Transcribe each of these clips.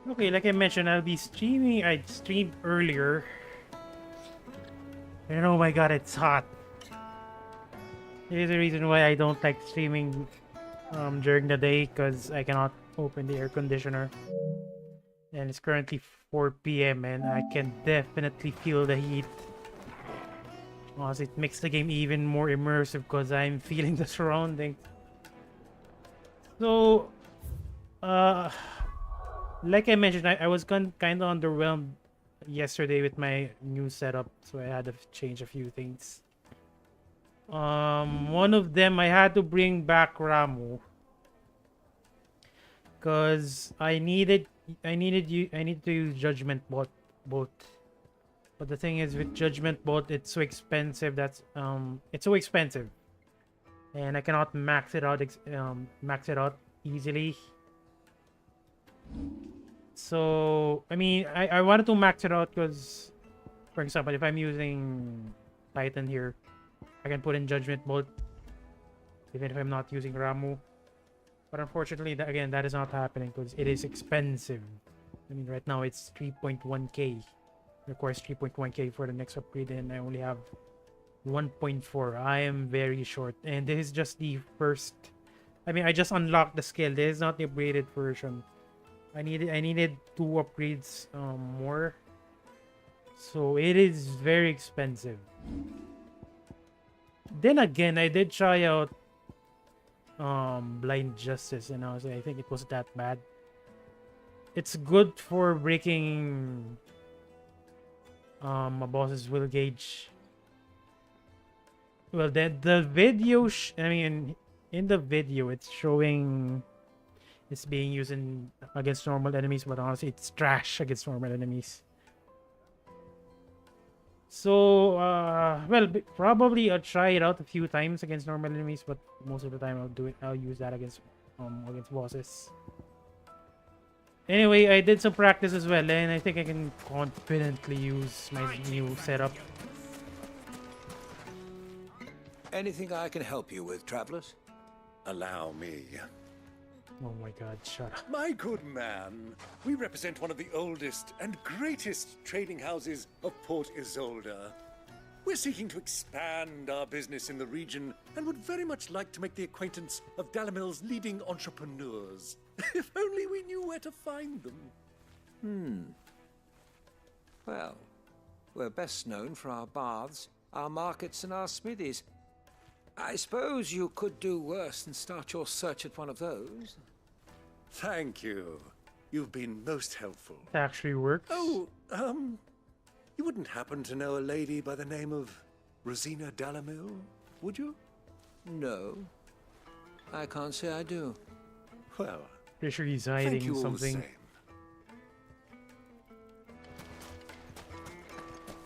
Okay, like I mentioned, I'll be streaming. I streamed earlier. And oh my god, it's hot. Here's the reason why I don't like streaming during the day, because I cannot open the air conditioner. And it's currently 4 p.m. and I can definitely feel the heat. Also, it makes the game even more immersive because I'm feeling the surroundings. So, like I mentioned, I was kind of underwhelmed yesterday with my new setup, so I had to change a few things. One of them I had to bring back Ramu because I needed to use Judgment Bolt. But the thing is, with Judgment Bolt, it's so expensive. It's so expensive, and I cannot max it out easily. So I mean, I wanted to max it out because, for example, if I'm using Titan here, I can put in Judgment Bolt even if I'm not using Ramu. But unfortunately, that is not happening because it is expensive. I mean, right now it's 3.1k. Requires 3.1k for the next upgrade, and I only have 1.4. I am very short, and this is just the first. I mean, I just unlocked the skill. This is not the upgraded version. I needed 2 upgrades more, so it is very expensive. Then again, I did try out Blind Justice, and I think it was that bad. It's good for breaking a boss's will gauge. Well, the video I mean, in the video it's showing it's being used against normal enemies, but honestly it's trash against normal enemies. So well, probably I'll try it out a few times against normal enemies, but most of the time I'll use that against bosses. Anyway, I did some practice as well, and I think I can confidently use my new setup. Anything I can help you with, travelers? Allow me. Oh my god, shut up. My good man, we represent one of the oldest and greatest trading houses of Port Isolde. We're seeking to expand our business in the region and would very much like to make the acquaintance of DHALMEK's leading entrepreneurs. If only we knew where to find them. Well, we're best known for our baths, our markets, and our smithies. I suppose you could do worse than start your search at one of those. Thank you. You've been most helpful. It actually works. Oh, you wouldn't happen to know a lady by the name of Rosina Dalamil, would you? No, I can't say I do. Well, Pretty sure he's thank hiding you all the something. same.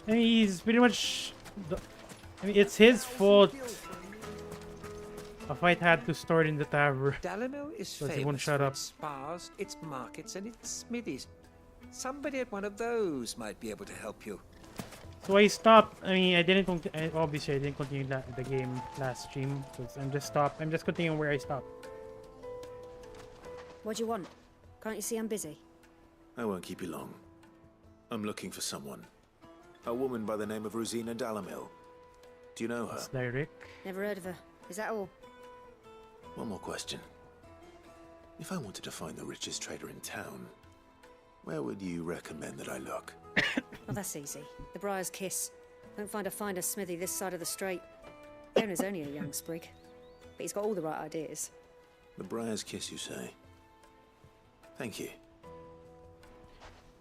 I mean, he's pretty much. I mean, it's his fault. A fight had to start in the tavern. Dalamil is But he won't famous shut for up. its spas, its markets, and its smithies. Somebody at one of those might be able to help you. So I stopped. I mean, obviously I didn't continue the game last stream. So I'm just continuing where I stopped. What do you want? Can't you see I'm busy? I won't keep you long. I'm looking for someone. A woman by the name of Rosina Dalamil. Do you know her? It's direct. Never heard of her. Is that all? One more question. If I wanted to find the richest trader in town, where would you recommend that I look? Well, that's easy. The Briar's Kiss. Don't find a finer smithy this side of the strait. The owner's only a young sprig, but he's got all the right ideas. The Briar's Kiss, you say? Thank you.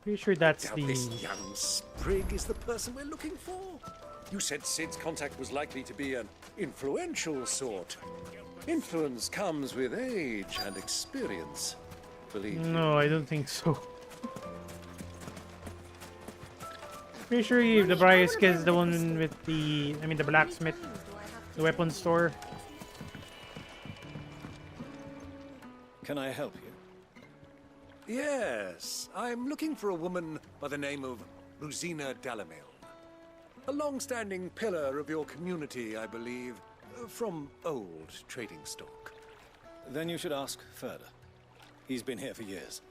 Pretty sure that's Doubt the. this young sprig is the person we're looking for. You said Sid's contact was likely to be an influential sort. Influence comes with age and experience. Believe me. No, I don't think so. Pretty sure the Briar's Kiss is the one with the. I mean, the blacksmith, the weapon store. Can I help you? Yes, I'm looking for a woman by the name of Rosina Dalamil. A long-standing pillar of your community, I believe, from old trading stock. Then you should ask further. He's been here for years.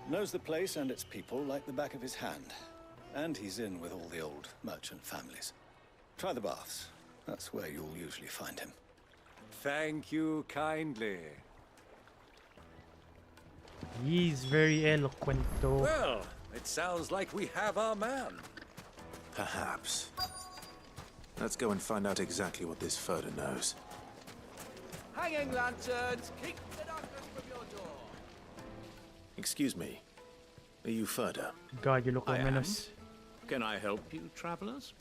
Knows the place and its people like the back of his hand. And he's in with all the old merchant families. Try the baths. That's where you'll usually find him. Thank you kindly. He's very eloquent, though. Well, it sounds like we have our man. Perhaps. Let's go and find out exactly what this Furter knows. Hanging lanterns, keep the darkness from your door. Excuse me. Are you Furter? God, you look I am. ominous. Can I help you, travelers?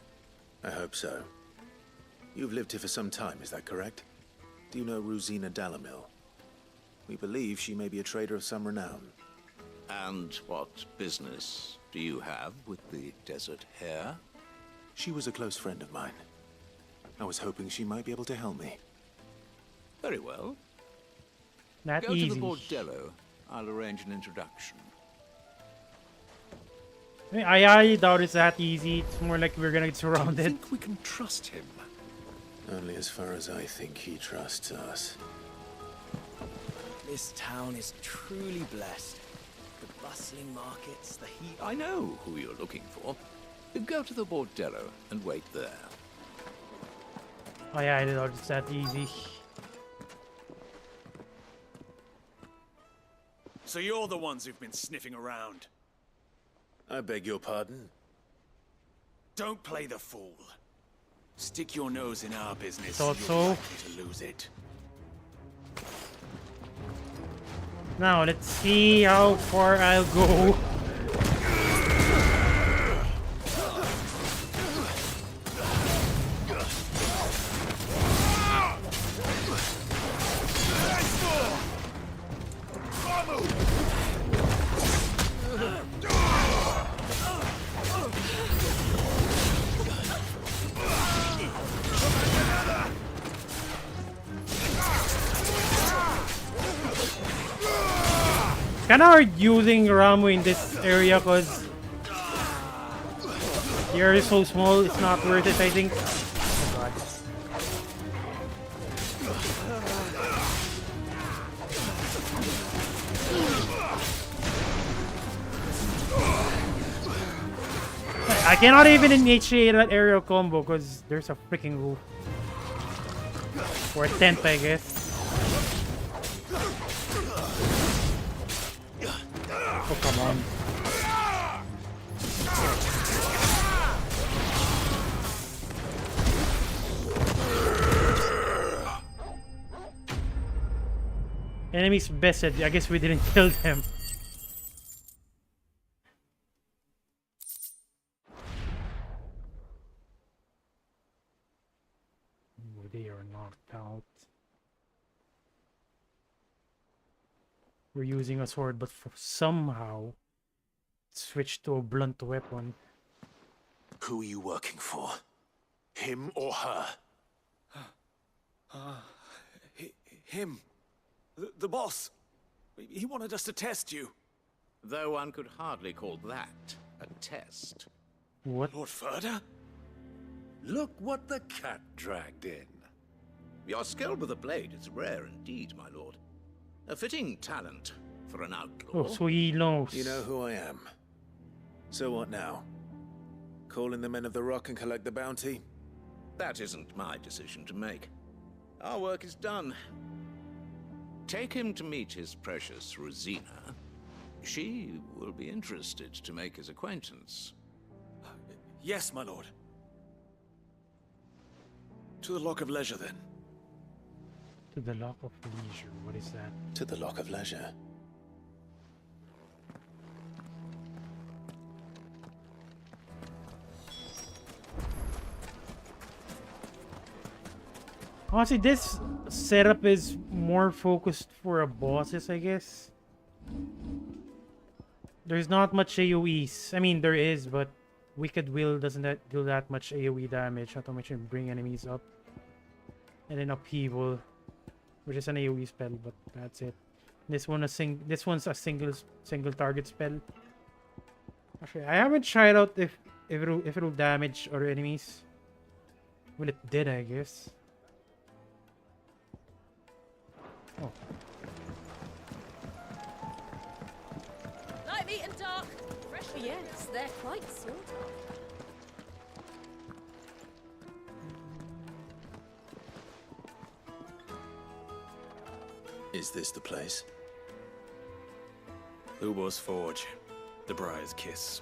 I hope so. You've lived here for some time, is that correct? Do you know Rosina Dalamil? We believe she may be a trader of some renown. And what business do you have with the desert hare? She was a close friend of mine. I was hoping she might be able to help me. Very well. Not Go easy. to the bordello. I'll arrange an introduction. I mean, I highly doubt it's that easy. It's more like we're gonna get I surrounded. think we can trust him. Only as far as I think he trusts us. This town is truly blessed. The bustling markets, the heat. I know who you're looking for. Go to the bordello and wait there. I highly doubt it's that easy. So you're the ones who've been sniffing around. I beg your pardon? Don't play the fool. Stick your nose in our business. Thought you're so. likely to lose it. Now let's see how far I'll go. Kind of hard using Ramu in this area because the area is so small, it's not worth it, I think. Oh God. I cannot even initiate that aerial combo because there's a freaking roof. Or a tent, I guess. Oh, come on. Enemies bested. I guess we didn't kill them. Oh, they are knocked out. We're using a sword, but somehow switched to a blunt weapon. Who are you working for? Him or her? Him. The boss. He wanted us to test you. Though one could hardly call that a test. What? Lord Furder? Look what the cat dragged in. Your skill with the blade is rare indeed, my lord. A fitting talent for an outlaw. Oh, so he knows. You know who I am. So what now? Call in the men of the Rock and collect the bounty? That isn't my decision to make. Our work is done. Take him to meet his precious Rosina. She will be interested to make his acquaintance. Yes, my lord. To the Lock of Leisure, then. To the Lock of Leisure. What is that? To the Lock of Leisure. Honestly, this setup is more focused for a bosses, I guess. There's not much AoEs. I mean, there is, but Wicked Will doesn't do that much AoE damage. Not to mention bring enemies up. And then Upheaval, which is an AoE spell, but that's it. This one's a single target spell. Actually, I haven't tried out if it'll damage other enemies. Well, it did, I guess. Oh. Light Yes, they're quite sort of. Is this the place? Lubor's Forge. The Briar's Kiss.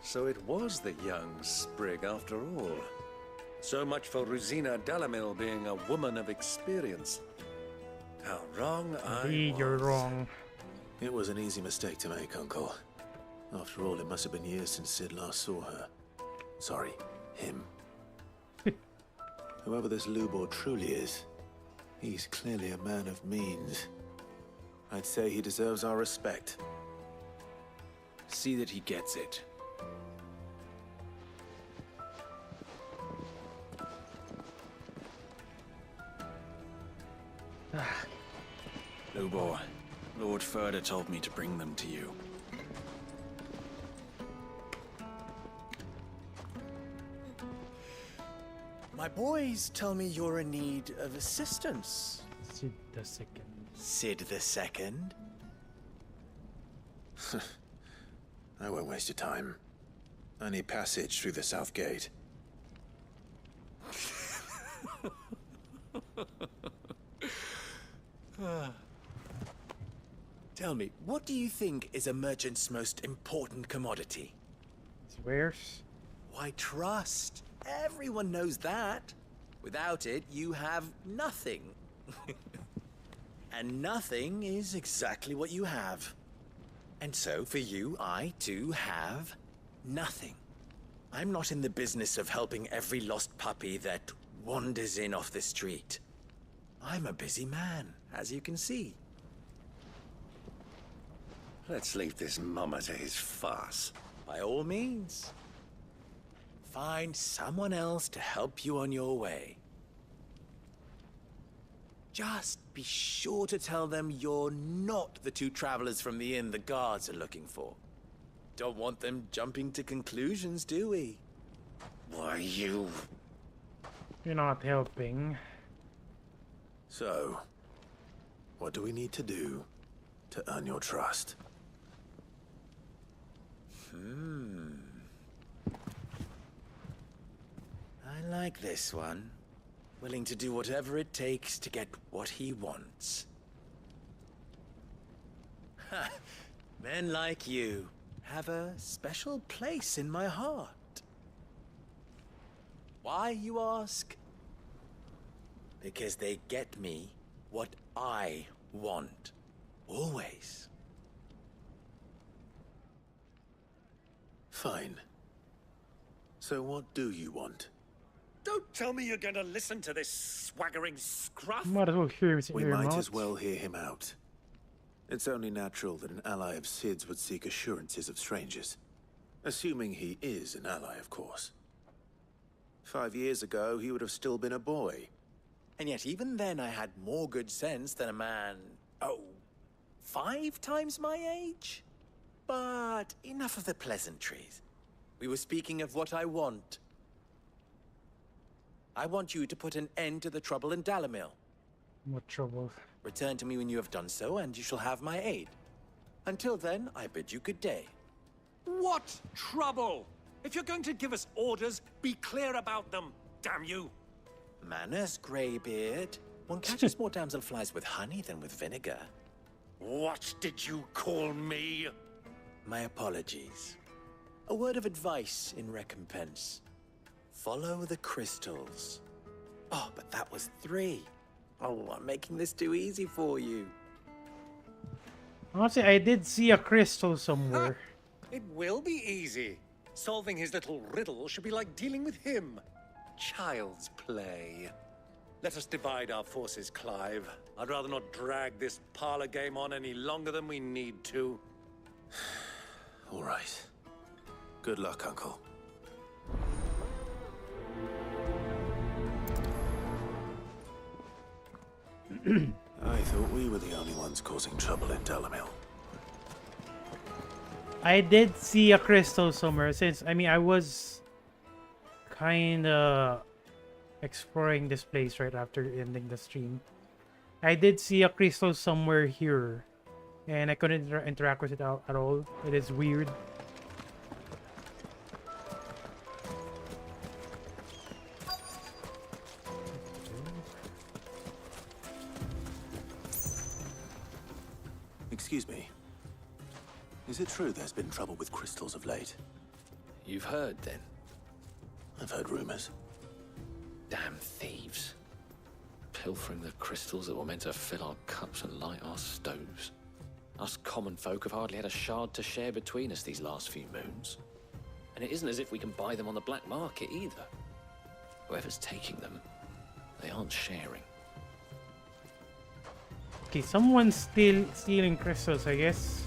So it was the young sprig after all. So much for Rosina Dalamil being a woman of experience. How wrong I Indeed, was. you're wrong. It was an easy mistake to make, Uncle. After all, it must have been years since Sid last saw her. Sorry, him. Whoever this Lubor truly is, he's clearly a man of means. I'd say he deserves our respect. See that he gets it. Lubor, Lord Furder told me to bring them to you. My boys tell me you're in need of assistance. Sid the second. Sid the Second? I won't waste your time. I need passage through the south gate. Tell me, what do you think is a merchant's most important commodity? Swears. Why, trust. Everyone knows that. Without it, you have nothing. And nothing is exactly what you have. And so, for you, I, too, have nothing. I'm not in the business of helping every lost puppy that wanders in off the street. I'm a busy man, as you can see. Let's leave this mummer to his farce. By all means. Find someone else to help you on your way. Just be sure to tell them you're not the two travelers from the inn the guards are looking for. Don't want them jumping to conclusions, do we? Why, you... You're not helping. So, what do we need to do to earn your trust? I like this one. Willing to do whatever it takes to get what he wants. Ha! Men like you have a special place in my heart. Why, you ask? Because they get me what I want. Always. Fine. So what do you want? Don't tell me you're going to listen to this swaggering scruff. Might as well hear We your might mouth. as well hear him out. It's only natural that an ally of Sid's would seek assurances of strangers. Assuming he is an ally, of course. 5 years ago, he would have still been a boy. And yet even then I had more good sense than a man, 5 times my age? But enough of the pleasantries. We were speaking of what I want. I want you to put an end to the trouble in Dalamil. What trouble? Return to me when you have done so, and you shall have my aid. Until then, I bid you good day. What trouble? If you're going to give us orders, be clear about them, damn you. Manners, Greybeard. One catches more damselflies with honey than with vinegar. What did you call me? My apologies. A word of advice in recompense. Follow the crystals. Oh, but that was 3. Oh, I'm making this too easy for you. Honestly, I did see a crystal somewhere. It will be easy. Solving his little riddle should be like dealing with him. Child's play. Let us divide our forces, Clive. I'd rather not drag this parlor game on any longer than we need to. All right. Good luck, Uncle. I thought we were the only ones causing trouble in Dalamil. I did see a crystal somewhere. Since I was kinda exploring this place right after ending the stream. I did see a crystal somewhere here. and I couldn't interact with it at all. It is weird. Excuse me. Is it true there's been trouble with crystals of late? You've heard, then? I've heard rumors. Damn thieves. Pilfering the crystals that were meant to fill our cups and light our stoves. Us common folk have hardly had a shard to share between us these last few moons. And it isn't as if we can buy them on the black market either. Whoever's taking them, they aren't sharing. Okay, someone's still stealing crystals, I guess.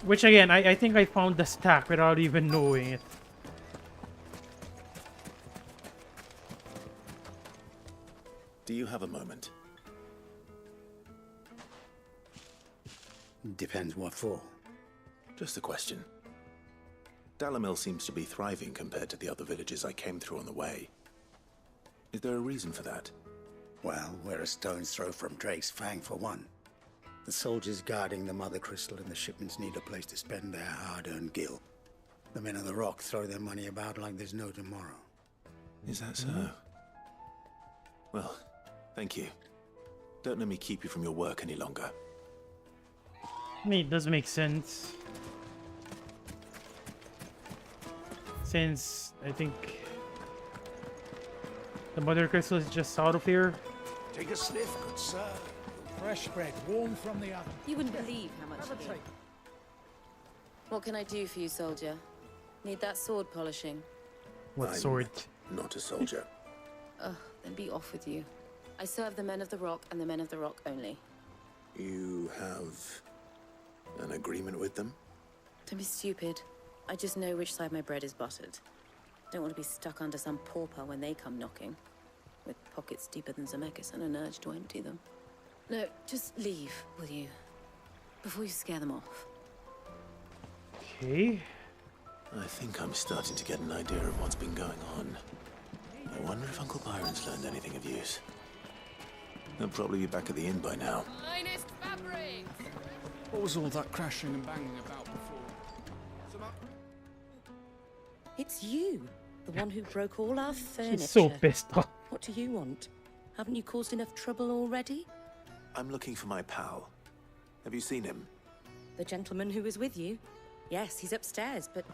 Which again, I think I found the stack without even knowing it. Do you have a moment? Depends what for. Just a question. Dalamil seems to be thriving compared to the other villages I came through on the way. Is there a reason for that? Well, we're a stone's throw from Drake's Fang for one. The soldiers guarding the Mother Crystal and the shipments need a place to spend their hard-earned gil. The men of the Rock throw their money about like there's no tomorrow. Is that so? Well, thank you. Don't let me keep you from your work any longer. I mean, it does make sense. Since I think the Mother Crystal is just south of here. Take a sniff, good sir. Fresh bread, warm from the oven. You wouldn't believe how much you need. What can I do for you, soldier? Need that sword polishing? What I'm sword? Not a soldier. Ugh, then be off with you. I serve the men of the Rock and the men of the Rock only. You have an agreement with them? Don't be stupid. I just know which side my bread is buttered. Don't want to be stuck under some pauper when they come knocking. With pockets deeper than Zemeckis and an urge to empty them. No, just leave, will you? Before you scare them off. Okay. I think I'm starting to get an idea of what's been going on. I wonder if Uncle Byron's learned anything of use. They'll probably be back at the inn by now. Finest fabrics! What was all that crashing and banging about before? It's you, the one who broke all our furniture. She's so pissed off. What do you want? Haven't you caused enough trouble already? I'm looking for my pal. Have you seen him? The gentleman who was with you? Yes, he's upstairs, but...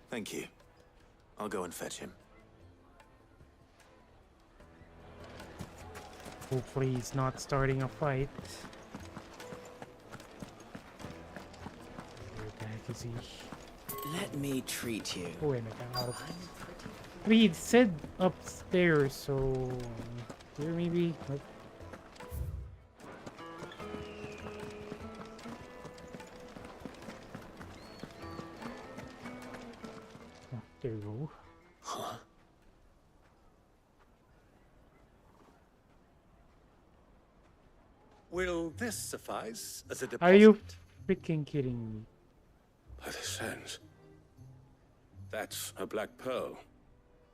Thank you. I'll go and fetch him. Hopefully he's not starting a fight. Where the heck is he? Let me treat you. Oh, wait a minute. I mean, he said upstairs, so... Here maybe? Nope. Oh, there you go. Huh? Will this suffice as a deposit? Are you freaking kidding me? By the sands. That's a black pearl.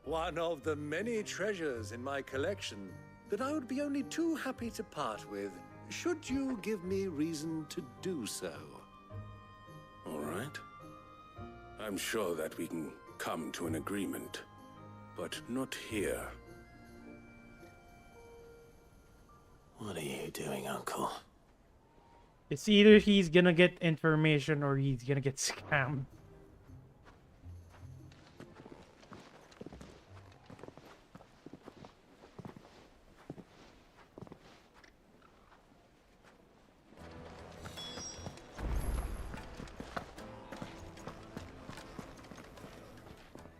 One of the many treasures in my collection that I would be only too happy to part with, should you give me reason to do so. All right. I'm sure that we can come to an agreement, but not here. What are you doing, Uncle? It's either he's gonna get information or he's gonna get scammed.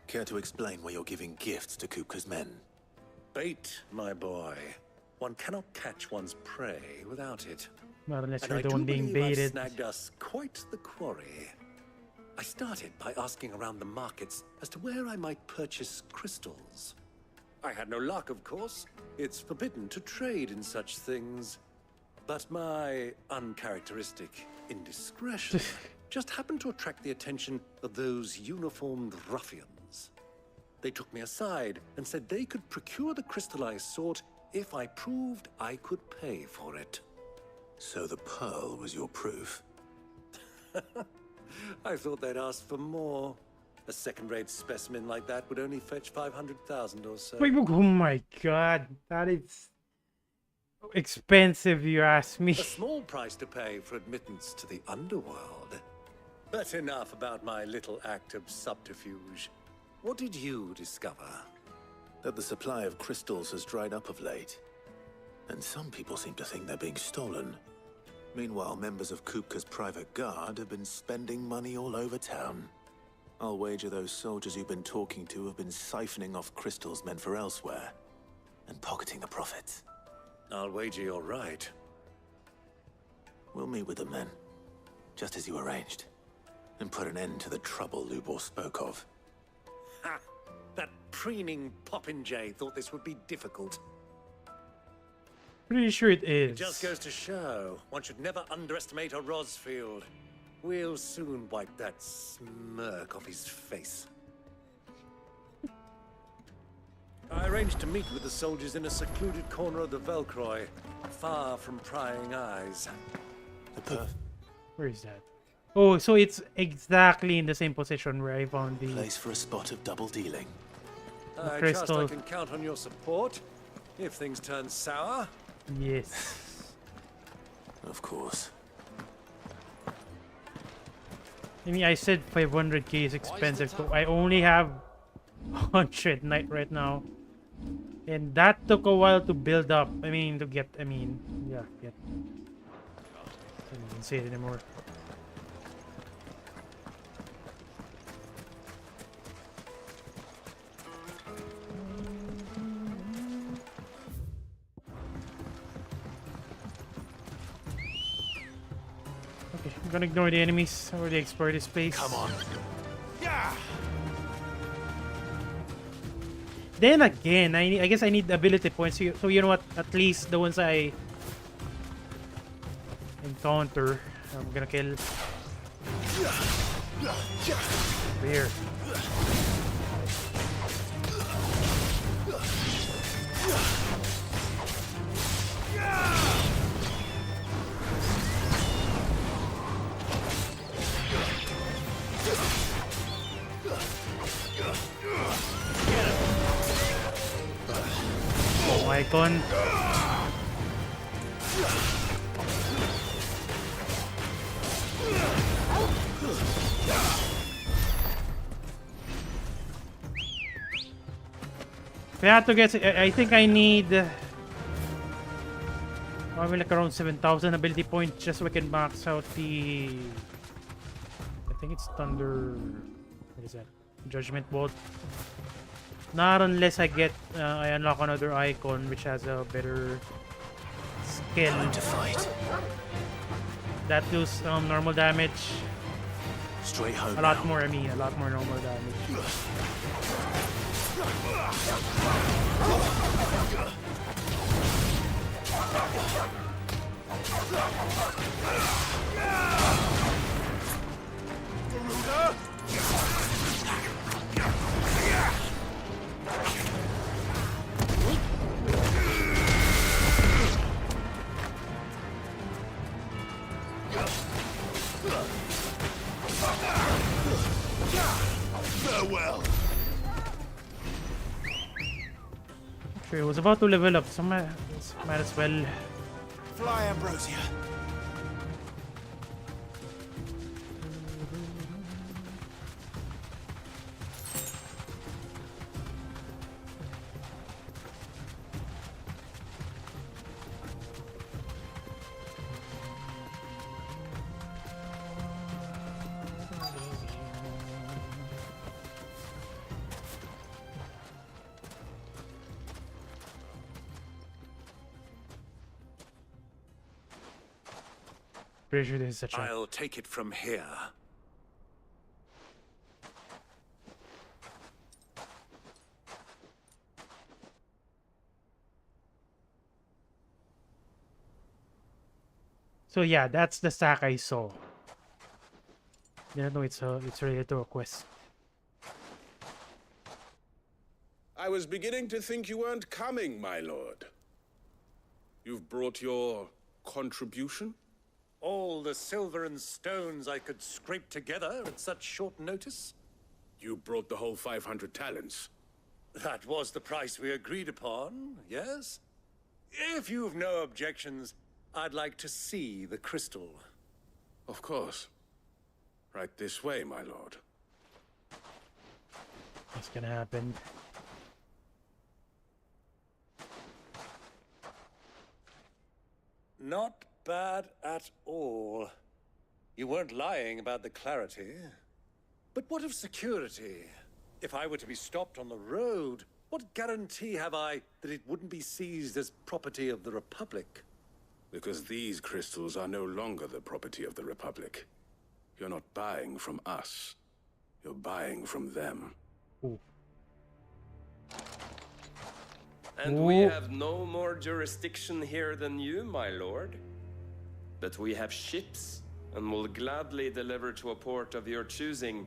Care to explain why you're giving gifts to Kupka's men? Bait, my boy. One cannot catch one's prey without it. Not unless And you're I the do one being believe I've baited. snagged us quite the quarry. I started by asking around the markets as to where I might purchase crystals. I had no luck, of course. It's forbidden to trade in such things. But my uncharacteristic indiscretion just happened to attract the attention of those uniformed ruffians. They took me aside and said they could procure the crystallized sort if I proved I could pay for it. So the pearl was your proof? I thought they'd ask for more. A second-rate specimen like that would only fetch 500,000 or so. Wait, oh my god, that is expensive, you ask me. A small price to pay for admittance to the underworld. But enough about my little act of subterfuge. What did you discover? That the supply of crystals has dried up of late. And some people seem to think they're being stolen. Meanwhile, members of Kupka's private guard have been spending money all over town. I'll wager those soldiers you've been talking to have been siphoning off crystals meant for elsewhere, and pocketing the profits. I'll wager you're right. We'll meet with them then, just as you arranged, and put an end to the trouble Lubor spoke of. Ha! That preening popinjay thought this would be difficult. Pretty sure it is. It just goes to show, one should never underestimate a Rosfield. We'll soon wipe that smirk off his face. I arranged to meet with the soldiers in a secluded corner of the Velcroy, far from prying eyes. Where is that? Oh, so it's exactly in the same position where I found the place for a spot of double dealing. I trust I can count on your support if things turn sour. Yes. Of course. I mean, I said 500k is expensive, so I only have 100 night right now. And that took a while to build up. I mean, to get, yeah, get. I don't even say it anymore. Okay, I'm gonna ignore the enemies. I already explored this place. Come on. Yeah. Then again, I guess I need ability points. So you know what? At least the ones I encounter, I'm gonna kill. Here. Icon. If I had to guess, I think I need probably like around 7,000 ability points just so I can max out the. I think it's Thunder. What is that? Judgment Bolt. Not unless I get I unlock another icon which has a better skill. Time to fight. That deals normal damage. Straight home. A lot more. I mean, a lot more normal damage. Farewell. Okay, I was about to level up, so might as well. Fly, Ambrosia. Pretty sure this is such a. I'll take it from here. So yeah, that's the stack I saw. Didn't know it's related to a quest. I was beginning to think you weren't coming, my lord. You've brought your contribution? All the silver and stones I could scrape together at such short notice? You brought the whole 500 talents. That was the price we agreed upon, yes? If you've no objections, I'd like to see the crystal. Of course. Right this way, my lord. What's gonna happen? Not bad at all. You weren't lying about the clarity. But what of security? If I were to be stopped on the road, what guarantee have I that it wouldn't be seized as property of the Republic? Because these crystals are no longer the property of the Republic. You're not buying from us. You're buying from them. Ooh. And we have no more jurisdiction here than you, my lord. But we have ships, and will gladly deliver to a port of your choosing,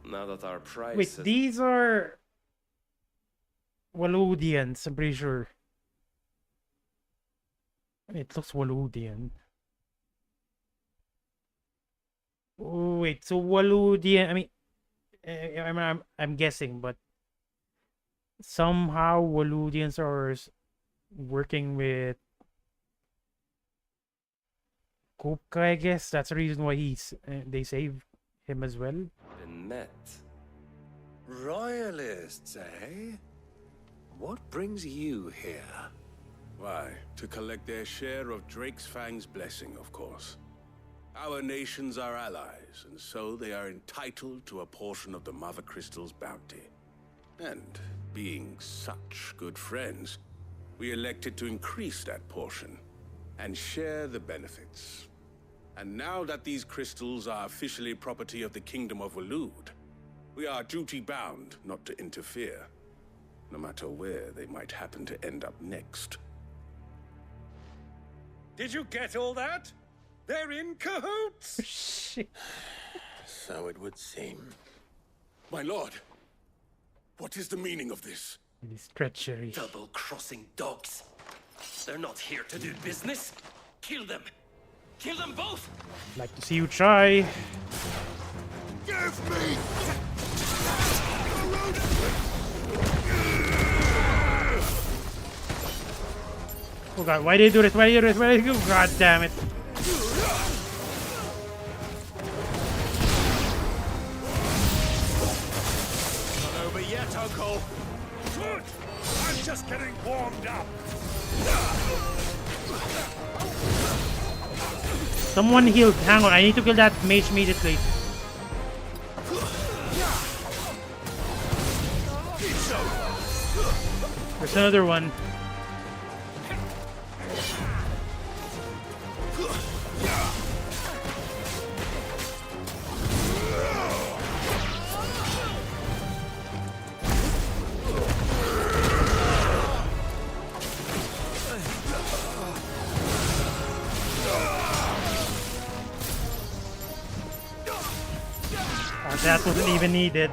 now that our price Wait, is... these are Waludians, I'm pretty sure. It looks Waludian. Oh, wait, so Waludian, I mean, I'm guessing, but somehow Waludians are working with Kupka, I guess. That's the reason why they save him as well. Been met. Royalists, eh? What brings you here? Why, to collect their share of Drake's Fang's blessing, of course. Our nations are allies, and so they are entitled to a portion of the Mother Crystal's bounty. And being such good friends, we elected to increase that portion and share the benefits. And now that these crystals are officially property of the Kingdom of Waloed, we are duty-bound not to interfere, no matter where they might happen to end up next. Did you get all that? They're in cahoots! Shit. So it would seem. My lord, what is the meaning of this? This treachery. Double-crossing dogs. They're not here to do business. Kill them. Kill them both! Like to see you try. Give me! Oh god, why did you do this? Why did you do this? Why did you do this? God damn it. Not over yet, Uncle. Good! I'm just getting warmed up. Someone healed. Hang on, I need to kill that mage immediately. There's another one. That wasn't even needed.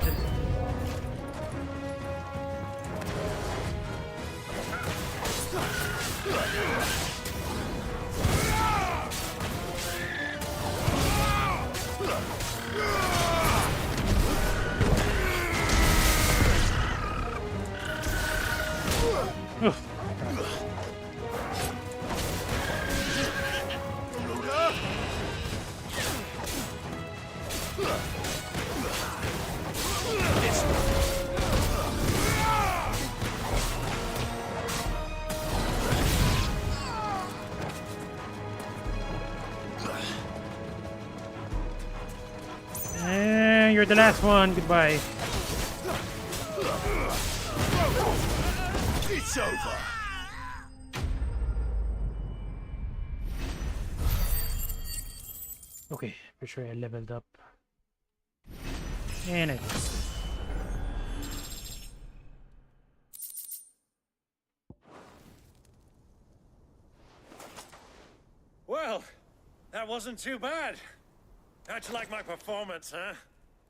You're the last one. Goodbye. It's over. Okay, pretty sure I leveled up. And I Well, that wasn't too bad. How'd you like my performance, huh?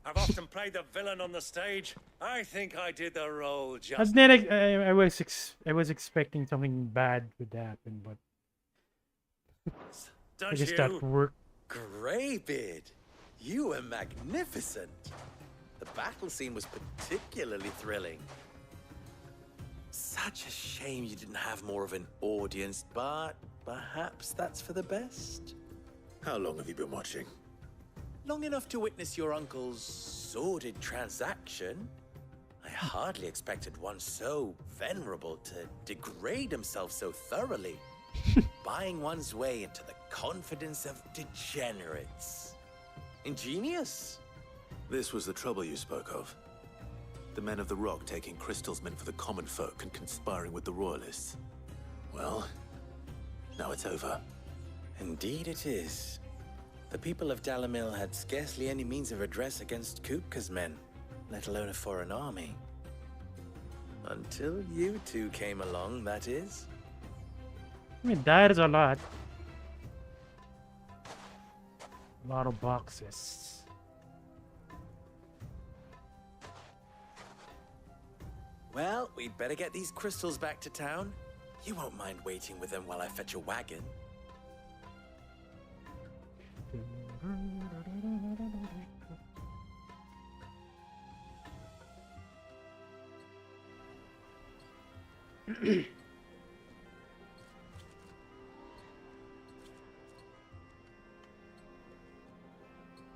I've often played the villain on the stage. I think I did the role As just. then I was expecting something bad would happen, but I Don't guess you? that worked. Greybeard, you were magnificent. The battle scene was particularly thrilling. Such a shame you didn't have more of an audience, but perhaps that's for the best. How long have you been watching? Long enough to witness your uncle's sordid transaction. I hardly expected one so venerable to degrade himself so thoroughly, buying one's way into the confidence of degenerates. Ingenious. This was the trouble you spoke of. The men of the Rock taking crystals meant for the common folk and conspiring with the Royalists. Well, now it's over. Indeed it is. The people of Dalamil had scarcely any means of redress against Kupka's men, let alone a foreign army. Until you two came along, that is. I mean, that is a lot. A lot of boxes. Well, we'd better get these crystals back to town. You won't mind waiting with them while I fetch a wagon.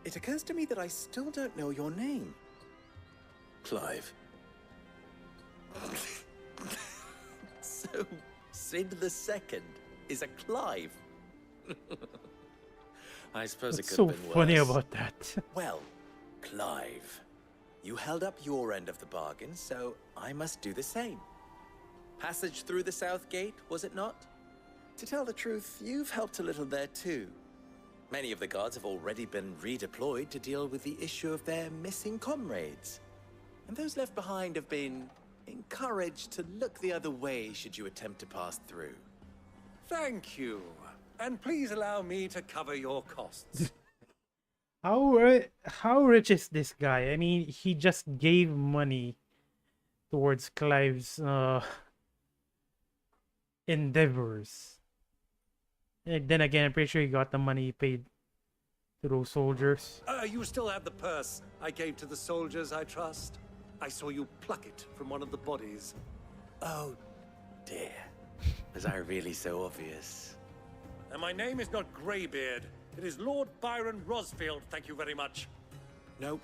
It occurs to me that I still don't know your name. Clive. So, Sid the Second is a Clive. I suppose What's it could so have been worse. funny about that? Well, Clive, you held up your end of the bargain, so I must do the same. Passage through the South Gate, was it not? To tell the truth, you've helped a little there too. Many of the guards have already been redeployed to deal with the issue of their missing comrades. And those left behind have been encouraged to look the other way should you attempt to pass through. Thank you. And please allow me to cover your costs. How rich is this guy? I mean, he just gave money towards Clive's endeavors. And then again, I'm pretty sure he got the money he paid to those soldiers. You still have the purse I gave to the soldiers, I trust? I saw you pluck it from one of the bodies. Oh, dear. Was I really so obvious? And my name is not Greybeard. It is Lord Byron Rosfield, thank you very much. Nope.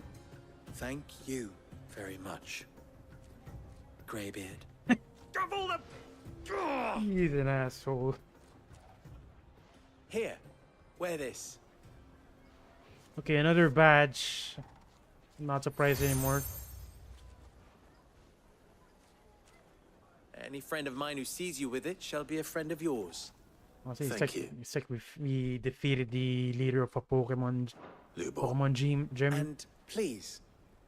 Thank you very much, Greybeard. Of all the... He's an asshole. Here, wear this. Okay, another badge. Not surprised anymore. Any friend of mine who sees you with it shall be a friend of yours. Thank you. It's like we defeated the leader of a Pokemon gym. And please,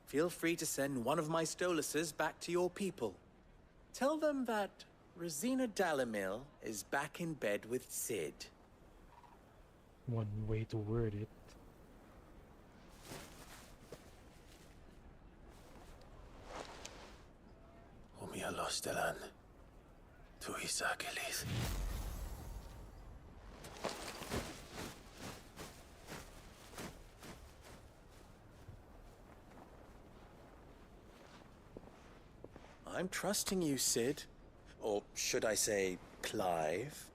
feel free to send one of my Stoluses back to your people. Tell them that Rosina Dalamil is back in bed with Sid. One way to word it. Umialos Delan. Tu Isakelis. I'm trusting you, Sid. Or should I say, Clive?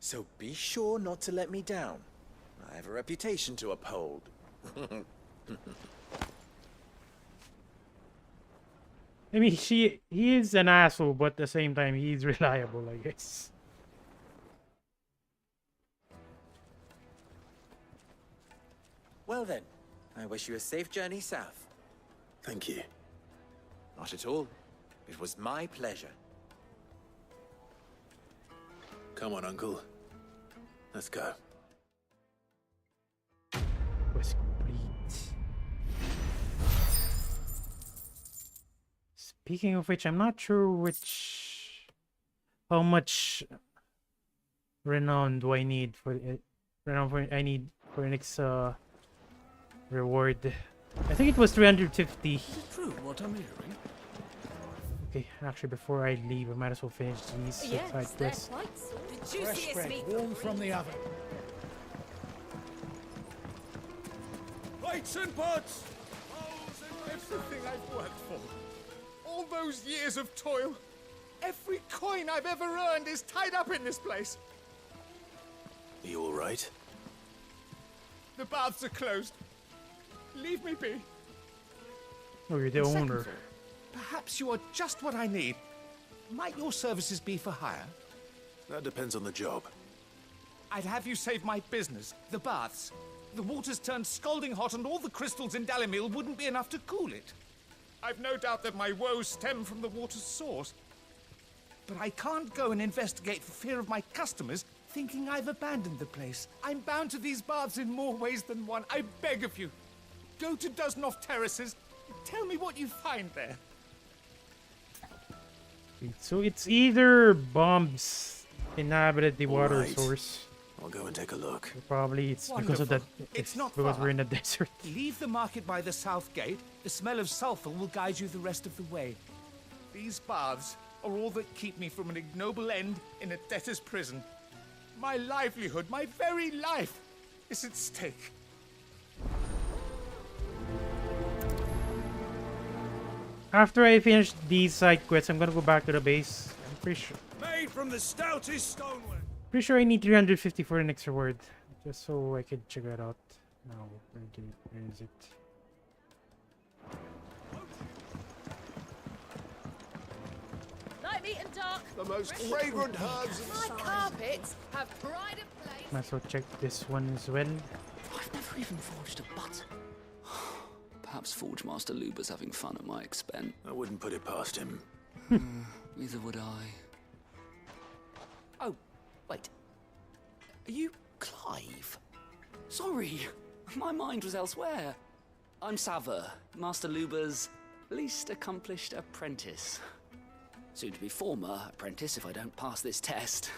So be sure not to let me down. I have a reputation to uphold. I mean, he is an asshole, but at the same time, he's reliable, I guess. Well then, I wish you a safe journey south. Thank you. Not at all. It was my pleasure. Come on, Uncle. Let's go. Quest complete. Speaking of which, I'm not sure how much renown do I need for it. Renown I need for the next reward I think it was 350. Is it true what I'm hearing? Okay, actually, before I leave, I might as well finish these side quests. The fresh bread, warm from the oven. Plates and pots! Everything I've worked for. All those years of toil. Every coin I've ever earned is tied up in this place. Are you all right? The baths are closed. Leave me be. Oh, you're the And second owner. thought, perhaps you are just what I need. Might your services be for hire? That depends on the job. I'd have you save my business, the baths. The water's turned scalding hot and all the crystals in Dalimil wouldn't be enough to cool it. I've no doubt that my woes stem from the water's source. But I can't go and investigate for fear of my customers thinking I've abandoned the place. I'm bound to these baths in more ways than one. I beg of you. Go to Dusnoff Terraces. Tell me what you find there. So it's either bombs inhabited the water Alright. source. I'll go and take a look. Probably it's because of that. Wonderful. It's not because far. we're in the desert. Leave the market by the south gate. The smell of sulfur will guide you the rest of the way. These baths are all that keep me from an ignoble end in a debtor's prison. My livelihood, my very life, is at stake. After I finish these side quests, I'm gonna go back to the base. I'm Made from the stoutest stonework. pretty sure I need 350 for the next reward, just so I can check it out. Now, where is it? Light, meat, and dark. The most fragrant herbs of My carpets have pride of place. Might as well check this one as well. I've never even forged a button. Perhaps Forge Master Luber's having fun at my expense. I wouldn't put it past him. Neither would I. Oh, wait. Are you Clive? Sorry, my mind was elsewhere. I'm Sava, Master Luber's least accomplished apprentice. Soon to be former apprentice if I don't pass this test.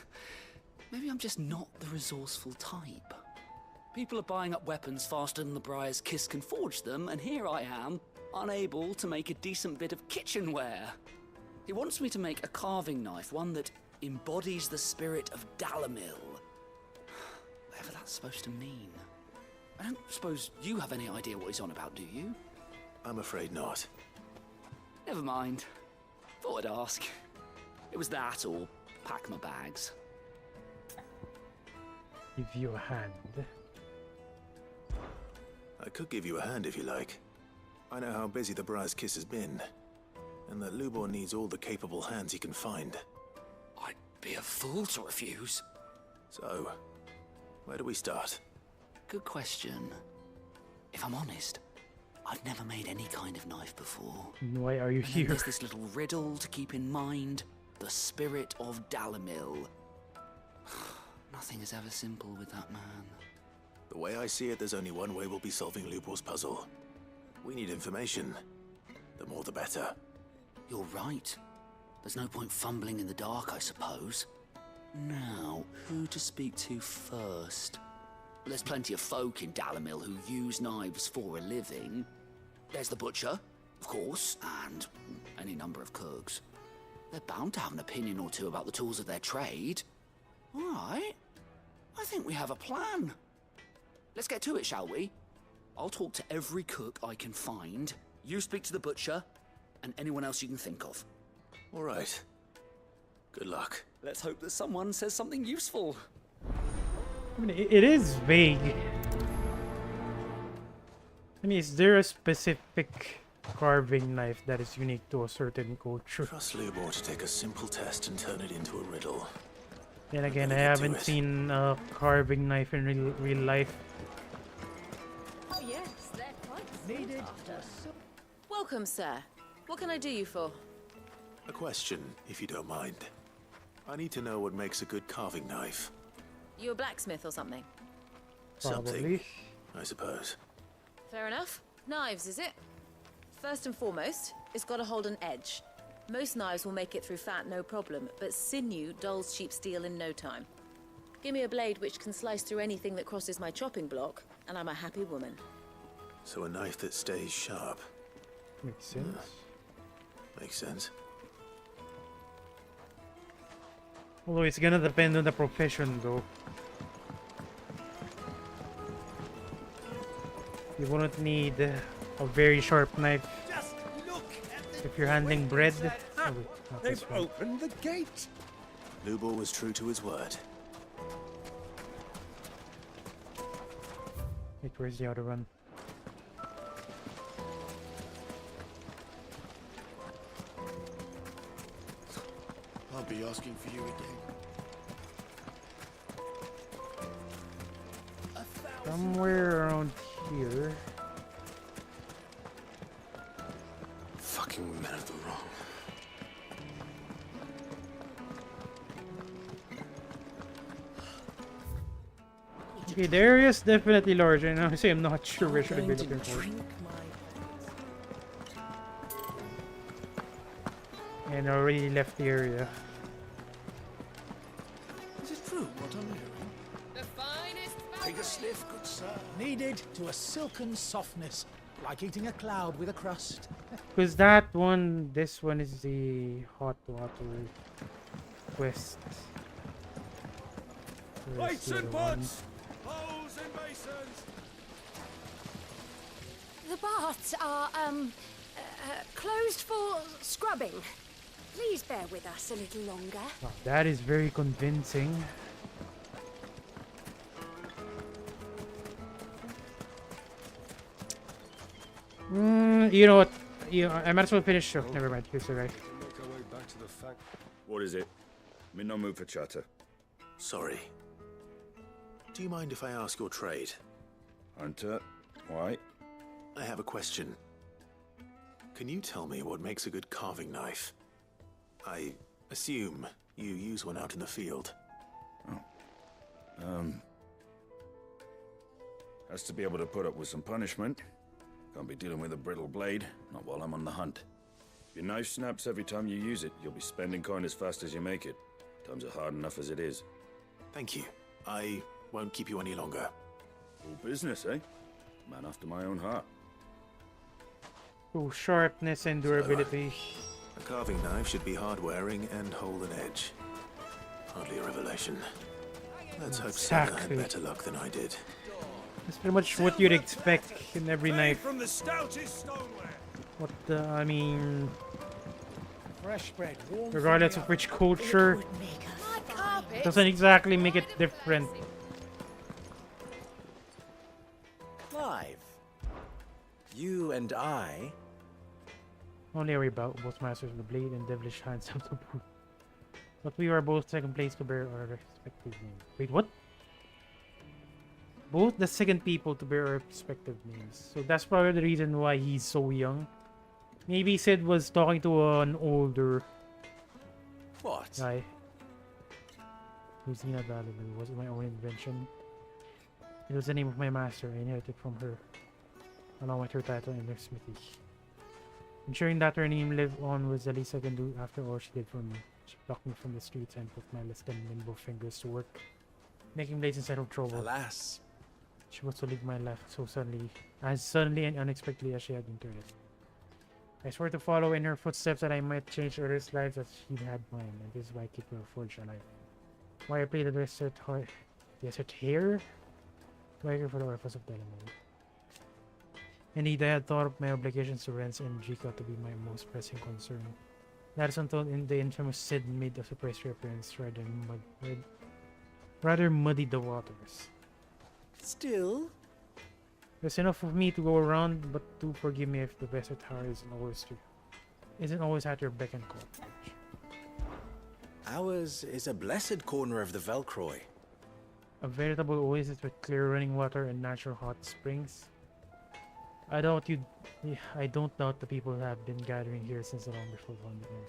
Maybe I'm just not the resourceful type. People are buying up weapons faster than the Briar's Kiss can forge them, and here I am, unable to make a decent bit of kitchenware. He wants me to make a carving knife, one that embodies the spirit of Dalimil. Whatever that's supposed to mean. I don't suppose you have any idea what he's on about, do you? I'm afraid not. Never mind. Thought I'd ask. It was that or pack my bags. Give you a hand. I could give you a hand if you like. I know how busy the Briar's Kiss has been, and that Lubor needs all the capable hands he can find. I'd be a fool to refuse. So, where do we start? Good question. If I'm honest, I've never made any kind of knife before. Why are you And then here? there's this little riddle to keep in mind. The spirit of Dalimil. Nothing is ever simple with that man. The way I see it, there's only one way we'll be solving Lubor's puzzle. We need information. The more the better. You're right. There's no point fumbling in the dark, I suppose. Now, who to speak to first? There's plenty of folk in Dalimil who use knives for a living. There's the butcher, of course, and any number of cooks. They're bound to have an opinion or two about the tools of their trade. All right. I think we have a plan. Let's get to it, shall we? I'll talk to every cook I can find. You speak to the butcher, and anyone else you can think of. All right. Good luck. Let's hope that someone says something useful. I mean, it is vague. I mean, is there a specific carving knife that is unique to a certain culture? Trust Lubor to take a simple test and turn it into a riddle. Then again, I Better get to haven't it. seen a carving knife in real life. Oh yes, they're quite Needed. Welcome, sir. What can I do you for? A question, if you don't mind. I need to know what makes a good carving knife. You a blacksmith or something? Something, Probably. I suppose. Fair enough. Knives, is it? First and foremost, it's got to hold an edge. Most knives will make it through fat, no problem, but sinew dulls cheap steel in no time. Give me a blade which can slice through anything that crosses my chopping block, and I'm a happy woman. So a knife that stays sharp. Makes sense. Makes sense. Although it's gonna depend on the profession, though. You wouldn't need a very sharp knife if you're handling bread. Oh, wait, not They've this one. opened the gate. Lubor was true to his word. Wait, where's the other one? I'll be asking for you again. Somewhere around here. Fucking men of the wrong. Okay, the area is definitely large, and honestly, I'm not sure where should I be looking for. And I already left the area. Is it true what I'm hearing? The finest Take a sniff, good sir. Needed to a silken softness, like eating a cloud with a crust. Because that one, this one is the hot water quest. Where's Plates the and other one? pots, bowls and basins. The baths are, closed for scrubbing. Please bear with us a little longer. Wow, that is very convincing. You know what? I might as well finish. Oh, never mind. Here's the guy. Make our way back to the fact. What is it? I'm in no mood for chatter. Sorry. Do you mind if I ask your trade? Hunter, why? I have a question. Can you tell me what makes a good carving knife? I assume you use one out in the field. Has to be able to put up with some punishment. Can't be dealing with a brittle blade, not while I'm on the hunt. If your knife snaps every time you use it, you'll be spending coin as fast as you make it. Times are hard enough as it is. Thank you. I won't keep you any longer. All business, eh? Man after my own heart. Oh, sharpness and durability. A carving knife should be hard-wearing and hold an edge. Hardly a revelation. Let's hope Sarah had better luck than I did. That's pretty much what you'd expect in every knife. From the stoutest stoneware. What the, I mean, Fresh bread, warm regardless from of the which culture, My carpet doesn't exactly make it different. Clive. You and I. Only are we both masters of the blade and devilish hands of the boot. But we were both second place to bear our respective names. Wait, what? Both the second people to bear our respective names. So that's probably the reason why he's so young. Maybe Sid was talking to an older guy. Who's not valuable. It wasn't my own invention. It was the name of my master. I inherited from her, along with her title and her smithy. Ensuring that her name lived on was the least I can do after all she did for me. She blocked me from the streets and put my less than nimble fingers to work, making blades instead of trouble. Alas. She was to leave my life so suddenly and unexpectedly as she had entered it. I swore to follow in her footsteps that I might change others' lives as she had mine, and this is why I keep her forged alive. Why I played the desert here? Why I care for the orifice of DHALMEK. Indeed, I had thought of my obligations to Renz and Jika to be my most pressing concern. That is until the infamous Sid made a surprise reappearance rather muddied the waters. Still? There's enough of me to go around, but do forgive me if the Desert Tower isn't always at your beck and call. Ours is a blessed corner of the Velcroy. A veritable oasis with clear running water and natural hot springs. I don't doubt the people have been gathering here since long before one began.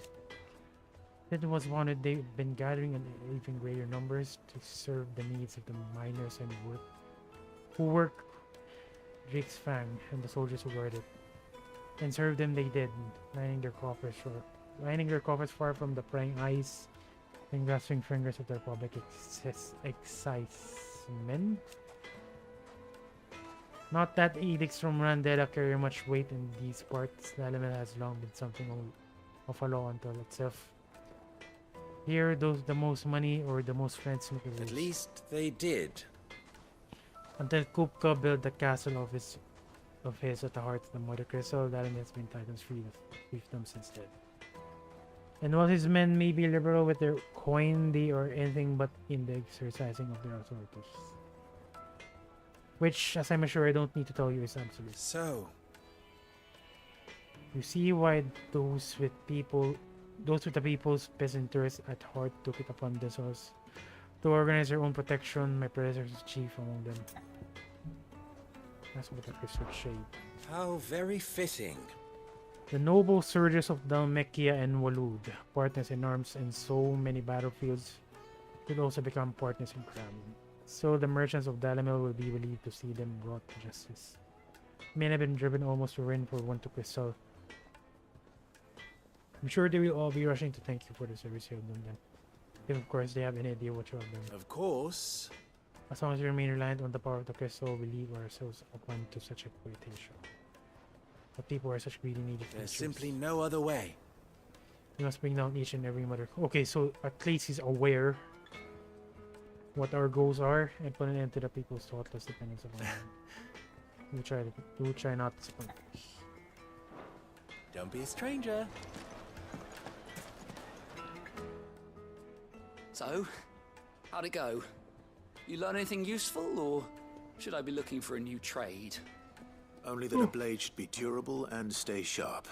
It was wanted they've been gathering in even greater numbers to serve the needs of the miners and who work Drake's Fang and the soldiers who guard it. And serve them they did, lining their coffers far from the prying eyes and grasping fingers of their public excisemen. Not that edicts from Randella carry much weight in these parts. Dalamel has long been something of a law unto itself. Here, the most money or the most friends make At least they did. Until Kupka built the castle of his at the heart of the Mother Crystal, Dalamel has been Titan's fiefdom since then. And while his men may be liberal with their coin, they are anything but in the exercising of their authorities. Which, as I'm sure I don't need to tell you, is absolute. So, you see why those with the people's best interests at heart took it upon themselves to organize their own protection. My predecessors chief among them. That's what the crystal shade. how very fitting. The noble surges of Dalmekia and Walud, partners in arms in so many battlefields, will also become partners in crime. So the merchants of Dalamil will be relieved to see them brought to justice. Men have been driven almost to ruin for want to crystal. I'm sure they will all be rushing to thank you for the service you have done them. If of course they have any idea what you have done. Of course. As long as we remain reliant on the power of the crystal, we leave ourselves open to such exploitation. But people are such greedy needy creatures. There's simply no other way. We must bring down each and every mother. Okay, so at least he's aware what our goals are and put an end to the people's thoughtless dependence upon him. We try not to disappoint. Don't be a stranger. So, how'd it go? You learn anything useful, or should I be looking for a new trade? Only that a blade should be durable and stay sharp.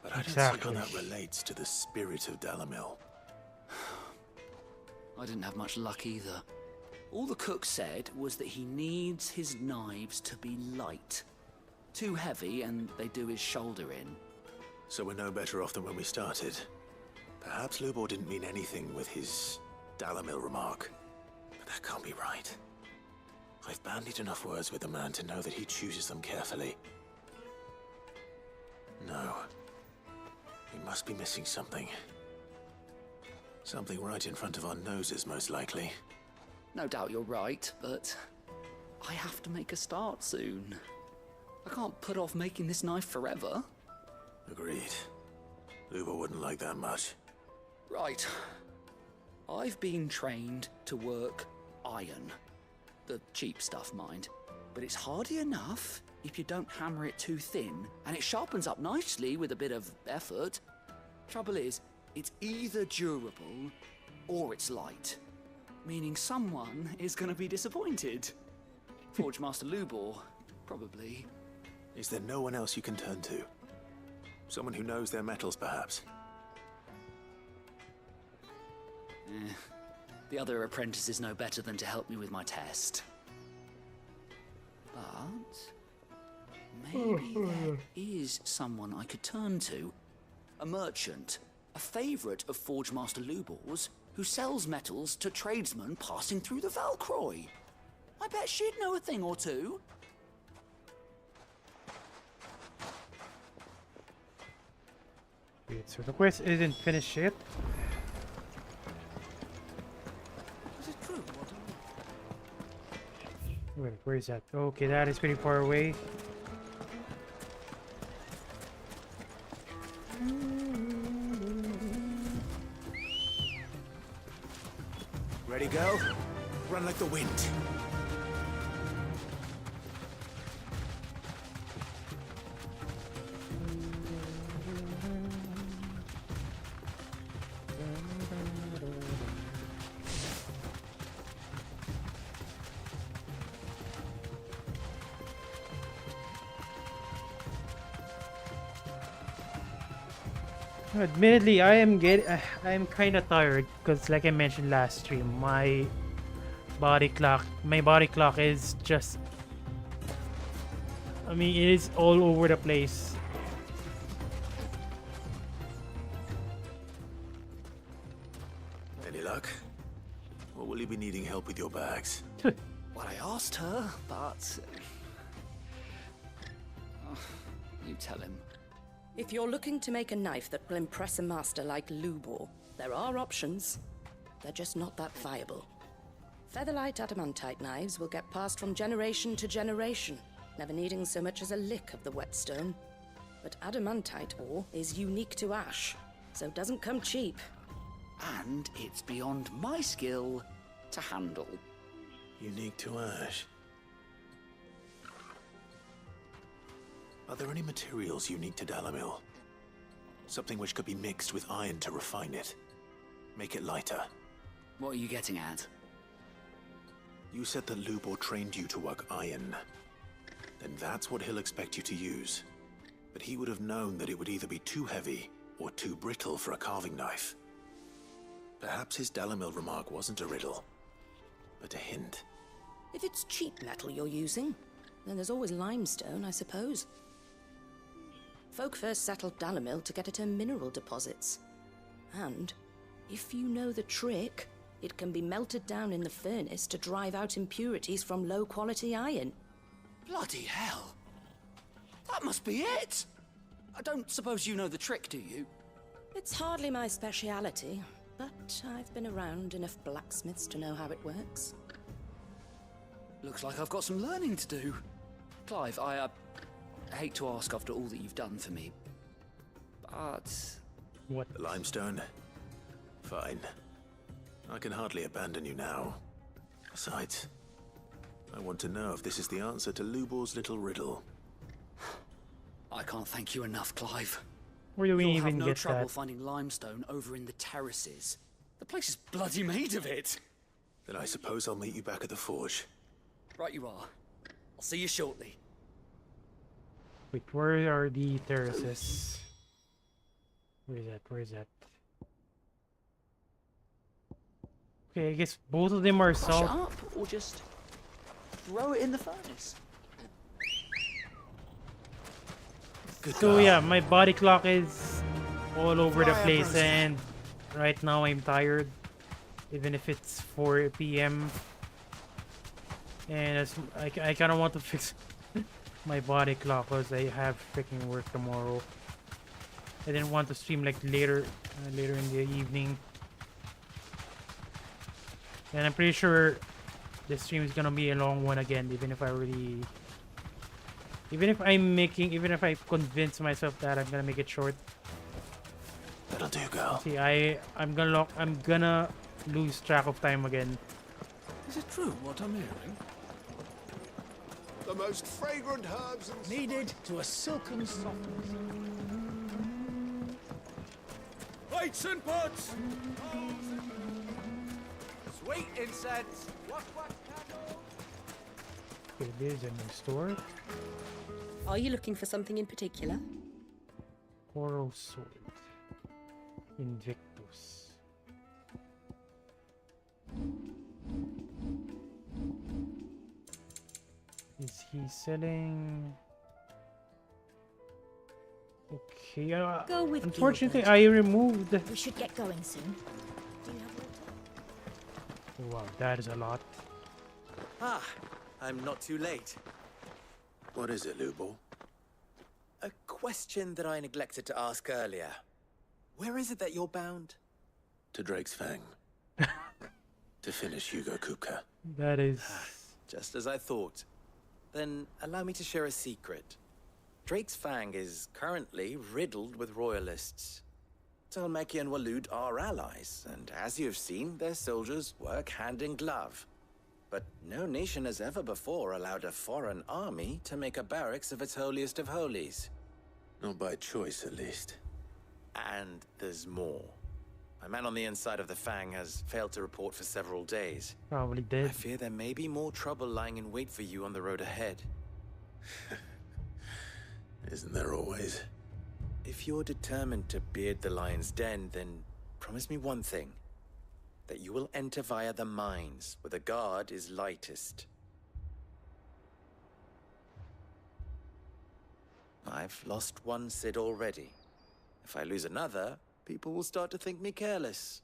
But I don't see how that relates to the spirit of Dalamil. I didn't have much luck either. All the cook said was that he needs his knives to be light. Too heavy and they do his shoulder in. So we're no better off than when we started. Perhaps Lubor didn't mean anything with his Dalamil remark. But that can't be right. I've bandied enough words with the man to know that he chooses them carefully. No. We must be missing something. Something right in front of our noses, most likely. No doubt you're right, but I have to make a start soon. I can't put off making this knife forever. Agreed. Lubor wouldn't like that much. Right. I've been trained to work iron. The cheap stuff, mind. But it's hardy enough if you don't hammer it too thin, and it sharpens up nicely with a bit of effort. Trouble is, it's either durable or it's light. Meaning someone is going to be disappointed. Forge Master Lubor, probably. Is there no one else you can turn to? Someone who knows their metals, perhaps? The other apprentices know better than to help me with my test. But maybe there is someone I could turn to. A merchant, a favourite of Forge Master Lubor's, who sells metals to tradesmen passing through the Valcroy. I bet she'd know a thing or two. Wait, so the quest isn't finished yet. Is it true? Wait, where is that? Okay, that is pretty far away. Ready, go? Run like the wind. Admittedly, I am kind of tired because, like I mentioned last stream, my body clock is just, I mean, it is all over the place. Any luck? Or will you be needing help with your bags? Well, I asked her, but... you tell him. If you're looking to make a knife that will impress a master like Lubor, there are options. They're just not that viable. Featherlight adamantite knives will get passed from generation to generation, never needing so much as a lick of the whetstone. But adamantite ore is unique to ash, so it doesn't come cheap. And it's beyond my skill to handle. Unique to ash. Are there any materials unique to Dalamil? Something which could be mixed with iron to refine it. Make it lighter. What are you getting at? You said that Lubor trained you to work iron. Then that's what he'll expect you to use. But he would have known that it would either be too heavy or too brittle for a carving knife. Perhaps his Dalamil remark wasn't a riddle, but a hint. If it's cheap metal you're using, then there's always limestone, I suppose. Folk first settled Dalamil to get at her mineral deposits. And, if you know the trick, it can be melted down in the furnace to drive out impurities from low-quality iron. Bloody hell! That must be it! I don't suppose you know the trick, do you? It's hardly my speciality, but I've been around enough blacksmiths to know how it works. Looks like I've got some learning to do. Clive, I hate to ask after all that you've done for me, but... What? The limestone? Fine. I can hardly abandon you now. Besides, I want to know if this is the answer to Lubor's little riddle. I can't thank you enough, Clive. Where do we You'll even have no get trouble that? finding limestone over in the terraces. The place is bloody made of it. Then I suppose I'll meet you back at the forge. Right you are. I'll see you shortly. Wait, where are the terraces? Where is that? Where is that? Okay, I guess both of them are Crush salt. it up, or just throw it in the furnace. So yeah, my body clock is all over the place, and right now I'm tired, even if it's 4 p.m. And I kind of want to fix my body clock because I have freaking work tomorrow. I didn't want to stream like later in the evening. And I'm pretty sure this stream is gonna be a long one again, even if I convince myself that I'm gonna make it short. That'll do, girl. See, I'm gonna lose track of time again. Is it true what I'm hearing? The most fragrant herbs and Needed to a silken softness. Lights and pots! Sweet incense! What candles? Okay, there's a new store. Are you looking for something in particular? Coral Sword. Invictus. Is he selling? Okay, Go with unfortunately Gilbert. I removed. We should get going soon. Do you have Wow, that is a lot. Ah, I'm not too late. What is it, Lubor? A question that I neglected to ask earlier. Where is it that you're bound? To Drake's Fang. To finish Hugo Kupka. That is... Just as I thought. Then allow me to share a secret. Drake's Fang is currently riddled with royalists. DHALMEK and Waloed are allies, and as you've seen, their soldiers work hand in glove. But no nation has ever before allowed a foreign army to make a barracks of its holiest of holies. Not by choice, at least. And there's more. My man on the inside of the Fang has failed to report for several days. Probably dead. I fear there may be more trouble lying in wait for you on the road ahead. Isn't there always? If you're determined to beard the lion's den, then promise me one thing. That you will enter via the mines, where the guard is lightest. I've lost one Cid already. If I lose another, people will start to think me careless.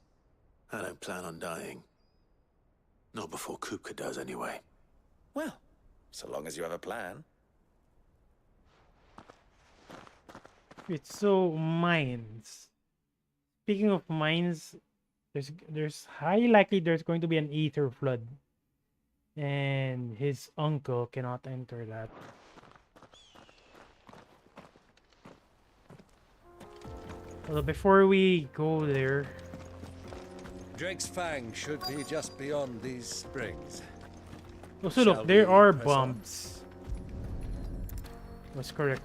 I don't plan on dying. Not before Kupka does, anyway. Well, so long as you have a plan. It's so mines. Speaking of mines, there's high likely there's going to be an ether flood And his uncle cannot enter that. Well, before we go there... Drake's Fang should be just beyond these springs. Oh, so Shall look, there we are press bombs. Was correct.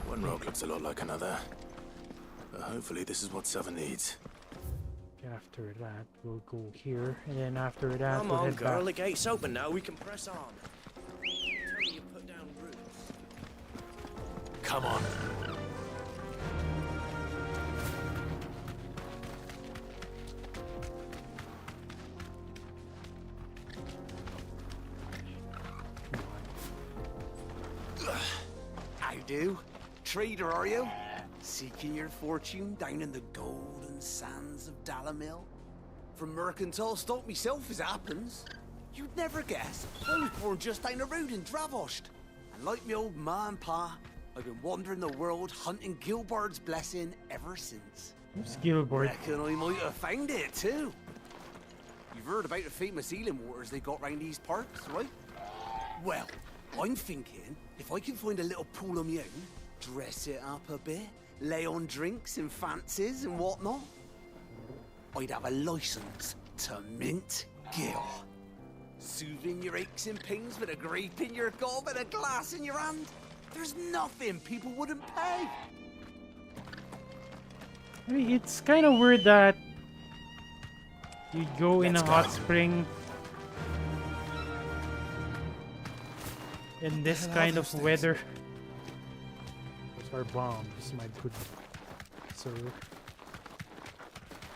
One rock looks a lot like another. But hopefully this is what Southern needs. After that, we'll go here, and then after that, Come we'll on, head girl, back. the gate's open now. We can press on. Tell me you put down roots. Come on. I do. Trader, are you? Seeking your fortune down in the golden sands of DHALMEK? From mercantile stock myself, as it happens. You'd never guess. I was born just down the road in Dravost. And like me old ma and pa, I've been wandering the world hunting Gilbard's blessing ever since. Who's Gilbard? Reckon I might have found it, too. You've heard about the famous healing waters they got round these parts, right? Well, I'm thinking, if I can find a little pool of my own, dress it up a bit, lay on drinks and fancies and whatnot, I'd have a license to mint Gil. Soothing your aches and pains with a grape in your gob and a glass in your hand. There's nothing people wouldn't pay. I mean, it's kind of weird that you go in a Let's hot go. spring in this Hell, kind those of things. weather. Those are bombs, my good sir.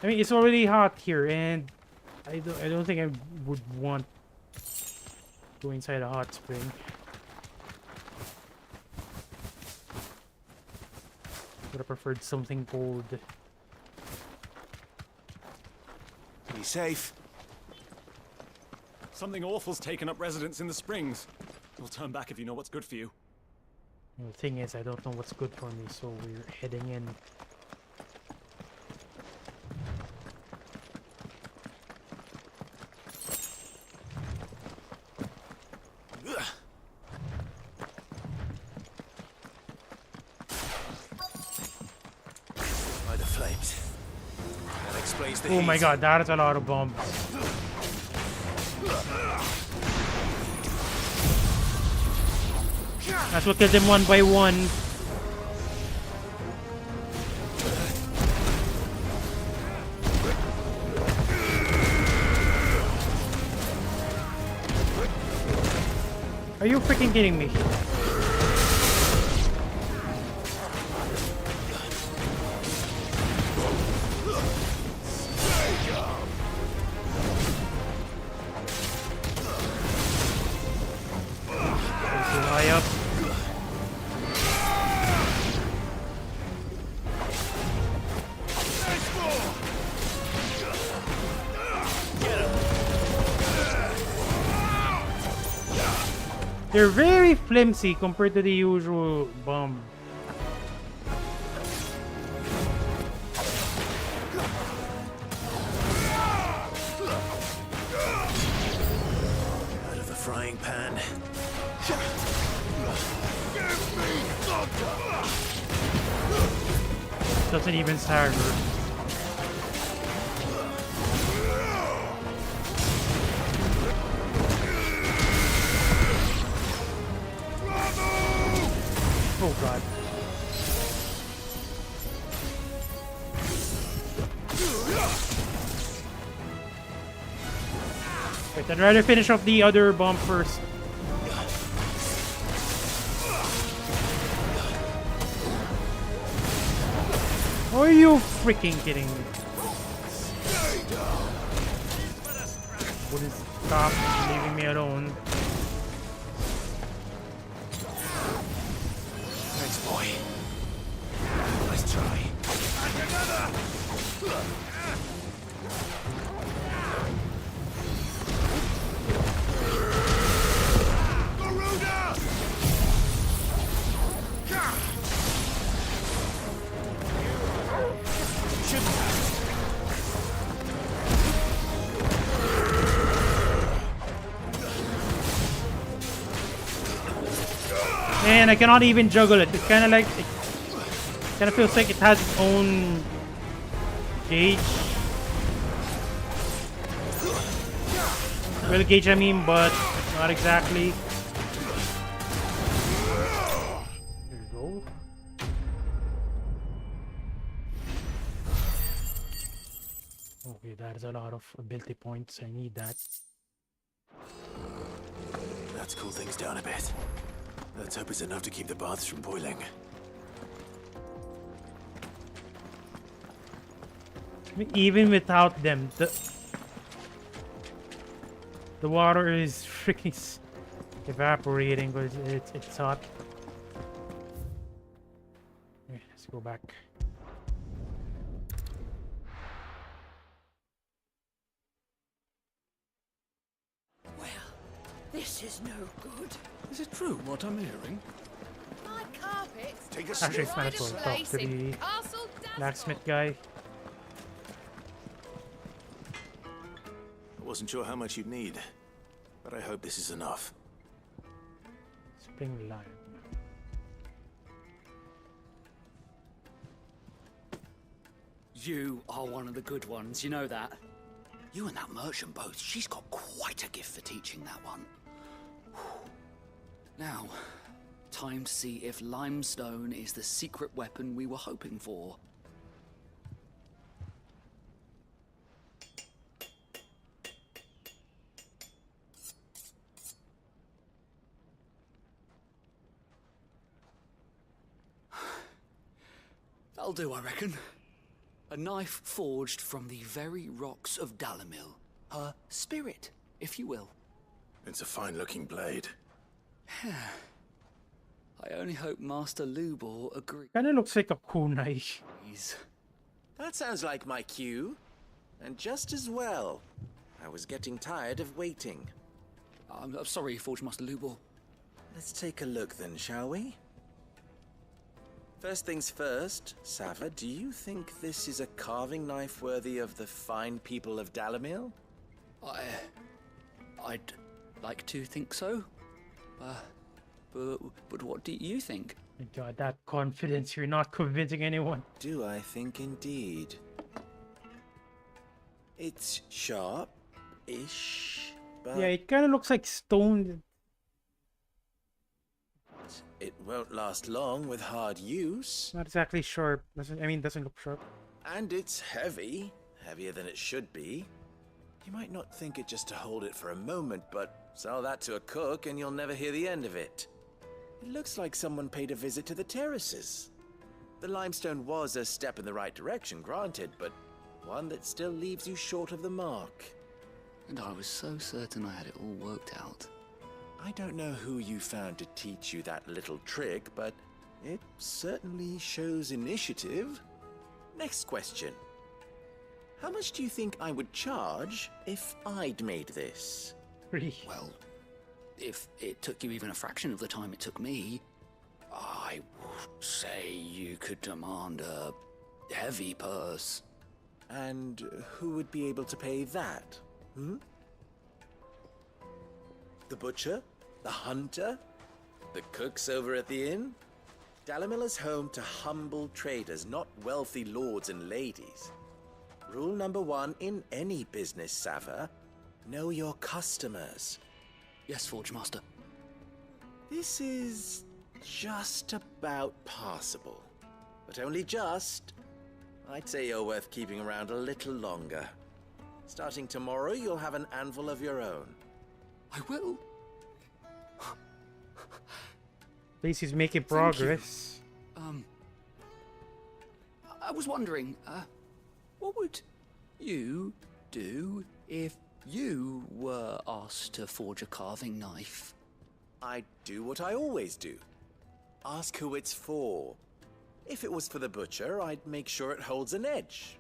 I mean, it's already hot here, and I don't think I would want to go inside a hot spring. Would have preferred something cold. Be safe. Something awful's taken up residence in the springs. We'll turn back if you know what's good for you. The thing is, I don't know what's good for me, so we're heading in. By the flames. That explains the Oh heat. my god, that is a lot of bombs. That's what killed them one by one. Are you freaking kidding me? High up. They're very flimsy compared to the usual bomb. Out of the frying pan. Doesn't even stagger. Oh god. Wait, I'd rather finish off the other bomb first. Are you freaking kidding me? Would you stop leaving me alone? Thanks, boy. Nice try. And I cannot even juggle it. It's kind of like, it kind of feels like it has its own gauge. Well, gauge I mean, but not exactly. There you go. Okay, that is a lot of ability points. I need that. Let's cool things down a bit. Let's hope it's enough to keep the baths from boiling. I mean, even without them, the water is freaking evaporating because it's hot. Okay, let's go back. This is no good. Is it true what I'm hearing? My carpets. Take a Actually, it's sniff. not cool. Talk to the blacksmith guy. I wasn't sure how much you'd need, but I hope this is enough. Spring lime. You are one of the good ones, you know that. You and that merchant both, she's got quite a gift for teaching that one. Now, time to see if limestone is the secret weapon we were hoping for. That'll do, I reckon. A knife forged from the very rocks of Dalamil. Her spirit, if you will. It's a fine-looking blade. I only hope Master Lubor agrees. Kinda looks like a kunai. That sounds like my cue. And just as well. I was getting tired of waiting. I'm sorry, Forge Master Lubor. Let's take a look then, shall we? First things first, Sava, do you think this is a carving knife worthy of the fine people of Dalamil? I'd like to think so. But what do you think? My God, that confidence, you're not convincing anyone. Do I think indeed? It's sharp-ish, but... Yeah, it kind of looks like stone. It won't last long with hard use. Not exactly sharp. Doesn't look sharp. And it's heavy. Heavier than it should be. You might not think it just to hold it for a moment, but sell that to a cook and you'll never hear the end of it. It looks like someone paid a visit to the terraces. The limestone was a step in the right direction, granted, but one that still leaves you short of the mark. And I was so certain I had it all worked out. I don't know who you found to teach you that little trick, but it certainly shows initiative. Next question. How much do you think I would charge if I'd made this? Free. Well, if it took you even a fraction of the time it took me, I would say you could demand a heavy purse. And who would be able to pay that? The butcher? The hunter? The cooks over at the inn? Dalamil is home to humble traders, not wealthy lords and ladies. Rule number 1 in any business, Sava. Know your customers. Yes, Forge Master. This is just about passable. But only just. I'd say you're worth keeping around a little longer. Starting tomorrow, you'll have an anvil of your own. I will. At least he's making progress. I was wondering, what would you do if you were asked to forge a carving knife? I'd do what I always do. Ask who it's for. If it was for the butcher, I'd make sure it holds an edge.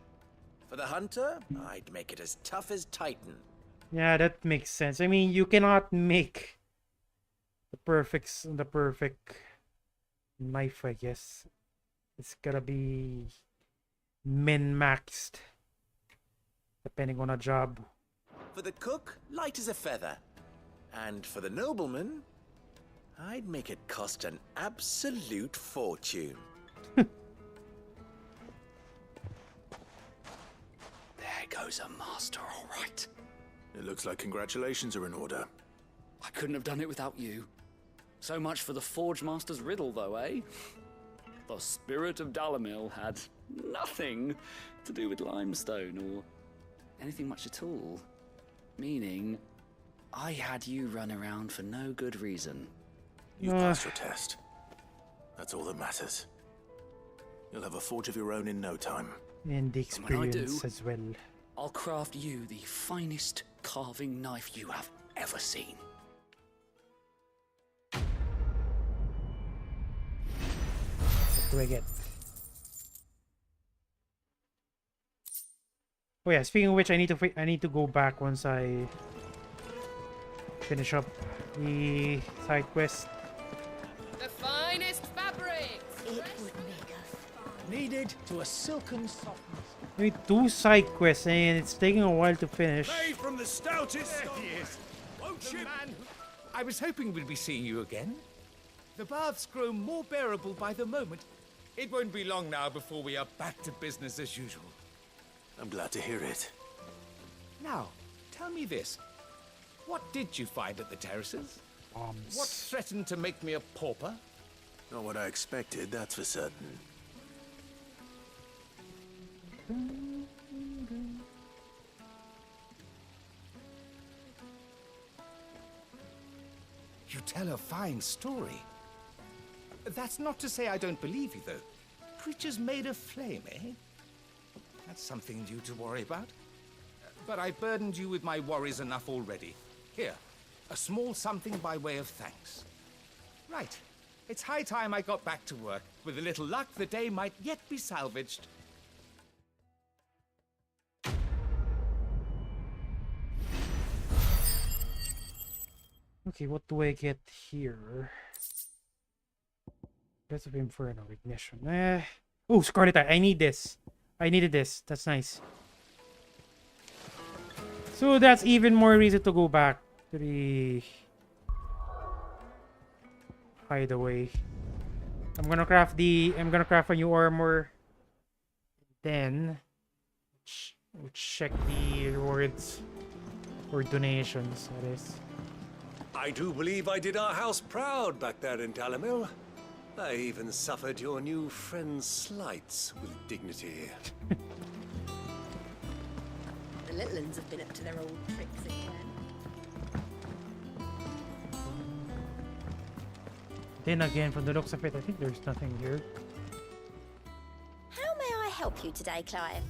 For the hunter, I'd make it as tough as Titan. Yeah, that makes sense. I mean, you cannot make the perfect knife, I guess. It's gotta be min-maxed, depending on a job. For the cook, light as a feather. And for the nobleman, I'd make it cost an absolute fortune. There goes a master, all right. It looks like congratulations are in order. I couldn't have done it without you. So much for the Forge Master's riddle, though, eh? The spirit of DHALMEK had nothing to do with limestone or anything much at all. Meaning, I had you run around for no good reason. You passed your test. That's all that matters. You'll have a forge of your own in no time. And the And when I do, experience as well. I'll craft you the finest carving knife you have ever seen. What do I get? Oh yeah, speaking of which, I need to go back once I finish up the side quest. The finest fabrics! It would make us needed to a silken softness. Maybe 2 side quests and it's taking a while to finish. Made from the stoutest. There he is. Won't you? I was hoping we'd be seeing you again. The baths grow more bearable by the moment. It won't be long now before we are back to business as usual. I'm glad to hear it. Now, tell me this. What did you find at the terraces? Bombs. What threatened to make me a pauper? Not what I expected, that's for certain. You tell a fine story. That's not to say I don't believe you, though. Creatures made of flame, eh? That's something new to worry about. But I burdened you with my worries enough already. Here, a small something by way of thanks. Right. It's high time I got back to work. With a little luck, the day might yet be salvaged. Okay, what do I get here? Best of Inferno Ignition. Oh, Scarlet Eye. I need this. I needed this. That's nice. So that's even more reason to go back to the hideaway. I'm gonna craft a new armor. Then we'll check the rewards or donations, that is. I do believe I did our house proud back there in DHALMEK. I even suffered your new friend's slights with dignity. The little uns have been up to their old tricks again. Then again, from the looks of it, I think there's nothing here. How may I help you today, Clive?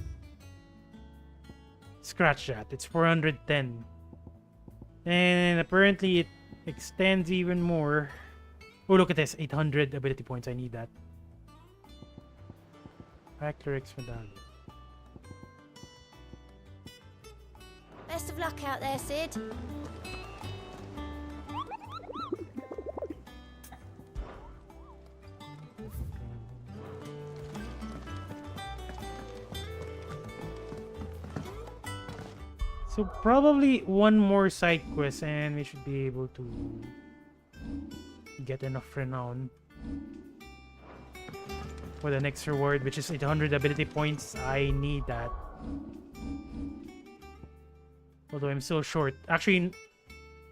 Scratch that. It's 410. And apparently it extends even more. Oh, look at this. 800 ability points. I need that. Cleric's medallion. Best of luck out there, Sid. So probably one more side quest and we should be able to get enough renown for the next reward, which is 800 ability points. I need that. Although I'm still short. Actually,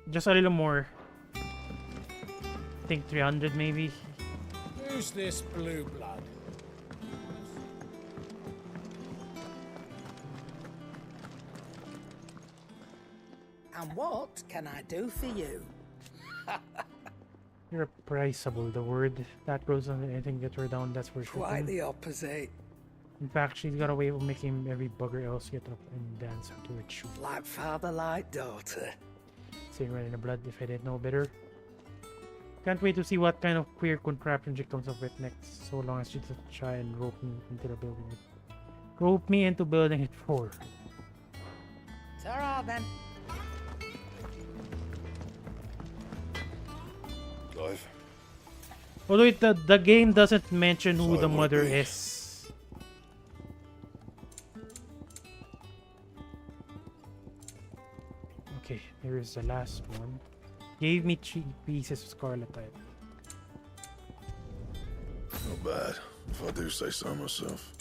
just a little more. I think 300 maybe. Who's this blue blood? And what can I do for you? You're priceable, the word. That goes on anything gets her down, that's for sure. Quite the opposite. In fact, she's got a way of making every bugger else get up and dance to it. Shoot. Like father, like daughter. Saying right in the blood if I didn't know better. Can't wait to see what kind of queer contraption she comes up with next, so long as she doesn't try and rope me into the building it. Rope me into building it for. Ta-ra then. Clive. Although the game doesn't mention who the mother is. Okay, here is the last one. Gave me 3 pieces of Scarlet Eye. bad, if I do say so myself.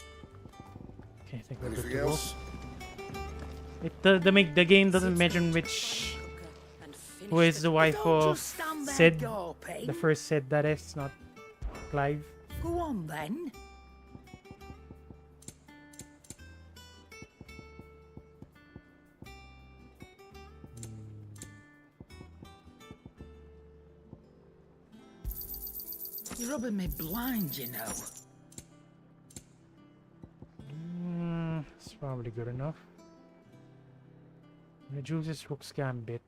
Okay, I think we're good Anything to go. else? The game doesn't mention which who is the wife of Sid, the first Sid that is, not Clive. Go on then. You're rubbing me blind, you know. It's probably good enough. Reduces Rook's Gambit.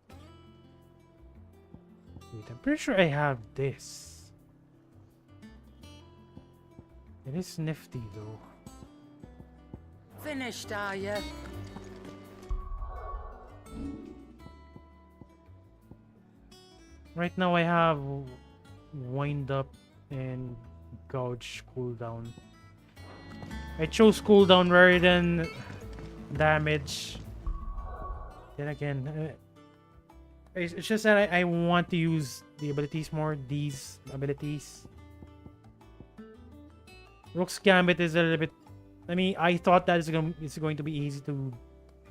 Wait, I'm pretty sure I have this. It is nifty though. Finished, are you? Right now I have Wind Up and Gouge cooldown. I chose cooldown rather than damage. Then again, it's just that I want to use the abilities more. These abilities. Rook's Gambit is a little bit. I mean, I thought that it's going to be easy to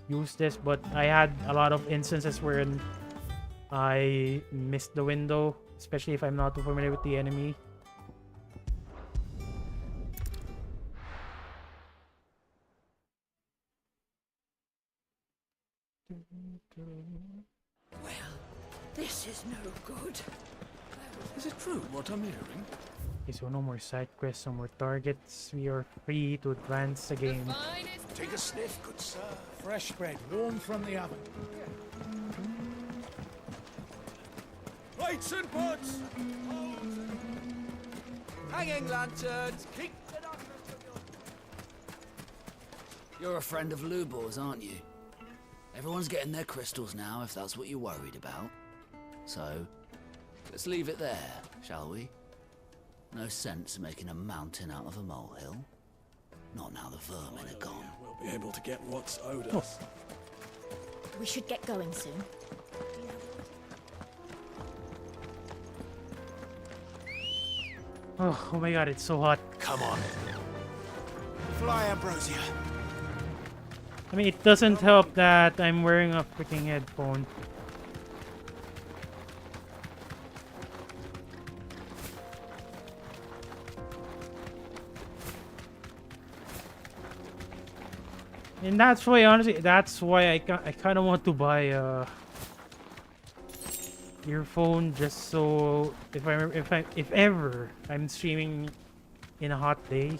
use this, but I had a lot of instances wherein I missed the window, especially if I'm not too familiar with the enemy. Well, this is no good. Is it true what I'm hearing? Okay, so no more side quests, no more targets. We are free to advance the game. Take a sniff, good sir. Fresh bread, warm from the oven. Lights and butts! Hanging lanterns! Keep it up! You're a friend of Lubor's, aren't you? Everyone's getting their crystals now, if that's what you're worried about. So, let's leave it there, shall we? No sense making a mountain out of a molehill. Not now the vermin are gone. We'll be able to get what's owed us. We should get going soon. Oh my god, it's so hot. Come on. Fly, Ambrosia. I mean, it doesn't help that I'm wearing a freaking headphone. And that's why, honestly, that's why I kind of want to buy a earphone, just so if ever I'm streaming in a hot day,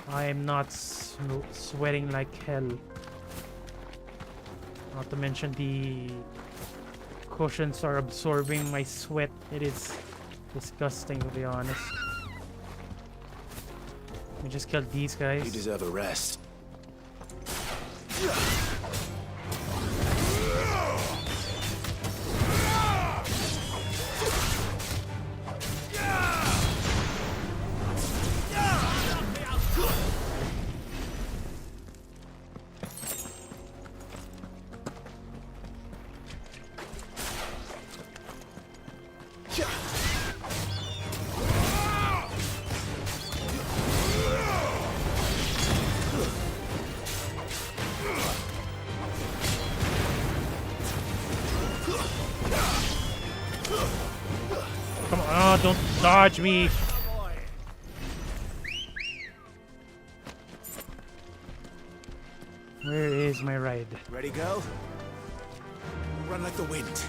I am not sweating like hell. Not to mention the cushions are absorbing my sweat. It is disgusting, to be honest. Let me just kill these guys. You deserve a rest. Come on, oh, don't dodge me. Where is my ride? Ready, go? Run like the wind.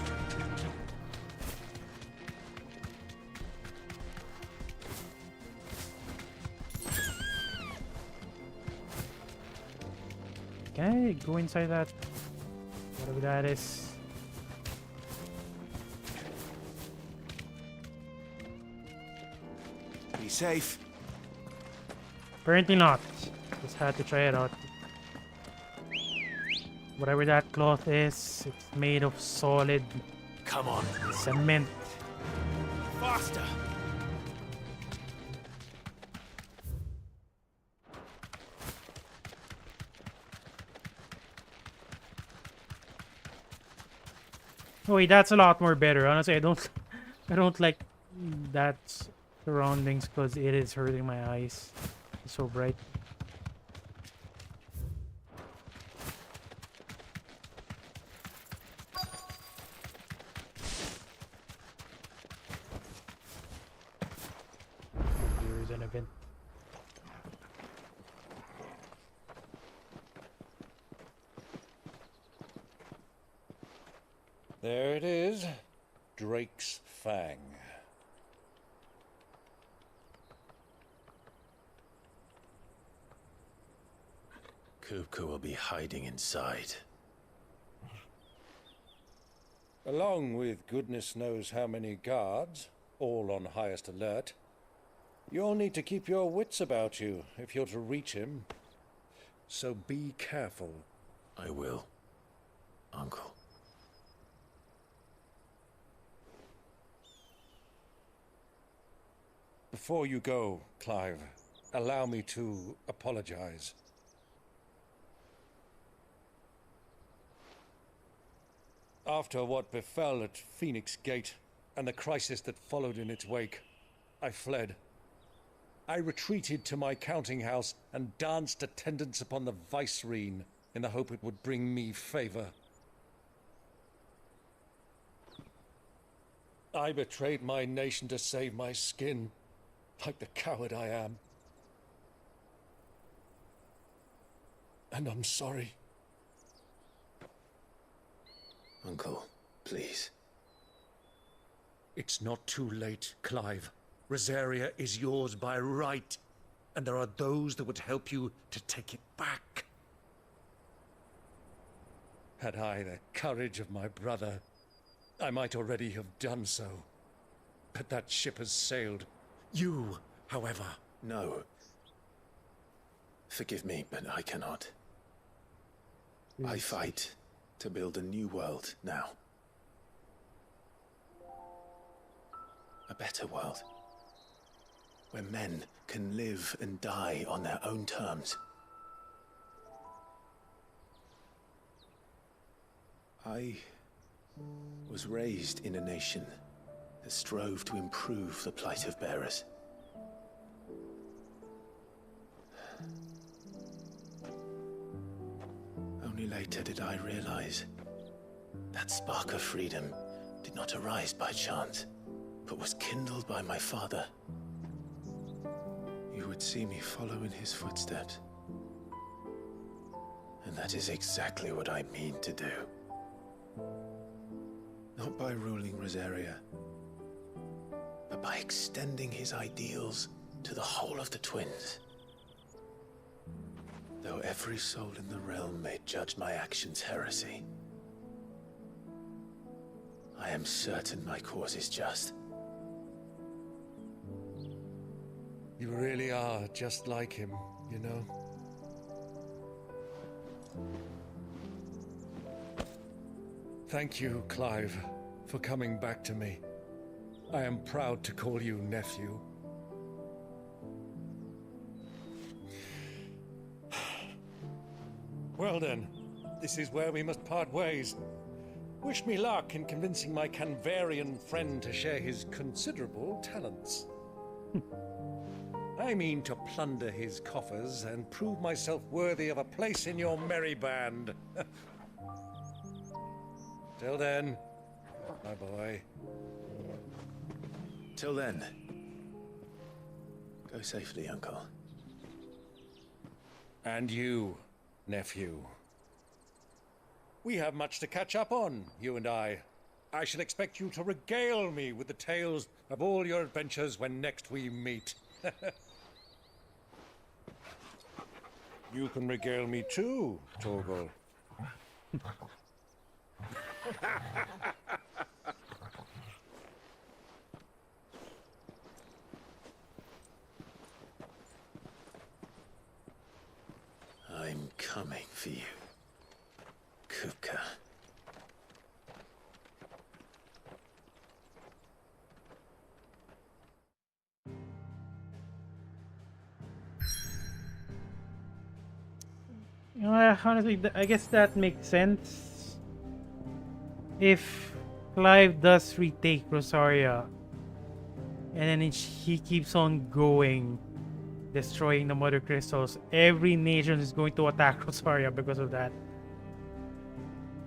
Can I go inside that? Whatever that is. Be safe. Apparently not. Just had to try it out. Whatever that cloth is, it's made of solid Come on. cement. Faster. Oh wait, that's a lot more better. Honestly, I don't like that surroundings because it is hurting my eyes. It's so bright. There is an event. There it is. Drake's Fang. Kupka will be hiding inside. Along with goodness knows how many guards, all on highest alert. You'll need to keep your wits about you if you're to reach him. So be careful. I will, Uncle. Before you go, Clive, allow me to apologize. After what befell at Phoenix Gate and the crisis that followed in its wake, I fled. I retreated to my counting house and danced attendance upon the vicereine in the hope it would bring me favor. I betrayed my nation to save my skin, like the coward I am. And I'm sorry. Uncle, please. It's not too late, Clive. Rosaria is yours by right, and there are those that would help you to take it back. Had I the courage of my brother, I might already have done so. But that ship has sailed. You, however... No. Forgive me, but I cannot. I fight to build a new world now. A better world. Where men can live and die on their own terms. I was raised in a nation that strove to improve the plight of bearers. Only later did I realize that spark of freedom did not arise by chance, but was kindled by my father. You would see me follow in his footsteps. And that is exactly what I mean to do. Not by ruling Rosaria, but by extending his ideals to the whole of the twins. Though every soul in the realm may judge my actions heresy, I am certain my cause is just. You really are just like him, you know? Thank you, Clive, for coming back to me. I am proud to call you nephew. Well then, this is where we must part ways. Wish me luck in convincing my Canvarian friend to share his considerable talents. I mean to plunder his coffers and prove myself worthy of a place in your merry band. Till then, my boy. Till then, go safely, Uncle. And you, nephew. We have much to catch up on, you and I. I shall expect you to regale me with the tales of all your adventures when next we meet. You can regale me too, Torgal. I'm coming for you, Kupka. You know, honestly, I guess that makes sense. If Clive does retake Rosaria, And then he keeps on going, destroying the mother crystals. Every nation is going to attack Rosaria because of that.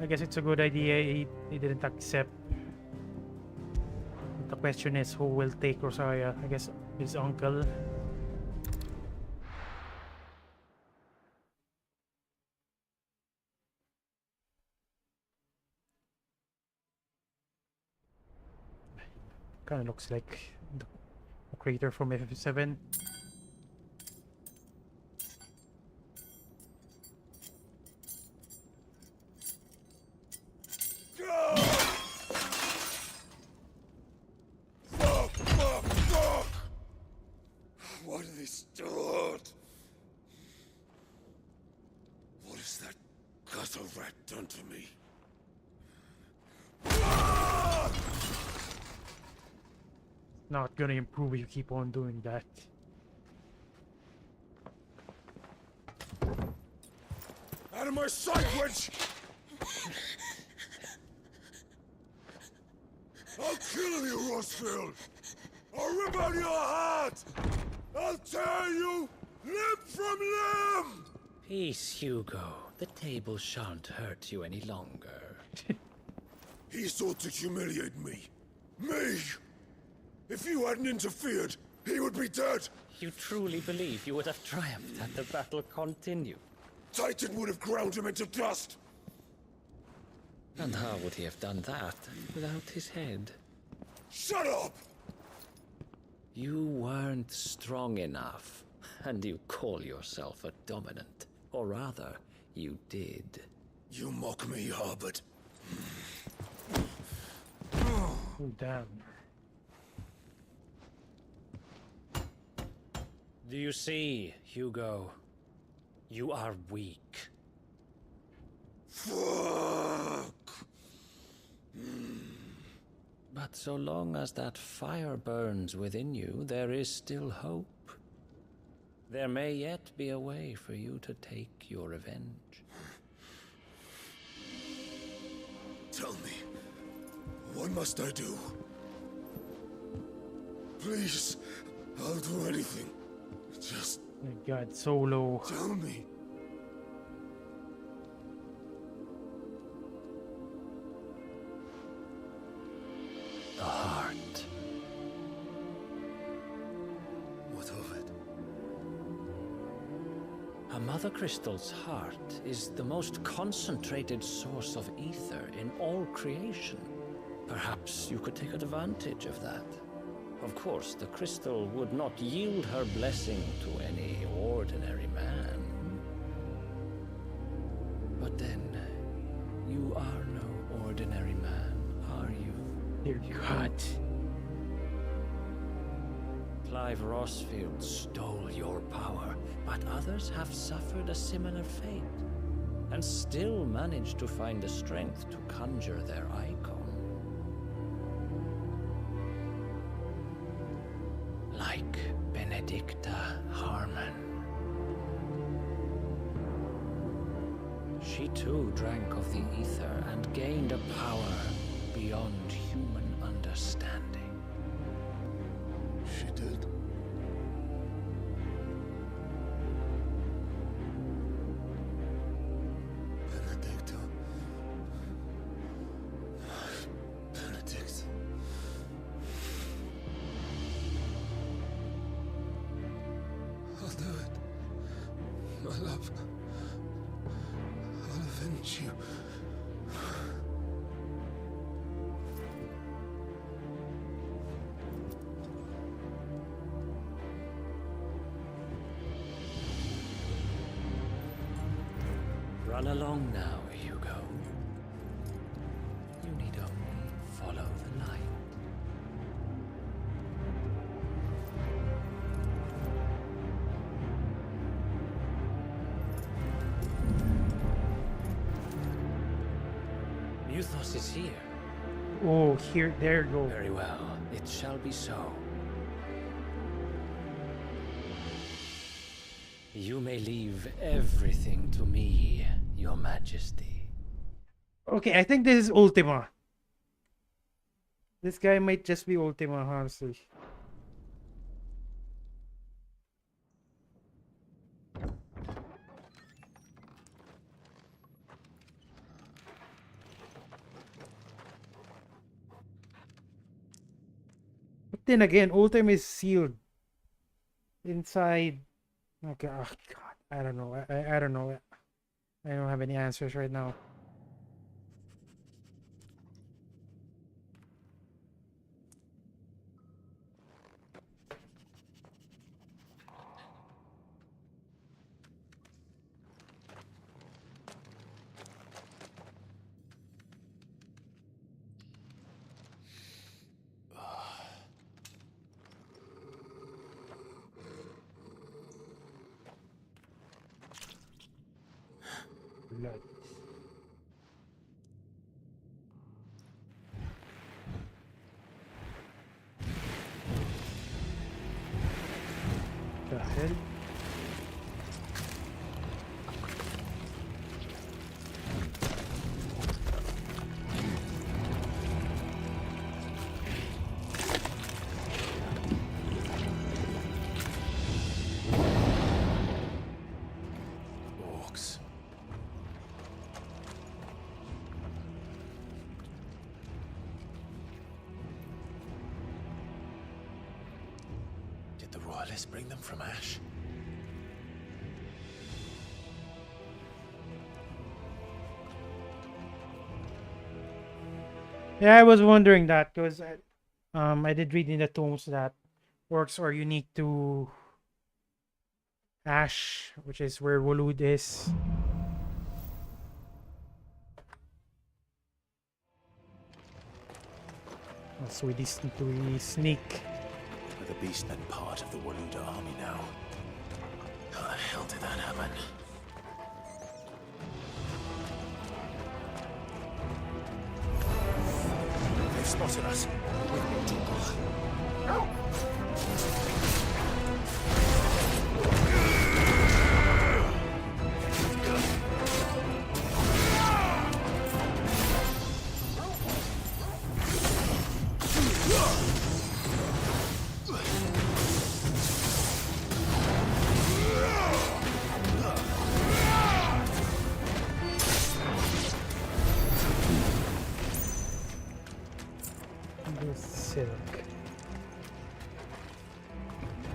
I guess it's a good idea. He didn't accept. The question is, who will take Rosaria? I guess his uncle. Kind of looks like the crater from FF7. Fuck! Why do they start? What has that gutter rat done to me? Not gonna improve if you keep on doing that. Out of my sight, witch! I'll kill you, Rossfield! I'll rip out your heart! I'll tear you limb from limb! Peace, Hugo. The table shan't hurt you any longer. He sought to humiliate me. Me! If you hadn't interfered, he would be dead! You truly believe you would have triumphed had the battle continued? Titan would have ground him into dust! And how would he have done that without his head? Shut up! You weren't strong enough, and you call yourself a dominant. Or rather, you did. You mock me, Harbert. Oh, damn. Do you see, Hugo? You are weak. Fuck! But so long as that fire burns within you, there is still hope. There may yet be a way for you to take your revenge. Tell me, what must I do? Please, I'll do anything. Just... My God, so low. Tell me. The heart. What of it? A mother crystal's heart is the most concentrated source of ether in all creation. Perhaps you could take advantage of that. Of course, the crystal would not yield her blessing to any ordinary man. But then, you are no ordinary man, are you? Dear God. Clive Rossfield stole your power, but others have suffered a similar fate, and still managed to find the strength to conjure their icon. Like Benedicta Harmon. She too drank of the ether and gained a power beyond human understanding. She did. Benedicta. Benedict. I'll do it. My love. I'll avenge you. Run along now, Hugo. You need only follow the light. Muthos is here. Oh, here, there you go. Very well. It shall be so. You may leave everything to me, Your Majesty. Okay, I think this is Ultima. This guy might just be Ultima, honestly. then again, Ultim is sealed inside. Okay, oh God, I don't know. I don't know. I don't have any answers right now. Blood. The hell? Orcs. Did the royalists bring them from Ash? Yeah, I was wondering that because I did read in the tomes that orcs are unique to Ash, which is where Waloed is. So we sneak. Are the beastmen part of the Waluda army now? How the hell did that happen? They've spotted us.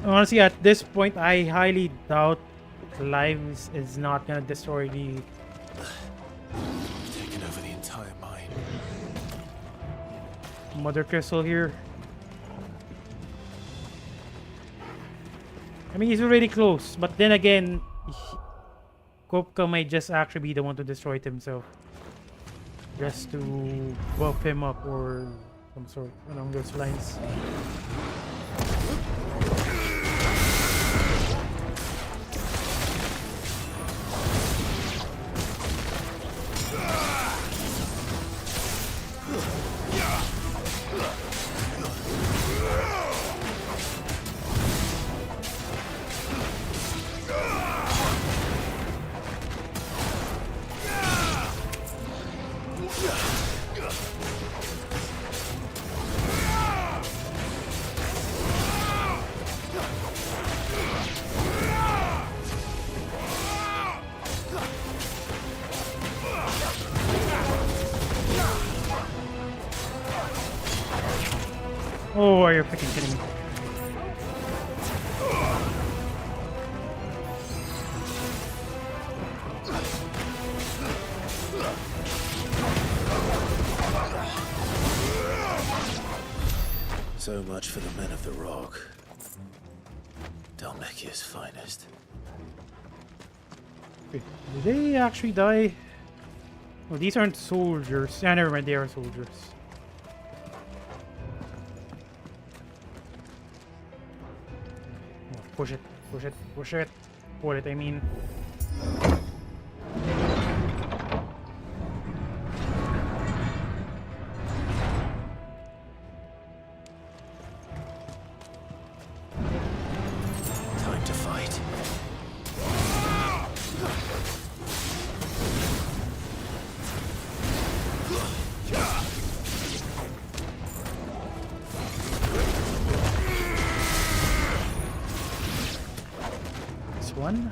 Honestly, at this point, I highly doubt Clive is not gonna destroy the. Taken over the entire mine. Mother Crystal here. I mean, he's already close, but then again, Kopka might just actually be the one to destroy it himself. Just to buff him up or some sort along those lines. Oh, are you freaking kidding me? So much for the men of the rock. DHALMEK's finest. Wait, did they actually die? Oh, these aren't soldiers. Yeah, never mind, they are soldiers. Push it, push it, push it. Pull it, I mean. Time to fight. One.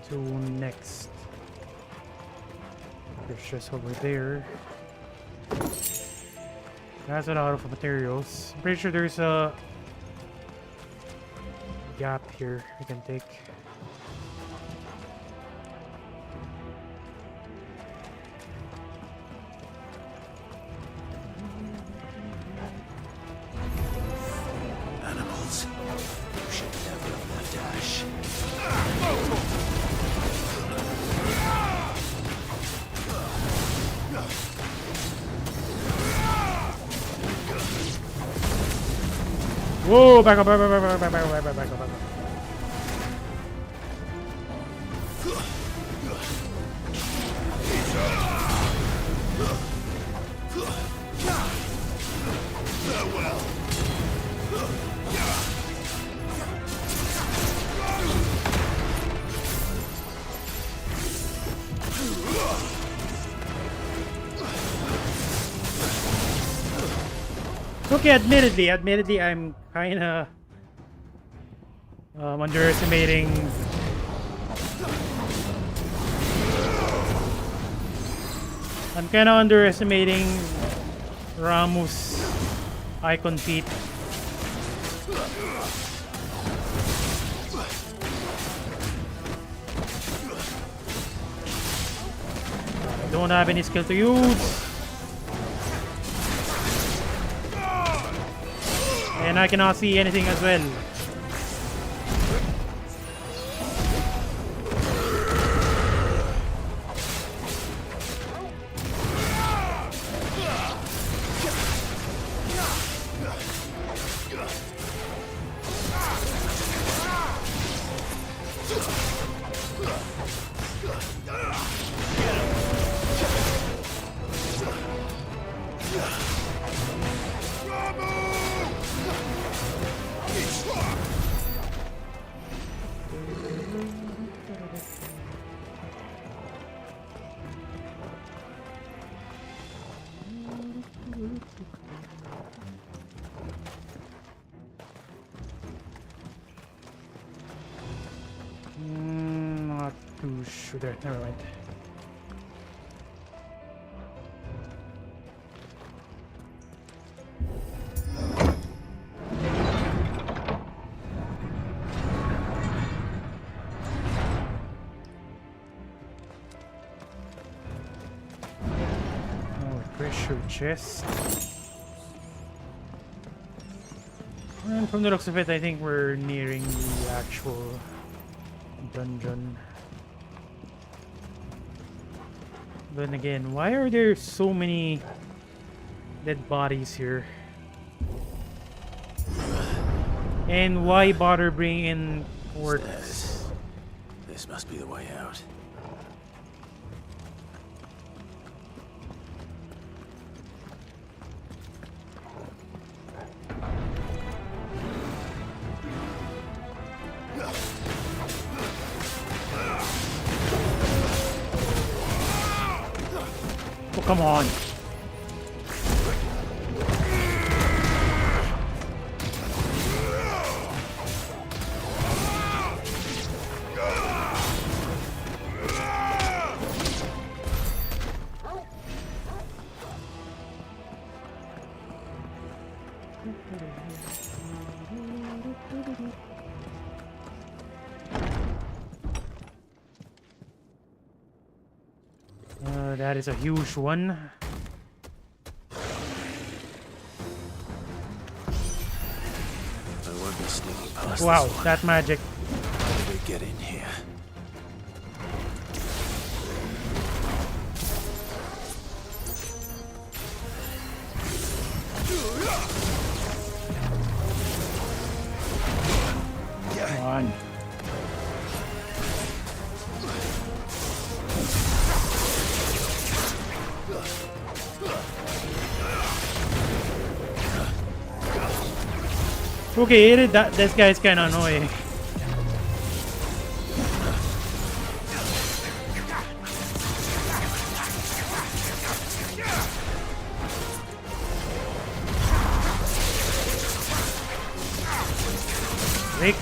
to next? There's just over there. That's a lot of materials. I'm pretty sure there's a gap here I can take. Animals. You should level up my dash. Whoa, back up, back up, back up, back up, back up, back up, back up, back up. Okay, admittedly, I'm kinda underestimating Ramu's icon feat. I don't have any skill to use. And I cannot see anything as well. Not too sure there. Never mind. Treasure chest. And from the looks of it, I think we're nearing the actual dungeon. Then again, why are there so many dead bodies here? And why bother bringing in quartz? This must be the way out. Oh, come on. That is a huge one. I won't be sneaking past Wow, this one. that magic. How did we get in here? Come on. Okay, this guy's kind of annoying. Rick.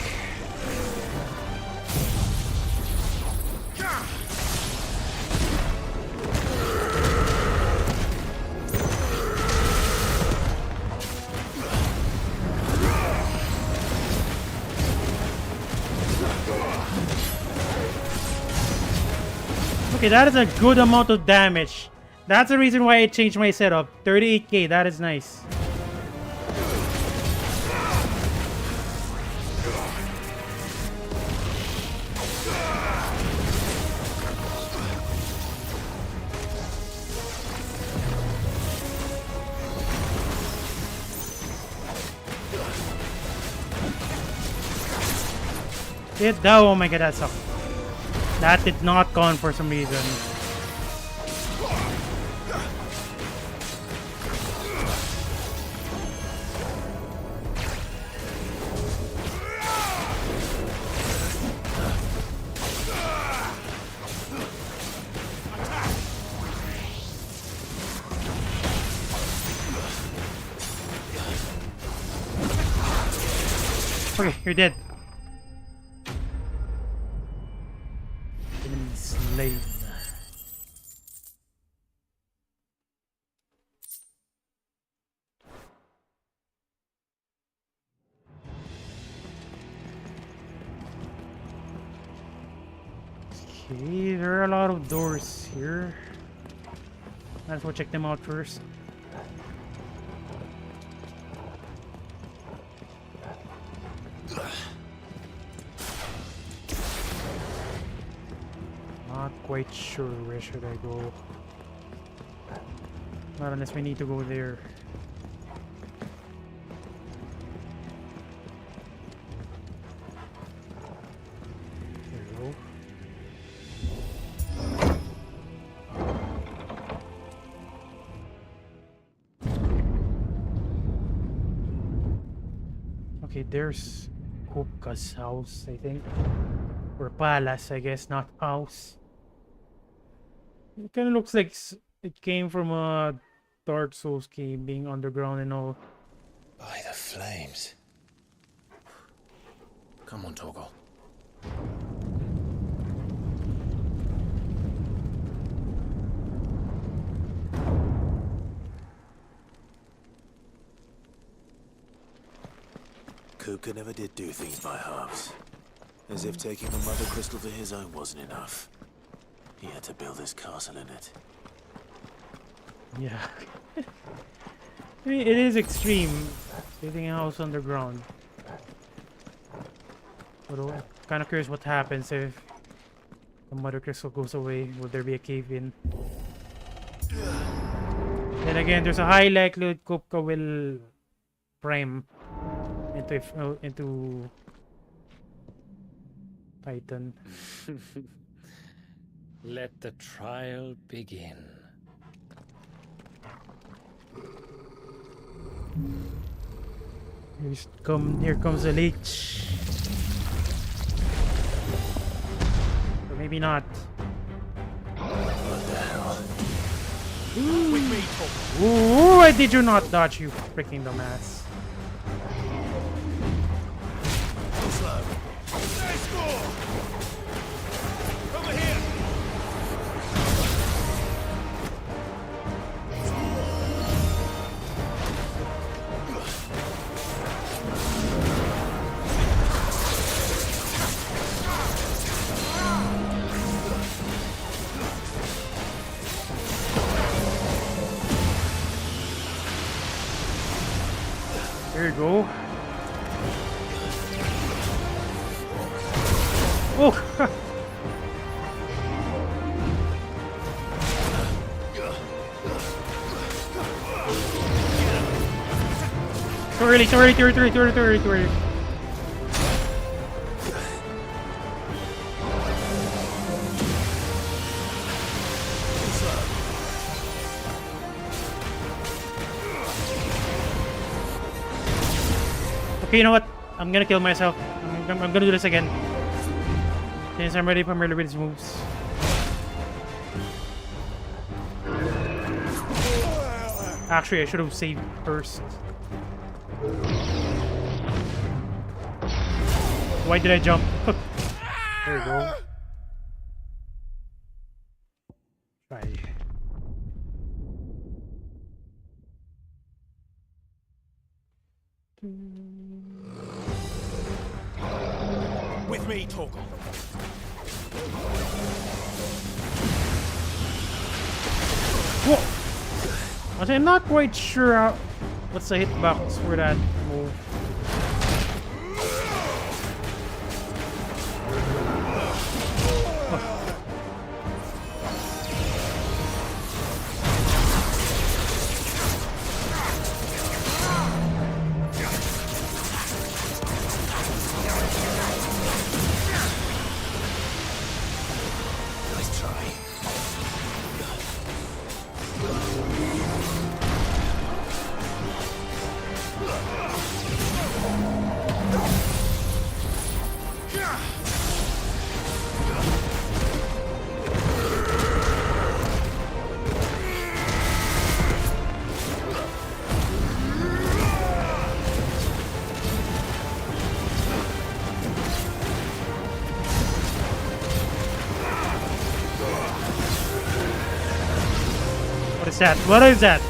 Okay, that is a good amount of damage. That's the reason why I changed my setup. 38k, that is nice. Oh my god, that sucked. That did not count for some reason. Okay, you're dead. Enemy slain. Okay, there are a lot of doors here. Let's go check them out first. Not quite sure where should I go. Not unless we need to go there. There we go. Okay, there's Kupka's house, I think. Or palace, I guess, not house. It kind of looks like it came from a Dark Souls game, being underground and all. By the flames. Come on, Torgal. Kupka never did do things by halves. As if taking the Mother Crystal to his own wasn't enough. He had to build his castle in it. Yeah. I mean, it is extreme. Building a house underground. But I'm kind of curious what happens if the Mother Crystal goes away. Will there be a cave-in? Then again, there's a high likelihood Kupka will prime into Titan. Let the trial begin. Here comes the leech. Or maybe not. What the hell? Ooh, why did you not dodge, you freaking dumbass? There you go. Oh! Too early, too early, too early, too early, too early, too early. Okay, you know what? I'm gonna kill myself. I'm gonna do this again. Since I'm ready familiar with these moves. Actually, I should have saved first. Why did I jump? There we go. Try. With me, Torgal. Whoa! Actually, I'm not quite sure how, what's the hitbox for that move. What is that? What is that?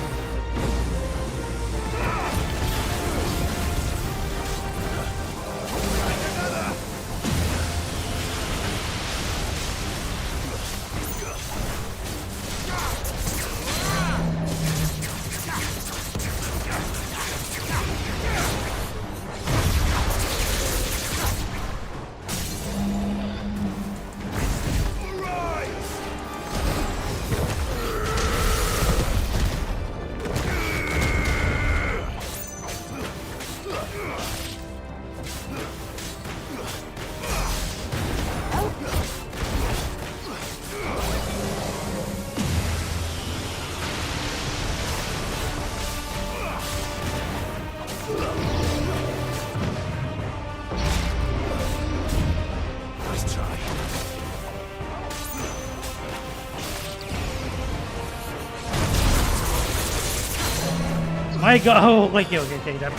My god, oh, okay, that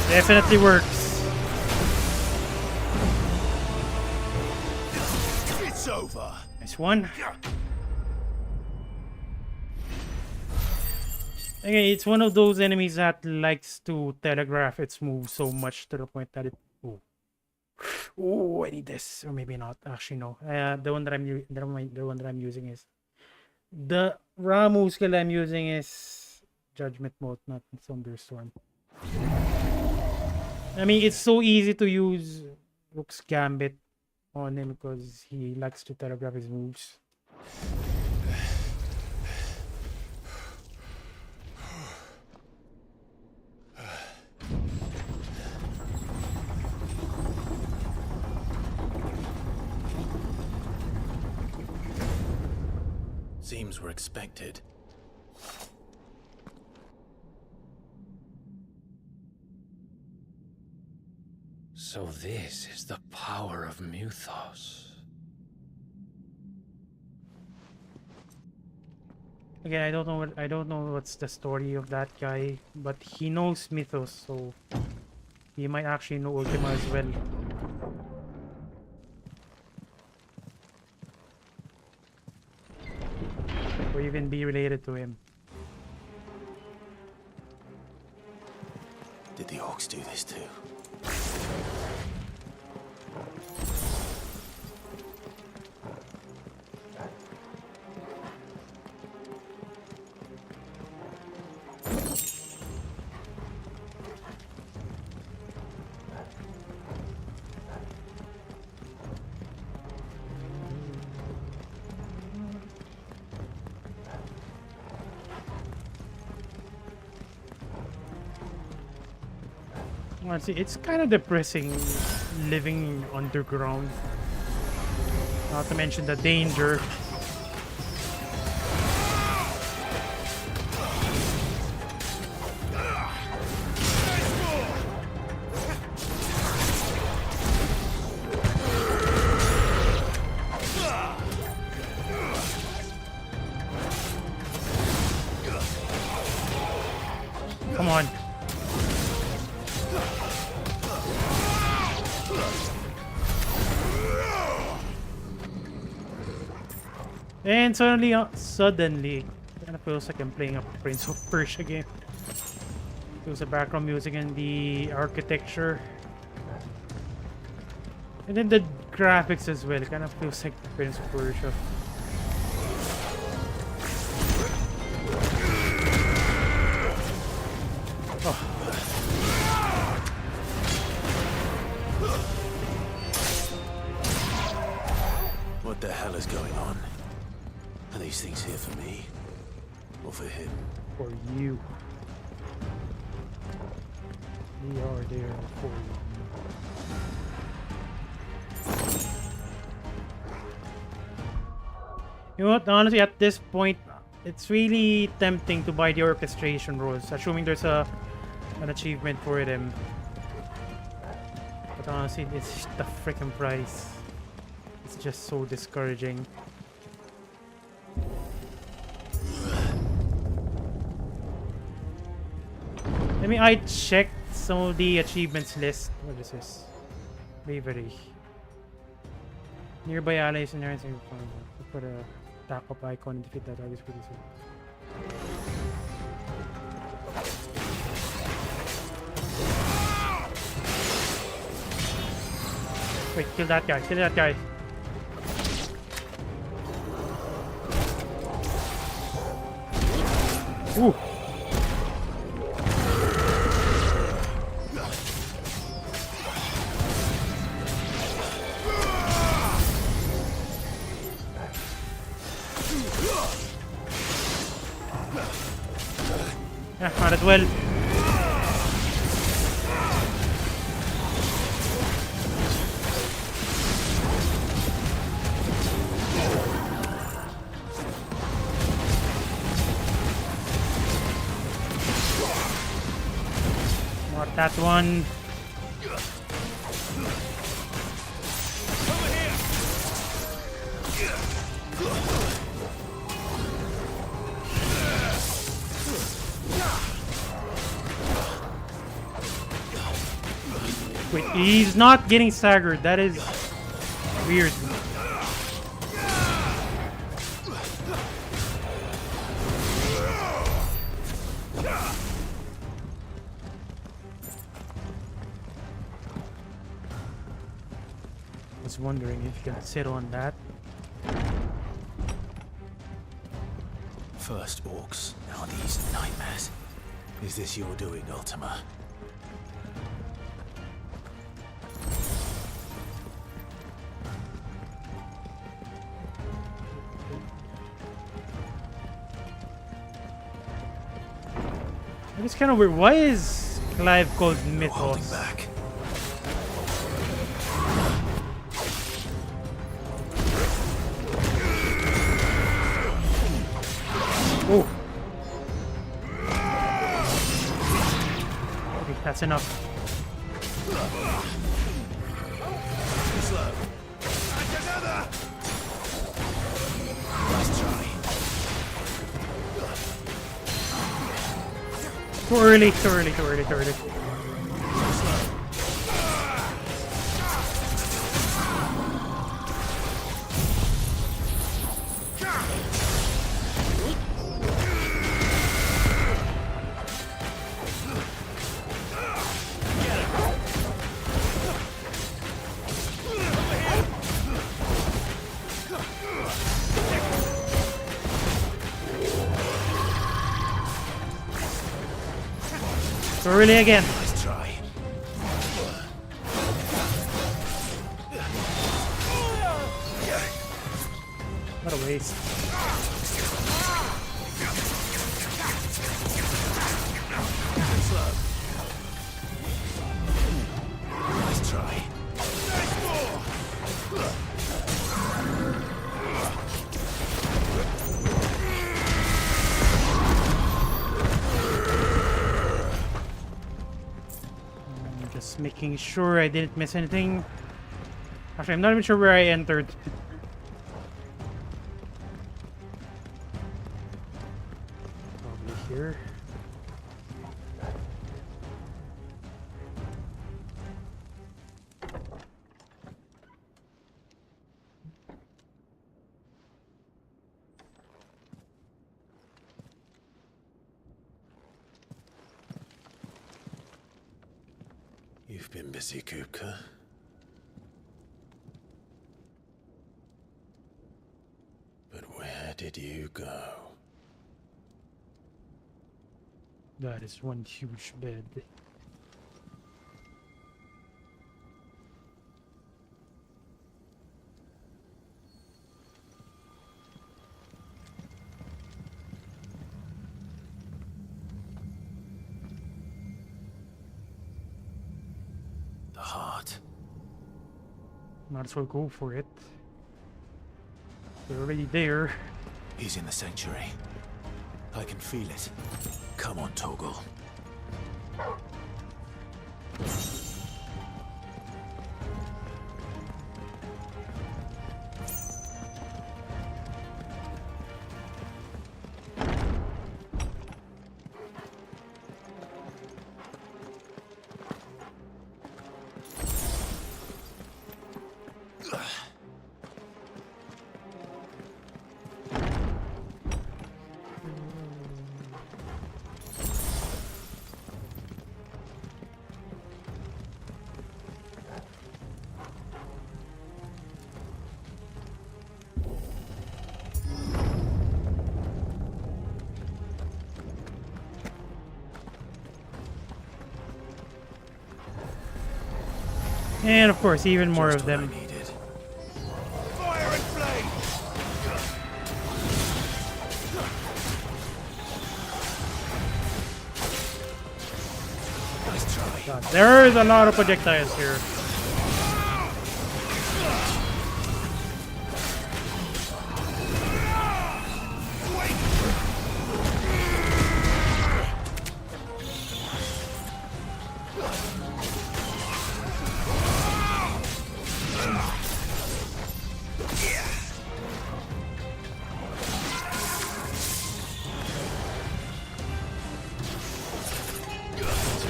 definitely works. It's over. Nice one. Okay, it's one of those enemies that likes to telegraph its moves so much to the point that it... Oh, I need this, or maybe not. Actually, no. The one that I'm using is the Ramu skill I'm using is Judgment Mode, not Thunderstorm. I mean, it's so easy to use Rook's Gambit on him because he likes to telegraph his moves. Seems we're expected. So this is the power of Muthos. Again, I don't know what's the story of that guy, but he knows Mythos, so he might actually know Ultima as well. Or even be related to him. Did the orcs do this too? Honestly, it's kind of depressing living underground. Not to mention the danger. Come on. And suddenly, it kind of feels like I'm playing a Prince of Persia game. There's the background music and the architecture. And then the graphics as well. It kind of feels like Prince of Persia. What the hell is going on? Are these things here for me? Or for him? For you. They are there for you. You know what? Honestly, at this point, it's really tempting to buy the orchestration rules, assuming there's an achievement for them. But honestly, it's the freaking price. It's just so discouraging. I checked some of the achievements list. What is this? Bravery. Nearby allies and areas put a backup icon and defeat that always pretty soon. Wait, kill that guy, kill that guy. Ooh. Yeah, might as well. Not that one. Wait, he's not getting staggered. That is weird. I was wondering if you can sit on that. First orcs, now these nightmares. Is this your doing, Ultima? It's kind of weird. Why is Clive called Mythos? Back. Oh. Okay, that's enough. Too early, too early, too early, too early. Too early again. Nice try. What a waste. Nice try. Just making sure I didn't miss anything. Actually, I'm not even sure where I entered. Probably here. You've been busy, Kupka. But where did you go? That is one huge bed. Might as well go for it. We're already there. He's in the sanctuary. I can feel it. Come on, Toggle. And of course, even more of them. Fire and flame! Nice try. God, there's a lot of projectiles here.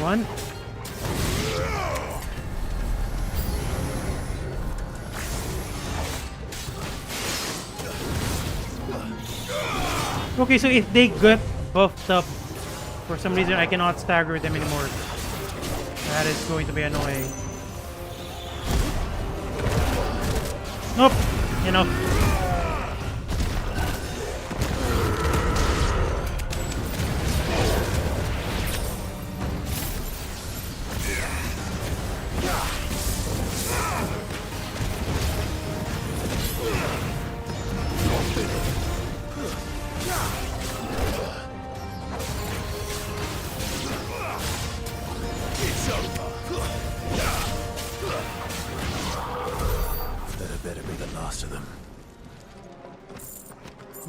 One. Okay, so if they get buffed up, for some reason I cannot stagger them anymore. That is going to be annoying. Nope. Enough.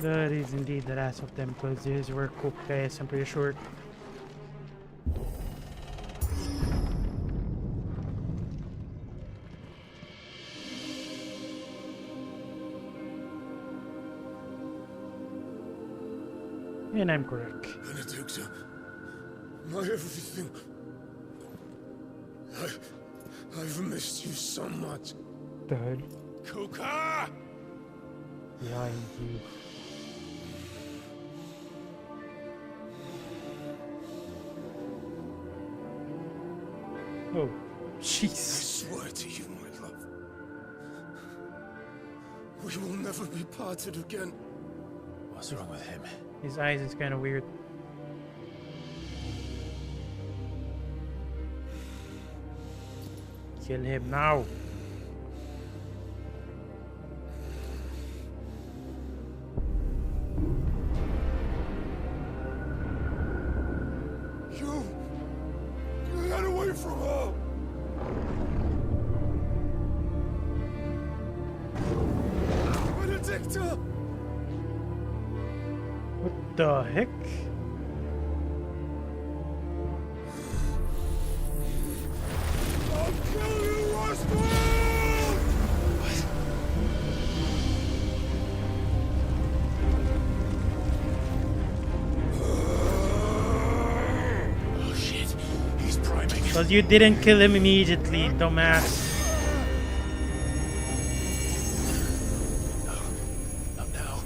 That is indeed the last of them, because these were cooked guys, I'm pretty sure. And I'm correct. Benedicta, my everything. I've missed you so much. The hell? Kuka! Behind you. Oh, jeez. I swear to you, my love. We will never be parted again. What's wrong with him? His eyes is kind of weird. Kill him now. Get away from her! Benedicta! What the heck? I'll kill you, Roswell! Oh shit, he's priming. Because you didn't kill him immediately, dumbass. Not now.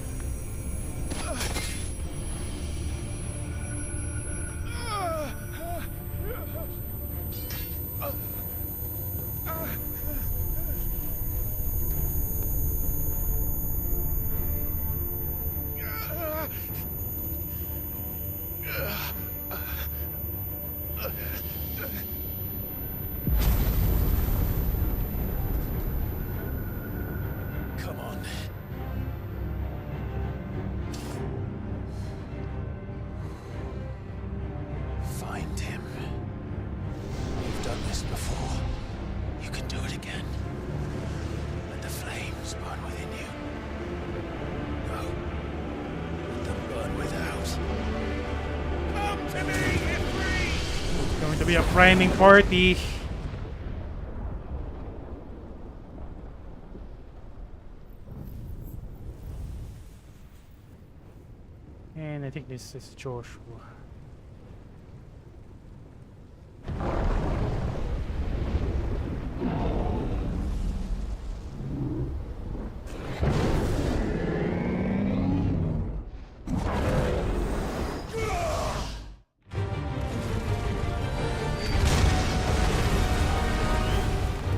to be a priming party. And I think this is Joshua.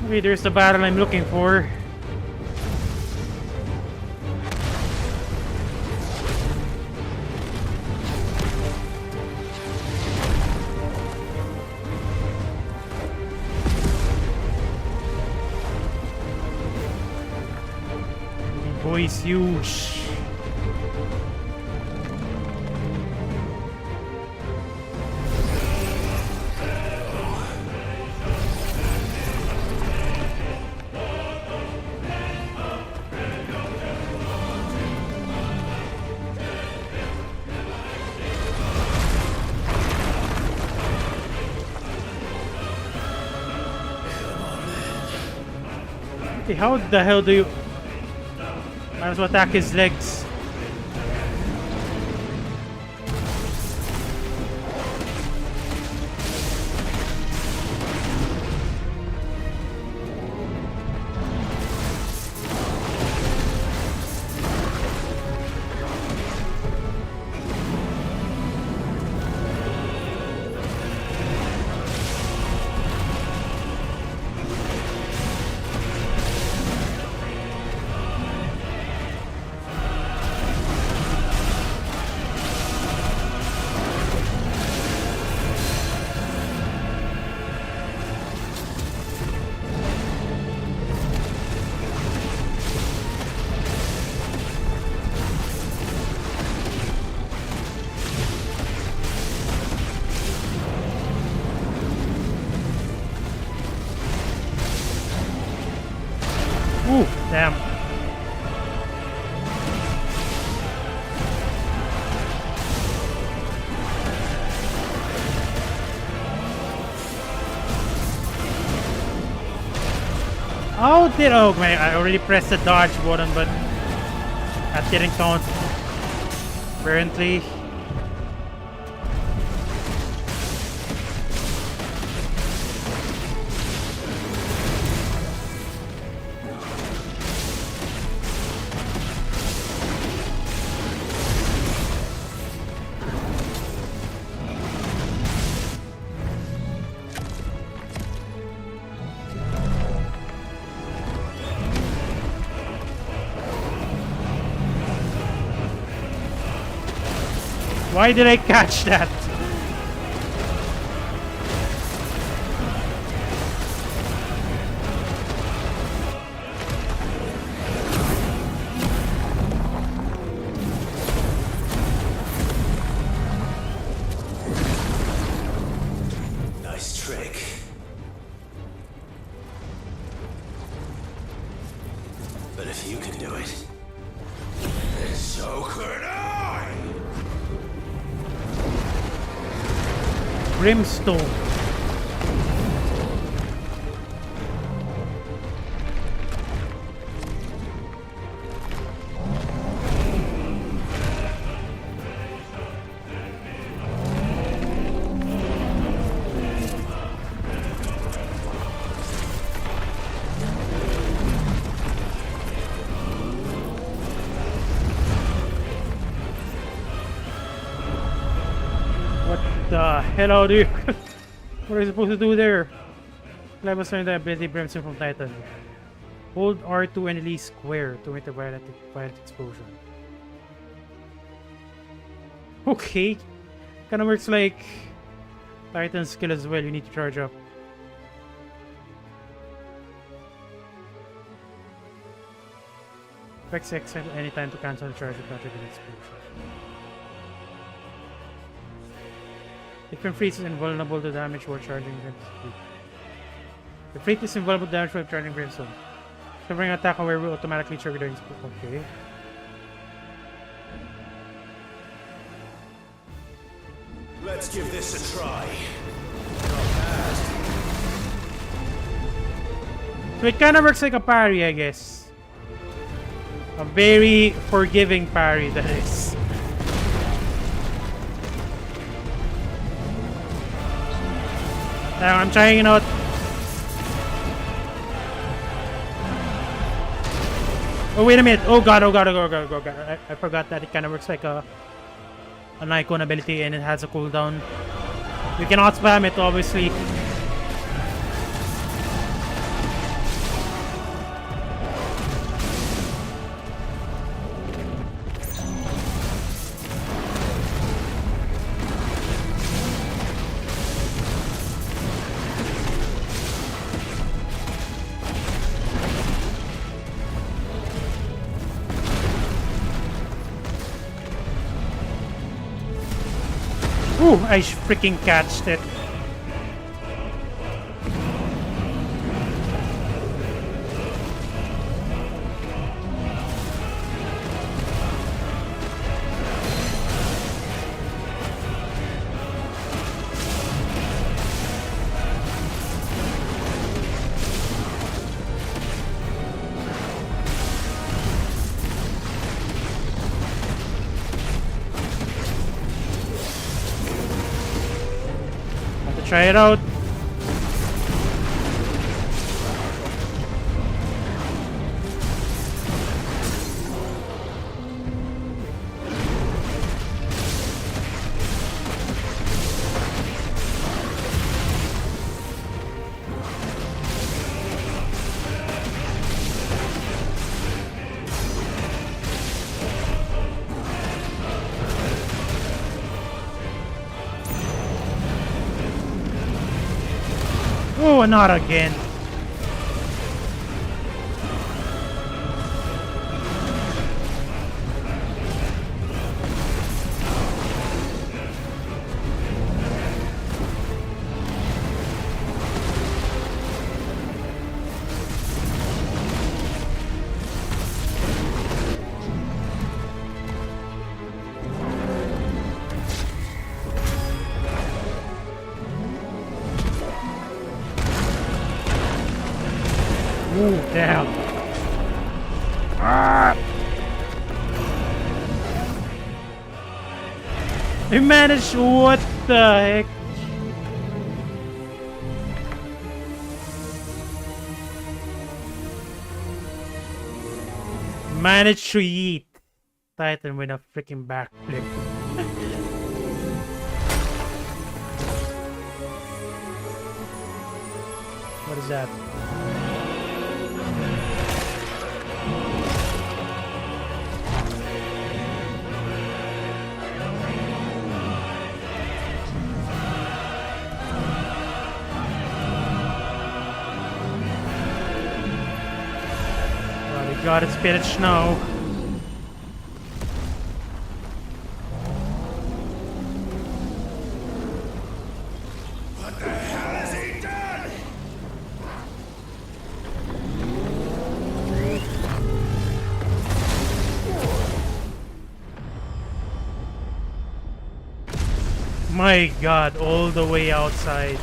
Okay, there's the battle I'm looking for. Boy is huge. Okay, how the hell do you... Might as well attack his legs. Ooh, damn. How did... Oh man, I already pressed the dodge button, but that didn't count. Apparently. Why did I catch that? Nice trick. But if you can do it, then so could I! Brimstone. What the hell, dude? What are you supposed to do there? Levels learn the ability Brimstone from Titan. Hold R2 and release square to make a violent explosion. Okay. Kinda works like Titan's skill as well. You need to charge up. Press X at any time to cancel the charge and counter the explosion. Different freeze is invulnerable to damage while charging Brimstone. The freeze is invulnerable to damage while charging Brimstone. Covering an attack however will automatically trigger the explosion. Okay. Let's give this a try. So it kind of works like a parry, I guess. A very forgiving parry, that is. Now I'm trying it out. Oh, wait a minute. Oh god, oh god, oh god, oh god. I forgot that it kind of works like an icon ability and it has a cooldown. You cannot spam it, obviously. Ooh, I freaking catched it. Try it out. Oh, not again. Ooh, damn. Ah! I managed. What the heck? Managed to eat Titan with a freaking backflip. What is that? Got it, spinach now. What the hell has he done? My god, all the way outside.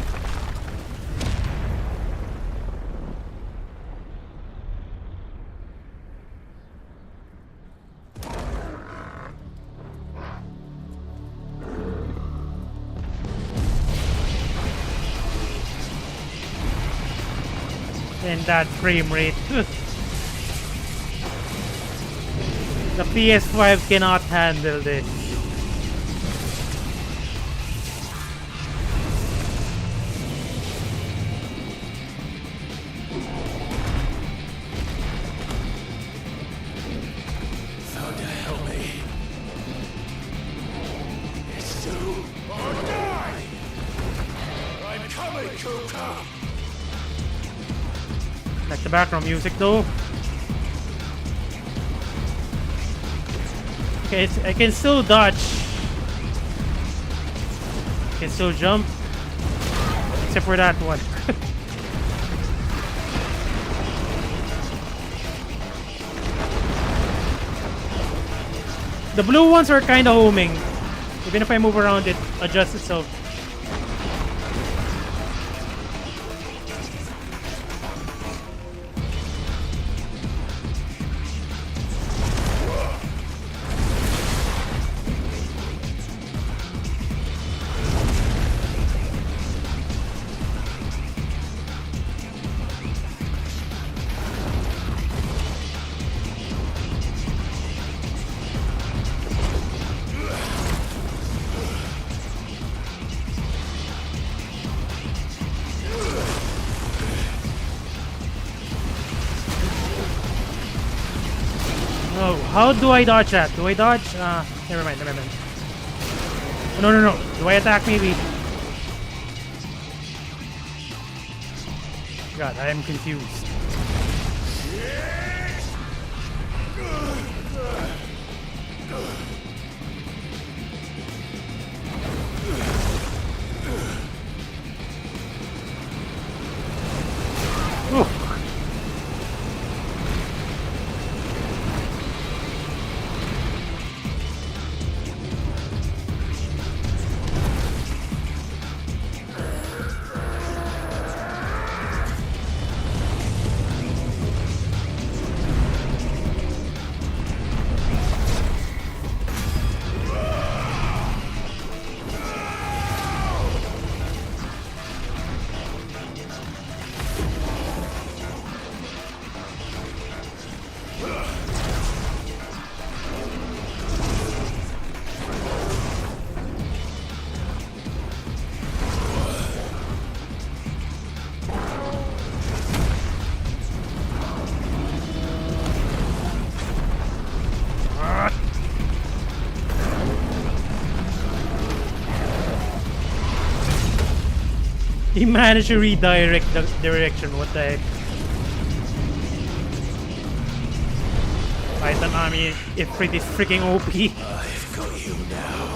And that frame rate. The PS5 cannot handle this. So to help me. It's do or die! I'm coming, Kuka! Like the background music though. Okay, I can still dodge. I can still jump. Except for that one. The blue ones are kind of homing. Even if I move around, it adjusts itself. No, how do I dodge that? Do I dodge? Never mind, never mind. No, no, no. Do I attack maybe? God, I am confused. Ooh. He managed to redirect the direction, what the heck. Titan army is pretty freaking OP. I've got you now.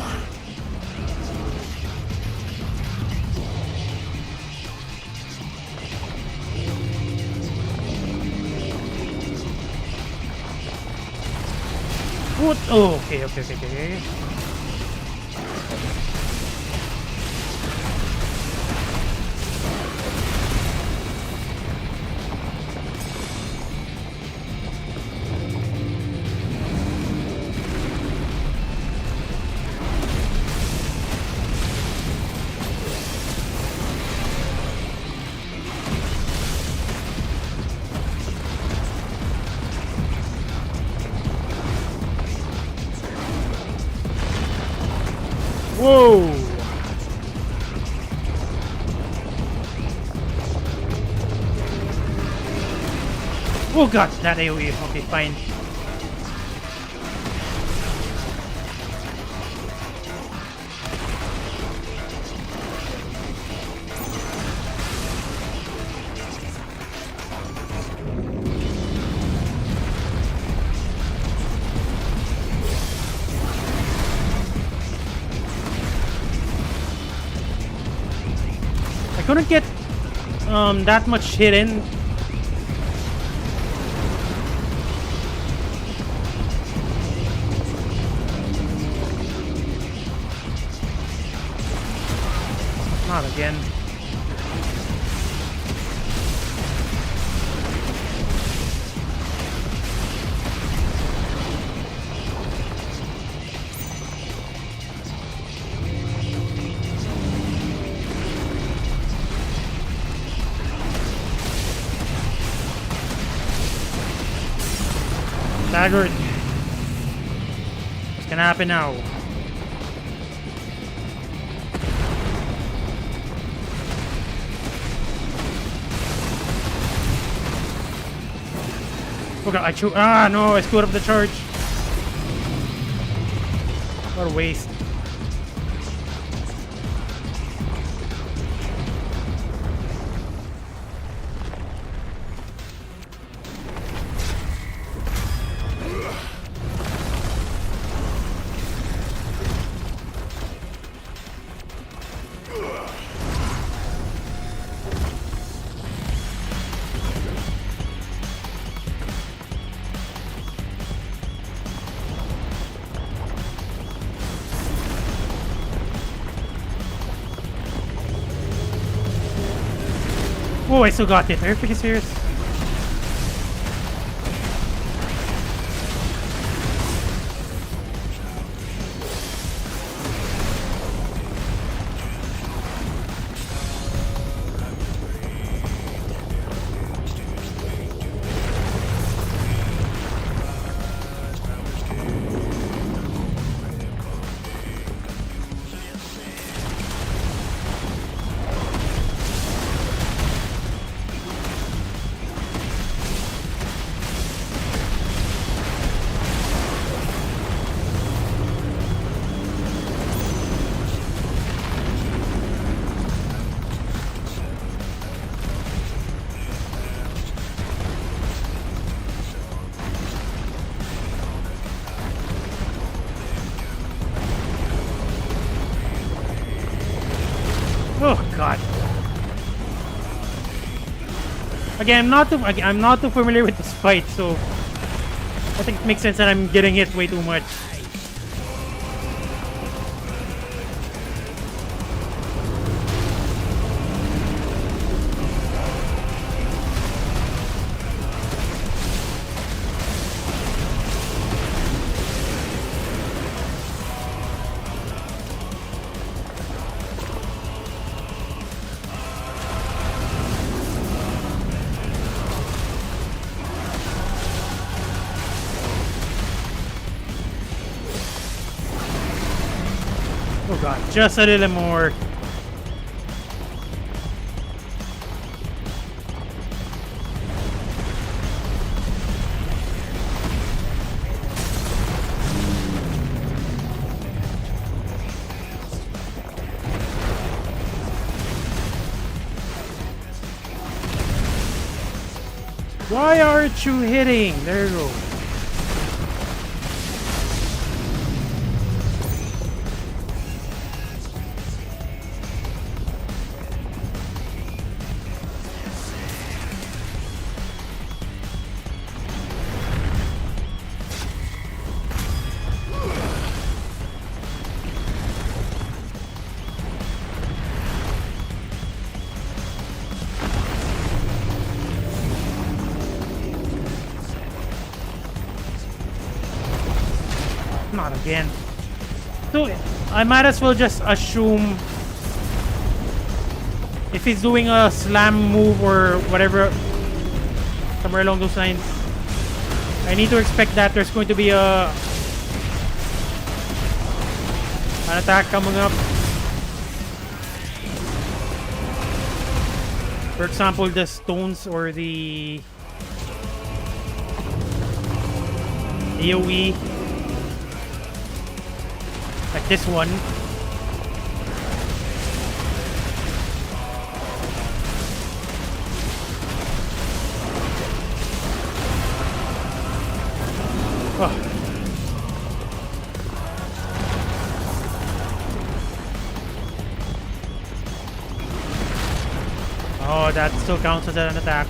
What? Oh, okay. Whoa! Oh god, that AoE. Okay, fine. I couldn't get that much hit in. Not again. Staggered. What's gonna happen now? Oh god, no, I screwed up the charge. What a waste. Oh, I still got it. Are you freaking serious? Again, I'm not too familiar with this fight, so I think it makes sense that I'm getting hit way too much. Oh god, just a little more. Why aren't you hitting? There you go. Not again. So I might as well just assume if he's doing a slam move or whatever, somewhere along those lines, I need to expect that there's going to be an attack coming up. For example, the stones or the AoE. Like this one. Oh. Oh, that still counts as an attack.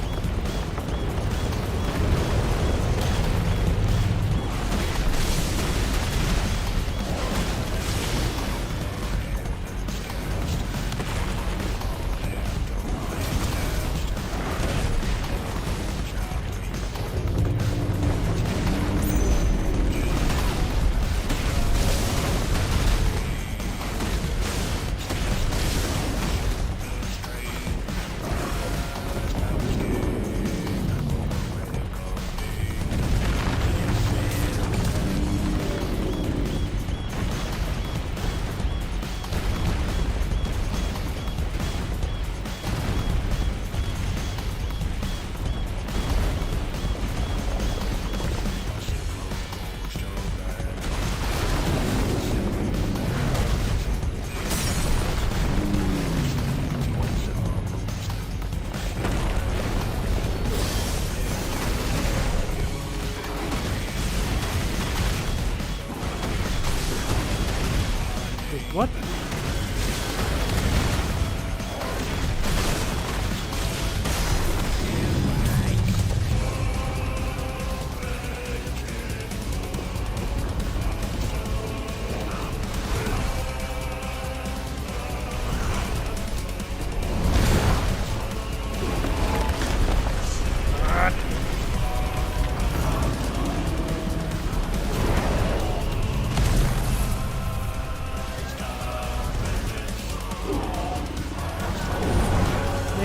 What?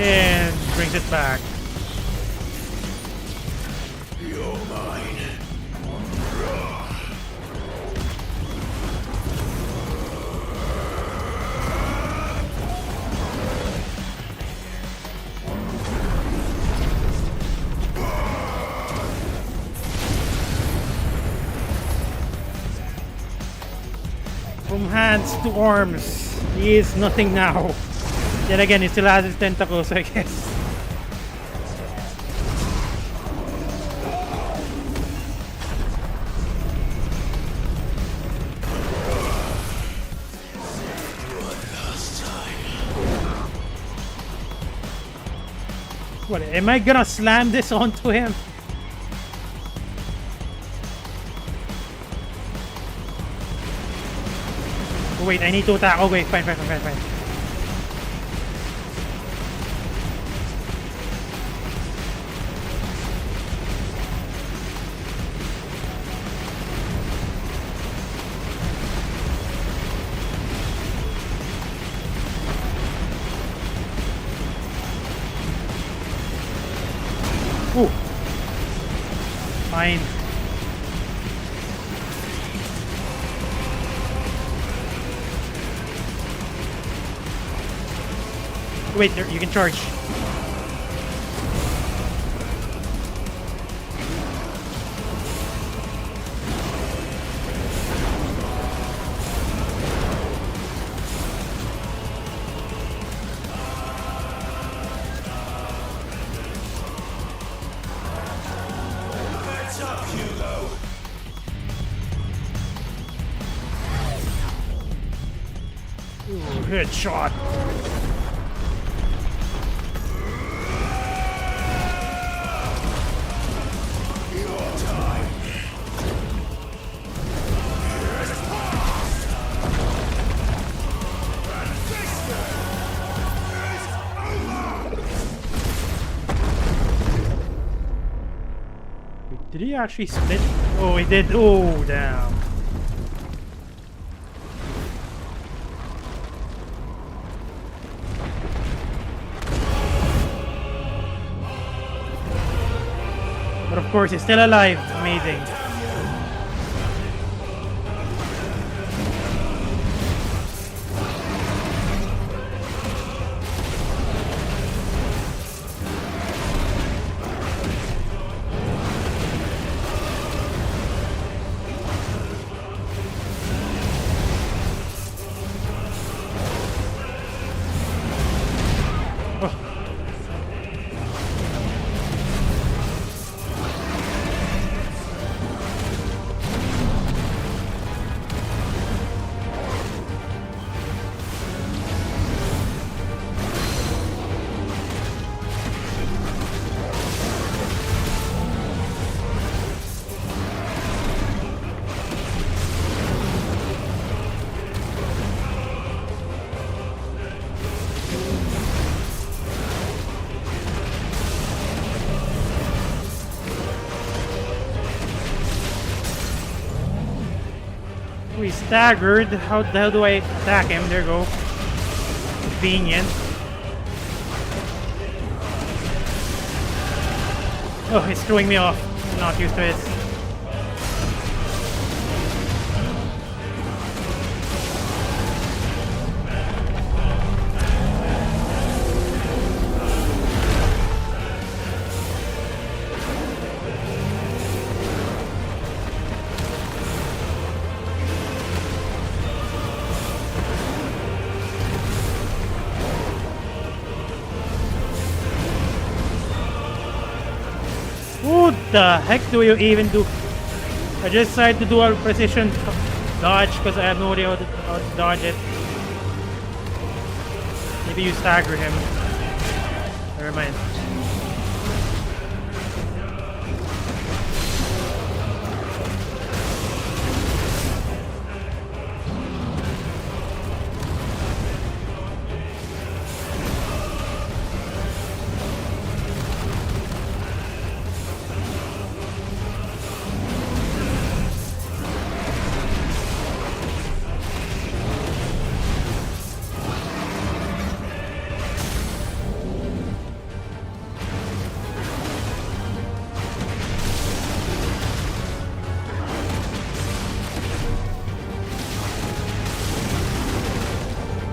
And brings it back. You're mine. From hands to arms, he is nothing now. Then again, he still has his tentacles, I guess. What, am I gonna slam this onto him? Oh, wait, I need to attack. Oh, wait, fine. Ooh. Fine. Wait, you can charge. Ooh, headshot. Did he actually split? Oh, he did. Oh, damn. But of course, he's still alive. Amazing. He's staggered. How the hell do I attack him? There you go. Convenient. Oh, it's throwing me off. I'm not used to it. What the heck do you even do? I just tried to do a precision dodge because I have no idea how to dodge it. Maybe you stagger him. Never mind.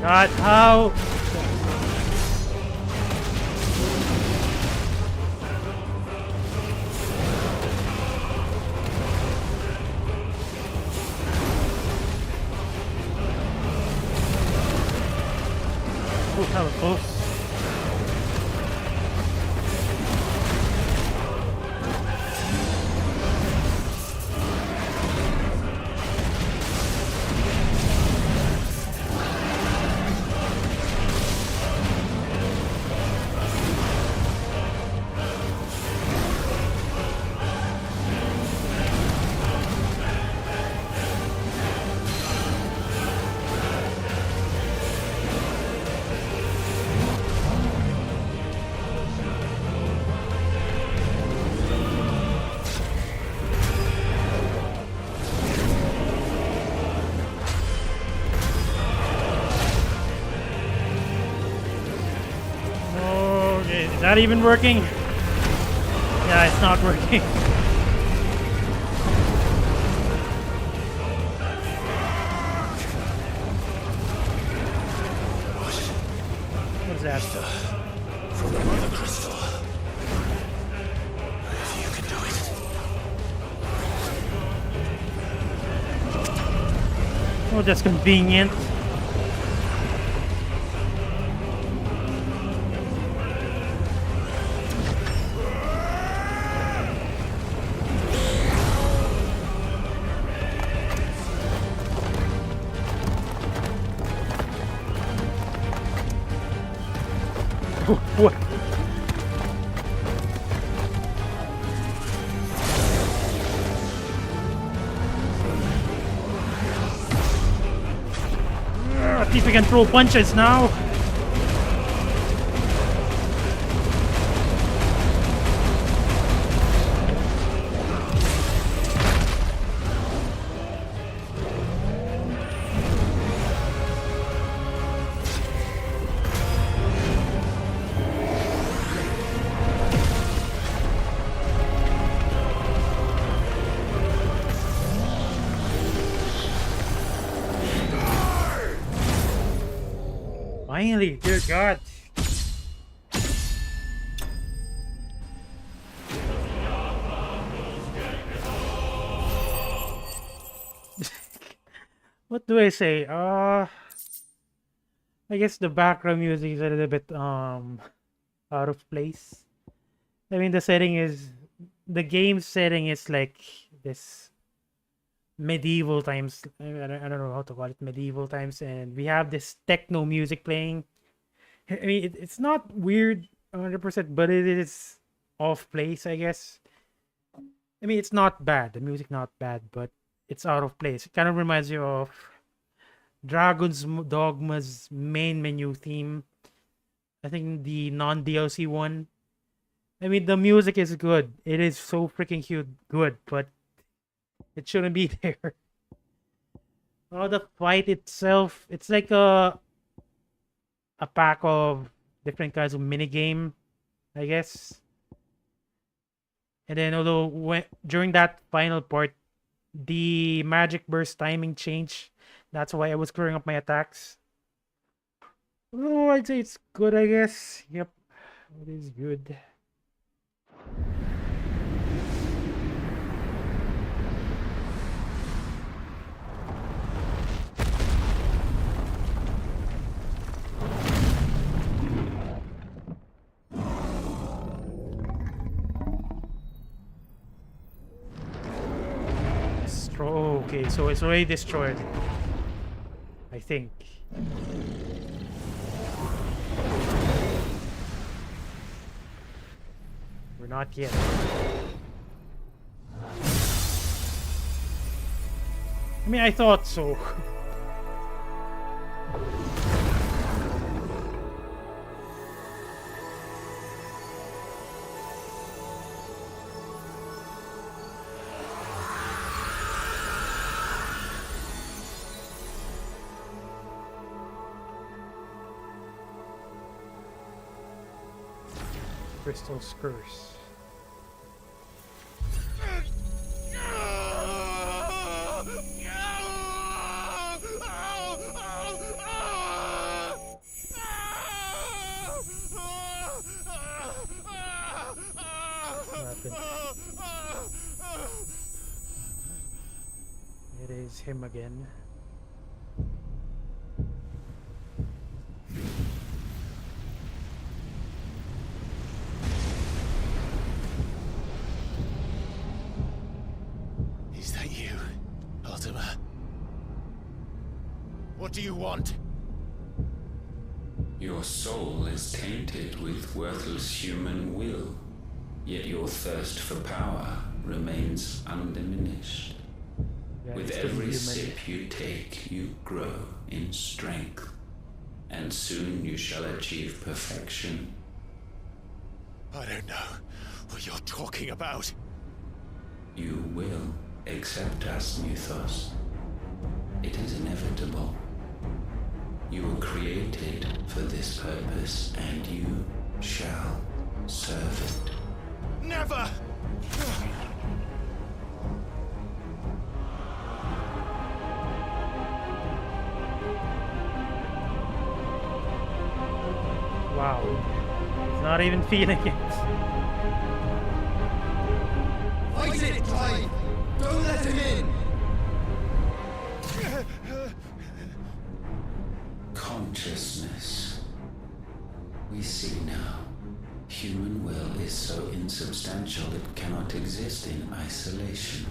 God, how? Oh, that was close. Not even working. Yeah, it's not working. What's that? From the Mother Crystal. If you can do it. Oh, that's convenient. What? At least we can throw punches now. Finally, dear God. What do I say? I guess the background music is a little bit out of place. I mean, the game setting is like this medieval times. I don't know how to call it, medieval times, and we have this techno music playing. I mean, it's not weird 100%, but it is off place, I guess. I mean, it's not bad. The music not bad, but it's out of place. It kind of reminds you of Dragon's Dogma's main menu theme. I think the non-DLC one. I mean, the music is good. It is so freaking good, but it shouldn't be there. Oh, the fight itself, it's like a pack of different kinds of minigame, I guess. And then although during that final part, the magic burst timing changed. That's why I was screwing up my attacks. Oh, I'd say it's good, I guess. Yep, it is good. Okay, so it's already destroyed, I think. We're not yet. I mean, I thought so. Crystal's curse. It is him again. Is that you, Ultima? What do you want? Your soul is tainted with worthless human will, yet your thirst for power remains undiminished. Yeah, with every sip you take, you grow in strength, and soon you shall achieve perfection. I don't know what you're talking about. You will accept us, Mythos. It is inevitable. You were created for this purpose, and you shall serve it. Never! Wow. He's not even feeling it. Fight it, Clive! Don't let him in! Consciousness. We see now. Human will is so insubstantial it cannot exist in isolation.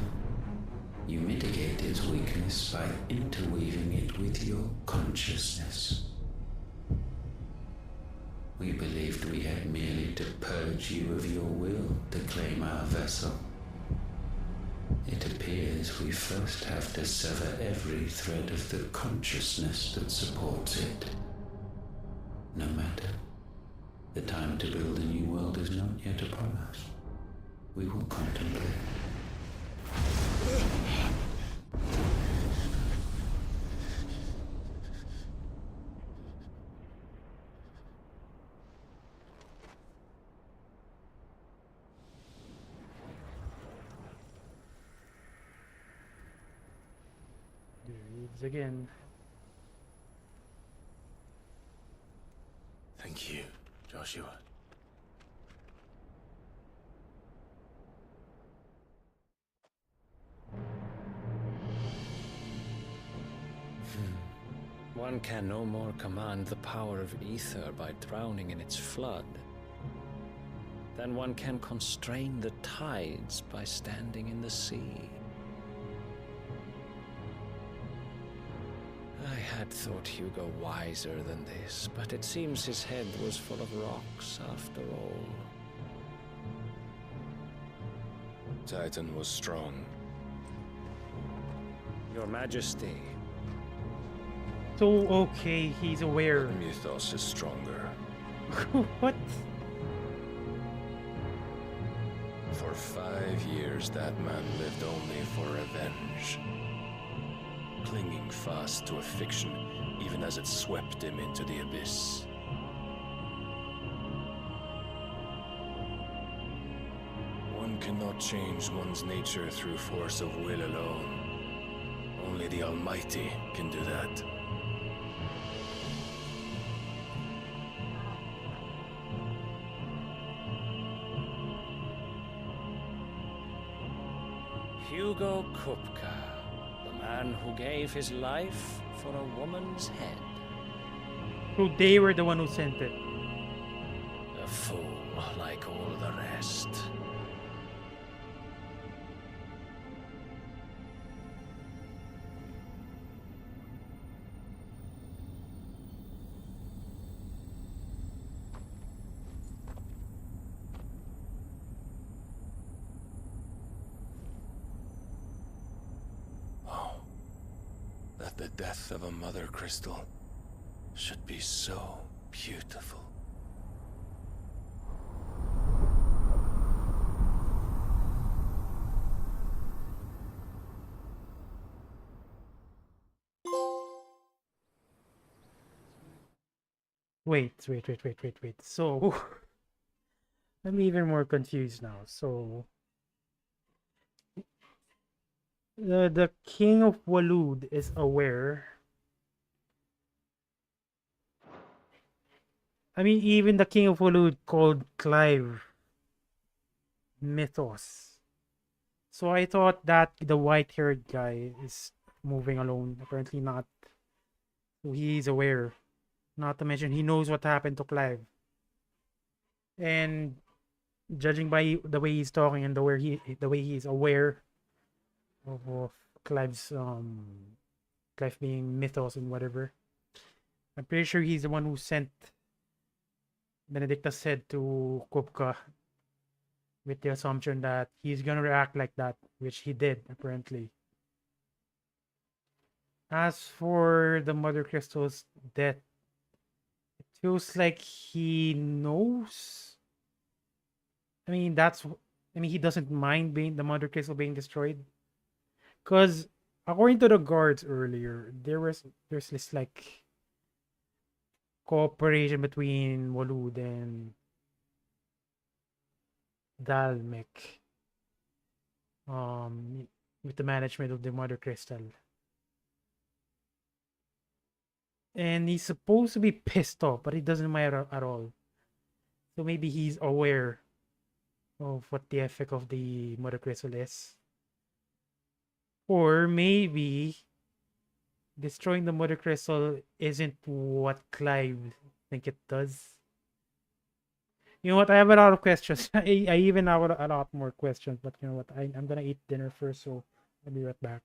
You mitigate its weakness by interweaving it with your consciousness. We believed we had merely to purge you of your will to claim our vessel. It appears we first have to sever every thread of the consciousness that supports it. No matter. The time to build a new world is not yet upon us. We will contemplate. Dudes again. Thank you, Joshua. One can no more command the power of ether by drowning in its flood than one can constrain the tides by standing in the sea. I had thought Hugo wiser than this, but it seems his head was full of rocks after all. Titan was strong. Your Majesty. So, okay, he's aware. Mythos is stronger. What? For 5 years, that man lived only for revenge. Clinging fast to a fiction, even as it swept him into the abyss. One cannot change one's nature through force of will alone. Only the Almighty can do that. Hugo Kupka, the man who gave his life for a woman's head. So they were the one who sent it. A fool like all the rest. The death of a mother crystal should be so beautiful. Wait. So, I'm even more confused now. So, the King of Walud is aware. I mean, even the King of Walud called Clive Mythos. So I thought that the white-haired guy is moving alone. Apparently not. So he's aware. Not to mention, he knows what happened to Clive. And judging by the way he's talking and the way he's aware of Clive being Mythos and whatever, I'm pretty sure he's the one who sent Benedicta's head to Kupka with the assumption that he's gonna react like that, which he did apparently. As for the Mother Crystal's death, it feels like he knows. I mean, he doesn't mind being the Mother Crystal being destroyed. Because according to the guards earlier, there's this like cooperation between Walud and DHALMEK. With the management of the Mother Crystal. And he's supposed to be pissed off, but it doesn't matter at all. So maybe he's aware of what the effect of the Mother Crystal is. Or maybe destroying the Mother Crystal isn't what Clive think it does. You know what? I have a lot of questions. I even have a lot more questions, but you know what? I'm gonna eat dinner first, so I'll be right back.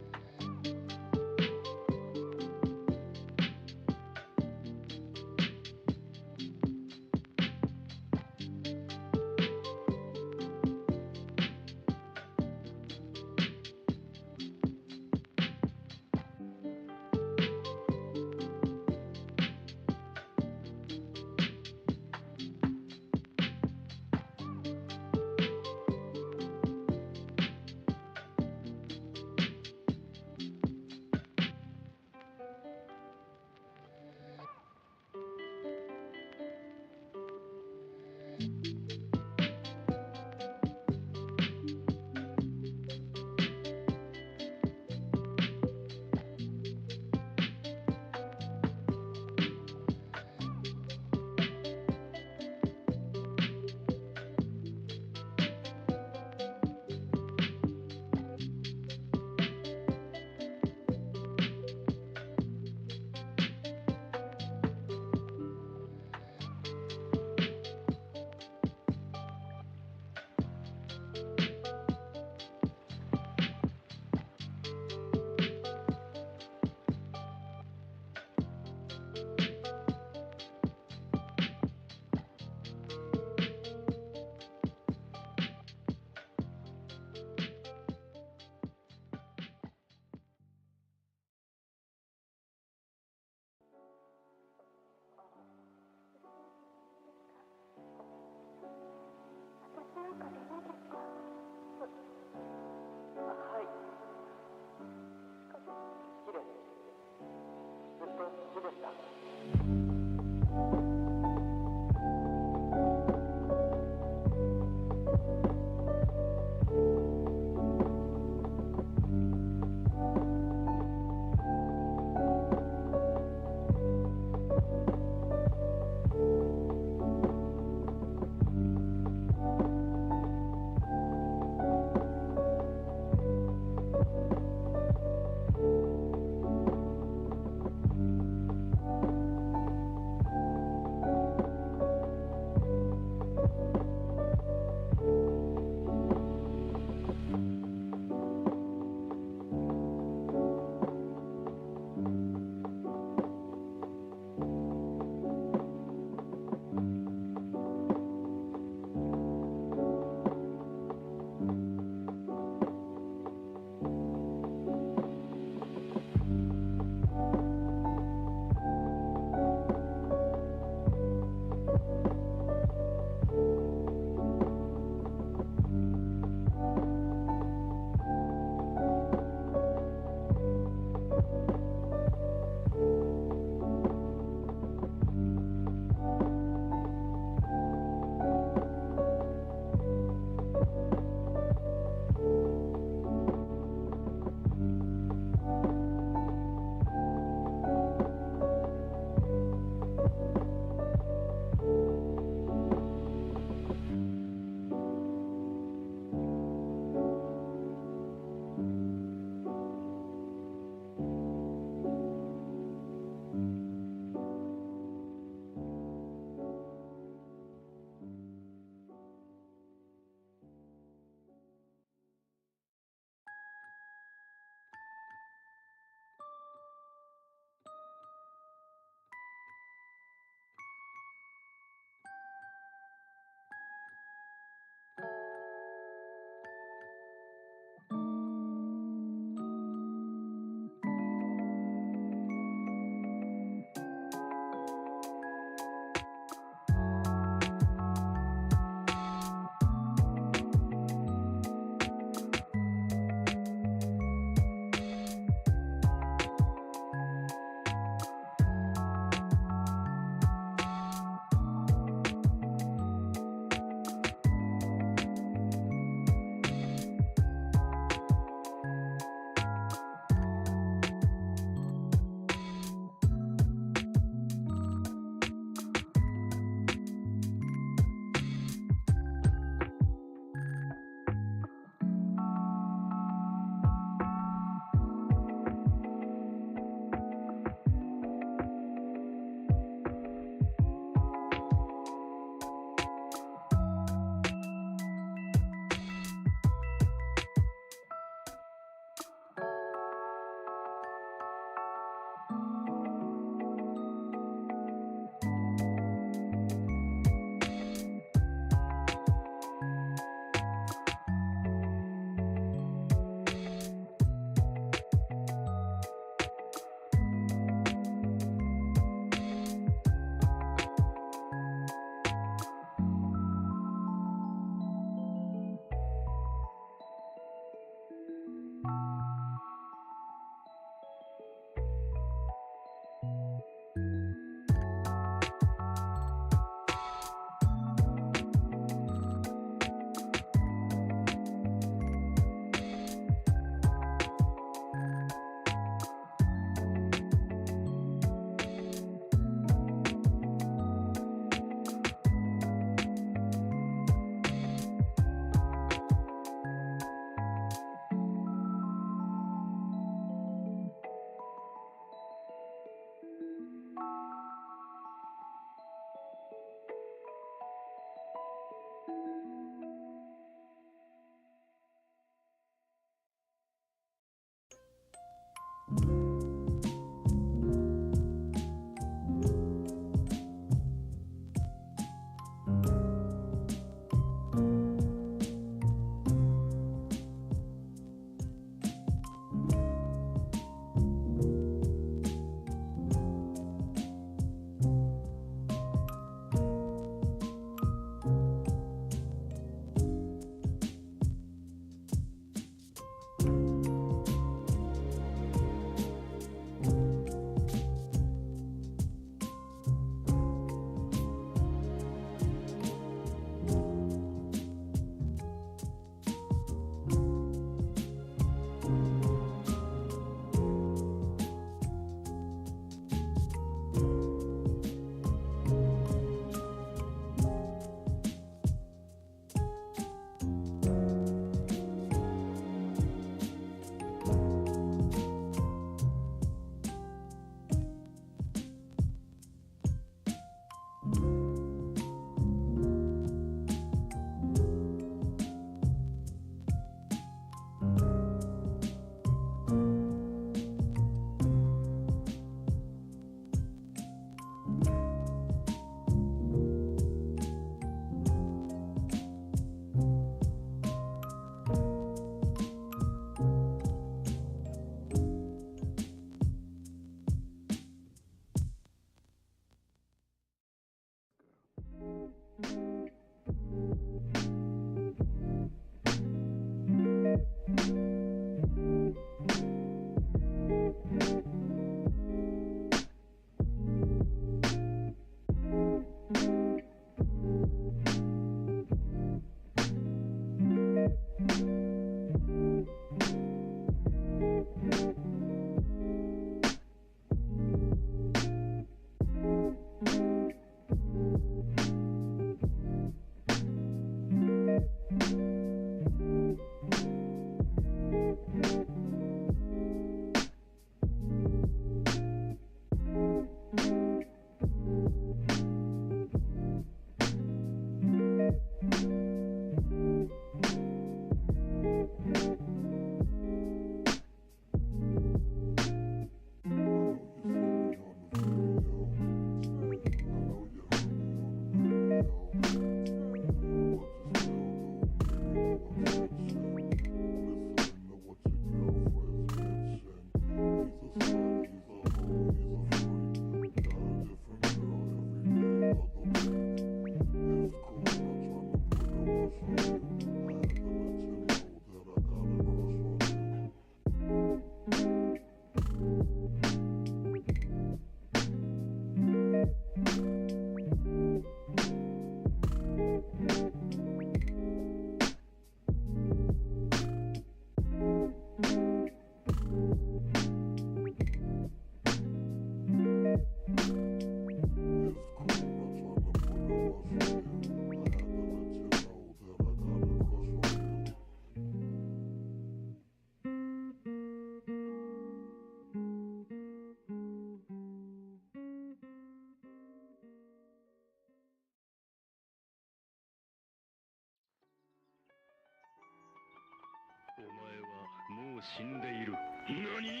もう死んでいる。何？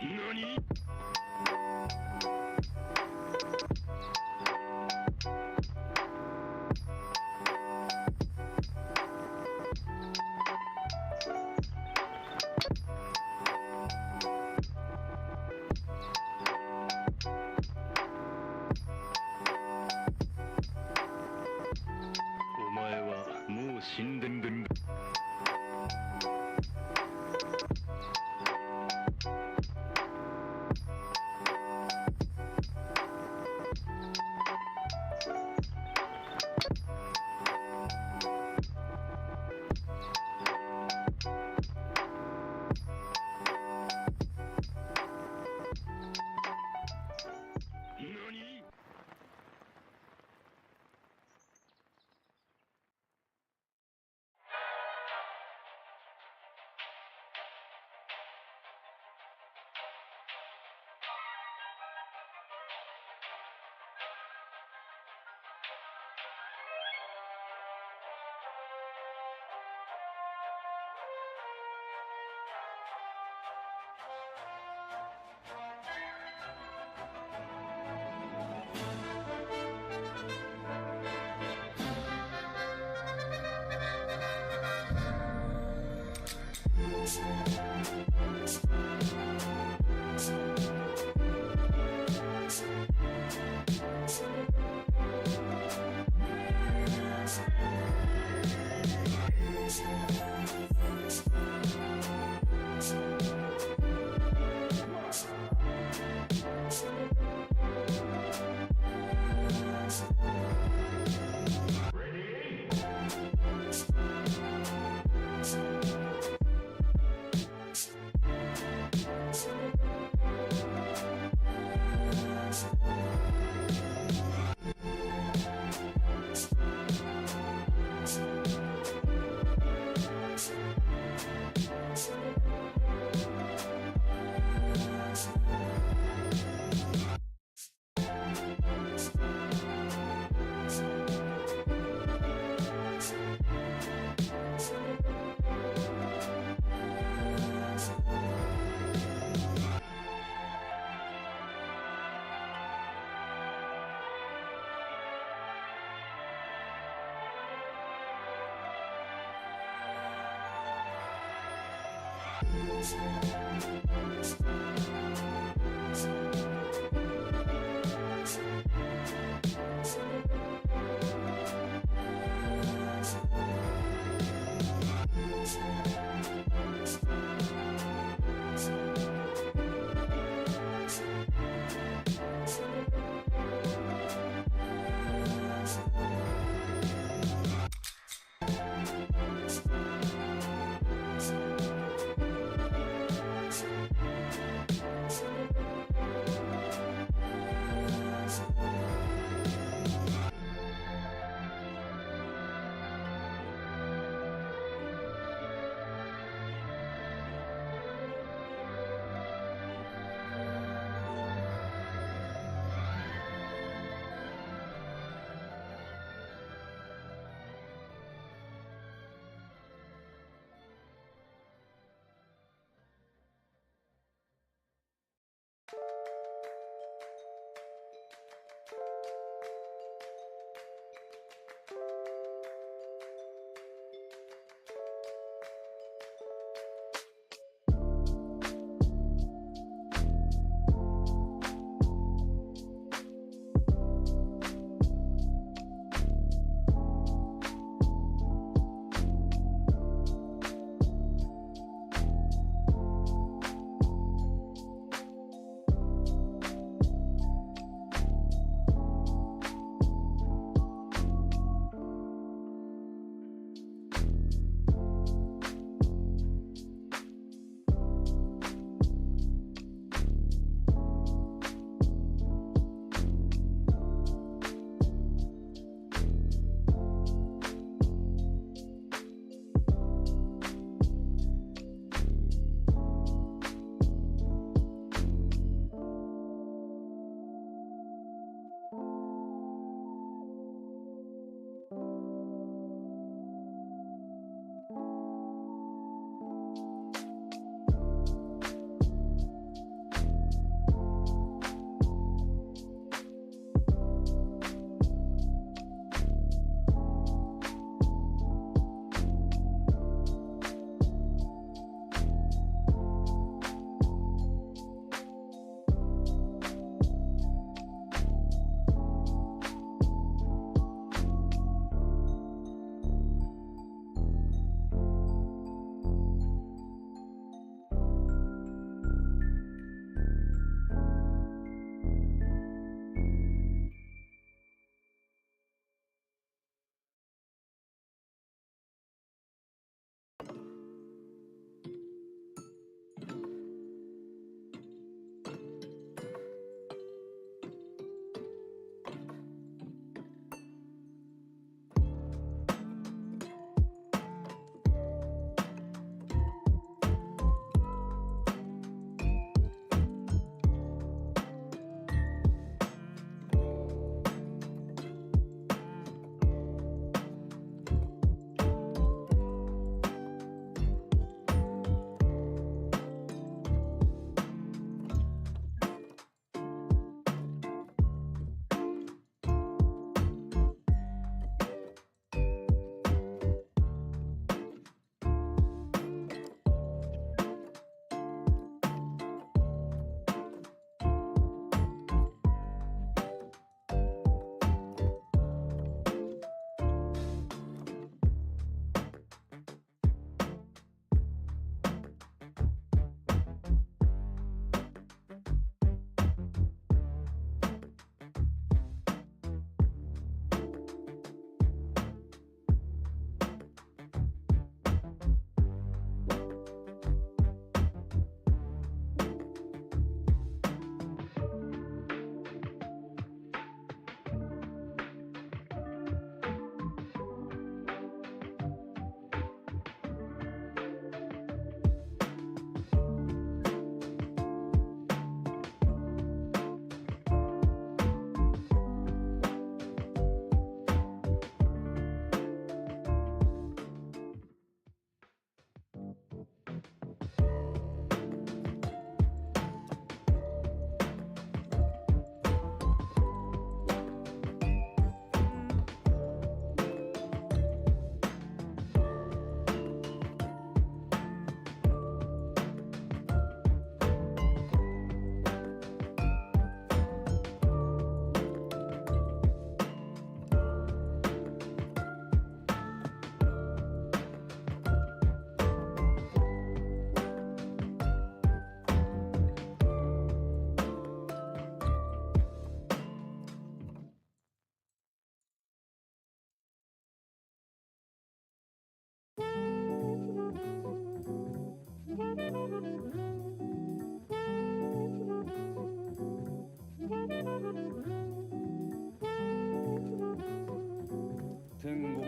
何？死んでんだ。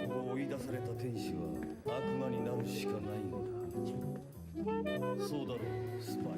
ここ追い出された天使は悪魔になるしかないんだ。そうだろう、スパイ。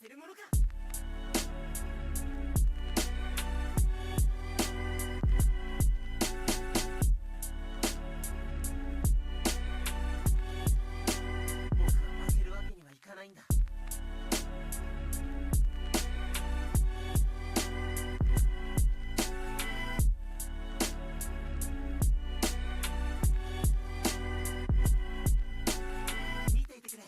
せるものか。僕は負けるわけにはいかないんだ。見ていてくれ。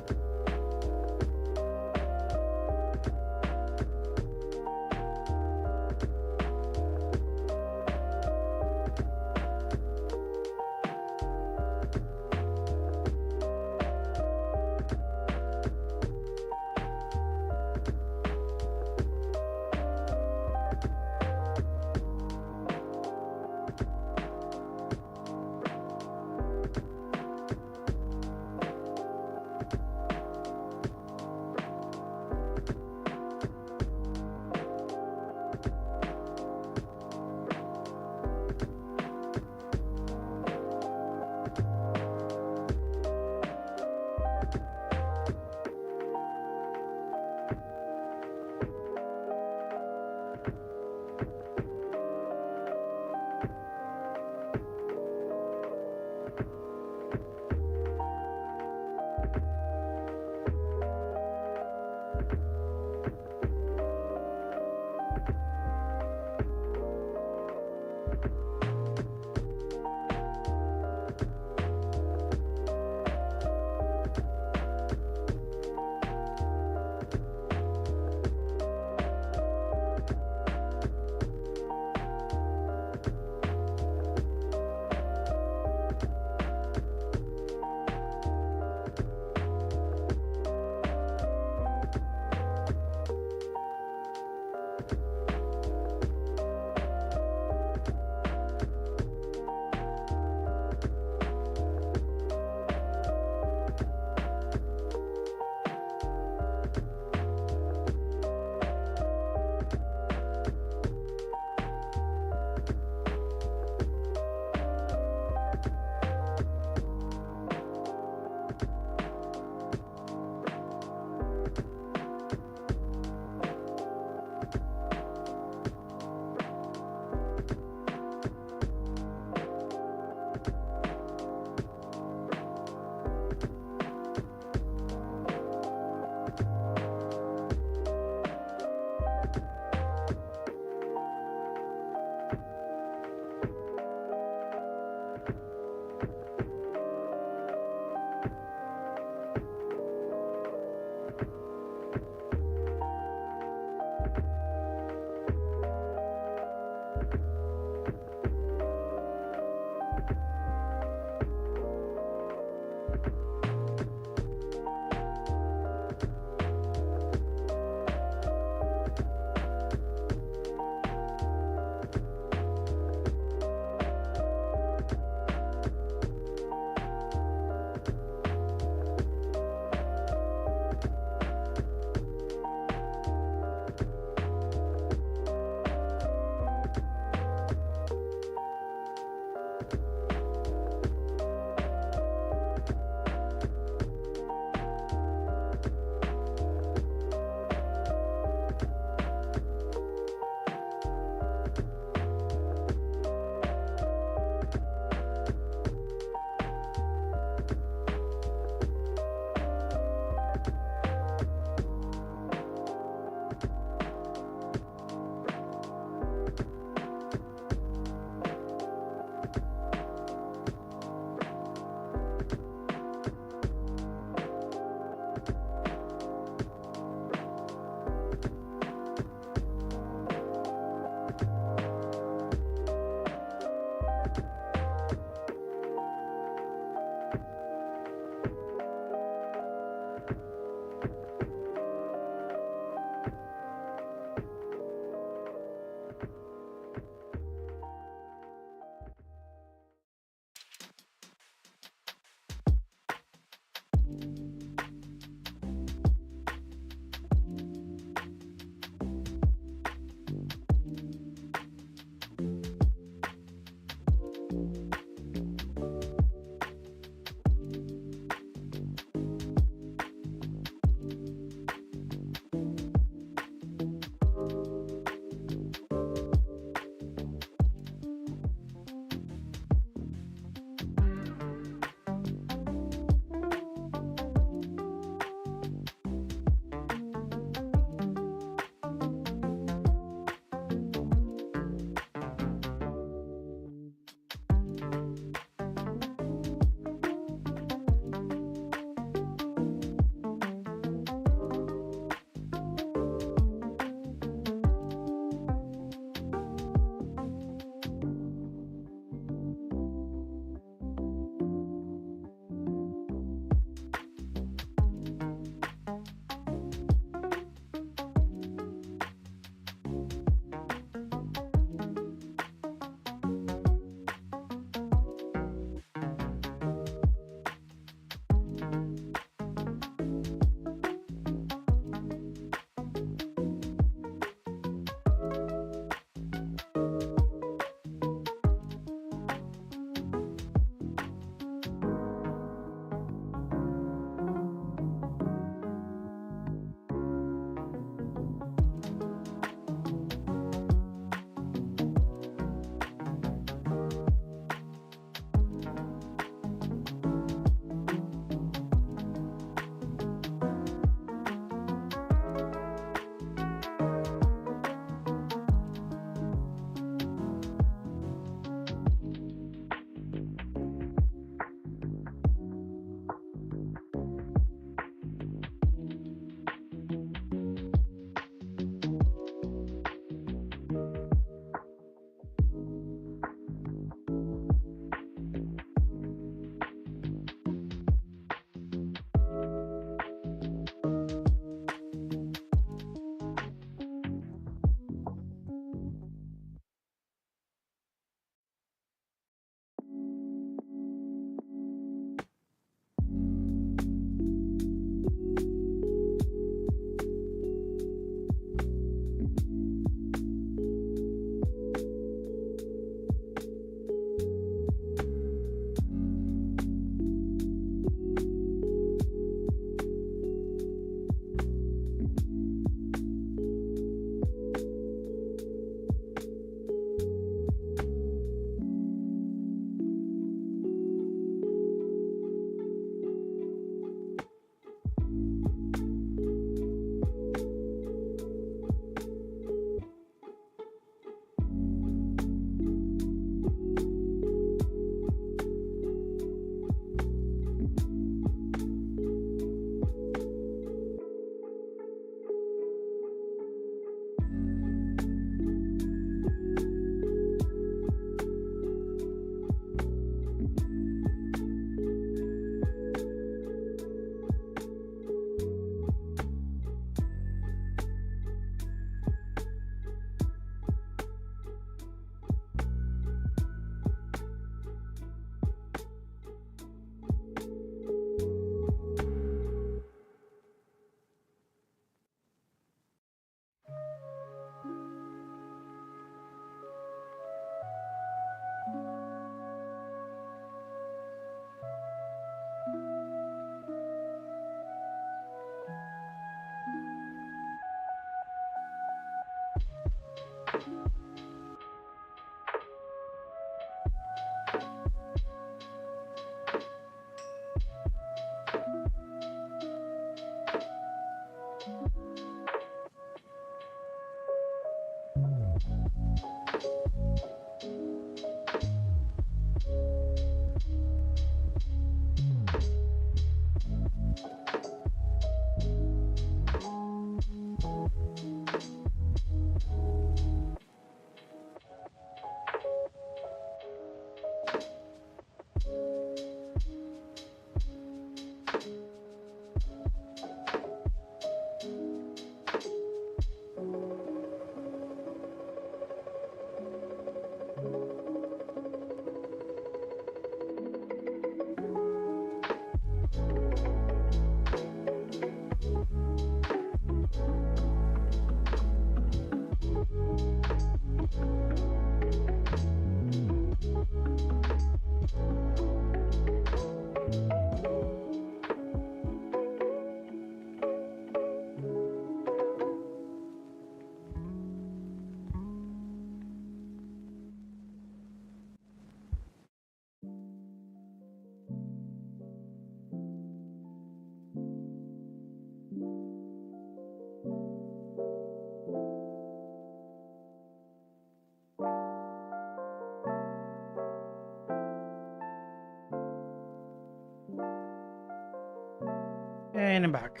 And I'm back.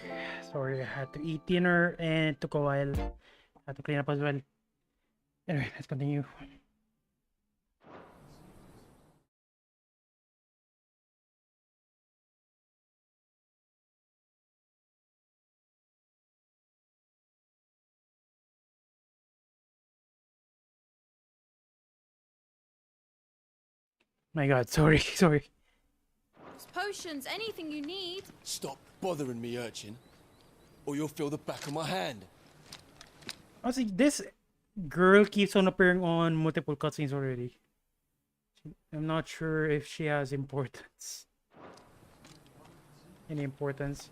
Sorry, I had to eat dinner and it took a while. I had to clean up as well. Anyway, let's continue. My god, sorry, sorry. Potions, anything you need. Stop bothering me, urchin, or you'll feel the back of my hand. Honestly, this girl keeps on appearing on multiple cutscenes already. I'm not sure if she has importance. Any importance.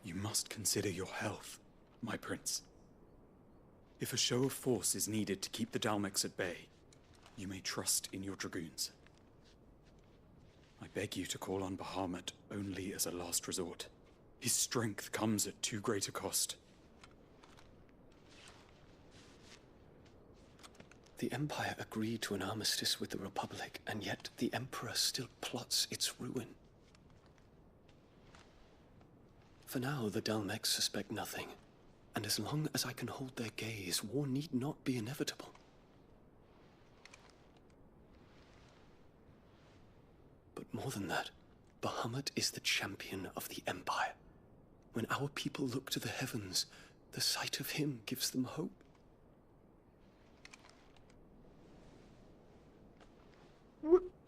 You must consider your health, my prince. If a show of force is needed to keep the DHALMEKs at bay, you may trust in your dragoons. I beg you to call on Bahamut only as a last resort. His strength comes at too great a cost. The Empire agreed to an armistice with the Republic, and yet the Emperor still plots its ruin. For now, the DHALMEK suspect nothing, and as long as I can hold their gaze, war need not be inevitable. But more than that, Bahamut is the champion of the Empire. When our people look to the heavens, the sight of him gives them hope.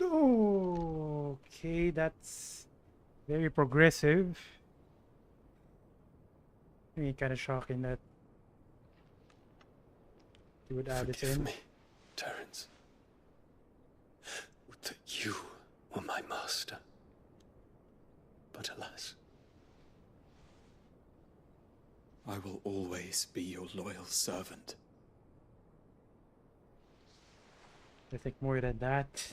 Okay, that's very progressive. I mean, kind of shocking that you would add it in. Forgive me, Terence. Would that you were my master. But alas. I will always be your loyal servant. I think more than that.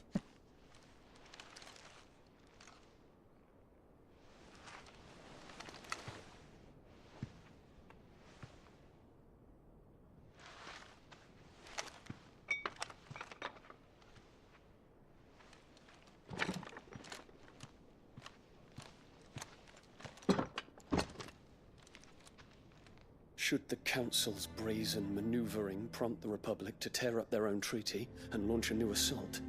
Should the Council's brazen maneuvering prompt the Republic to tear up their own treaty and launch a new assault,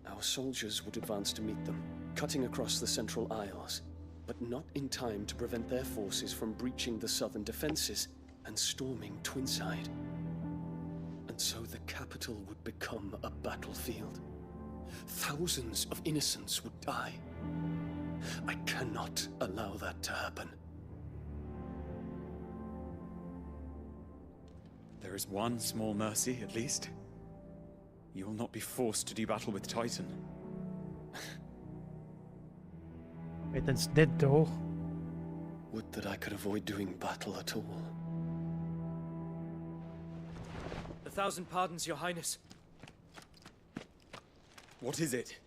our soldiers would advance to meet them, cutting across the Central Isles, but not in time to prevent their forces from breaching the southern defenses and storming Twinside. And so the capital would become a battlefield. Thousands of innocents would die. I cannot allow that to happen. There is one small mercy, at least. You will not be forced to do battle with Titan. Titan's dead, though. Would that I could avoid doing battle at all. 1,000 pardons, Your Highness. What is it?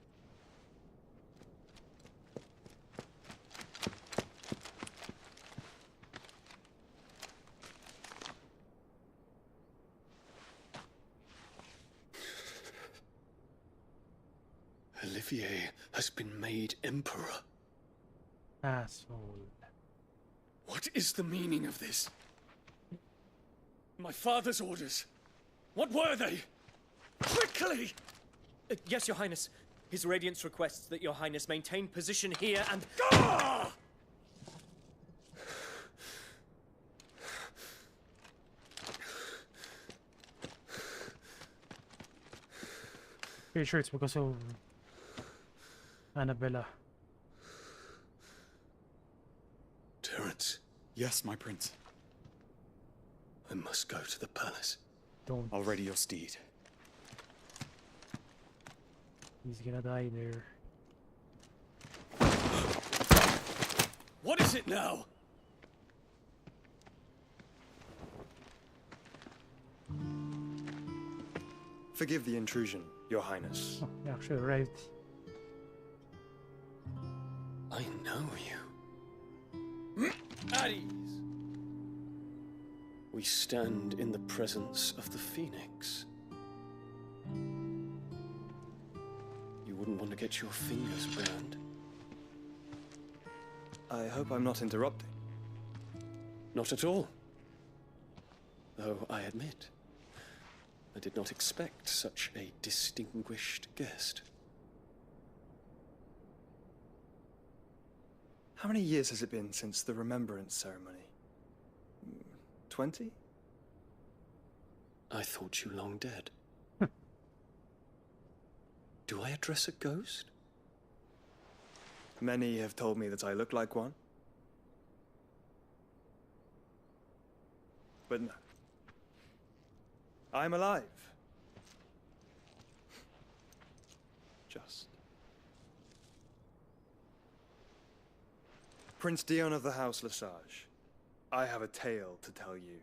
Olivier has been made emperor. Asshole. What is the meaning of this? My father's orders. What were they? Quickly! Yes, Your Highness. His Radiance requests that Your Highness maintain position here and... Ah! Pretty sure it's because of Annabella. Terence. Yes, my prince. I must go to the palace. Don't. I'll ready your steed. He's gonna die there. What is it now? Forgive the intrusion, Your Highness. Oh, he actually arrived. I know you. At ease. We stand in the presence of the Phoenix. You wouldn't want to get your fingers burned. I hope I'm not interrupting. Not at all. Though I admit, I did not expect such a distinguished guest. How many years has it been since the Remembrance ceremony? 20? I thought you long dead. Do I address a ghost? Many have told me that I look like one. But no. I'm alive. Just. Prince Dion of the House Lesage, I have a tale to tell you.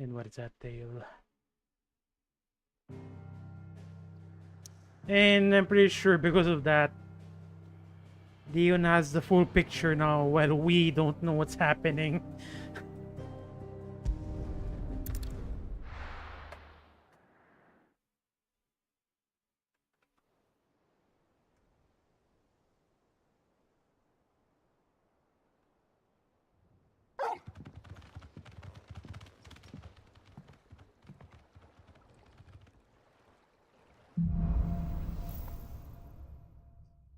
And what is that tale? And I'm pretty sure because of that, Dion has the full picture now while we don't know what's happening.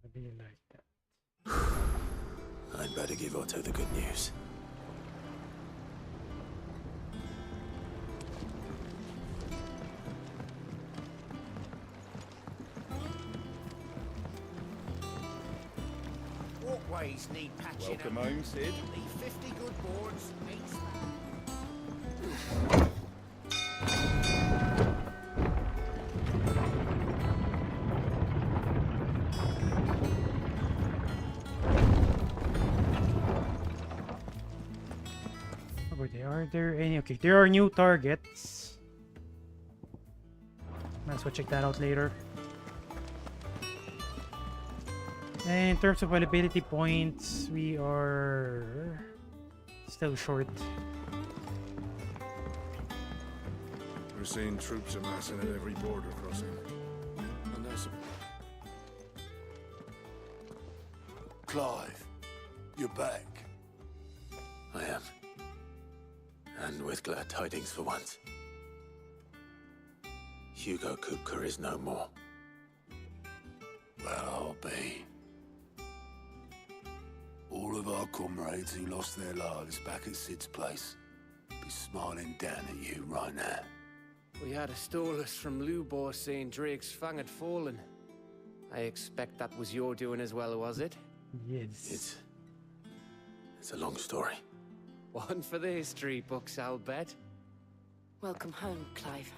I really like that. I'd better give Otto the good news. Walkways need patching Welcome up. home, Sid. Leave 50 good boards. Meets Are there any? Okay, there are new targets. Might as well check that out later. And in terms of availability points, we are still short. We're seeing troops amassing at every border crossing. And there's Clive, you're back. I am. And with glad tidings for once. Hugo Kupka is no more. Well, I'll be. All of our comrades who lost their lives back at Sid's place be smiling down at you right now. We had a stolus from Lubor saying Drake's fang had fallen. I expect that was your doing as well, was it? Yes. It's a long story. One for the history books, I'll bet. Welcome home, Clive.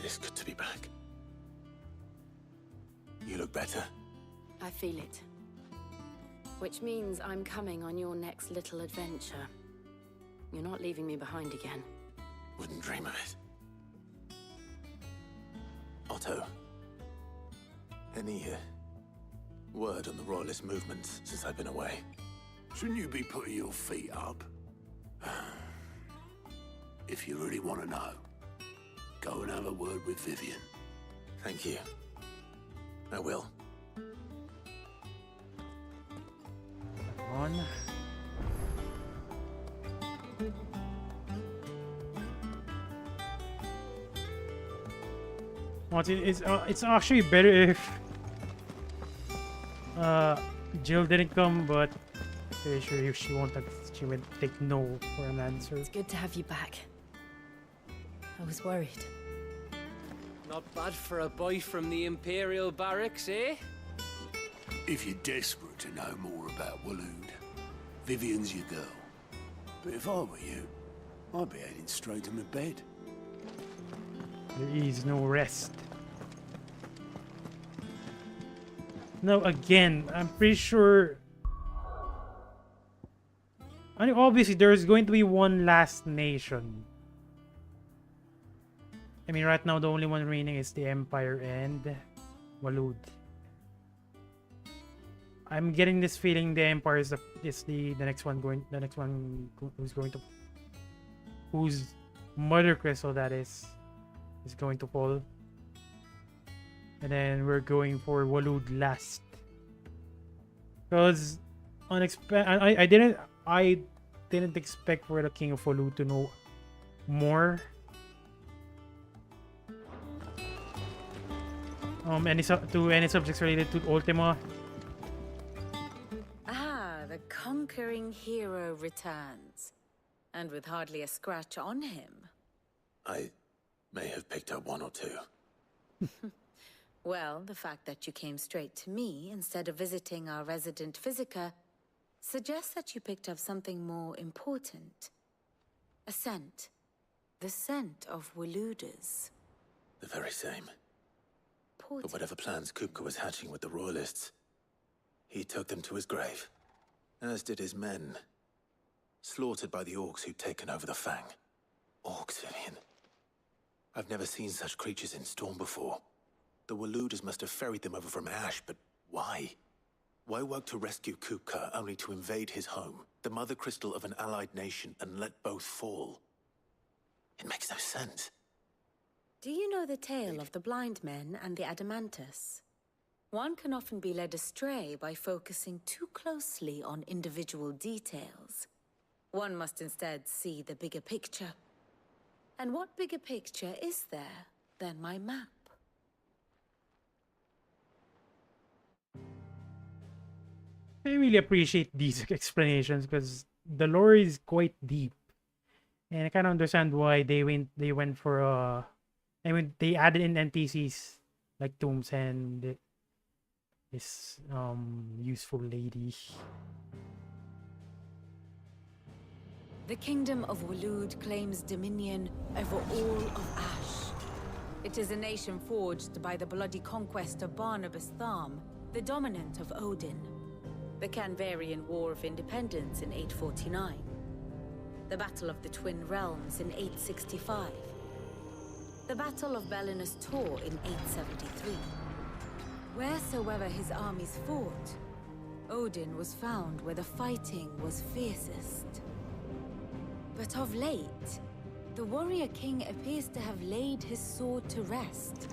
It's good to be back. You look better. I feel it. Which means I'm coming on your next little adventure. You're not leaving me behind again. Wouldn't dream of it. Otto. Any word on the Royalist movement since I've been away? Shouldn't you be putting your feet up? If you really want to know. Go and have a word with Vivian. Thank you. I will. On. Well, it's actually better if Jill didn't come, but pretty sure if she would take no for an answer. It's good to have you back. I was worried. Not bad for a boy from the Imperial Barracks, eh? If you're desperate to know more about Waloed, Vivian's your girl. But if I were you, I'd be heading straight to my bed. There is no rest. No, again, I'm pretty sure. I mean, obviously, there's going to be one last nation. I mean, right now, the only one remaining is the Empire and Waloed. I'm getting this feeling the Empire is the next one going. The next one whose Mother Crystal that is going to fall. And then we're going for Waloed last. Because I didn't expect for the King of Waloed to know more. Any subjects related to Ultima. The conquering hero returns. And with hardly a scratch on him. I may have picked up one or two. Well, the fact that you came straight to me instead of visiting our resident Physica suggests that you picked up something more important. A scent. The scent of Waloeders. The very same. But whatever plans Kupka was hatching with the Royalists, he took them to his grave. As did his men. Slaughtered by the orcs who'd taken over the Fang. Orcs, Vivian. I've never seen such creatures in Storm before. The Waloeders must have ferried them over from Ash, but why? Why work to rescue Kupka only to invade his home, the mother crystal of an allied nation, and let both fall? It makes no sense. Do you know the tale of the blind men and the Adamantus? One can often be led astray by focusing too closely on individual details. One must instead see the bigger picture. And what bigger picture is there than my map? I really appreciate these explanations because the lore is quite deep, and I kind of understand why they went for I mean, they added in NPCs like tombs and this useful lady. The kingdom of Waloed claims dominion over all of Ash. It is a nation forged by the bloody conquest of Barnabas Tharm, the dominant of Odin. The Canvarian War of Independence in 849. The Battle of the Twin Realms in 865. The Battle of Belinus Tor in 873. Wheresoever his armies fought, Odin was found where the fighting was fiercest. But of late, the warrior king appears to have laid his sword to rest.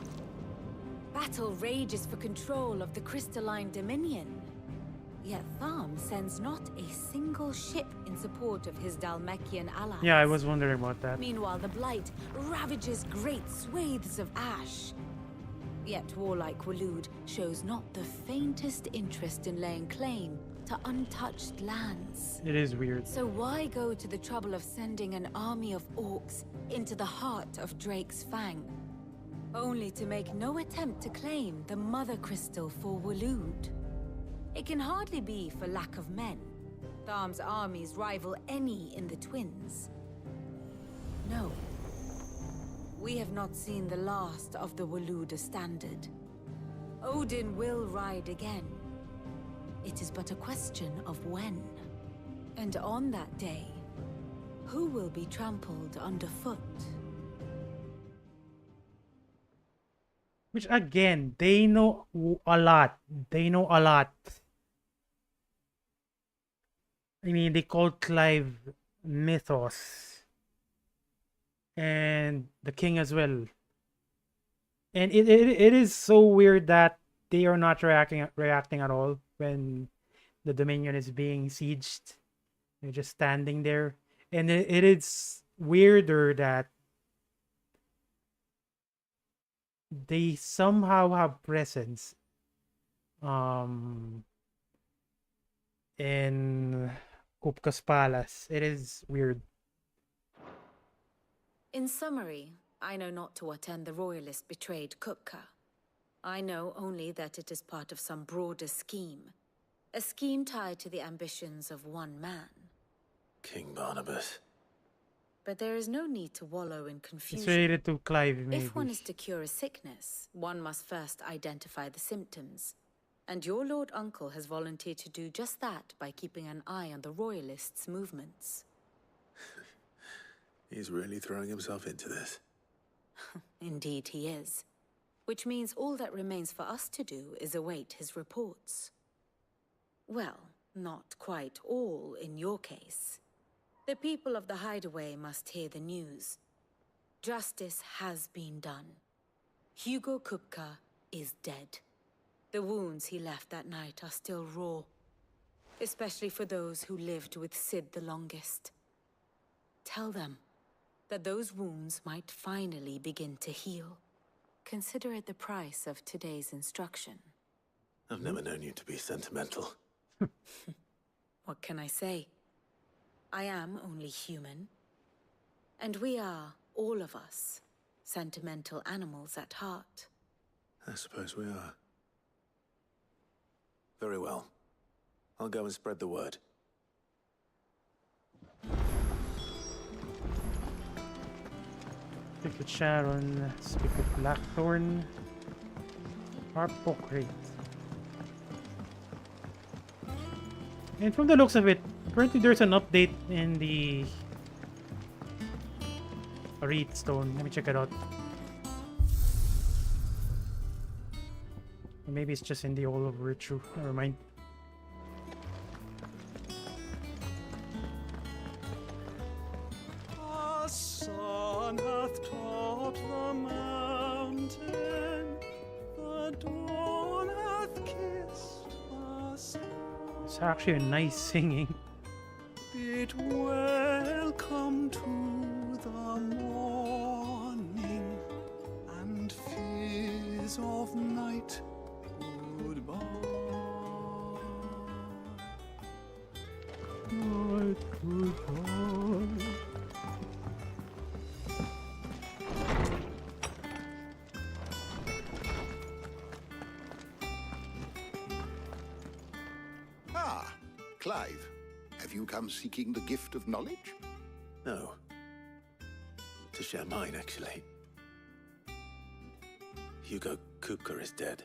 Battle rages for control of the crystalline dominion. Yet Tharm sends not a single ship in support of his Dhalmekian allies. Yeah, I was wondering about that. Meanwhile, the Blight ravages great swathes of Ash. Yet warlike Waloed shows not the faintest interest in laying claim to untouched lands. It is weird. So why go to the trouble of sending an army of orcs into the heart of Drake's Fang, only to make no attempt to claim the Mother Crystal for Waloed? It can hardly be for lack of men. Tharm's armies rival any in the Twins. No. We have not seen the last of the Waloeder standard. Odin will ride again. It is but a question of when. And on that day, who will be trampled underfoot? Which again, they know a lot. They know a lot. I mean, they call Clive Mythos. And the king as well. And it is so weird that they are not reacting at all when the Dominion is being sieged. They're just standing there. And it is weirder that they somehow have presence in Kupka's palace. It is weird. In summary, I know not to what end the royalists betrayed Kupka. I know only that it is part of some broader scheme. A scheme tied to the ambitions of one man. King Barnabas. But there is no need to wallow in It's confusion. related to Clive, maybe. If one is to cure a sickness, one must first identify the symptoms. And your Lord Uncle has volunteered to do just that by keeping an eye on the royalists' movements. He's really throwing himself into this. Indeed he is. Which means all that remains for us to do is await his reports. Well, not quite all in your case. The people of the Hideaway must hear the news. Justice has been done. Hugo Kupka is dead. The wounds he left that night are still raw, especially for those who lived with Sid the longest. Tell them that those wounds might finally begin to heal. Consider it the price of today's instruction. I've never known you to be sentimental. What can I say? I am only human. And we are, all of us, sentimental animals at heart. I suppose we are. Very well. I'll go and spread the word. Speak with Sharon, speak with Blackthorn, Harpocrate. And from the looks of it, currently there's an update in the Reed Stone. Let me check it out. Or maybe it's just in the All of Virtue. Never mind. The sun hath topped the mountain, the dawn hath kissed the sky. It's actually a nice singing. Bid welcome to the morning, and fears of night goodbye. Night goodbye. Ah, Clive. Have you come seeking the gift of knowledge? No. To share mine, actually. Hugo Kupka is dead.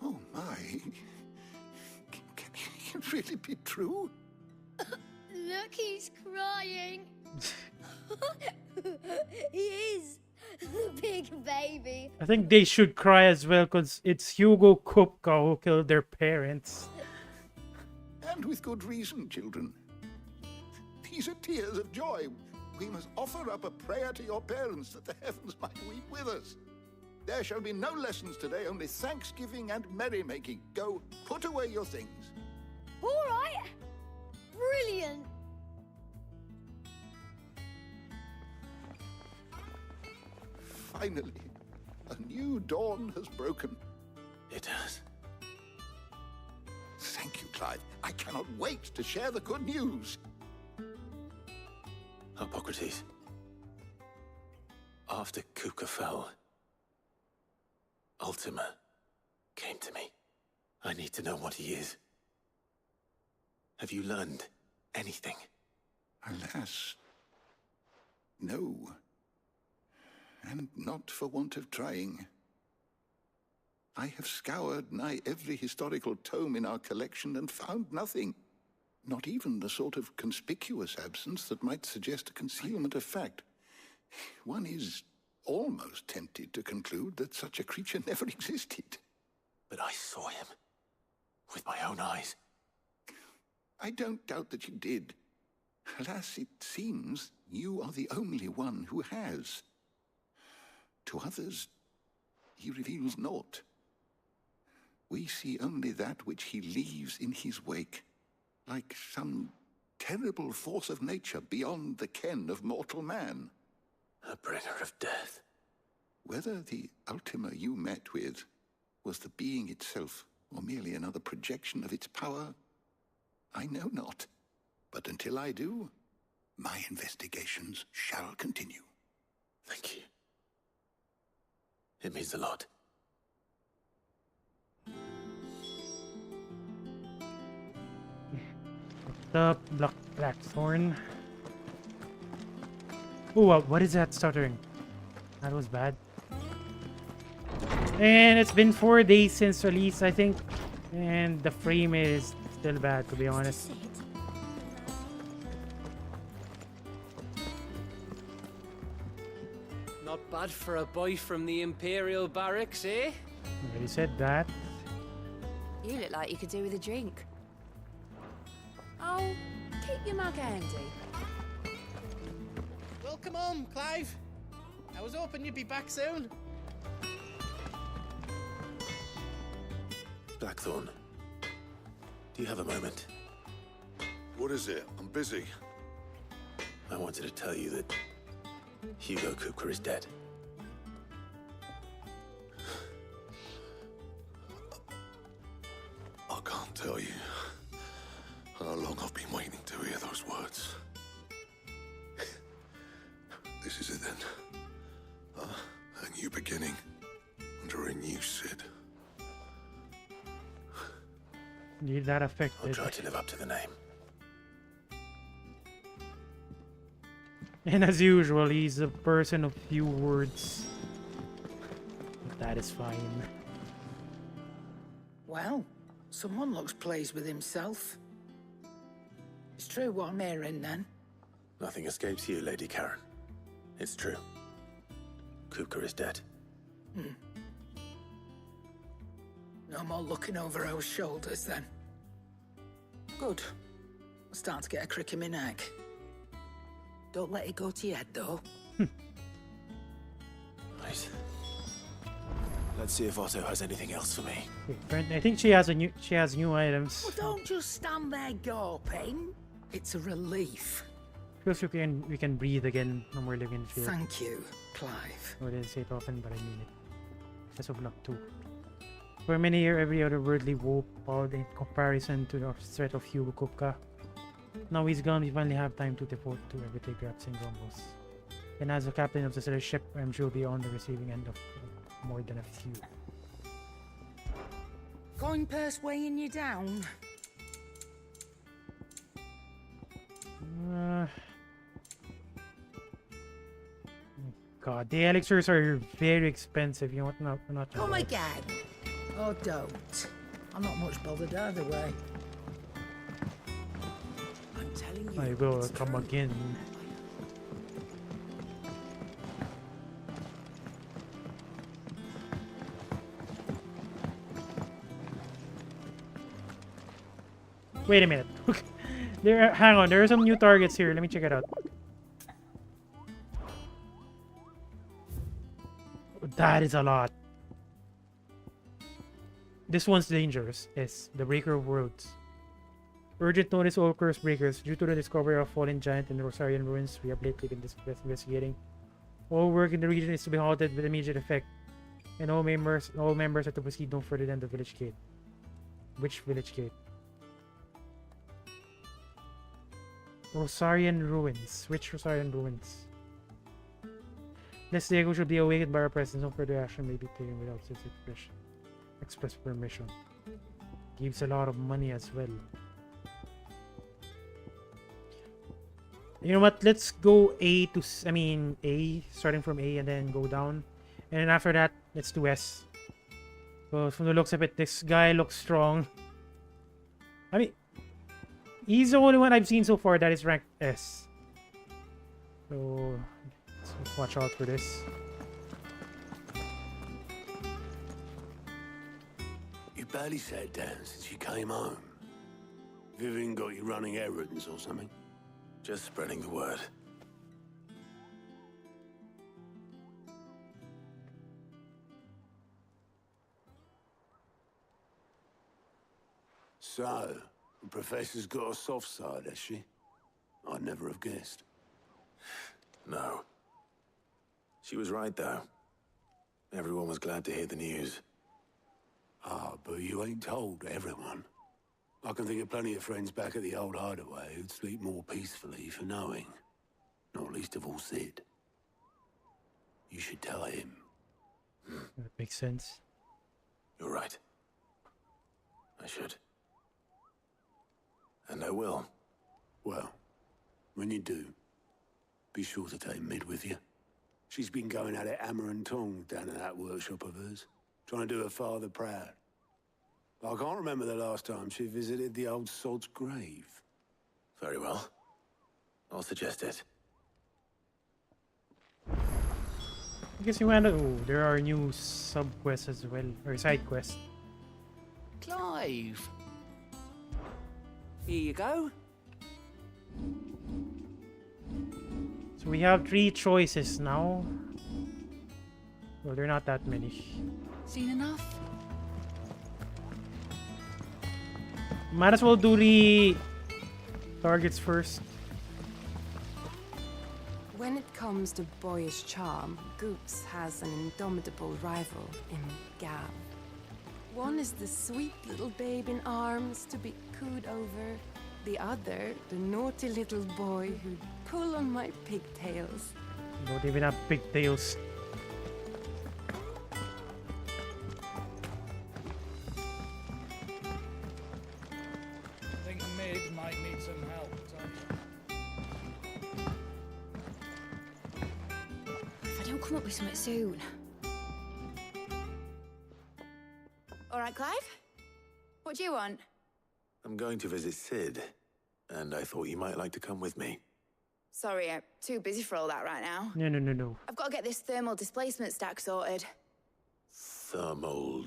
Oh, my. Can it really be true? Look, he's crying. He is. The big baby. I think they should cry as well because it's Hugo Kupka who killed their parents. And with good reason, children. These are tears of joy. We must offer up a prayer to your parents that the heavens might weep with us. There shall be no lessons today, only thanksgiving and merrymaking. Go, put away your things. All right. Brilliant. Finally, a new dawn has broken. It has. Thank you, Clive. I cannot wait to share the good news. Hippocrates. After Kupka fell, Ultima came to me. I need to know what he is. Have you learned anything? Alas, no. And not for want of trying. I have scoured nigh every historical tome in our collection and found nothing. Not even the sort of conspicuous absence that might suggest a concealment of fact. One is almost tempted to conclude that such a creature never existed. But I saw him. With my own eyes. I don't doubt that you did. Alas, it seems you are the only one who has. To others, he reveals naught. We see only that which he leaves in his wake, like some terrible force of nature beyond the ken of mortal man. A bringer of death. Whether the Ultima you met with was the being itself, or merely another projection of its power, I know not. But until I do, my investigations shall continue. Thank you. It means a lot. The Blackthorn. Oh, what is that stuttering? That was bad. And it's been 4 days since release, I think. And the frame is still bad, to be honest. Not bad for a boy from the Imperial Barracks, eh? Already said that. You look like you could do with a drink. Oh, keep your mug handy. Welcome home, Clive. I was hoping you'd be back soon. Blackthorn, do you have a moment? What is it? I'm busy. I wanted to tell you that Hugo Kupka is dead. I can't tell you how long I've been waiting to hear those words. This is it then. A new beginning under a new Sid. Did that affect I'll it? try to live up to the name. And as usual, he's a person of few words. But that is fine. Well, someone looks pleased with himself. It's true what I'm hearing, then. Nothing escapes you, Lady Karen. It's true. Kupka is dead. No more looking over our shoulders, then. Good. I'm starting to get a crick in my neck. Don't let it go to your head, though. Right. Let's see if Otto has anything else for me. I think she has new items. Well, don't just stand there gawping. It's a relief. Feels we can breathe again when we're living in fear. Thank you, Clive. I didn't say it often, but I mean it. Let's open up too. For many years, every other worldly woe palled in comparison to the threat of Hugo Kupka. Now he's gone, we finally have time to devote to everyday grabs and grumbles. And as the captain of the Celestial ship, I'm sure be on the receiving end of more than a few. Coin purse weighing you down? God, the elixirs are very expensive. You know what? No, not. Come again. Oh, don't. I'm not much bothered either way. I'm telling you. I will come again. Wait a minute. Hang on, there are some new targets here. Let me check it out. That is a lot. This one's dangerous. Yes, the Breaker of Worlds. Urgent notice, all curse breakers. Due to the discovery of fallen giant in the Rosarian ruins, we have lately been investigating. All work in the region is to be halted with immediate effect, and all members are to proceed no further than the village gate. Which village gate? Rosarian ruins. Which Rosarian ruins? This Diego should be awakened by our presence. No further action may be taken without his express permission. Gives a lot of money as well. You know what? Let's go A, starting from A and then go down. And then after that, let's do S. So from the looks of it, this guy looks strong. I mean, he's the only one I've seen so far that is ranked S. So let's watch out for this. You barely sat down since you came home. Vivian got you running errands or something? Just spreading the word. So, the Professor's got a soft side, has she? I'd never have guessed. No. She was right, though. Everyone was glad to hear the news. Ah, but you ain't told everyone. I can think of plenty of friends back at the old hideaway who'd sleep more peacefully for knowing. Not least of all Sid. You should tell him. That makes sense. You're right. I should. And I will. Well, when you do, be sure to take Mid with you. She's been going at it hammer and tongs down in that workshop of hers, trying to do her father proud. I can't remember the last time she visited the old sod's grave. Very well. I'll suggest it. I guess you went. Oh, there are new sub quests as well, or side quests. Clive. Here you go. So we have 3 choices now. Well, they're not that many. Seen enough? Might as well do the targets first. When it comes to boyish charm, Goops has an indomitable rival in Gav. One is the sweet little babe in arms to be cooed over. The other, the naughty little boy who'd pull on my pigtails. Don't even have pigtails. I think Mid might need some help, If I don't come up with something soon. All right, Clive? What do you want? I'm going to visit Sid, and I thought you might like to come with me. Sorry, I'm too busy for all that right now. No. I've got to get this thermal displacement stack sorted. Thermal...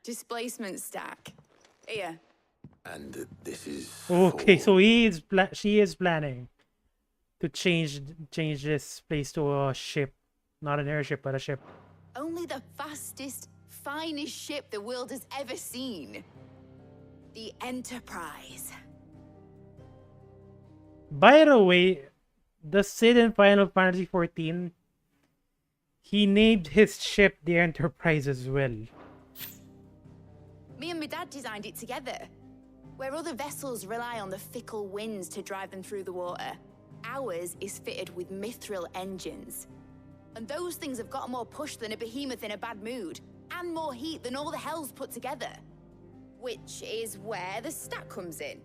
Displacement stack. Here. And this is... Okay, so she is planning to change this place to a ship. Not an airship, but a ship. Only the fastest, finest ship the world has ever seen. The Enterprise. By the way, the Sid in Final Fantasy XIV, he named his ship the Enterprise as well. Me and my dad designed it together. Where other vessels rely on the fickle winds to drive them through the water, ours is fitted with mithril engines. And those things have got more push than a behemoth in a bad mood, and more heat than all the hells put together. Which is where the stack comes in.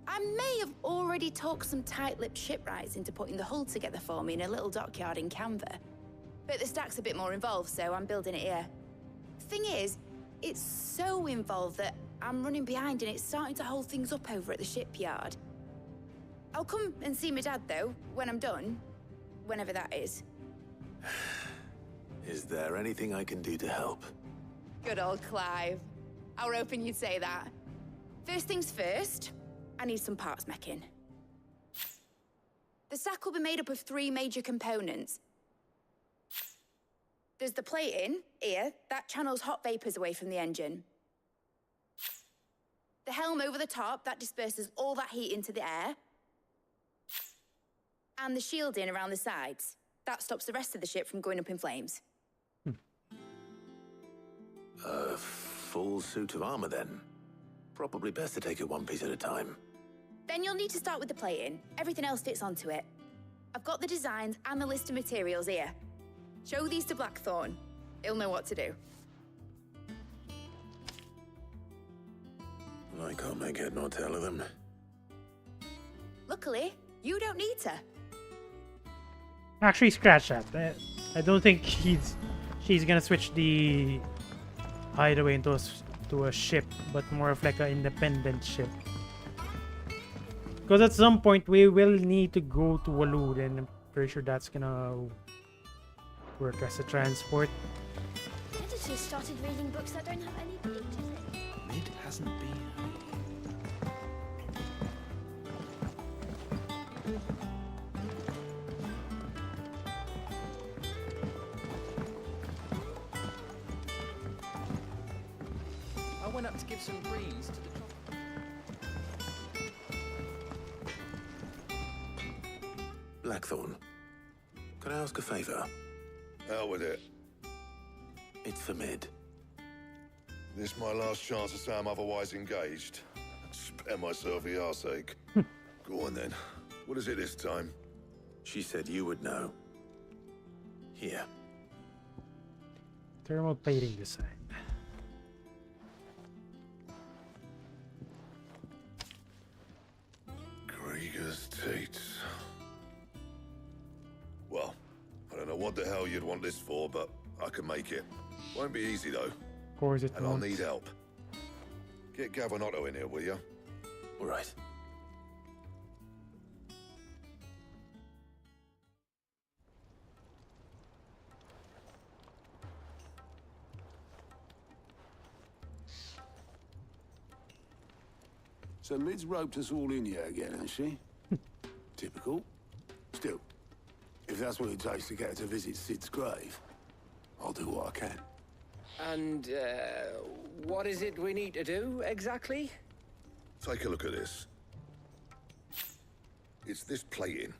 I may have already talked some tight-lipped shipwrights into putting the hull together for me in a little dockyard in Canva. But the stack's a bit more involved, so I'm building it here. Thing is, it's so involved that I'm running behind and it's starting to hold things up over at the shipyard. I'll come and see my dad, though, when I'm done. Whenever that is. Is there anything I can do to help? Good old Clive. I were hoping you'd say that. First things first, I need some parts meching. The stack will be made up of 3 major components. There's the plating, here, that channels hot vapors away from the engine. The helm over the top, that disperses all that heat into the air. And the shielding around the sides. That stops the rest of the ship from going up in flames. A full suit of armor, then. Probably best to take it one piece at a time. Then you'll need to start with the plating. Everything else fits onto it. I've got the designs and the list of materials here. Show these to Blackthorn. He'll know what to do. I can't make head nor tail of them. Luckily, you don't need to. Actually, scratch that. I don't think she's gonna switch the hideaway into a ship, but more of like an independent ship. Because at some point we will need to go to Waloed, and I'm pretty sure that's gonna work as a transport. Editors started reading books that don't have any pages in. Mid hasn't been. I going up to give some breeze to the Blackthorn, can I ask a favor? Out with it. It's for Mid. This my last chance to say I'm otherwise engaged. Spare myself the arseache. Go on then. What is it this time? She said you would know. Here. Thermal plating design. Krieger's Tates. Well, I don't know what the hell you'd want this for, but I can make it. Won't be easy though. Of course it And I'll won't. need help. Get Gavinotto in here, will you? All right. So Mid's roped us all in here again, has she? Typical. Still, if that's what it takes to get her to visit Sid's grave, I'll do what I can. And, what is it we need to do, exactly? Take a look at this. It's this plating.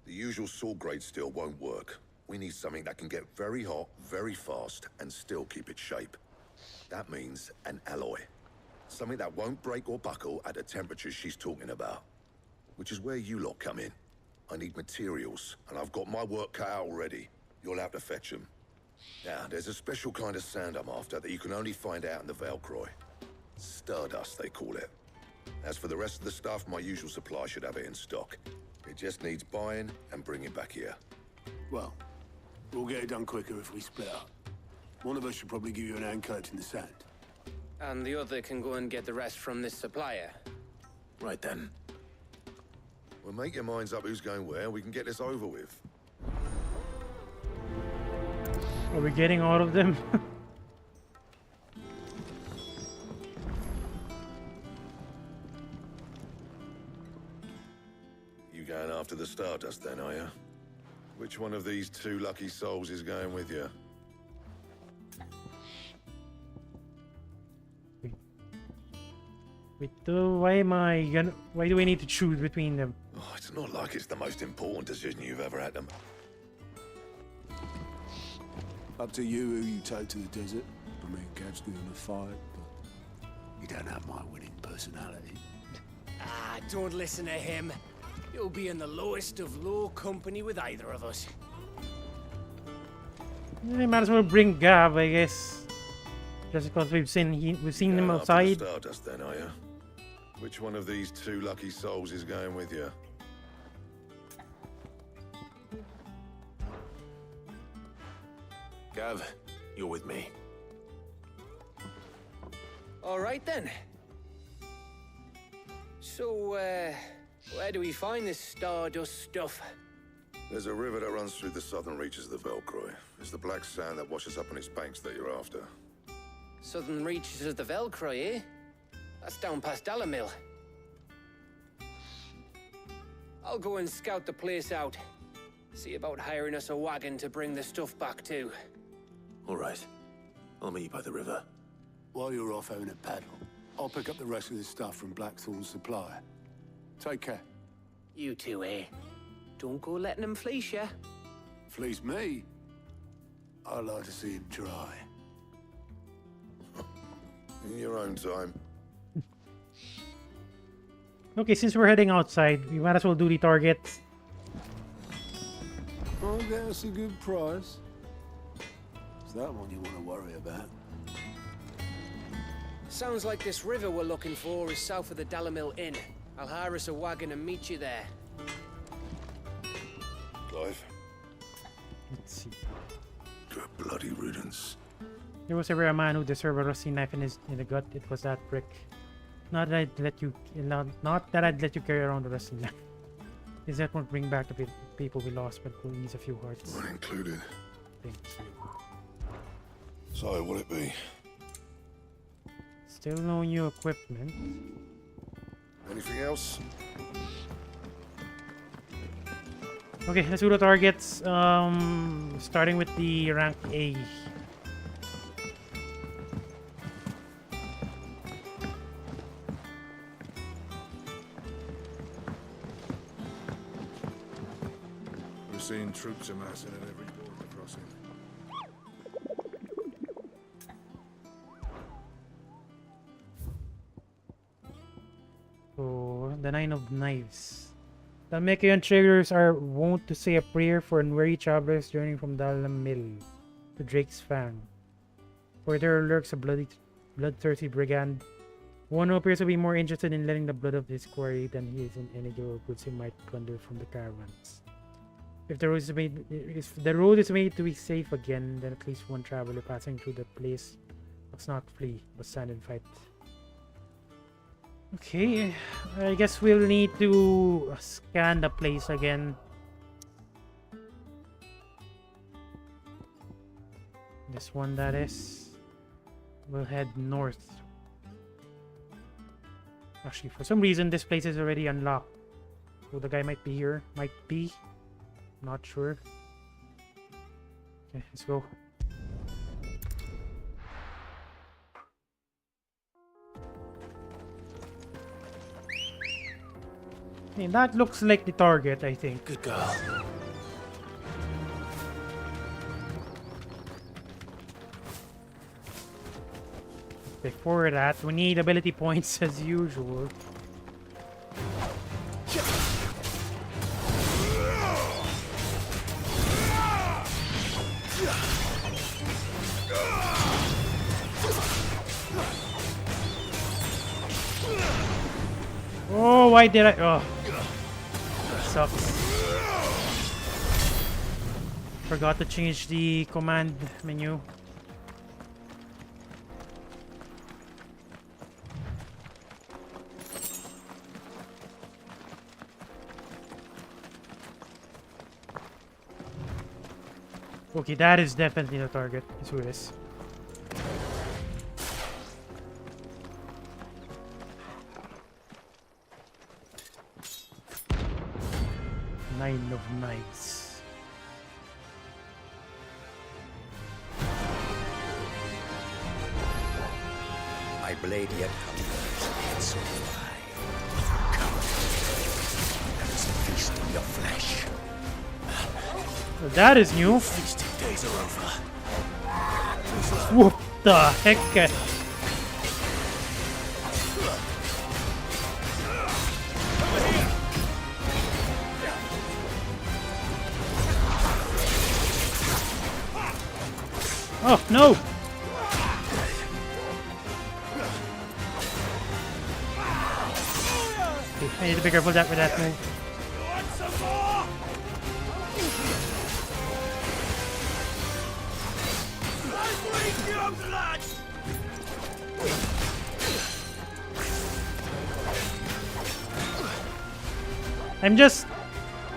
The usual saw grade steel won't work. We need something that can get very hot, very fast, and still keep its shape. That means an alloy. Something that won't break or buckle at the temperatures she's talking about. Which is where you lot come in. I need materials, and I've got my work cut out already. You'll have to fetch them. Now, there's a special kind of sand I'm after that you can only find out in the Valcroy. Stardust, they call it. As for the rest of the stuff, my usual supply should have it in stock. It just needs buying and bringing back here. Well, we'll get it done quicker if we split up. One of us should probably give you an hand collecting the sand. And the other can go and get the rest from this supplier. Right then. Well, make your minds up who's going where, and we can get this over with. Are we getting all of them? You going after the Stardust then, are you? Which one of these two lucky souls is going with you? Why do we need to choose between them? Oh, it's not like it's the most important decision you've ever had to make. Up to you who you take to the desert. I mean, Gav's good in a fight, but you don't have my winning personality. Ah, don't listen to him. You'll be in the lowest of low company with either of us. We might as well bring Gav, I guess. Just because we've seen him outside. After the Stardust then, are you? Which one of these two lucky souls is going with you? Gav, you're with me. All right then. So, where do we find this Stardust stuff? There's a river that runs through the southern reaches of the Velcroy. It's the black sand that washes up on its banks that you're after. Southern reaches of the Velcroy, eh? That's down past Dalamil. I'll go and scout the place out. See about hiring us a wagon to bring the stuff back to. All right. I'll meet you by the river. While you're off having a paddle, I'll pick up the rest of this stuff from Blackthorn's supplier. Take care. You two, eh? Don't go letting him fleece ya. Fleece me? I'd like to see him try. In your own time. Okay, since we're heading outside, we might as well do the targets. Oh, that's a good price. Is that one you want to worry about? Sounds like this river we're looking for is south of the Dalamil Inn. I'll hire us a wagon and meet you there. Clive. Let's see. Good bloody riddance. There was ever a man who deserved a rusty knife in the gut. It was that prick. Not that I'd let you carry around the rusty knife. Is that won't bring back the people we lost, but will ease a few hearts. One included. Thank you. So, what'll it be? Still no new equipment. Anything else? Okay, let's do the targets. Starting with the rank A. seen troops amassing at every border crossing. So, the Nine of Knives. The Mekian traders are wont to say a prayer for unwary travelers journeying from DHALMEK to Drake's Fang. For there lurks a bloodthirsty brigand, one who appears to be more interested in letting the blood of his quarry than he is in any door goods he might plunder from the caravans. If the road is made to be safe again, then at least one traveler passing through the place must not flee, but stand and fight. Okay, I guess we'll need to scan the place again. This one, that is. We'll head north. Actually, for some reason, this place is already unlocked. So the guy might be here. Might be. Not sure. Okay, let's go. I mean, that looks like the target, I think. Good girl. Before that, we need ability points as usual. Oh, why did I? Oh, that sucks. Forgot to change the command menu. Okay, that is definitely the target. Let's do this. Nine of Knives. My blade yet hungers, yet so do I. Come, let us feast on your flesh. Well, that is new. Feasting days are over. What the heck? Oh, no! Okay, I need to be careful with that move. I'm just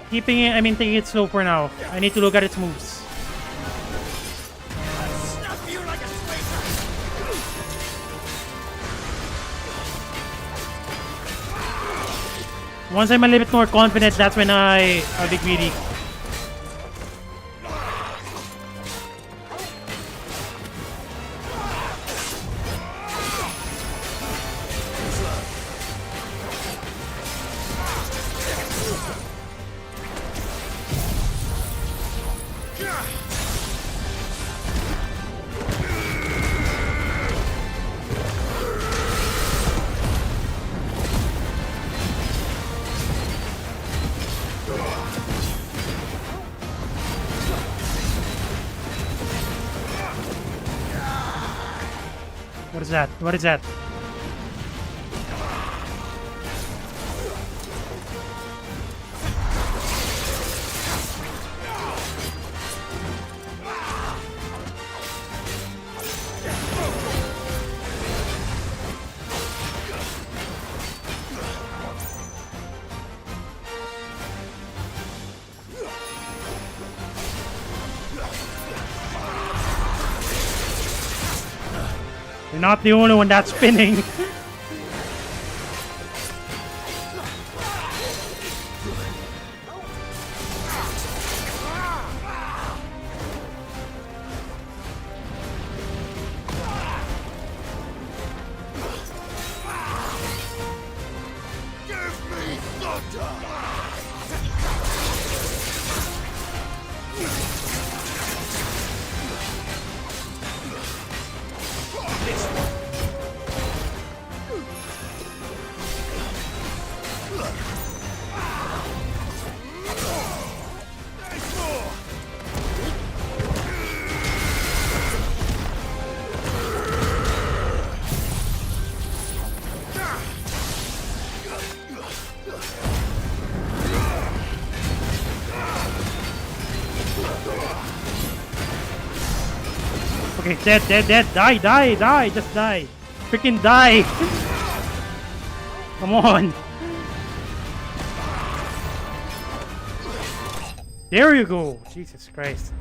keeping it, taking it slow for now. I need to look at its moves. Once I'm a little bit more confident, that's when I'll be greedy. What is that? What is that? You're not the only one that's spinning. dead. Die. Just die. Freaking die. Come on. There you go. Jesus Christ.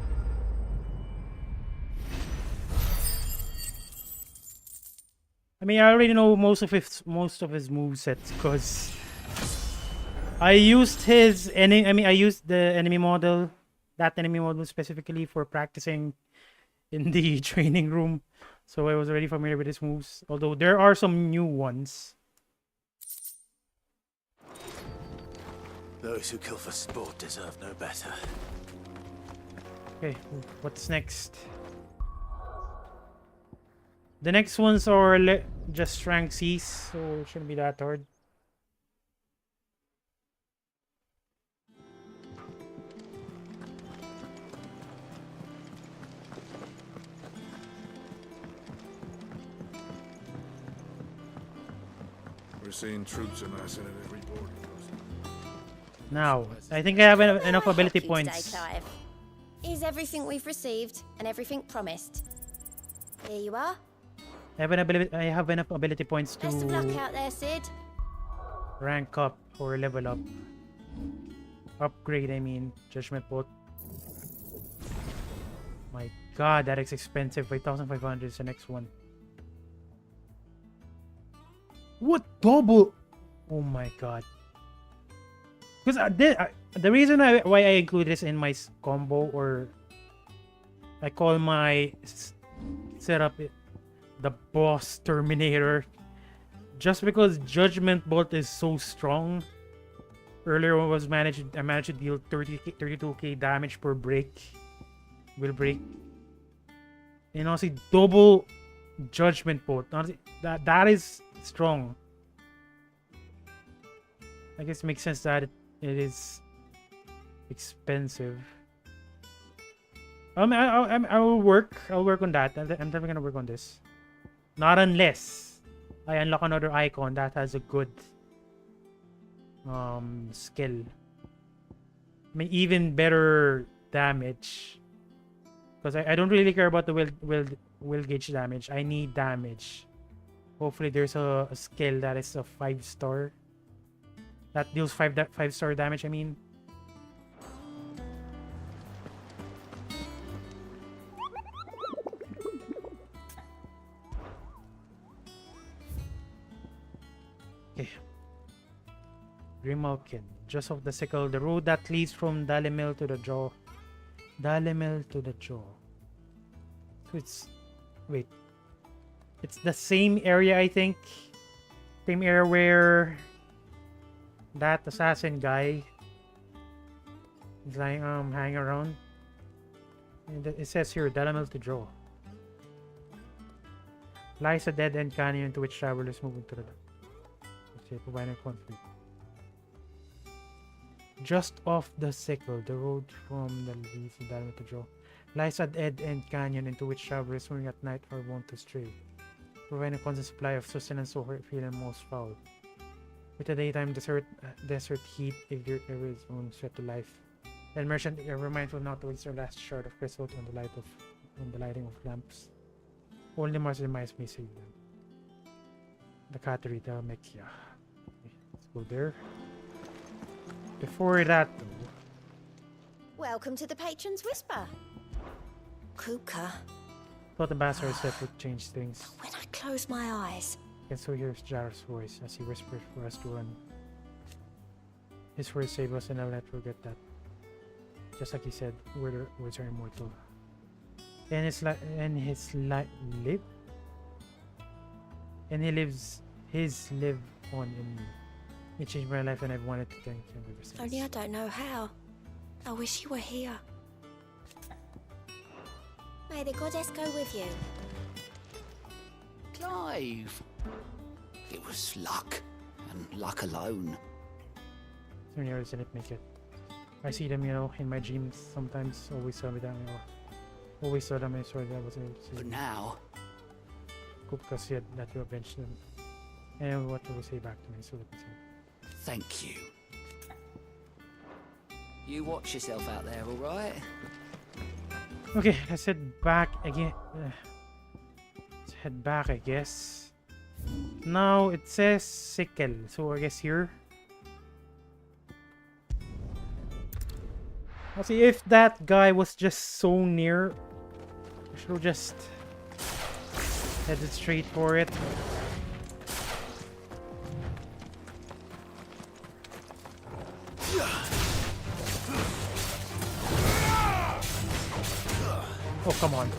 I mean, I already know most of his movesets because I used his I used the enemy model, that enemy model specifically for practicing in the training room, so I was already familiar with his moves. Although there are some new ones. Those who kill for sport deserve no better. Okay, what's next? The next ones are just rank C's, so it shouldn't be that hard. We're seeing troops amassing at every border post. Now, I think I have enough ability Today, points. Clive. Here's everything we've received and everything promised. Here you are. I have enough ability points to Best of luck out there, Sid. rank up or level up. Upgrade, I mean, Judgment Bolt. My god, that is expensive. 5,500 is the next one. What double? Oh my god. Because the reason why I include this in my combo, or I call my setup the boss Terminator, just because Judgment Bolt is so strong. Earlier I managed to deal 32k damage per break. Will break. And honestly, double Judgment Bolt. Honestly, that is strong. I guess it makes sense that it is expensive. I will work. I'll work on that. I'm definitely gonna work on this. Not unless I unlock another icon that has a good skill. I mean, even better damage. Because I don't really care about the will gauge damage. I need damage. Hopefully there's a skill that is a 5-star. That deals 5-star damage, I mean. Okay. Grimalkin. Just off the sickle. The road that leads from Dalimil to the jaw. Dalimil to the jaw. So it's... Wait. It's the same area, I think. Same area where that assassin guy is like hanging around. And it says here, Dalimil to jaw. Lies a dead-end canyon into which travelers moving to the providing conflict. Just off the sickle, the road from the leads of Dalimil to jaw lies a dead-end canyon into which travelers moving at night are wont to stray, providing a constant supply of sustenance so feeling most foul. With the daytime desert heat, if there ever is own sweat to life. Then merchant, ever mindful not to waste your last shard of crystal on the lighting of lamps. Only Mars demise may save them. The Cattery, DHALMEK. Okay, let's go there. Before that, though. Welcome to the Patron's Whisper. Kuka. Thought the bastard said would change things. When I close my eyes. And so here's Jar's voice as he whispers for us to run. His words save us, and I'll not forget that. Just like he said, words are immortal. And he live on in me. It changed my life, and I've wanted to thank him ever since. Only I don't know how. I wish you were here. May the goddess go with you. Clive! It was luck, and luck alone. So many hours didn't make it. I see them, in my dreams sometimes. Always saw me down, Always saw them, I saw that I wasn't able to see But them. now... Kupka said that you avenged them. And what will we say back to me? So let me see. Thank you. You watch yourself out there, alright? Okay, I said back again. head back, I guess. Now it says sickle, so I guess here. I'll see if that guy was just so near. I should have just headed straight for it. Oh, come on.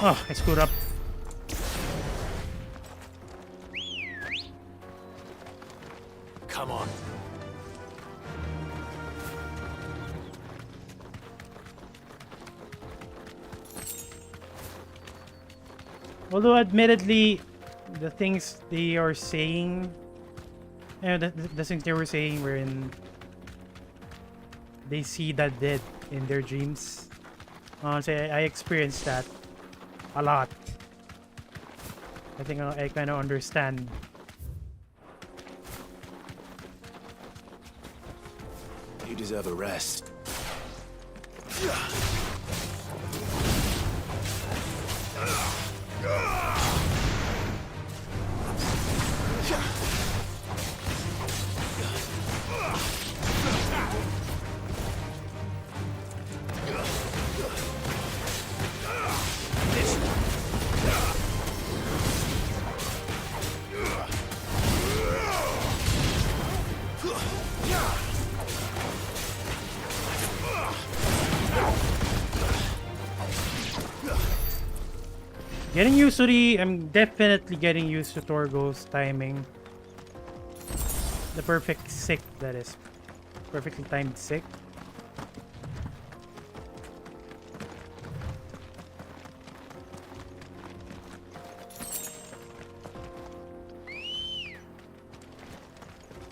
Oh, I screwed up. Come on. Although admittedly, the things they are saying, the things they were saying wherein they see that dead in their dreams. So I experienced that a lot. I think I kind of understand. You deserve a rest. Getting used to I'm definitely getting used to Torgo's timing. The perfect sick, that is. Perfectly timed sick.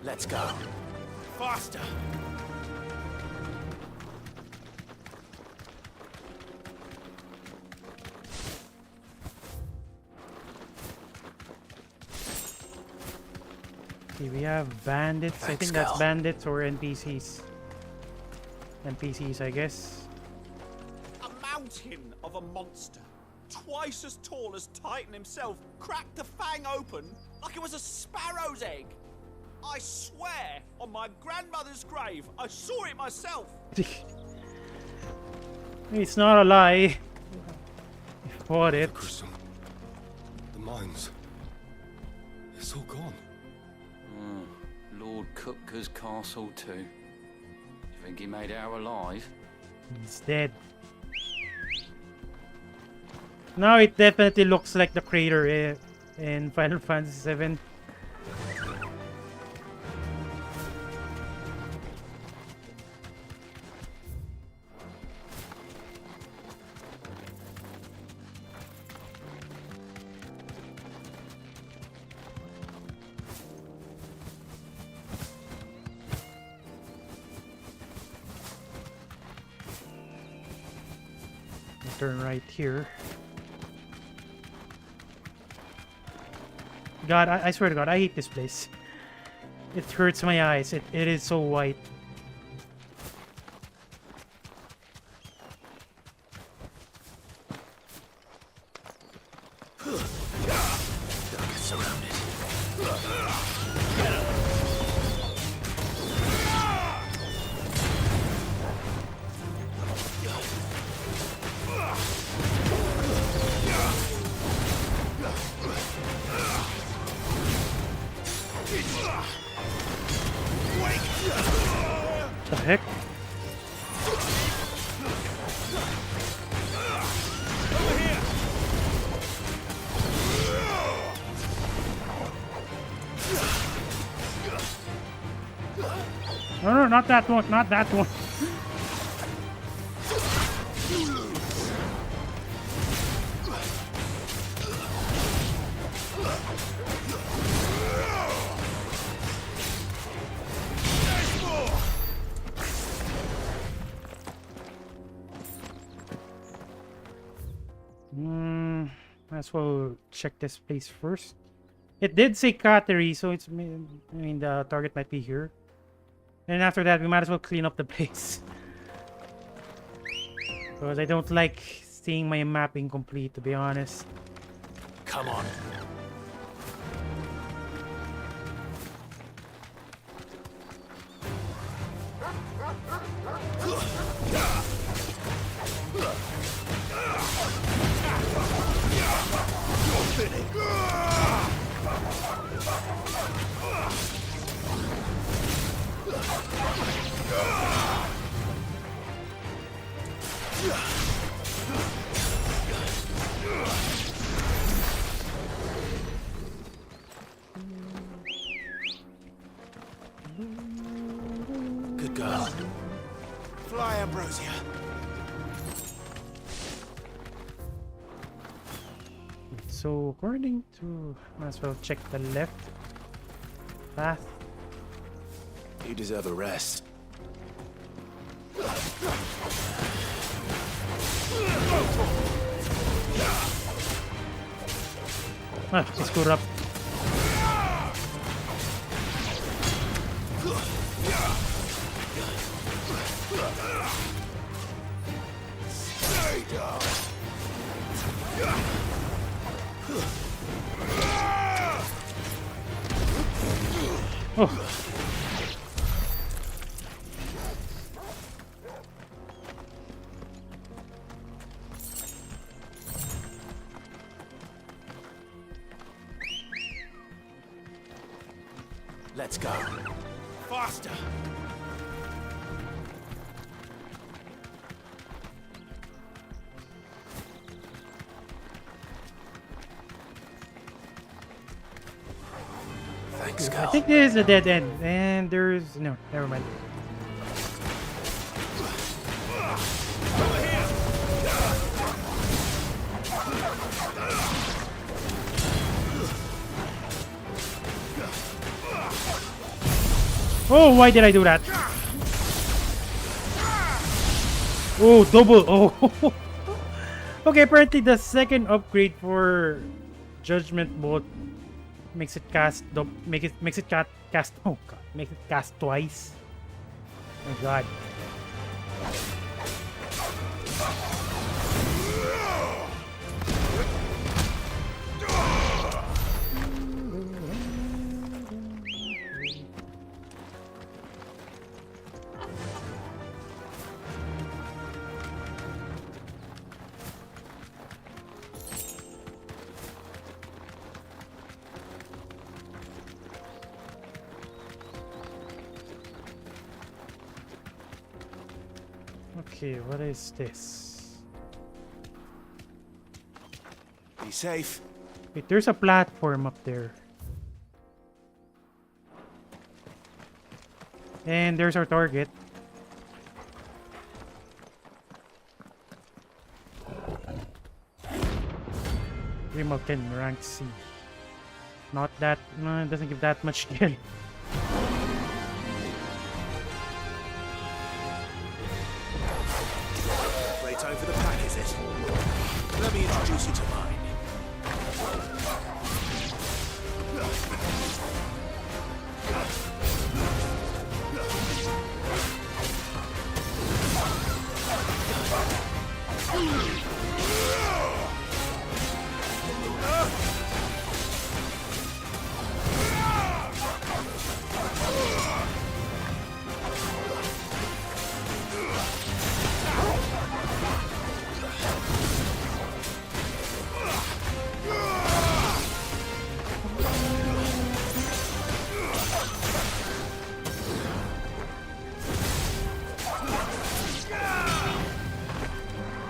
Let's go. Faster! Okay, we have bandits. I think that's bandits or NPCs. NPCs, I guess. A mountain of a monster, twice as tall as Titan himself, cracked the fang open like it was a sparrow's egg. I swear on my grandmother's grave, I saw it myself. It's not a lie. You fought it. The crystal, the mines, it's all gone. Lord Kupka's castle too. You think he made it out alive? He's dead. Now it definitely looks like the crater in Final Fantasy VII. Turn right here. God, I swear to God, I hate this place. It hurts my eyes. It is so white. Surrounded. The heck? No, not that one, not that one. Might as well check this place first. It did say Cattery, so it's, I mean, the target might be here. And after that, we might as well clean up the place. Because I don't like seeing my map incomplete, to be honest. Come on. Good girl. Fly, Ambrosia. So according to, might as well check the left path. You deserve a rest. Ah, she screwed up. Oh. Let's go. Faster. Thanks, I Cal. think this is a dead end, and there's no. Never mind. Oh, why did I do that? Oh, double. Oh. Okay, apparently the second upgrade for Judgment Bolt makes it cast cast oh god, makes it cast twice. Oh my god. Okay, what is this? Be safe. Wait, there's a platform up there. And there's our target. Grimalkin, rank C. Not that, no, it doesn't give that much skill. Playtime for the pack, is it? Let me introduce you to mine.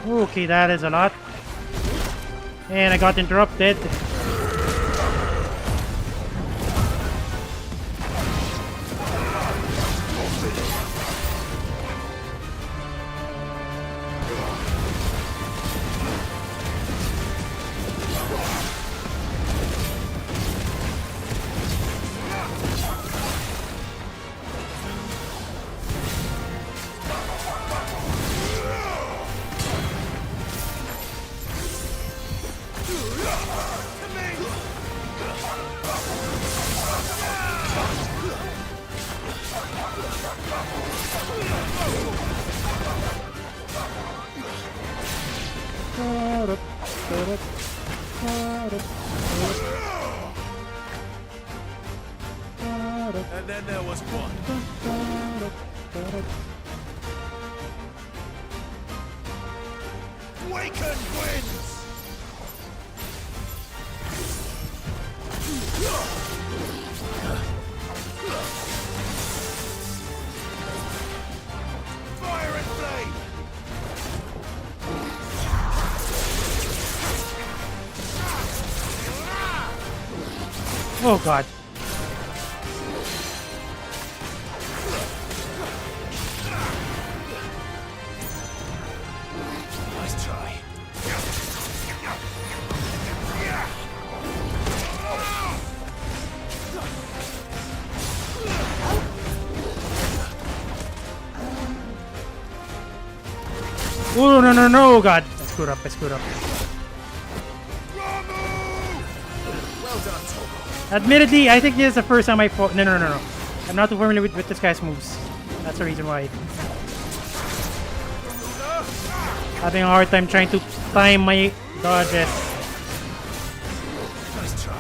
Okay, that is a lot. And I got interrupted. And then there was one. Waken wins! Fire and flame! Oh god. Nice try. Oh no no no god. I screwed up, I screwed up. Well done, Torgo. Admittedly, I think this is the first time I fought. No no no no. I'm not too familiar with this guy's moves. That's the reason why. Having a hard time trying to time my dodges. Nice try.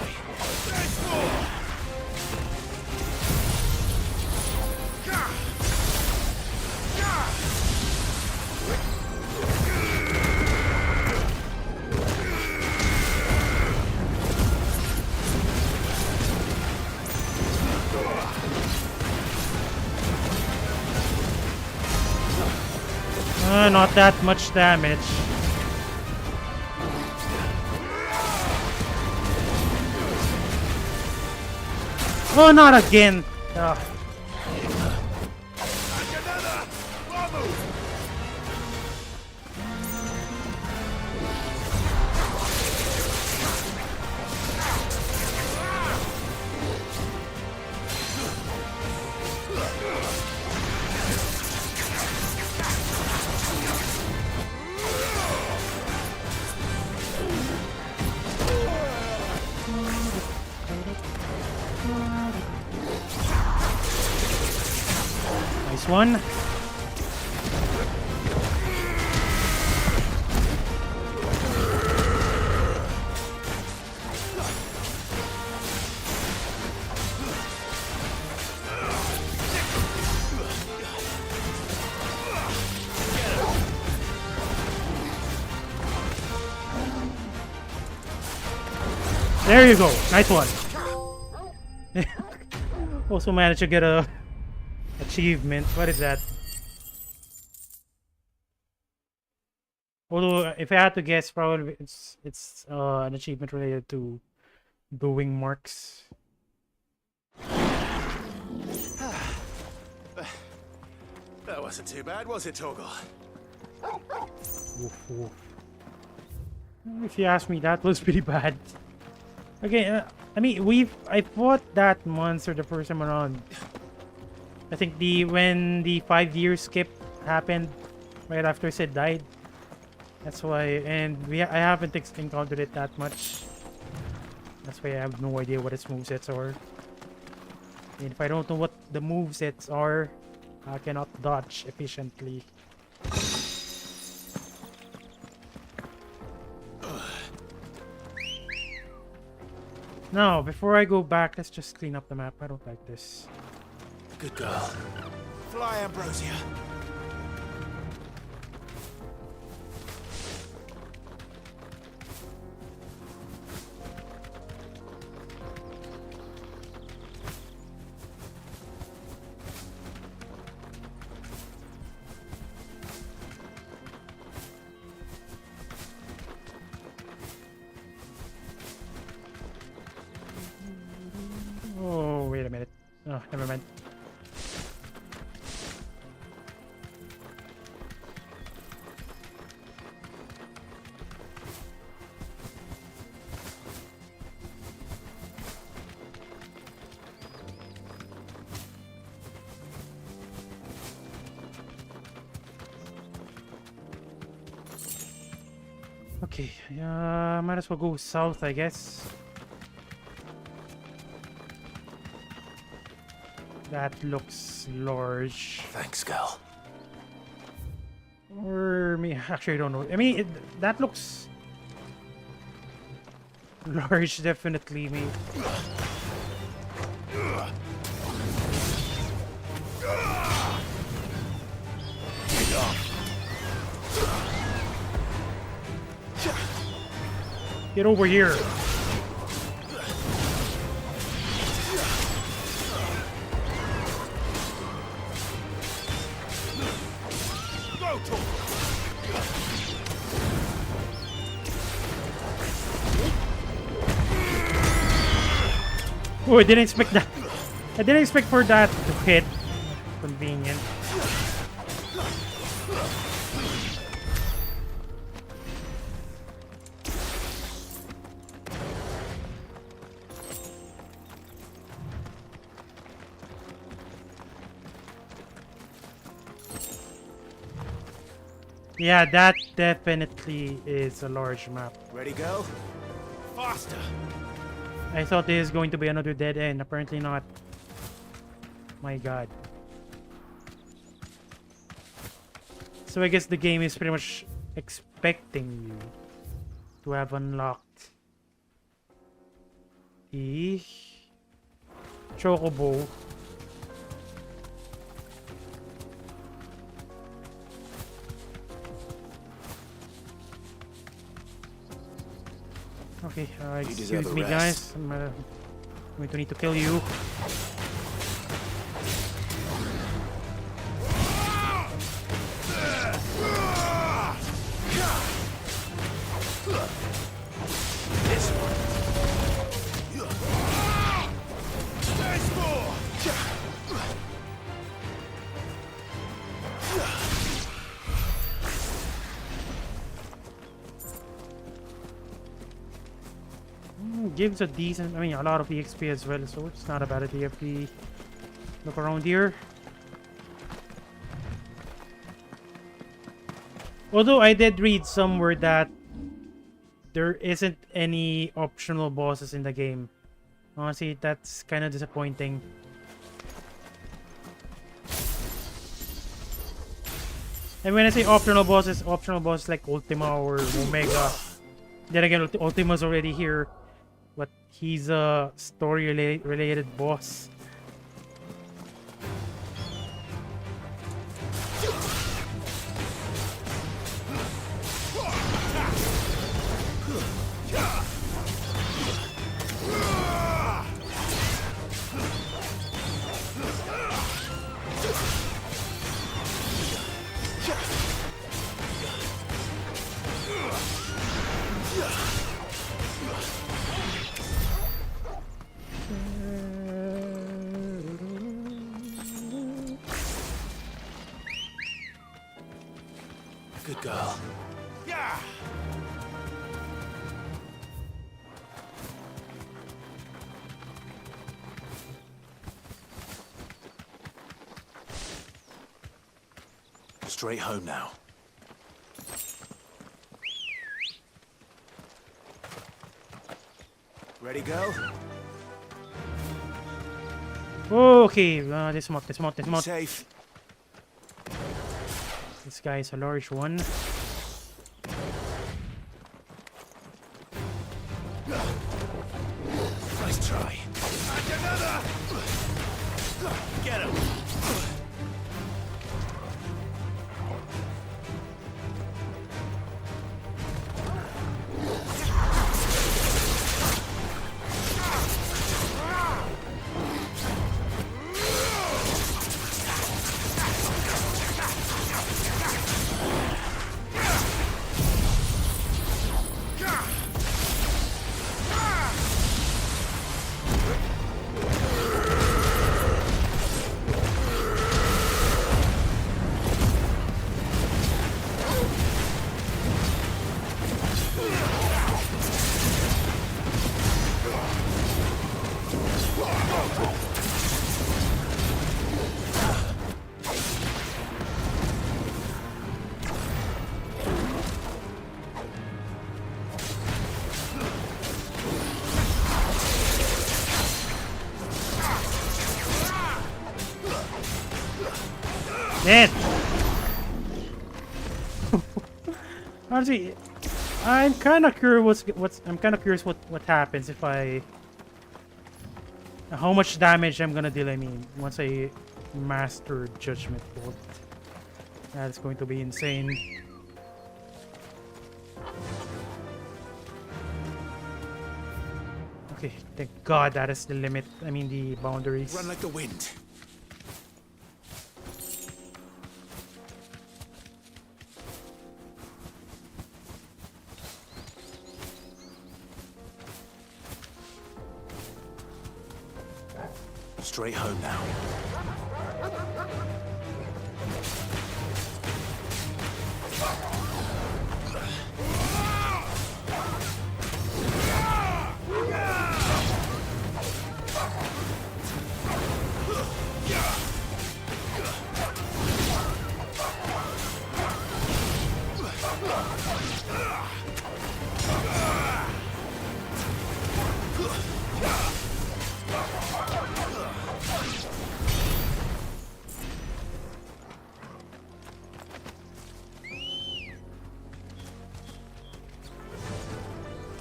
Not that much damage. Oh, not again! Ugh. Nice one. There you go. Nice one. Also managed to get a achievement. What is that? Although, if I had to guess, probably it's an achievement related to the marks. That wasn't too bad, was it, Torgo? Woof, woof. If you ask me, that was pretty bad. Okay, I mean, I fought that monster the first time around. I think when the 5-year skip happened right after Sid died. That's why, and I haven't encountered it that much. That's why I have no idea what its movesets are. And if I don't know what the movesets are, I cannot dodge efficiently. Now, before I go back, let's just clean up the map. I don't like this. Good girl. Fly, Ambrosia. Oh, wait a minute. Oh, never mind. Okay, might as well go south, I guess. That looks large. Thanks, girl. Or me, actually, I don't know. I mean, that looks Large, definitely, mate. Get over here. Oh, I didn't expect that. I didn't expect for that to hit. Convenient. Yeah, that definitely is a large map. Ready, go? Faster! I thought this is going to be another dead end. Apparently not. My god. So I guess the game is pretty much expecting you to have unlocked the Chocobo. Okay, excuse me guys, I'm going to need to kill you. Gives a decent, I mean, a lot of EXP as well, so it's not a bad idea if we look around here. Although I did read somewhere that there isn't any optional bosses in the game. Honestly, that's kind of disappointing. And when I say optional bosses like Ultima or Omega. Then again, Ultima's already here. But he's a story-related boss. Good girl. Yeah. Straight home now. Ready, go? Okay, dismount. Safe. This guy is a large one. Nice try. And another. Get him. Honestly, I'm kind of curious what happens if I how much damage I'm gonna deal. I mean, once I master Judgment Bolt, that's going to be insane. Okay, thank God that is the limit. I mean, the boundaries. Run like the wind. Straight home now.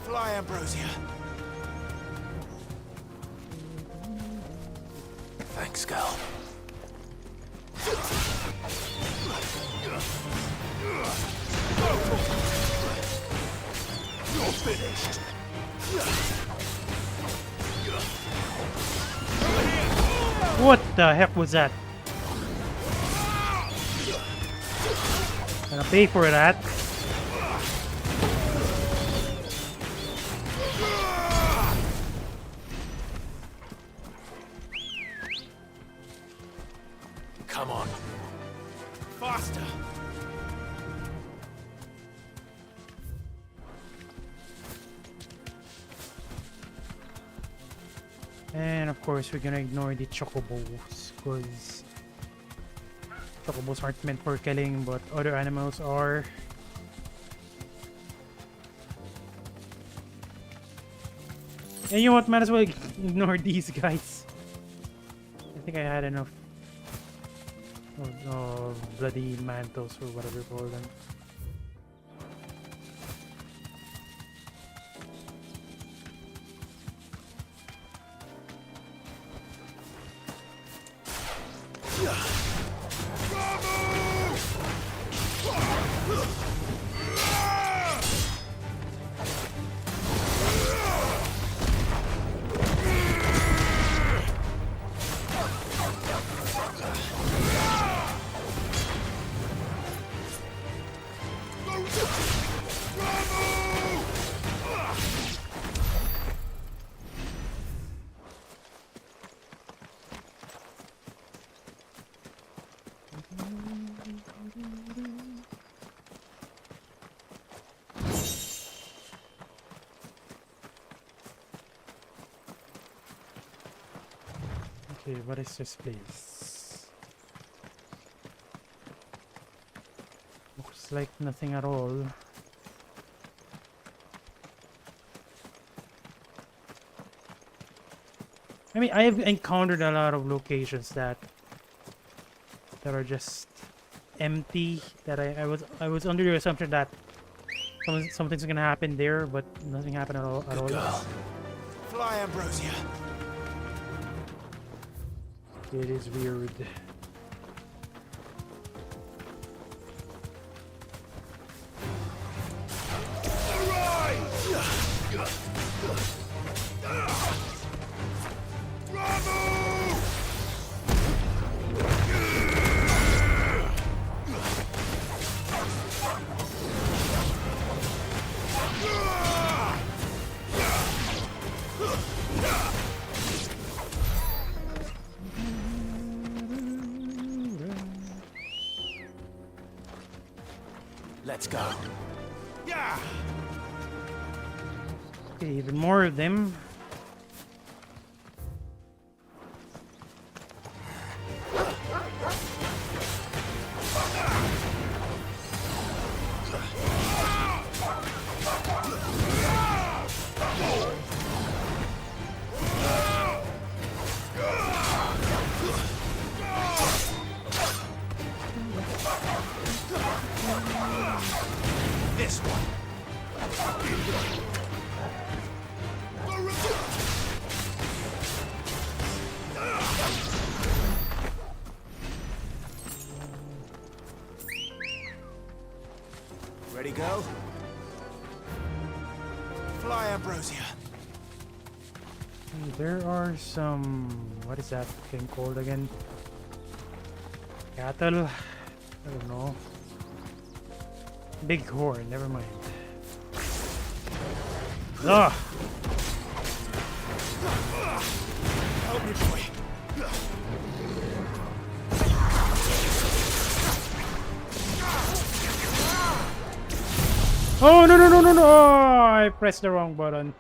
Fly, Ambrosia. Thanks, girl. You're finished. What the heck was that? Gonna pay for that. Come on. Faster. And of course, we're gonna ignore the chocobos, because chocobos aren't meant for killing, but other animals are. And you know what? Might as well ignore these guys. I think I had enough of bloody mantos or whatever you call them. Okay, what is this place? Looks like nothing at all. I mean, I have encountered a lot of locations that are just empty. That I was under the assumption that something's gonna happen there, but nothing happened at all. Good girl. Fly, Ambrosia. It is weird. Let's go. Yeah. Okay, even more of them. This one. Ready, go? Fly, Ambrosia. There are some... What is that thing called again? Cattle? I don't know. Bighorn, never mind. Ugh! Help me, boy. Oh, no, no, no, no, no! Oh, I pressed the wrong button.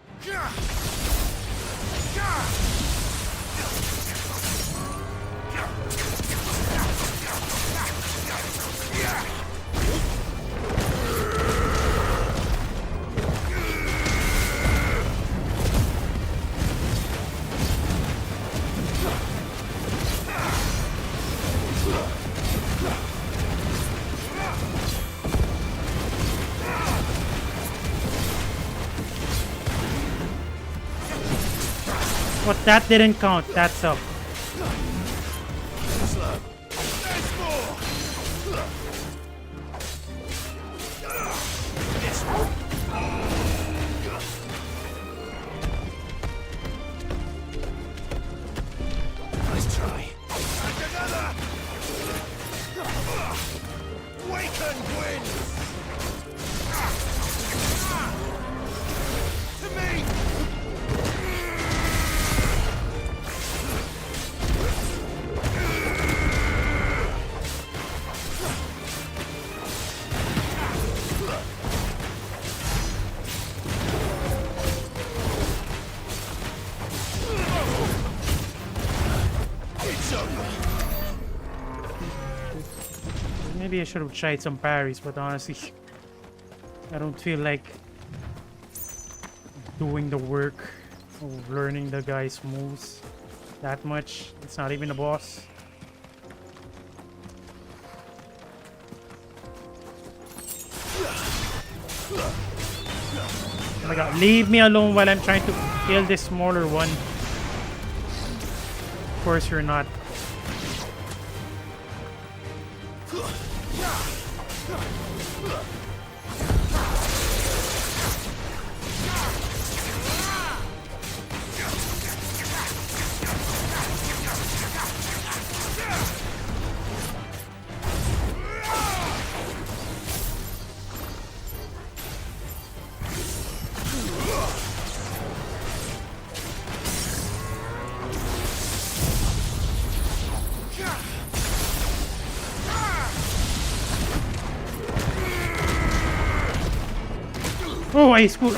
What, that didn't count. That's up. Nice try. Another. Waken winds. To me. Maybe I should have tried some parries, but honestly, I don't feel like doing the work of learning the guy's moves that much. It's not even a boss. Oh my god, leave me alone while I'm trying to kill this smaller one. Of course you're not. Oh, I screwed.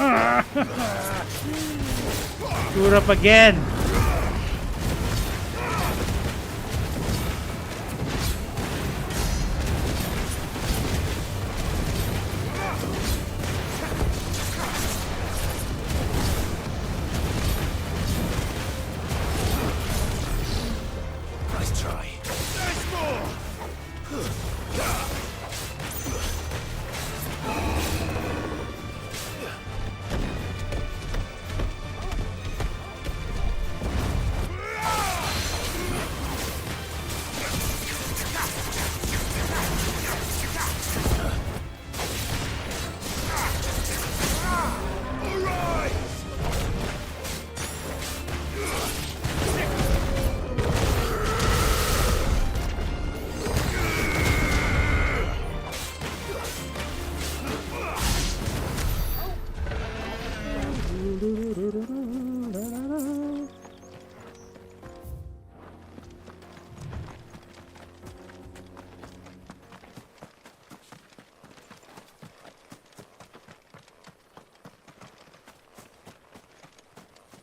Screwed up again. Nice try. There's more.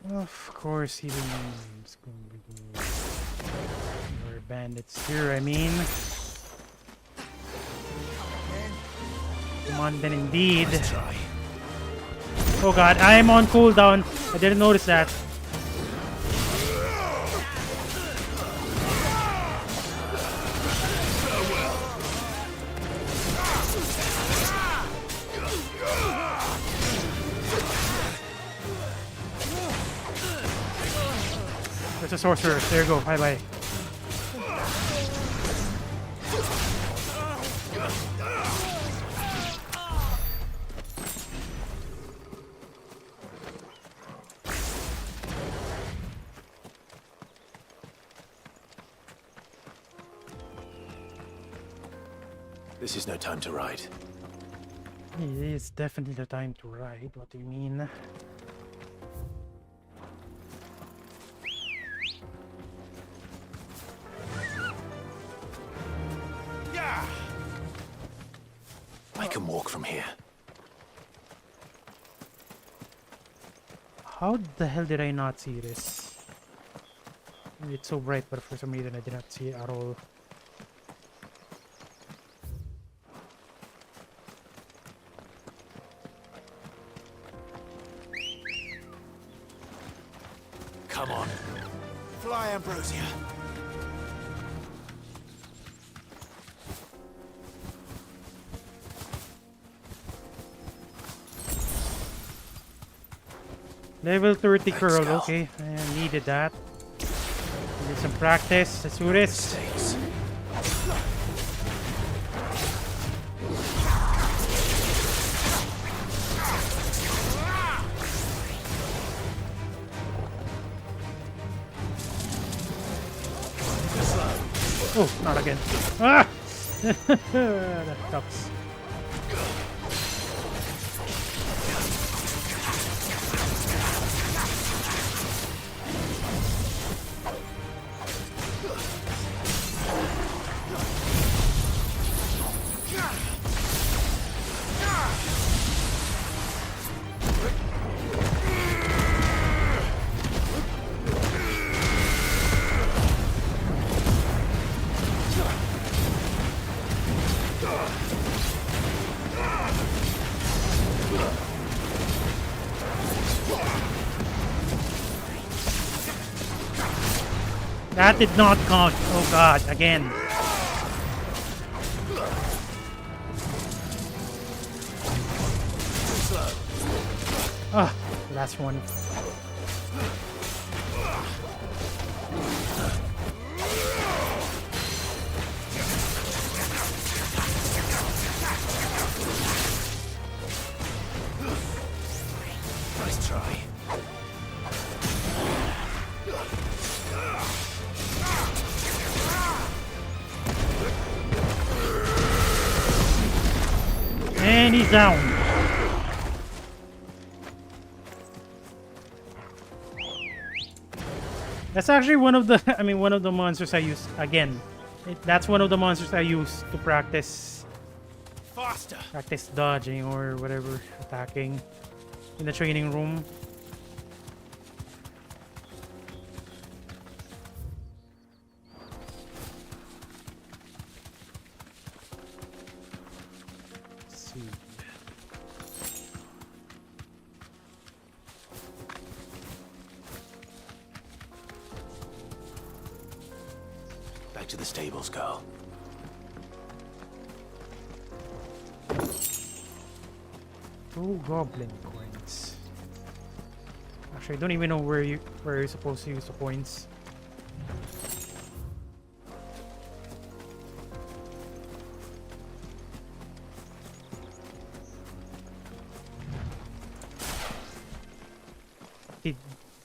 Of course, he didn't. It's going to be more bandits here. I mean, come on, then indeed. Oh god, I am on cooldown. I didn't notice that. the sorcerers. There you go. Bye bye. This is no time to ride. It is definitely the time to ride. What do you mean? Yeah. I can walk from here. How the hell did I not see this? It's so bright, but for some reason I did not see it at all. Come on. Fly, Ambrosia. Level 30 curl, okay. I needed that. Need some practice. Let's do this. Oh, not again. Ah! That sucks. That did not count. Oh god, again. Ah, last one. Nice try. And he's down. That's actually one of the, one of the monsters I use again. That's one of the monsters I use to practice dodging or whatever, attacking in the training room. Back to the stables, girl. Two goblin coins. Actually, I don't even know where you're supposed to use the coins.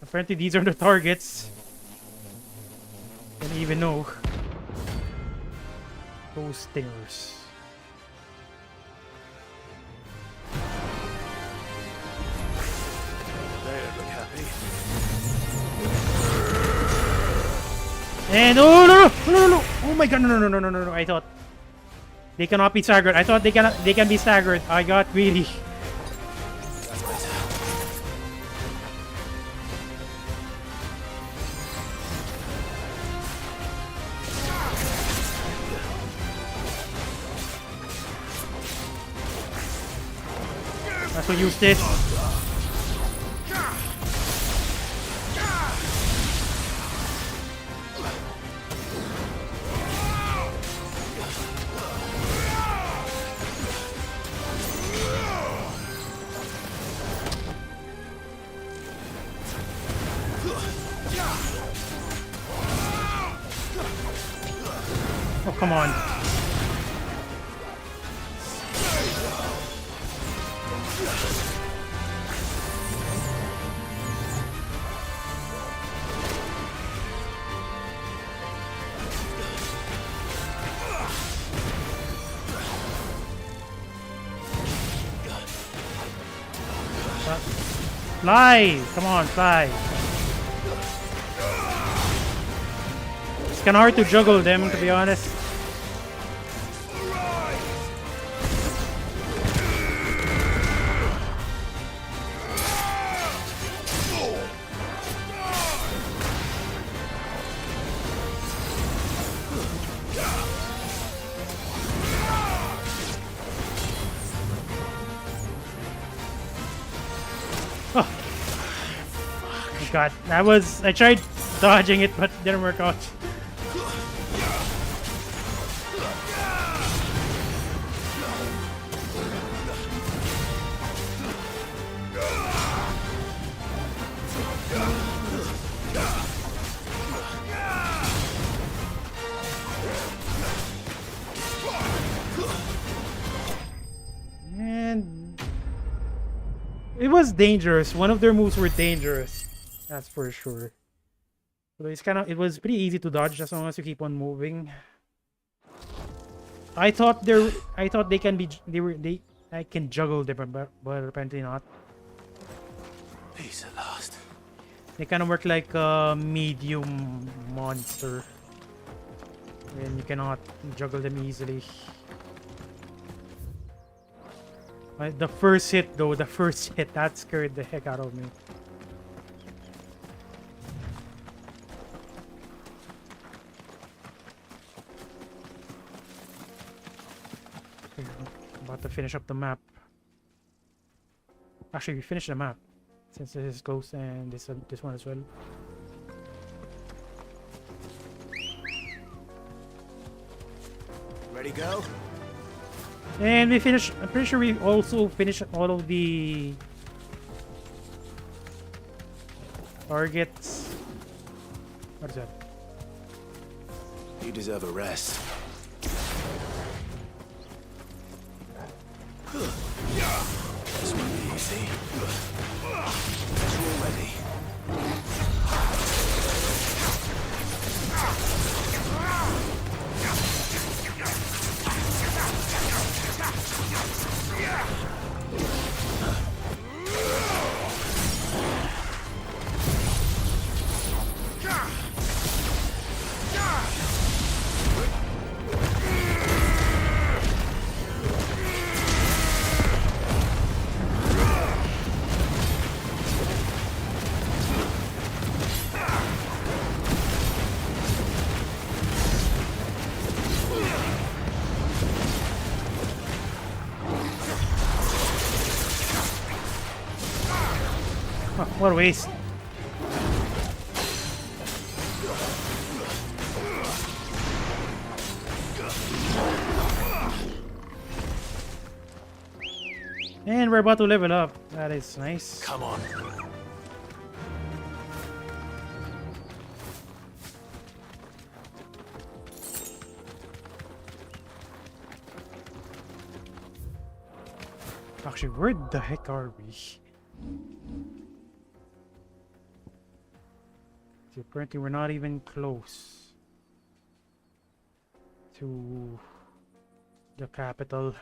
Apparently these are the targets. Didn't even know. Those stairs. They don't look happy. And oh no! Oh my god, no. I thought they cannot be staggered. I thought they can be staggered. I got greedy. That's better. That's what use this. come on. Fly! Come on, fly. It's kinda hard to juggle them, to be honest. Oh. God, I tried dodging it, but didn't work out. And it was dangerous. One of their moves were dangerous. That's for sure. But it was pretty easy to dodge as long as you keep on moving. I thought I can juggle them, but apparently not. Peace at last. They kind of work like a medium monster, and you cannot juggle them easily. The first hit, though, that scared the heck out of me. Okay, about to finish up the map. Actually, we finished the map since this is Ghost and this one as well. Ready, go? And we finished. I'm pretty sure we also finished all of the targets. What is that? You deserve a rest. This won't be easy. You're ready. What a waste. And we're about to level up. That is nice. Come on. Actually, where the heck are we? So apparently we're not even close to the capital.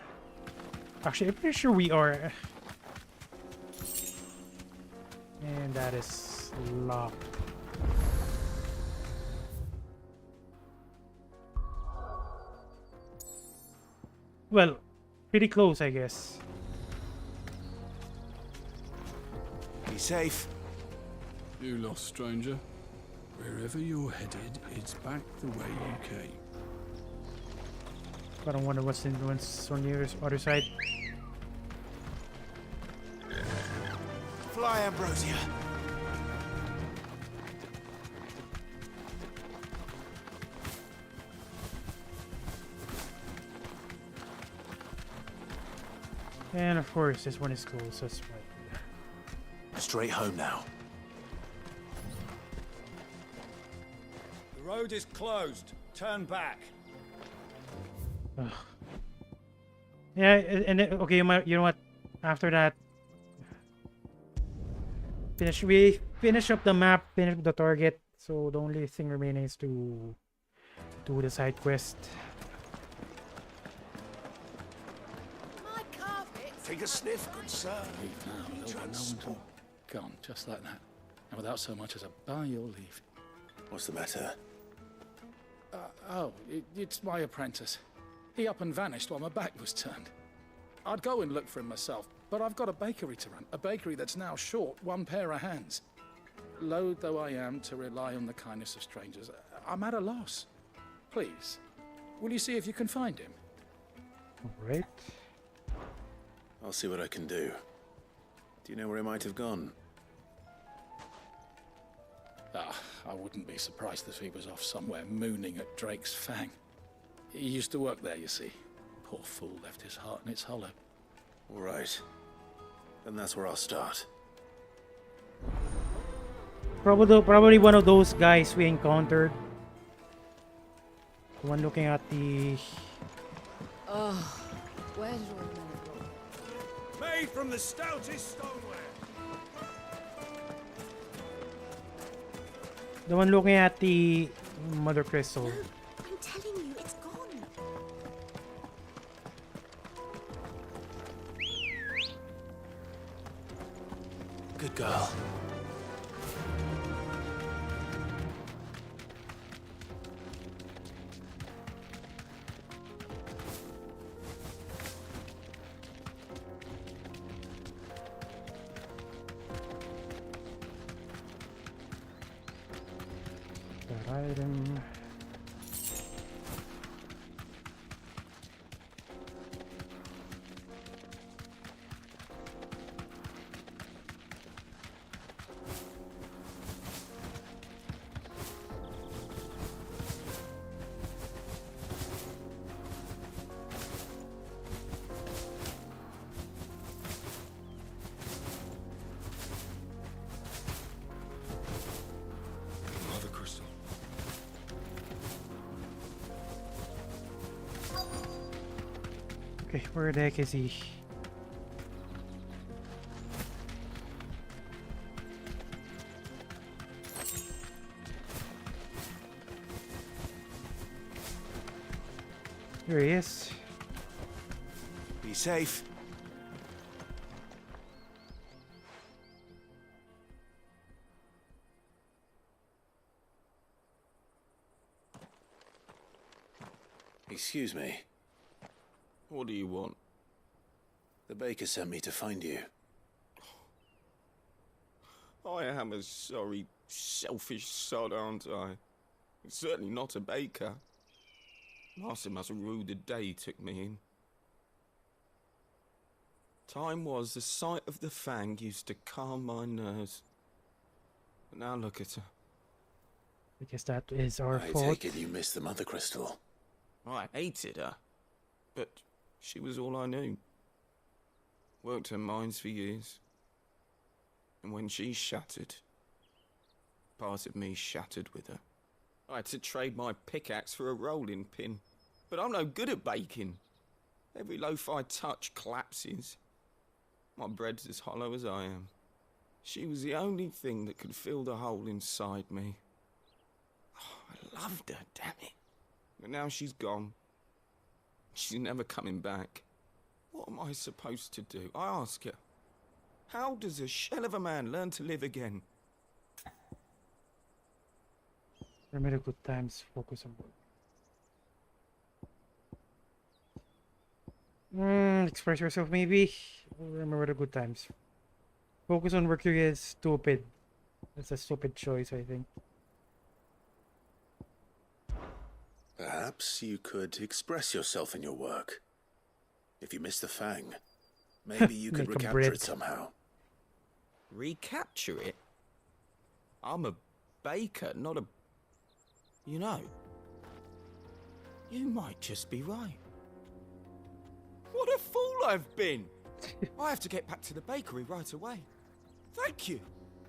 Actually, I'm pretty sure we are. And that is locked. Well, pretty close, I guess. Be safe. You lost, stranger. Wherever you're headed, it's back the way you came. I don't wonder what's on the other side. Fly, Ambrosia. And of course, this one is close. That's right. Straight home now. The road is closed. Turn back. Ugh. Yeah, and then, okay, you know what? After that, we finish up the map, finish up the target. So the only thing remaining is to do the side quest. Take a sniff, good sir. Leave now. No one to... Gone, just like that. And without so much as a by your leave. What's the matter? It's my apprentice. He up and vanished while my back was turned. I'd go and look for him myself, but I've got a bakery to run. A bakery that's now short one pair of hands. Loath though I am to rely on the kindness of strangers, I'm at a loss. Please, will you see if you can find him? All right. I'll see what I can do. Do you know where he might have gone? I wouldn't be surprised if he was off somewhere mooning at Drake's Fang. He used to work there, you see. Poor fool left his heart in its hollow. All right. Then that's where I'll start. Probably one of those guys we encountered. The one looking at the... Oh, where's your mineral? Made from the stoutest stoneware. The one looking at the Mother Crystal. No, I'm telling you, it's gone. Good girl. That item. Mother Crystal. Okay, where the heck is he? Here he is. Be safe. Excuse me. What do you want? The baker sent me to find you. I am a sorry, selfish sod, aren't I? Certainly not a baker. Master must have ruled the day he took me in. Time was the sight of the Fang used to calm my nerves. But now look at her. I guess that is our I fault. take it you missed the Mother Crystal. I hated her, but she was all I knew. Worked her mines for years. And when she shattered, part of me shattered with her. I had to trade my pickaxe for a rolling pin. But I'm no good at baking. Every loaf I touch collapses. My bread's as hollow as I am. She was the only thing that could fill the hole inside me. Oh, I loved her, damn it. But now she's gone. She's never coming back. What am I supposed to do? I ask her. How does a shell of a man learn to live again? Remember the good times, focus on work. Express yourself, maybe. Remember the good times. Focus on work is stupid. That's a stupid choice, I think. Perhaps you could express yourself in your work. If you miss the Fang, maybe you could Make a recapture bread. it somehow. Recapture it? I'm a baker, not a... You know, you might just be right. What a fool I've been! I have to get back to the bakery right away. Thank you.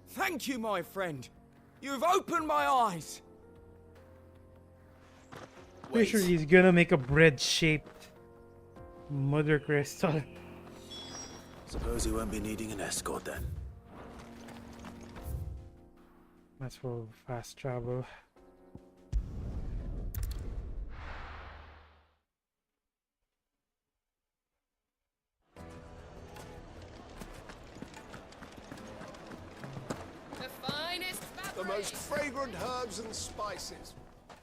Thank you, my friend. You've opened my eyes. Pretty sure he's gonna make a bread-shaped mother crystal. Suppose he won't be needing an escort then. That's for fast travel. The most fragrant herbs and spices.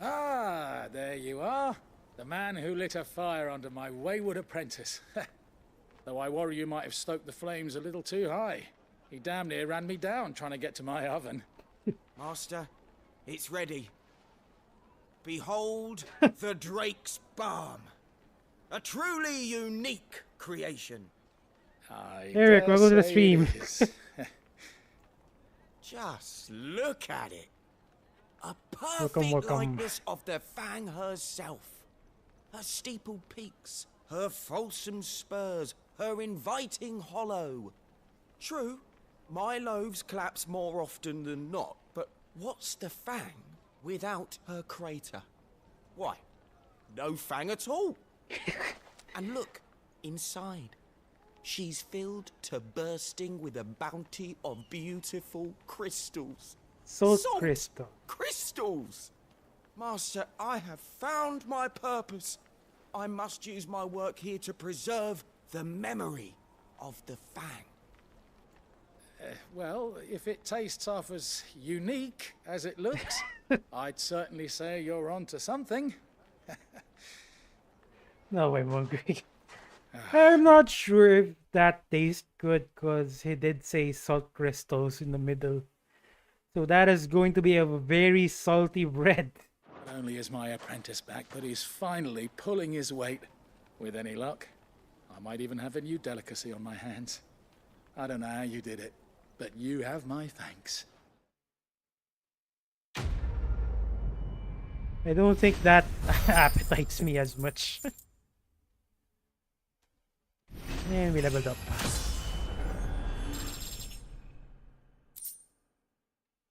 Ah, there you are. The man who lit a fire under my wayward apprentice. Though I worry you might have stoked the flames a little too high. He damn near ran me down trying to get to my oven. Master, it's ready. Behold the Drake's Balm. A truly unique creation. Eric, welcome to the stream. Just look at it. A Welcome, perfect welcome. likeness of the Fang herself. Her steeple peaks, her fulsome spurs, her inviting hollow. True, my loaves collapse more often than not, but what's the Fang without her crater? Why, no Fang at all. And look, inside. She's filled to bursting with a bounty of beautiful crystals. Salt crystal. Crystals! Master, I have found my purpose. I must use my work here to preserve the memory of the Fang. Well, if it tastes half as unique as it looks, I'd certainly say you're onto something. No way, Mongrel. I'm not sure if that tastes good because he did say salt crystals in the middle. So that is going to be a very salty bread. Not only is my apprentice back, but he's finally pulling his weight. With any luck, I might even have a new delicacy on my hands. I don't know how you did it, but you have my thanks. I don't think that appetites me as much. And we leveled up.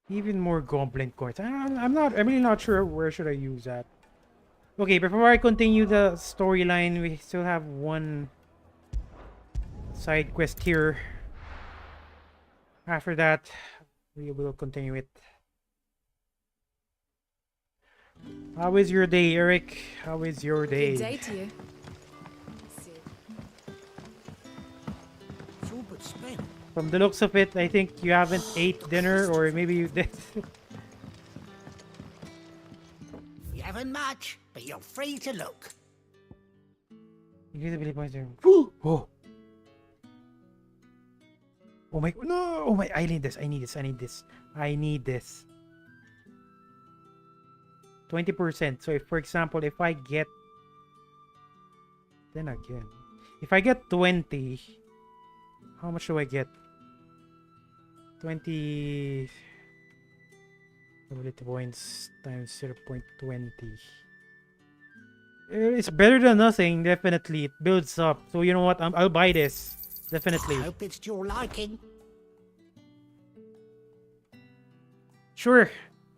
Even more goblin coins. I'm really not sure where should I use that. Okay, before I continue the storyline, we still have one side quest here. After that, we will continue it. How is your day, Eric? How is your day? Good day to you. From the looks of it, I think you haven't ate dinner, or maybe you did. You haven't much, but you're free to look. Invisibility points there. Oh. Oh my, no! Oh my, I need this, I need this, I need this. I need this. 20%. So if, for example, if I get... Then again. If I get 20... How much do I get? 20 ability points times 0.20. It's better than nothing, definitely. It builds up. So you know what? I'll buy this. Definitely. I hope it's to your liking. Sure.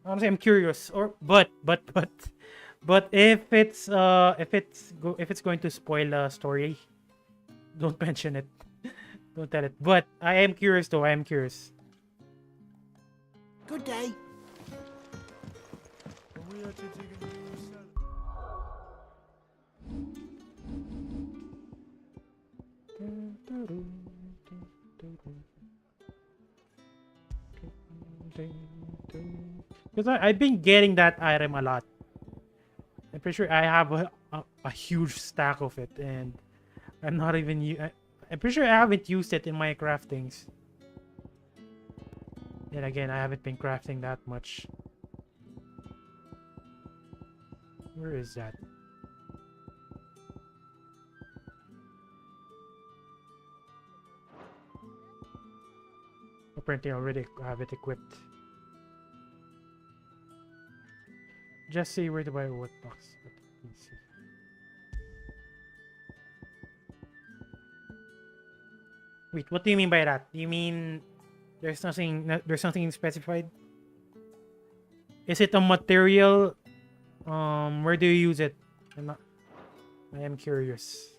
Honestly, I'm curious. But if it's going to spoil the story, don't mention it. Don't tell it. But I am curious though. I am curious. Good day. Because I've been getting that item a lot. I'm pretty sure I have a huge stack of it, and I'm not even. I'm pretty sure I haven't used it in my craftings. Then again, I haven't been crafting that much. Where is that? Apparently I already have it equipped. Just see where to buy what box. Let's see. Wait, what do you mean by that? Do you mean there's nothing specified? Is it a material? Where do you use it? I am curious.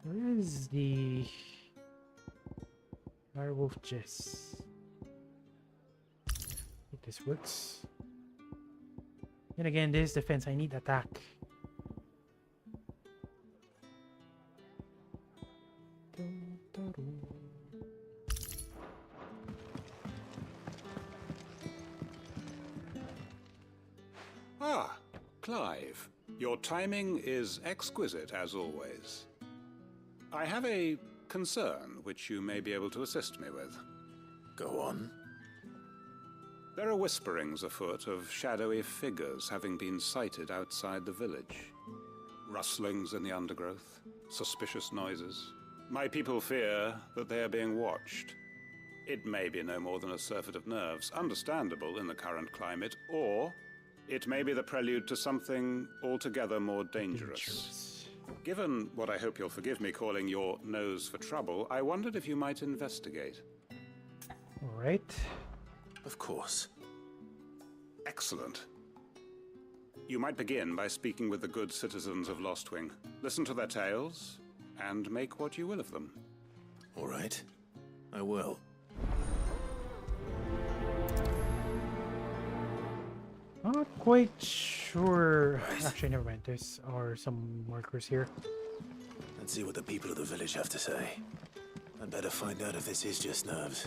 Where is the werewolf chess? If this works. And again, this defense, I need attack. Ah, Clive. Your timing is exquisite, as always. I have a concern which you may be able to assist me with. Go on. There are whisperings afoot of shadowy figures having been sighted outside the village. Rustlings in the undergrowth, suspicious noises. My people fear that they are being watched. It may be no more than a surfeit of nerves, understandable in the current climate, or it may be the prelude to something altogether more dangerous. Given what I hope you'll forgive me calling your nose for trouble, I wondered if you might investigate. All right. Of course. Excellent. You might begin by speaking with the good citizens of Lostwing. Listen to their tales, and make what you will of them. All right. I will. Not quite sure. Actually, never mind. There's some workers here. Let's see what the people of the village have to say. I'd better find out if this is just nerves,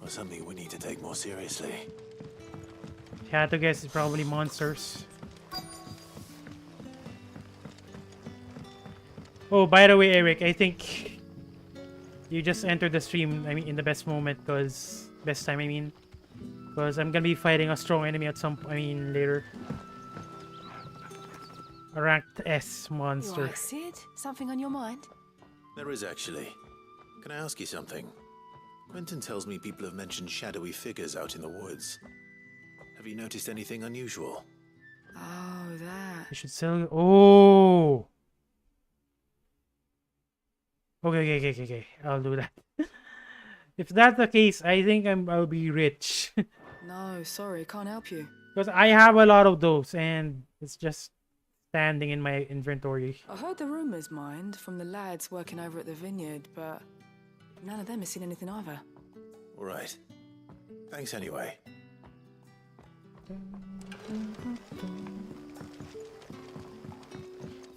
or something we need to take more seriously. If I had to guess, it's probably monsters. Oh, by the way, Eric, I think you just entered the stream, I mean, in the best moment, because... Best time, I mean. Because I'm gonna be fighting a strong enemy at later. A ranked S monster. You all right, Sid? Something on your mind? There is actually. Can I ask you something? Quentin tells me people have mentioned shadowy figures out in the woods. Have you noticed anything unusual? Oh, that. You should sell... Oh! Okay. I'll do that. If that's the case, I think I'll be rich. No, sorry, can't help you. Because I have a lot of those, and it's just standing in my inventory. I heard the rumors, mind, from the lads working over at the vineyard, but none of them has seen anything either. All right. Thanks anyway.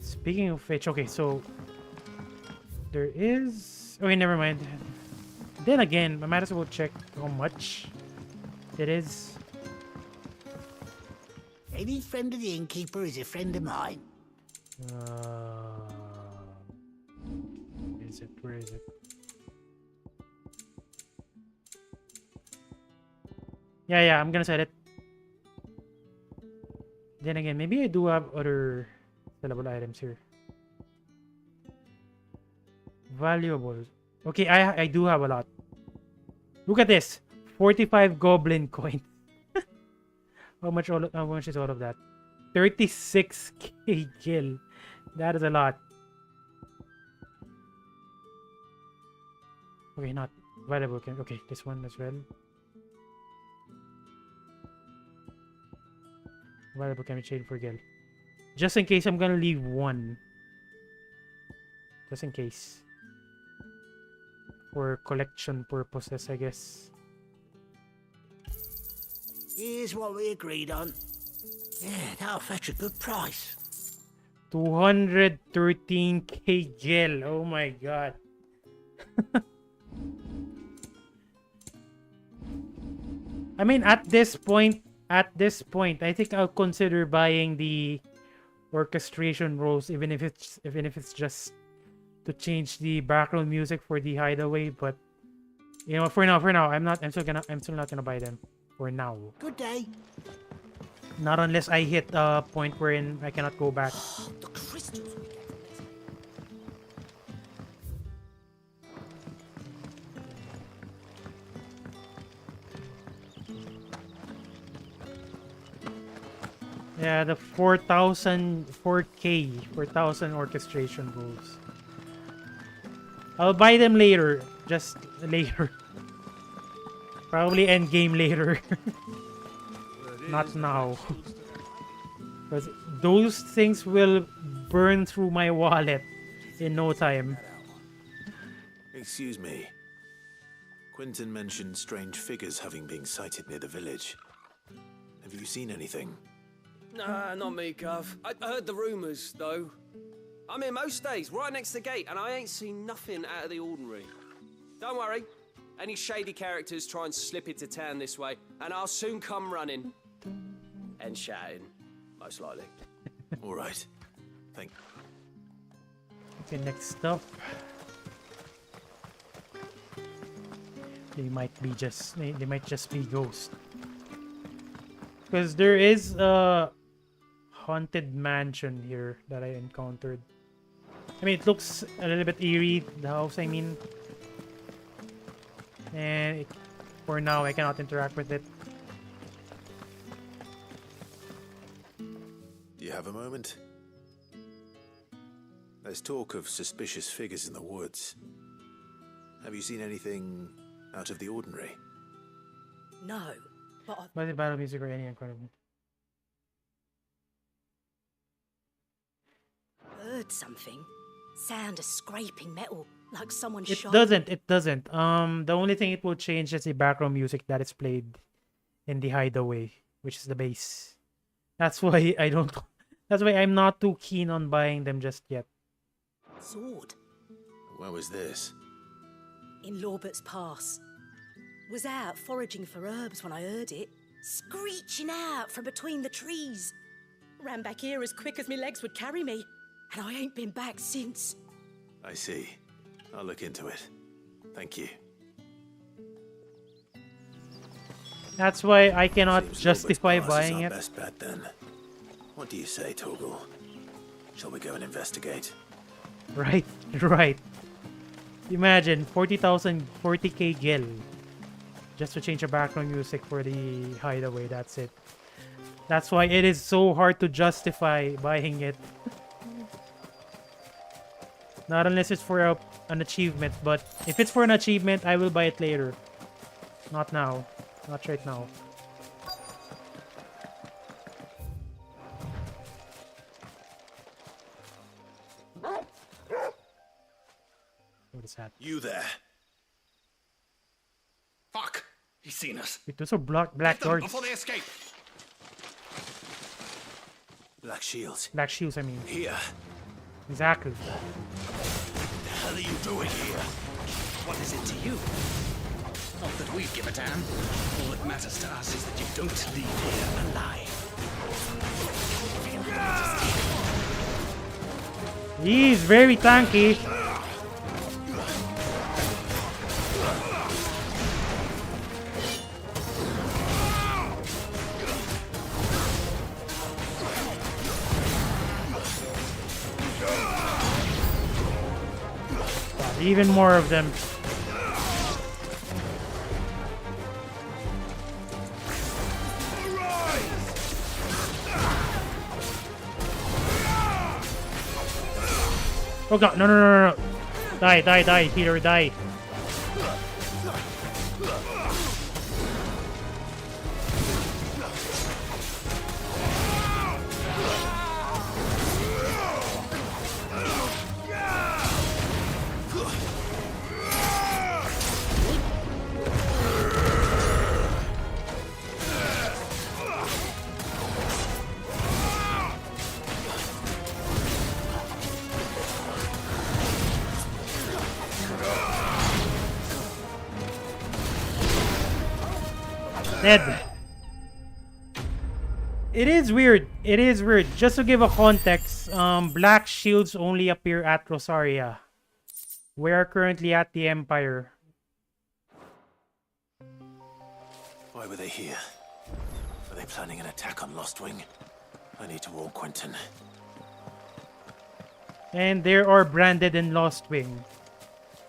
Speaking of which, okay, so there is... Okay, never mind. Then again, I might as well check how much it is. Any friend of the innkeeper is a friend of mine. Where is it? Yeah, I'm gonna sell it. Then again, maybe I do have other sellable items here. Valuables. Okay, I do have a lot. Look at this. 45 goblin coins. How much is all of that? 36k gil. That is a lot. Okay, not valuable. Okay, this one as well. Valuable can be traded for gil. Just in case, I'm gonna leave one. Just in case. For collection purposes, I guess. Here's what we agreed on. Yeah, that'll fetch a good price. 213k gil. Oh my god. I mean, at this point, I think I'll consider buying the orchestration rolls, even if it's just to change the background music for the hideaway. But you know, for now, I'm still not gonna buy them for now. Good day. Not unless I hit a point wherein I cannot go back. The crystals we get from this. Yeah, the 4,000 orchestration rolls. I'll buy them later. just later. Probably end game later. Not now. Because those things will burn through my wallet in no time. Excuse me. Quentin mentioned strange figures having been sighted near the village. Have you seen anything? Nah, not me, Gov. I heard the rumours, though. I'm here most days, right next to the gate, and I ain't seen nothing out of the ordinary. Don't worry. Any shady characters try and slip into town this way, and I'll soon come running. And shouting, most likely. All right. Thank Okay, next up. They might just be ghosts. Because there is a haunted mansion here that I encountered. I mean, it looks a little bit eerie, the house, I mean. And for now, I cannot interact with it. Do you have a moment? There's talk of suspicious figures in the woods. Have you seen anything out of the ordinary? No, but I've Was it battle music or any incredible? heard something. Sound of scraping metal, like someone It shot. doesn't. The only thing it will change is the background music that is played in the hideaway, which is the bass. That's why I don't. That's why I'm not too keen on buying them just yet. Sword Where was this? in Lorbert's Pass. Was out foraging for herbs when I heard it, screeching out from between the trees. Ran back here as quick as my legs would carry me, and I ain't been back since. I see. I'll look into it. Thank you. That's why I cannot Seems justify Lorbert's Pass is buying our it. best bet then. What do you say, Torgal? Shall we go and investigate? Right, right. Imagine 40,000, 40k gil just to change the background music for the hideaway. That's it. That's why it is so hard to justify buying it. Not unless it's for an achievement, but if it's for an achievement, I will buy it later. Not now. Not right now. What is that? You there? Fuck! He's seen us. Wait, those are black Get them guards. before they escape. Black shields. Black shields, I mean. Here. Exactly. What the hell are you doing here? What is it to you? Not that we give a damn. All that matters to us is that you don't leave here alive. He's very tanky. Even more of them. Oh god, no, no, no, no, no. Die, die, die, healer, die. Dead. It is weird. It is weird. Just to give a context, black shields only appear at Rosaria. We are currently at the Empire. Why were they here? Were they planning an attack on Lostwing? I need to warn Quentin. And there are branded and Lost Wing.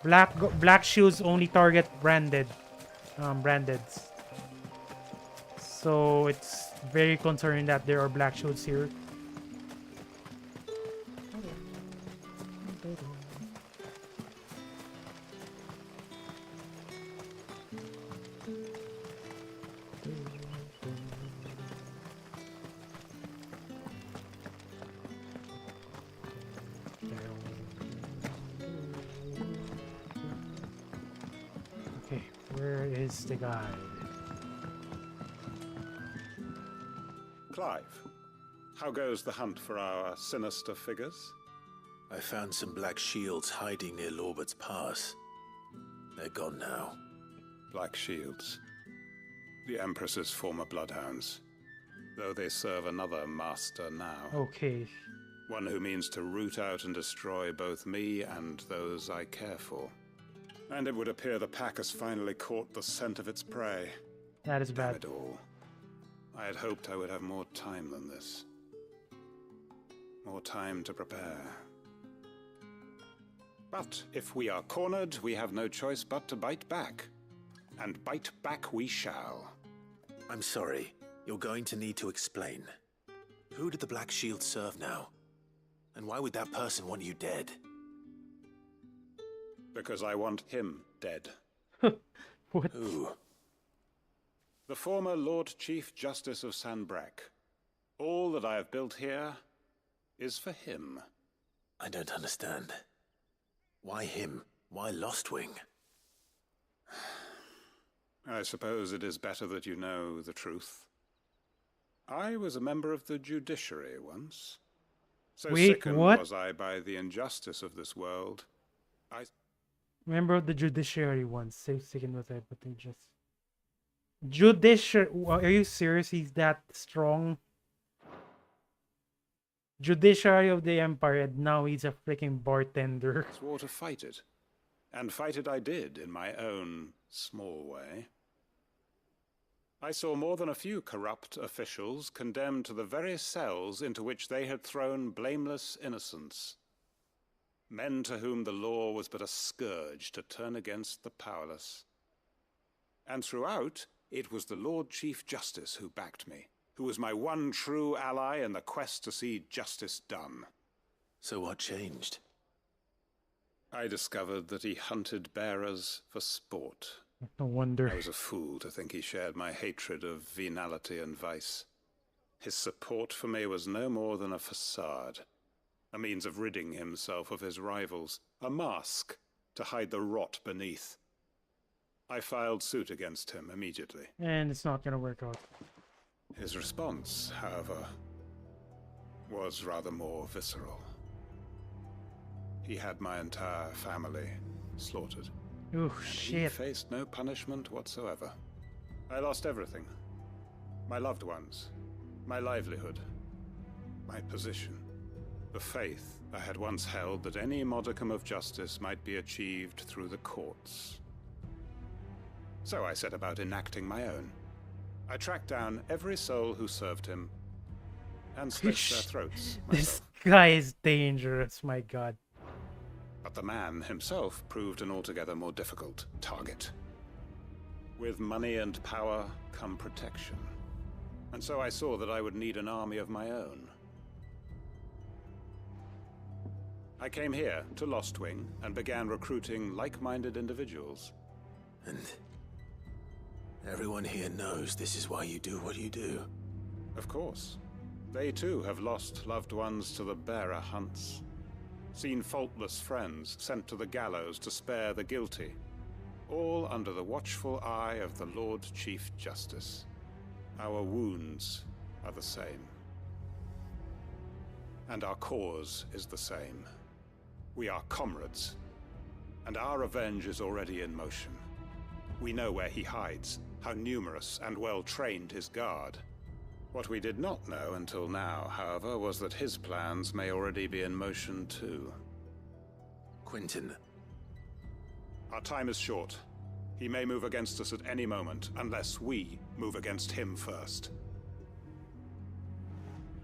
Black shields only target branded. Brandeds. So it's very concerning that there are black shields here. is the guy. Clive, how goes the hunt for our sinister figures? I found some black shields hiding near Lorbert's Pass. They're gone now. Black shields. The Empress's former bloodhounds. Though they serve another master now. Okay. One who means to root out and destroy both me and those I care for. And it would appear the pack has finally caught the scent of its prey. That is Damn bad. it all. I had hoped I would have more time than this. More time to prepare. But if we are cornered, we have no choice but to bite back. And bite back we shall. I'm sorry. You're going to need to explain. Who did the Black Shield serve now? And why would that person want you dead? Because I want him dead. What? Who? The former Lord Chief Justice of Sanbreque. All that I have built here is for him. I don't understand. Why him? Why Lostwing? I suppose it is better that you know the truth. I was a member of the judiciary once. So Wait, sickened what? was I by the injustice of this world. Member of the judiciary once. So sickened with it, but they just judiciary. Are you serious? He's that strong. Judiciary of the Empire, and now he's a freaking bartender. Swore to fight it. And fight it I did in my own small way. I saw more than a few corrupt officials condemned to the very cells into which they had thrown blameless innocents. Men to whom the law was but a scourge to turn against the powerless. And throughout, it was the Lord Chief Justice who backed me, who was my one true ally in the quest to see justice done. So what changed? I discovered that he hunted bearers for sport. No wonder. I was a fool to think he shared my hatred of venality and vice. His support for me was no more than a facade, a means of ridding himself of his rivals, a mask to hide the rot beneath. I filed suit against him immediately. And it's not gonna work out. His response, however, was rather more visceral. He had my entire family slaughtered. Oh, and shit. he faced no punishment whatsoever. I lost everything. My loved ones, my livelihood, my position, the faith I had once held that any modicum of justice might be achieved through the courts. So I set about enacting my own. I tracked down every soul who served him and slit their throats This myself. guy is dangerous, my god. But the man himself proved an altogether more difficult target. With money and power come protection. And so I saw that I would need an army of my own. I came here to Lostwing and began recruiting like-minded individuals. And everyone here knows this is why you do what you do. Of course. They too have lost loved ones to the bearer hunts. Seen faultless friends sent to the gallows to spare the guilty. All under the watchful eye of the Lord Chief Justice. Our wounds are the same. And our cause is the same. We are comrades. And our revenge is already in motion. We know where he hides, how numerous and well-trained his guard. What we did not know until now, however, was that his plans may already be in motion too. Quentin. Our time is short. He may move against us at any moment, unless we move against him first.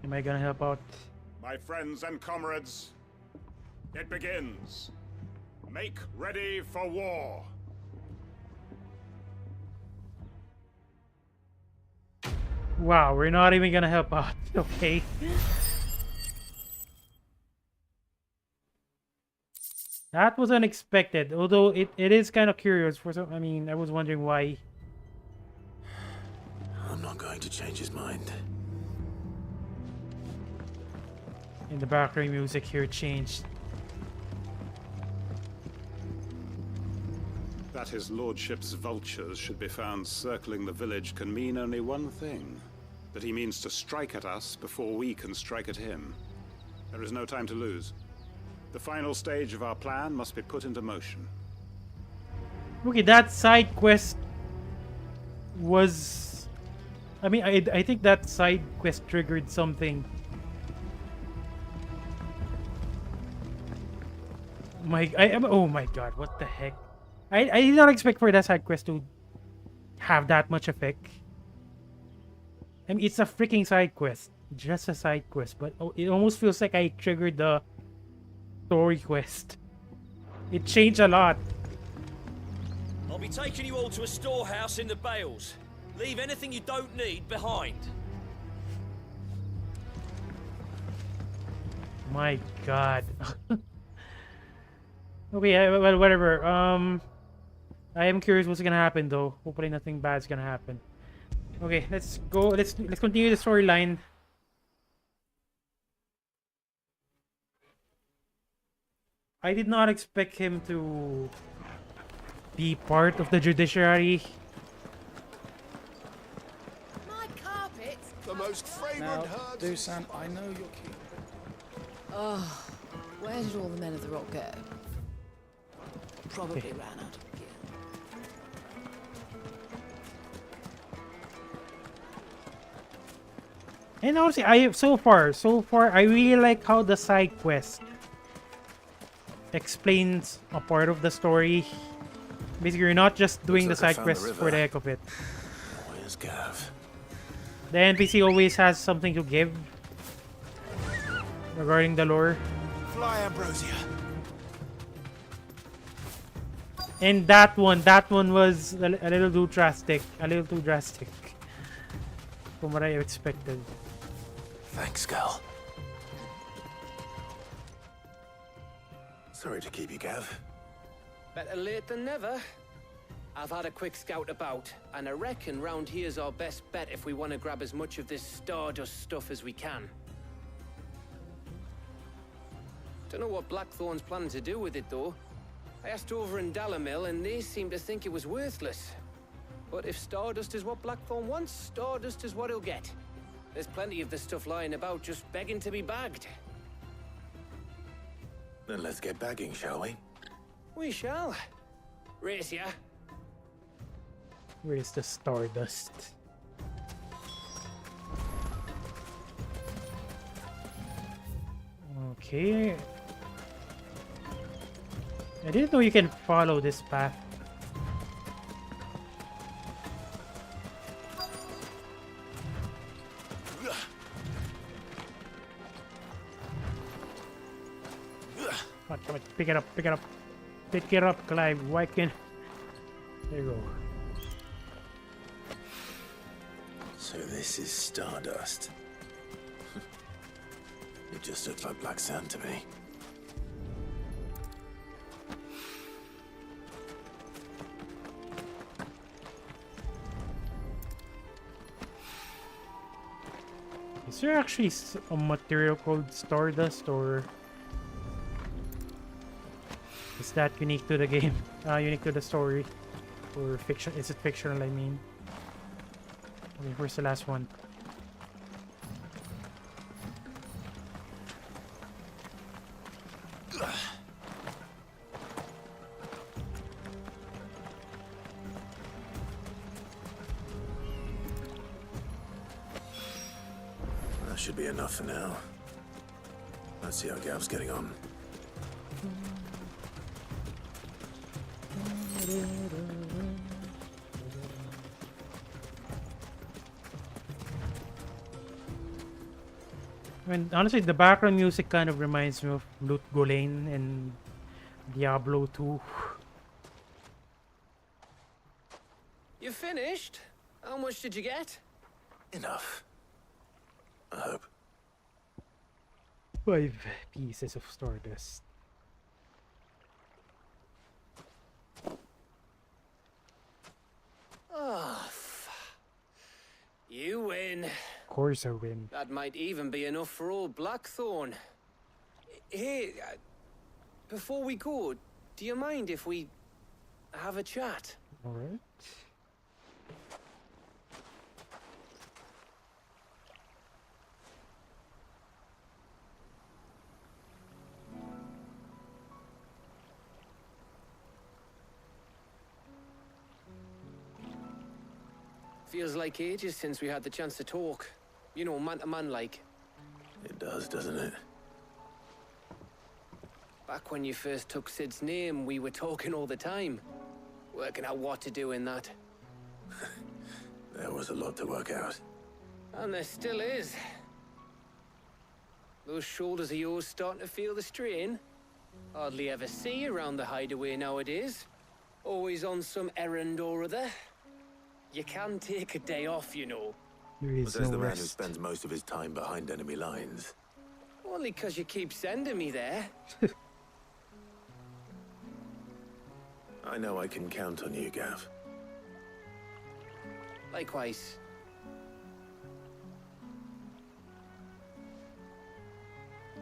Am I gonna help out? My friends and comrades, it begins. Make ready for war. Wow, we're not even gonna help out. Okay. That was unexpected, although it is kind of curious for some. I mean, I was wondering why. I'm not going to change his mind. In the background music here changed. That his lordship's vultures should be found circling the village can mean only one thing. That he means to strike at us before we can strike at him. There is no time to lose. The final stage of our plan must be put into motion. Okay, that side quest was... I mean, I think that side quest triggered something. Oh my god, what the heck? I did not expect for that side quest to have that much effect. I mean, it's a freaking side quest. Just a side quest, but it almost feels like I triggered the story quest. It changed a lot. I'll be taking you all to a storehouse in the Bales. Leave anything you don't need behind. My god. Okay, well, whatever. I am curious what's gonna happen though. Hopefully nothing bad's gonna happen. Okay, let's go. Let's continue the storyline. I did not expect him to be part of the judiciary. My carpet. The most fragrant herbs. Dusan, I know you're keen. Oh, where did all the men of the rock go? Probably ran out of gear. And honestly, so far, I really like how the side quest explains a part of the story. Basically, you're not just doing the side quest for the heck of it. Where's Gav? The NPC always has something to give regarding the lore. Fly, Ambrosia. And that one was a little too drastic. From what I expected. Thanks, Gal. Sorry to keep you, Gav. Better late than never. I've had a quick scout about, and I reckon round here's our best bet if we want to grab as much of this Stardust stuff as we can. Don't know what Blackthorn's planning to do with it, though. I asked over in Dalamil, and they seem to think it was worthless. But if Stardust is what Blackthorn wants, Stardust is what he'll get. There's plenty of this stuff lying about, just begging to be bagged. Then let's get bagging, shall we? We shall. Race ya. Where's the Stardust? Okay. I didn't know you can follow this path. Come on, pick it up, Clive. Why can't... There you go. So this is Stardust. It just looks like black sand to me. Is there actually a material called Stardust, or is that unique to the game? Unique to the story? Or fiction? Is it fictional, I mean? Okay, where's the last one? That should be enough for now. Let's see how Gav's getting on. I mean, honestly, the background music kind of reminds me of Loot Golain and Diablo 2. You finished? How much did you get? Enough. I hope. 5 pieces of Stardust. Oh, you win. Of course I win. That might even be enough for old Blackthorn. Hey, before we go, do you mind if we have a chat. All right. Feels like ages since we had the chance to talk. You know, man to man like. It does, doesn't it? Back when you first took Sid's name, we were talking all the time. Working out what to do in that. There was a lot to work out. And there still is. Those shoulders of yours starting to feel the strain. Hardly ever see you around the hideaway nowadays. Always on some errand or other. You can take a day off, you know. But there's the man who spends most of his time behind enemy lines. Only 'cause you keep sending me there. I know I can count on you, Gav. Likewise.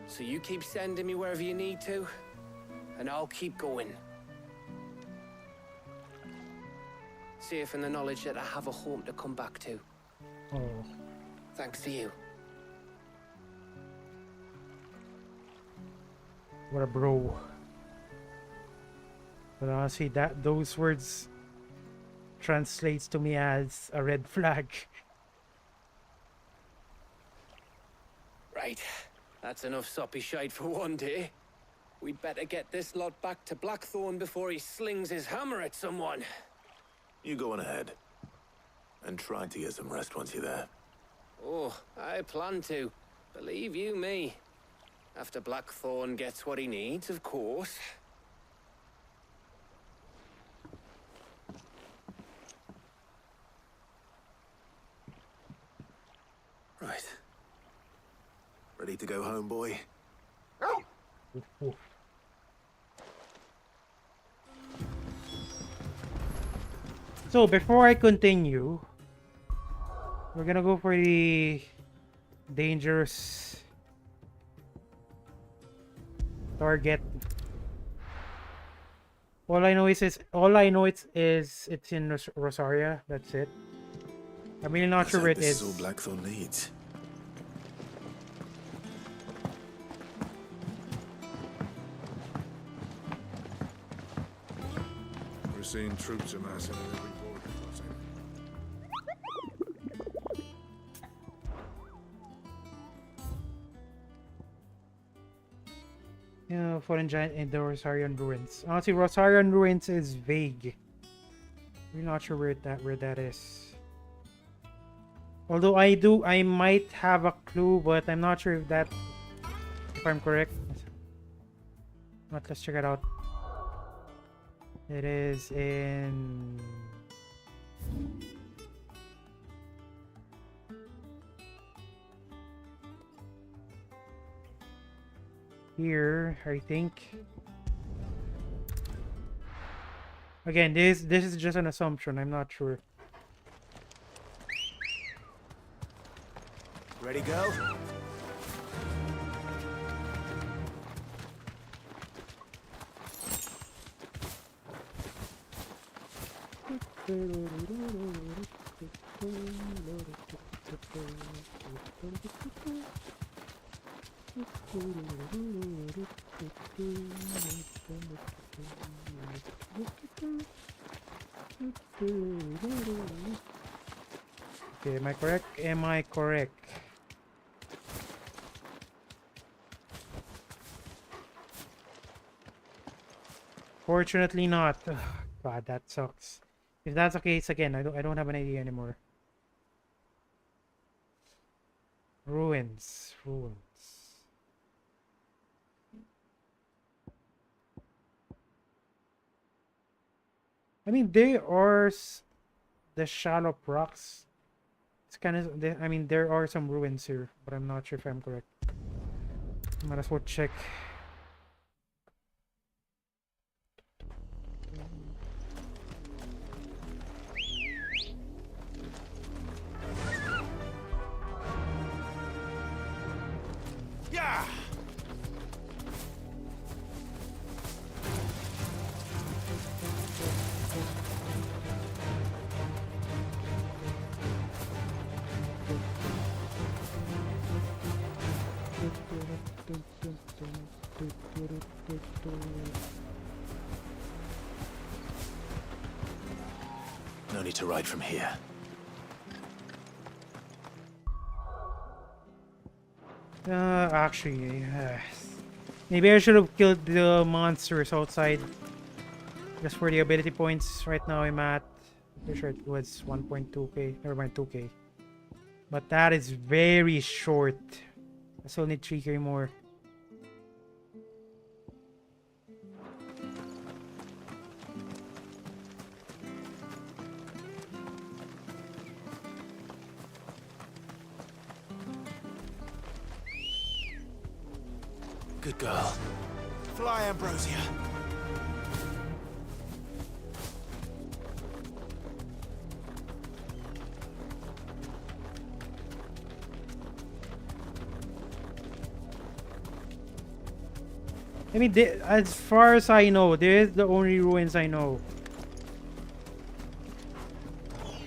So you keep sending me wherever you need to, and I'll keep going. Safe in the knowledge that I have a home to come back to. Oh. Thanks to you. What a bro. But honestly, those words translates to me as a red flag. Right. That's enough soppy shite for one day. We'd better get this lot back to Blackthorn before he slings his hammer at someone. You go on ahead. And try to get some rest once you're there. Oh, I plan to. Believe you me. After Blackthorn gets what he needs, of course. Right. Ready to go home, boy? So before I continue, we're gonna go for the dangerous target. All I know is it's in Rosaria. That's it. I'm really not sure where it is. This is all Blackthorn needs. We're seeing troops amassing at every border crossing. Yeah, Fallen Giant in the Rosarian Ruins. Honestly, Rosarian Ruins is vague. We're not sure where that is. Although I might have a clue, but I'm not sure if I'm correct. But let's check it out. It is in here, I think. Again, this is just an assumption. I'm not sure. Ready, go? Okay, am I correct? Am I correct? Fortunately not. Ugh, God, that sucks. If that's the case, again, I don't have an idea anymore. Ruins. I mean, there are the shallow rocks. It's kind of. I mean, there are some ruins here, but I'm not sure if I'm correct. Might as well check. Yeah. to ride from here. Actually, maybe I should have killed the monsters outside. Just for the ability points. Right now I'm at, pretty sure it was 1.2k. Never mind, 2k. But that is very short. I still need 3k more. Good girl. Fly, Ambrosia. I mean, as far as I know, this is the only ruins I know.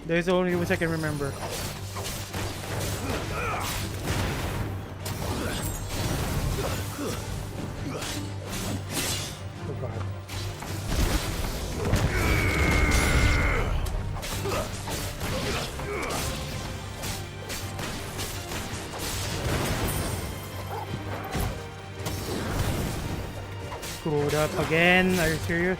There's the only ruins I can remember. Oh god. Screwed up again, are you serious?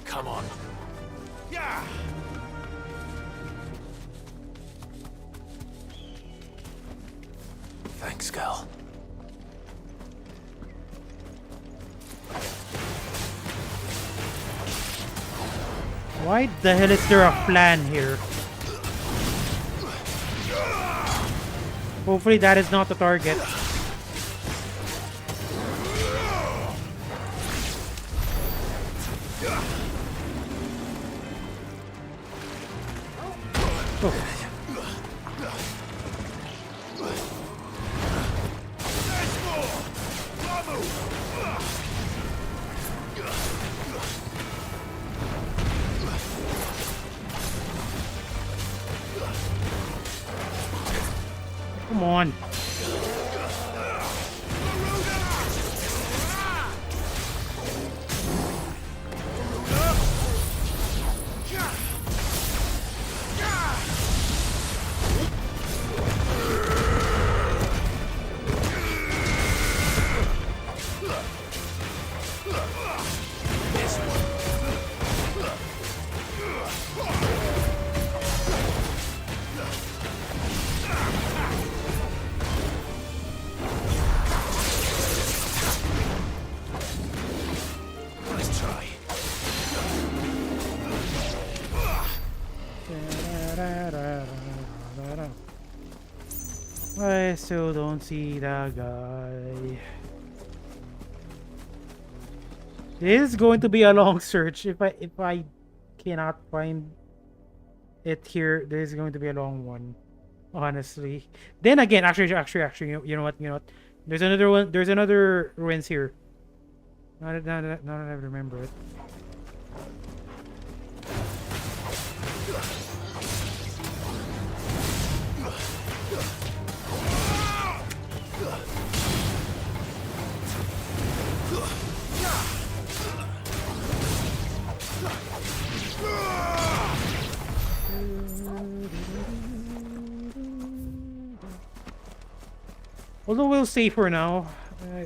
Come on. Yeah. Thanks, girl. Why the hell is there a plan here? Hopefully that is not the target. Oh. Come on. I still don't see that guy. This is going to be a long search. If I cannot find it here, this is going to be a long one. Honestly. Then again, actually, you know what? There's another one. There's another ruins here. Now that I remember it. Although we'll stay for now.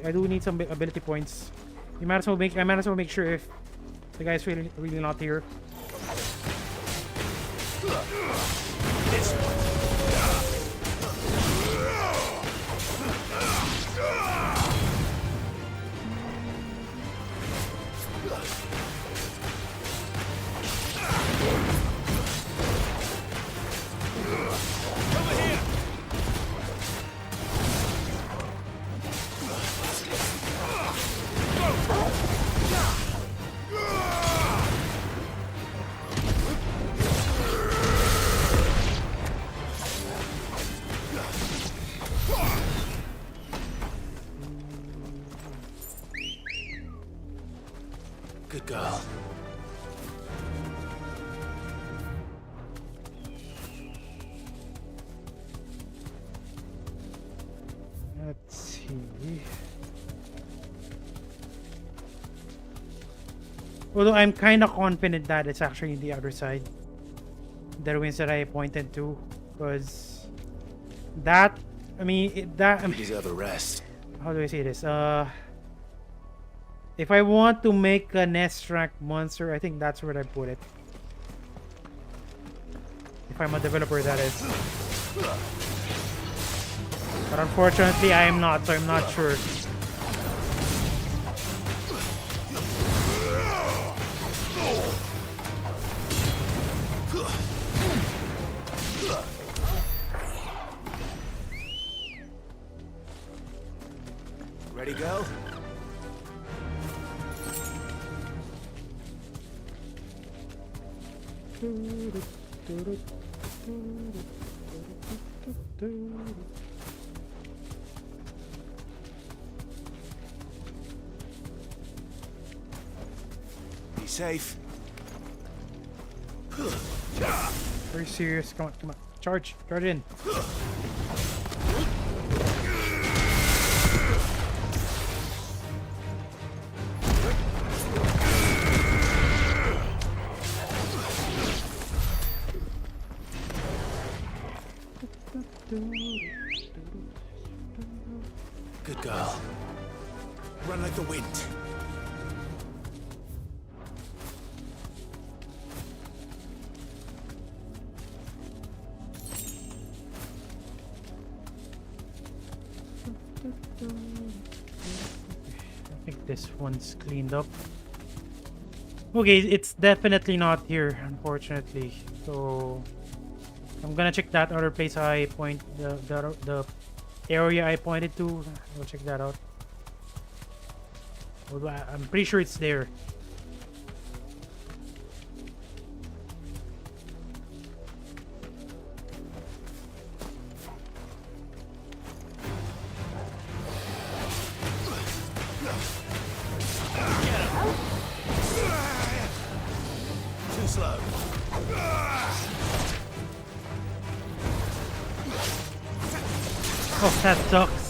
I do need some ability points. I might as well make sure if the guy's really not here. Good girl. Let's see. Although I'm kind of confident that it's actually the other side. The ruins that I pointed to. Because that, I mean, You deserve a rest. How do I say this? If I want to make a nest rank monster, I think that's where I put it. If I'm a developer, that is. But unfortunately, I am not, so I'm not sure. Ready, go? Be safe. Very serious. Come on, come on. Charge. Charge in. Good girl. Run like the wind. I think this one's cleaned up. Okay, it's definitely not here, unfortunately. So I'm gonna check that other place I point the area I pointed to. I'll check that out. Although I'm pretty sure it's there. Too slow. Oh, that sucks.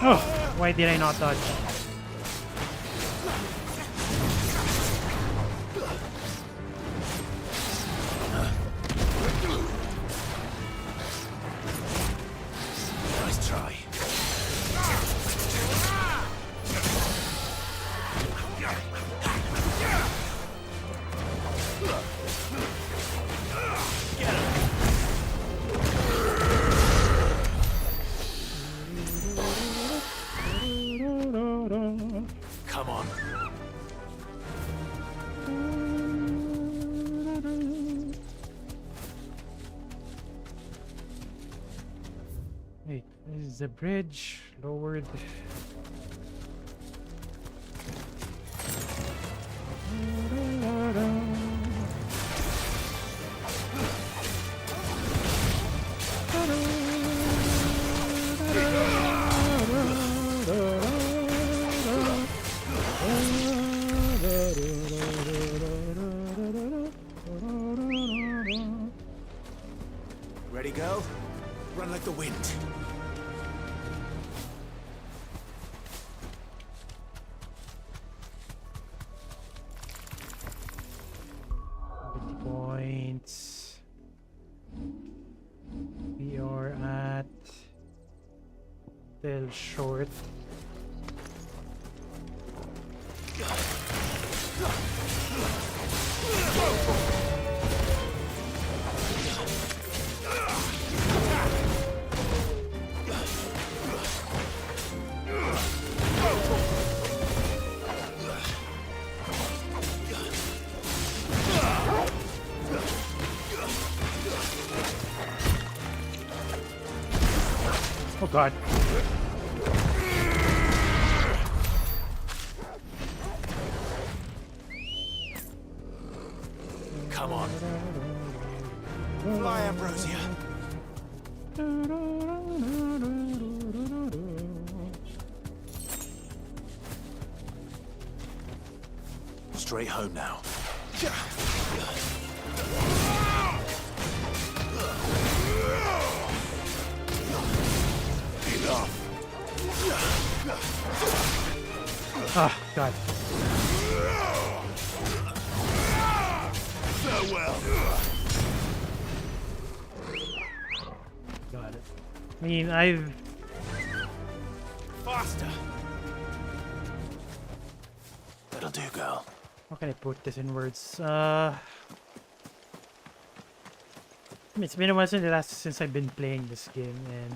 Oh, why did I not dodge? Nice try. Come on. Wait, this is the bridge lowered. Ready, go? Run like the wind. Points. We are at still short. Oh god. Come on. Fly, Ambrosia. Straight home now. Ah, god. Farewell. Got it. I mean, I've... Faster. That'll do, girl. How can I put this in words? It's been a while since I've been playing this game, and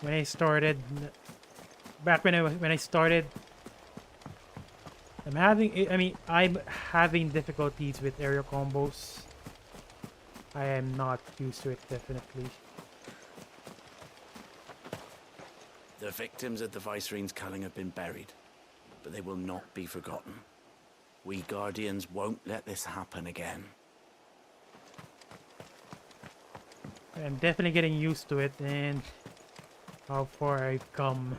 when I started, back when I started, I'm having difficulties with aerial combos. I am not used to it, definitely. The victims of the Viceroy's culling have been buried, but they will not be forgotten. We Guardians won't let this happen again. I'm definitely getting used to it, and how far I've come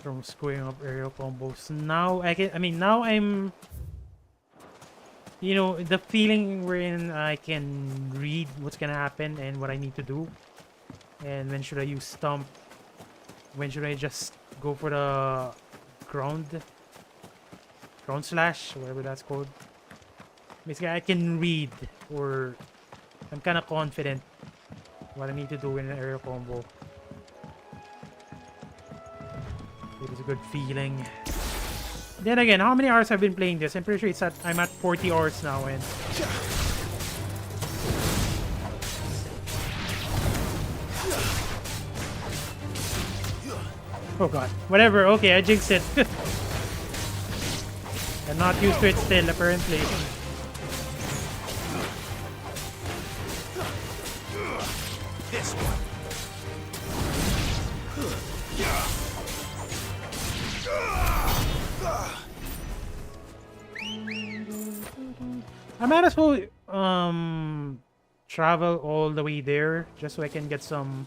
from screwing up aerial combos. Now now I'm, you know, the feeling wherein I can read what's gonna happen and what I need to do, and when should I use stomp, when should I just go for the ground slash, whatever that's called. Basically, I can read, or I'm kind of confident what I need to do in an aerial combo. It is a good feeling. Then again, how many hours I've been playing this? I'm pretty sure I'm at 40 hours now, and oh god. Whatever, okay, I jinxed it. I'm not used to it still, apparently. This one. I might as well travel all the way there just so I can get some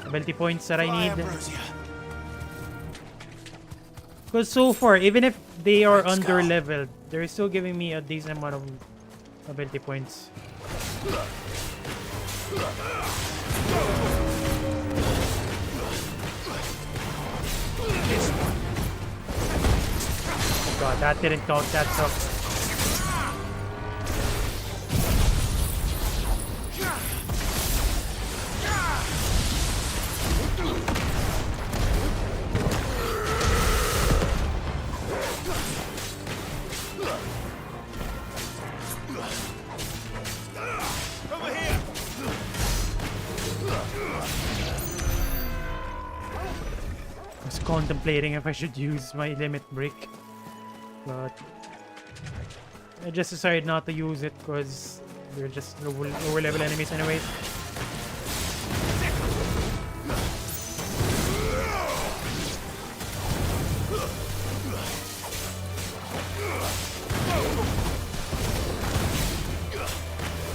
ability points that I need. Because so far, even if they are under leveled, they're still giving me a decent amount of ability points. Oh god, that didn't count, that sucks. I was contemplating if I should use my limit break, but I just decided not to use it because they're just lower level enemies anyways.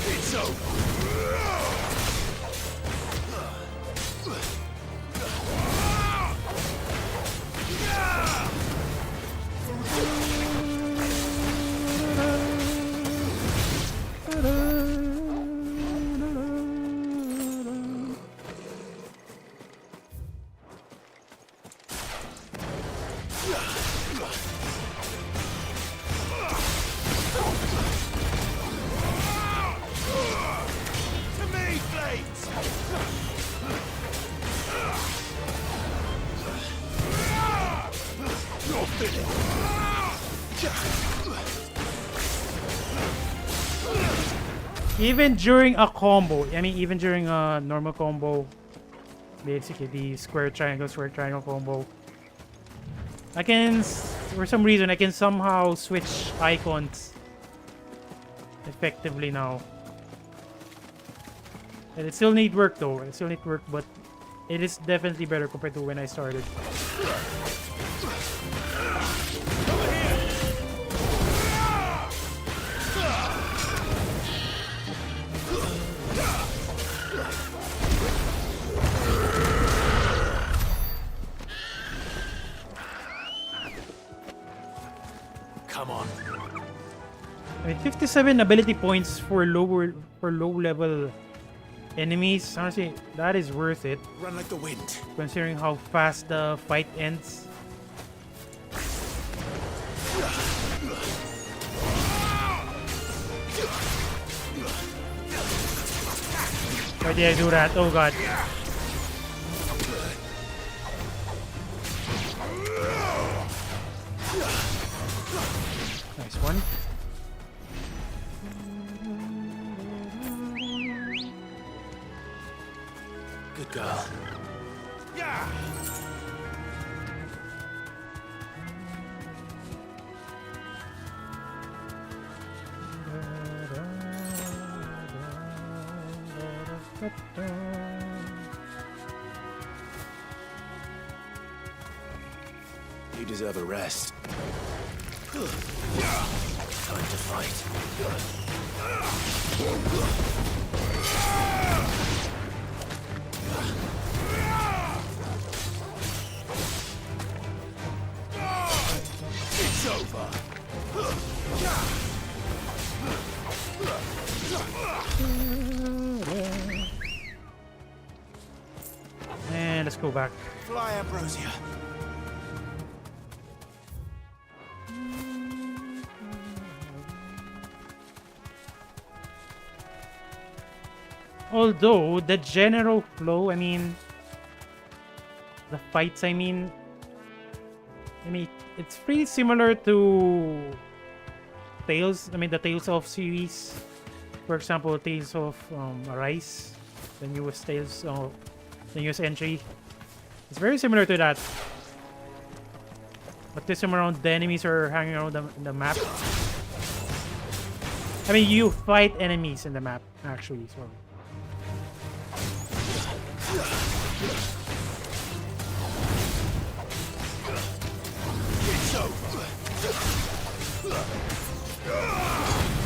It's over. Even during a combo, even during a normal combo, basically the square triangle combo, I can, for some reason, I can somehow switch icons effectively now. And it still needs work though, but It is definitely better compared to when I started. Come on. I mean, 57 ability points for low level enemies. Honestly, that is worth it. Run like the wind. Considering how fast the fight ends. Why did I do that? Oh god. Nice one. Good girl. Yeah. You deserve a rest. Time to fight. It's over. And let's go back. Fly, Ambrosia. Although the general flow, I mean, the fights, I mean, it's pretty similar to Tales. I mean, the Tales of series. For example, Tales of Arise, the newest Tales, the newest entry. It's very similar to that. But this time around, the enemies are hanging around the map. I mean, you fight enemies in the map, actually. So.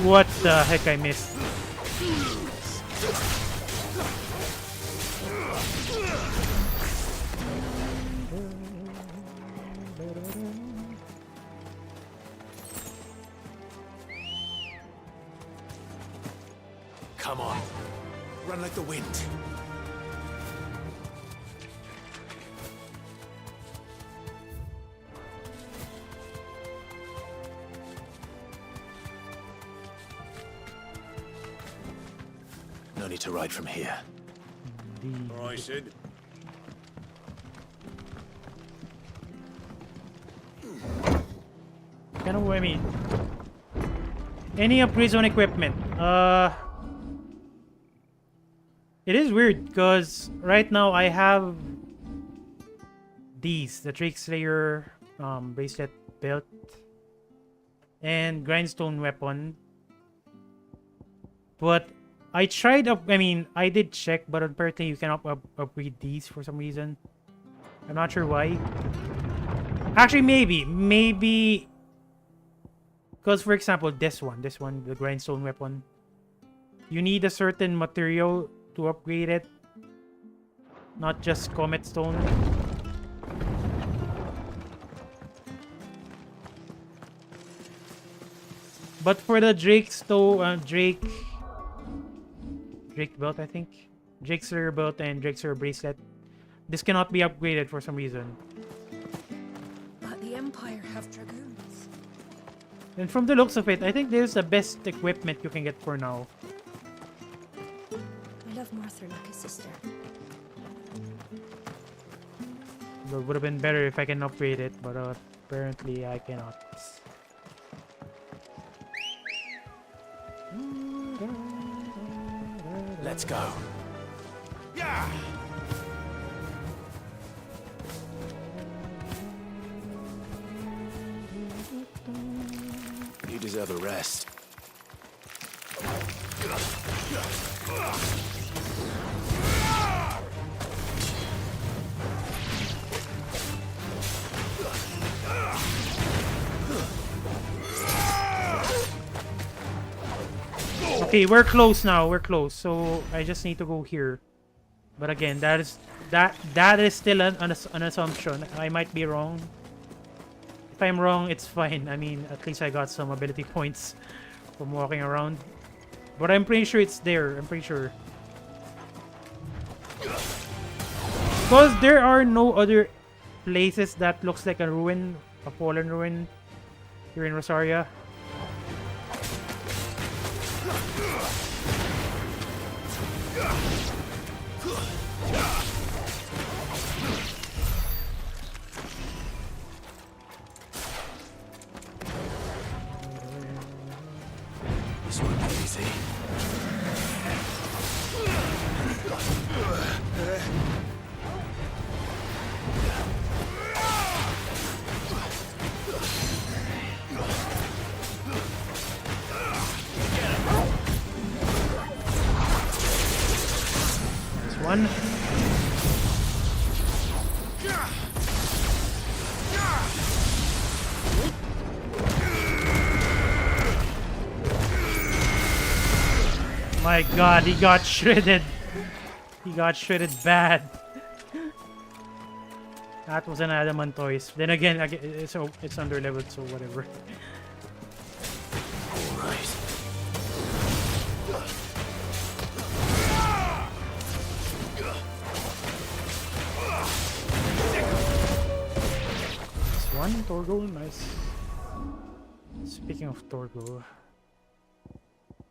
What the heck I missed? Come on. Run like the wind. No need to ride from here. All right, Sid. Kind of, I mean, any upgrades on equipment? It is weird because right now I have these, the Drake Slayer bracelet belt and grindstone weapon, but I tried I did check, but apparently you cannot upgrade these for some reason. I'm not sure why. Actually, maybe because, for example, this one, the grindstone weapon, you need a certain material to upgrade it, not just comet stone. But for the Drake belt, I think, Drake Slayer belt and Drake Slayer bracelet, this cannot be upgraded for some reason. But the Empire have dragoons. And from the looks of it, I think this is the best equipment you can get for now. I love Martha like a sister. It would have been better if I can upgrade it, but apparently I cannot. Let's go. Yeah. You deserve a rest. Okay, we're close now. We're close. So I just need to go here. But again, that is still an assumption. I might be wrong. If I'm wrong, it's fine. I mean, at least I got some ability points from walking around. But I'm pretty sure it's there. I'm pretty sure. Because there are no other places that looks like a ruin, a fallen ruin here in Rosaria. This won't be easy. One. My god, he got shredded. He got shredded bad. That was an adamant toys. Then again, it's under leveled, so whatever. Alright. One Torgo, nice. Speaking of Torgo,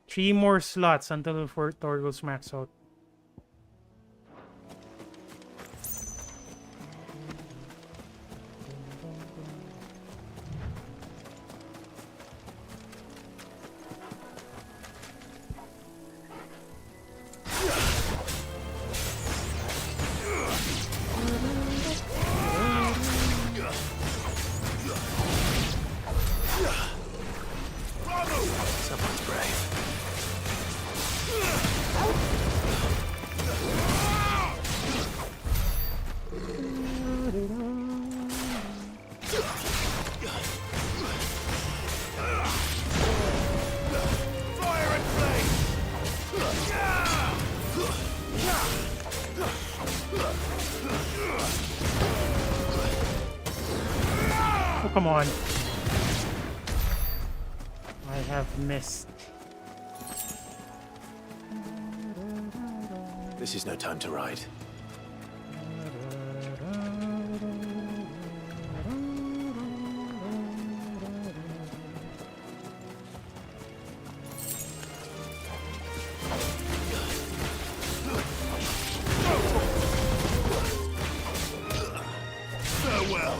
3 more slots until Torgo's max out. Someone's brave. Oh, come on. I have missed. This is no time to ride. Farewell.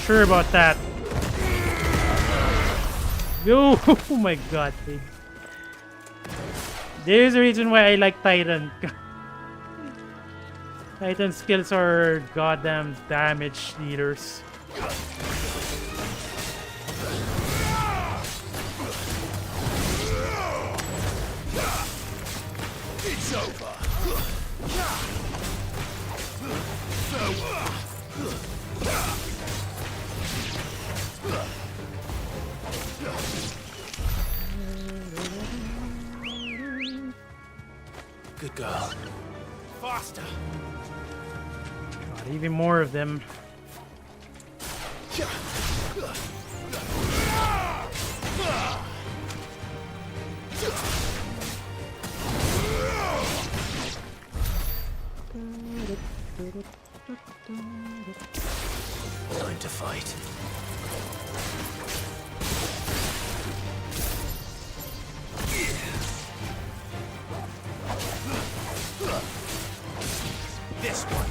Sure about that. Yo, oh my god, dude. There's a reason why I like Titan. Titan skills are goddamn damage dealers. It's over. Good girl. Faster. God, even more of them. Time to fight. This one.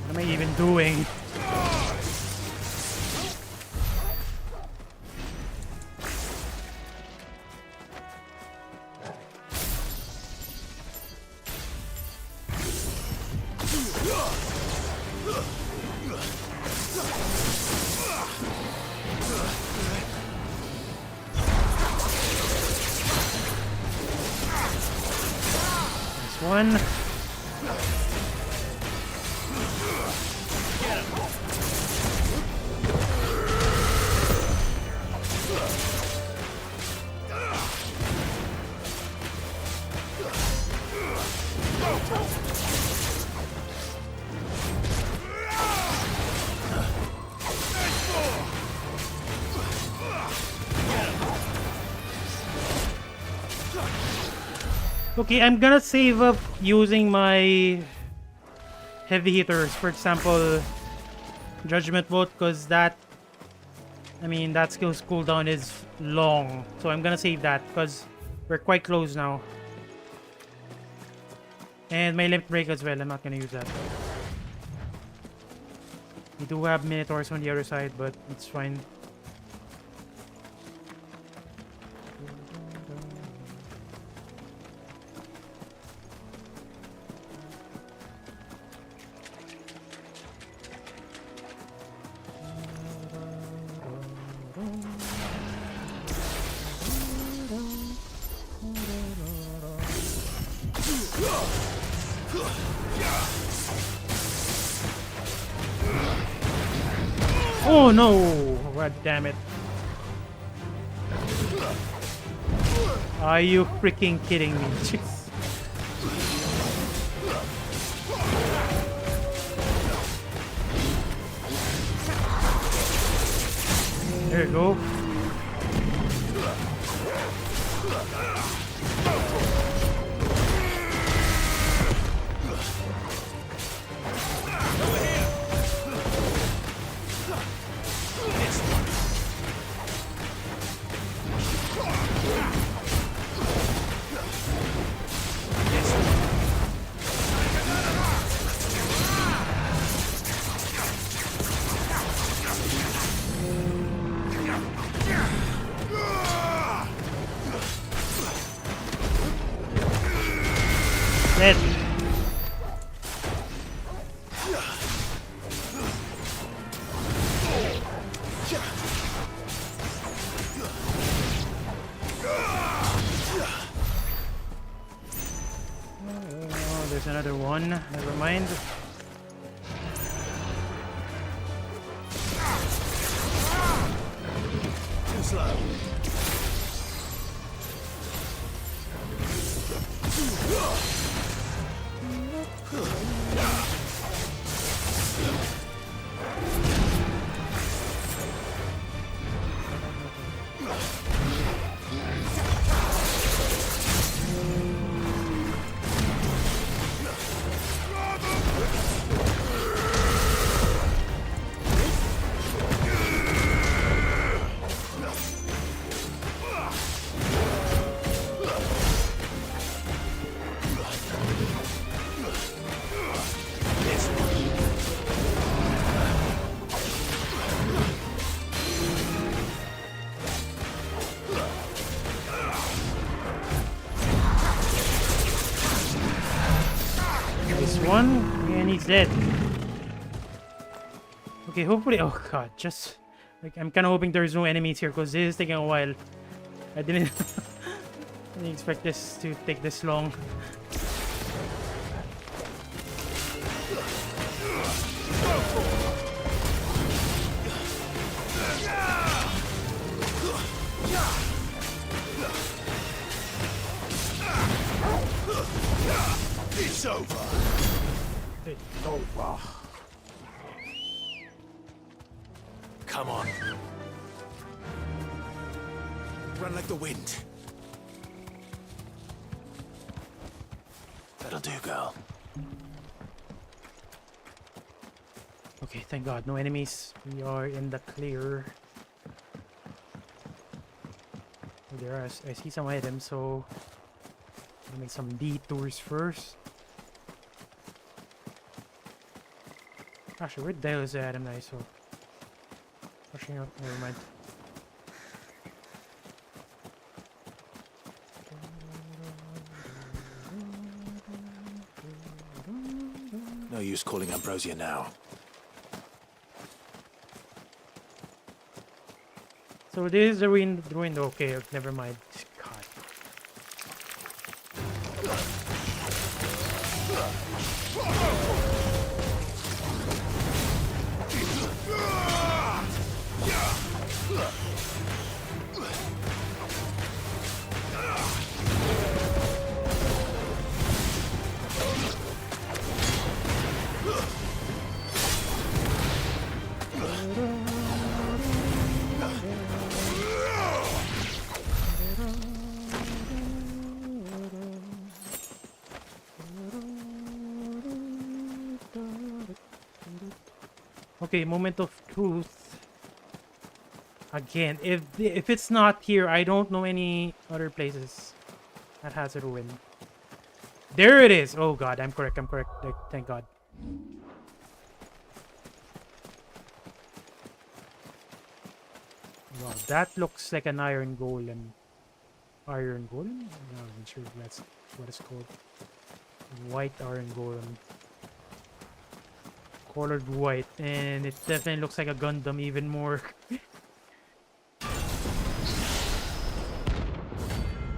What am I even doing? one. Okay, I'm gonna save up using my heavy hitters, for example, Judgment Bolt, because that, I mean, that skill's cooldown is long. So I'm gonna save that because we're quite close now. And my limit break as well, I'm not gonna use that. We do have Minotaurs on the other side, but it's fine. Oh no! God damn it. Are you freaking kidding me? Jeez. There you go. Dead. Oh, there's another one. Never mind. Too slow. One, and he's dead. Okay, hopefully. Oh god, just like I'm kind of hoping there's no enemies here because this is taking a while. I didn't expect this to take this long. It's over. It's over. Come on. Run like the wind. That'll do, girl. Okay, thank God, no enemies. We are in the clear. There are, I see some items, so I'll make some detours first. Actually, where the hell is the item that I saw? Actually, no, never mind. No use calling Ambrosia now. So this is the ruined. Okay, never mind. God. Okay, moment of truth. Again, if it's not here, I don't know any other places that has a ruin. There it is. Oh god, I'm correct. I'm correct. Thank god. Wow, that looks like an iron golem. Iron golem? No, I'm not sure if that's what it's called. White iron golem. Colored white, and it definitely looks like a Gundam even more.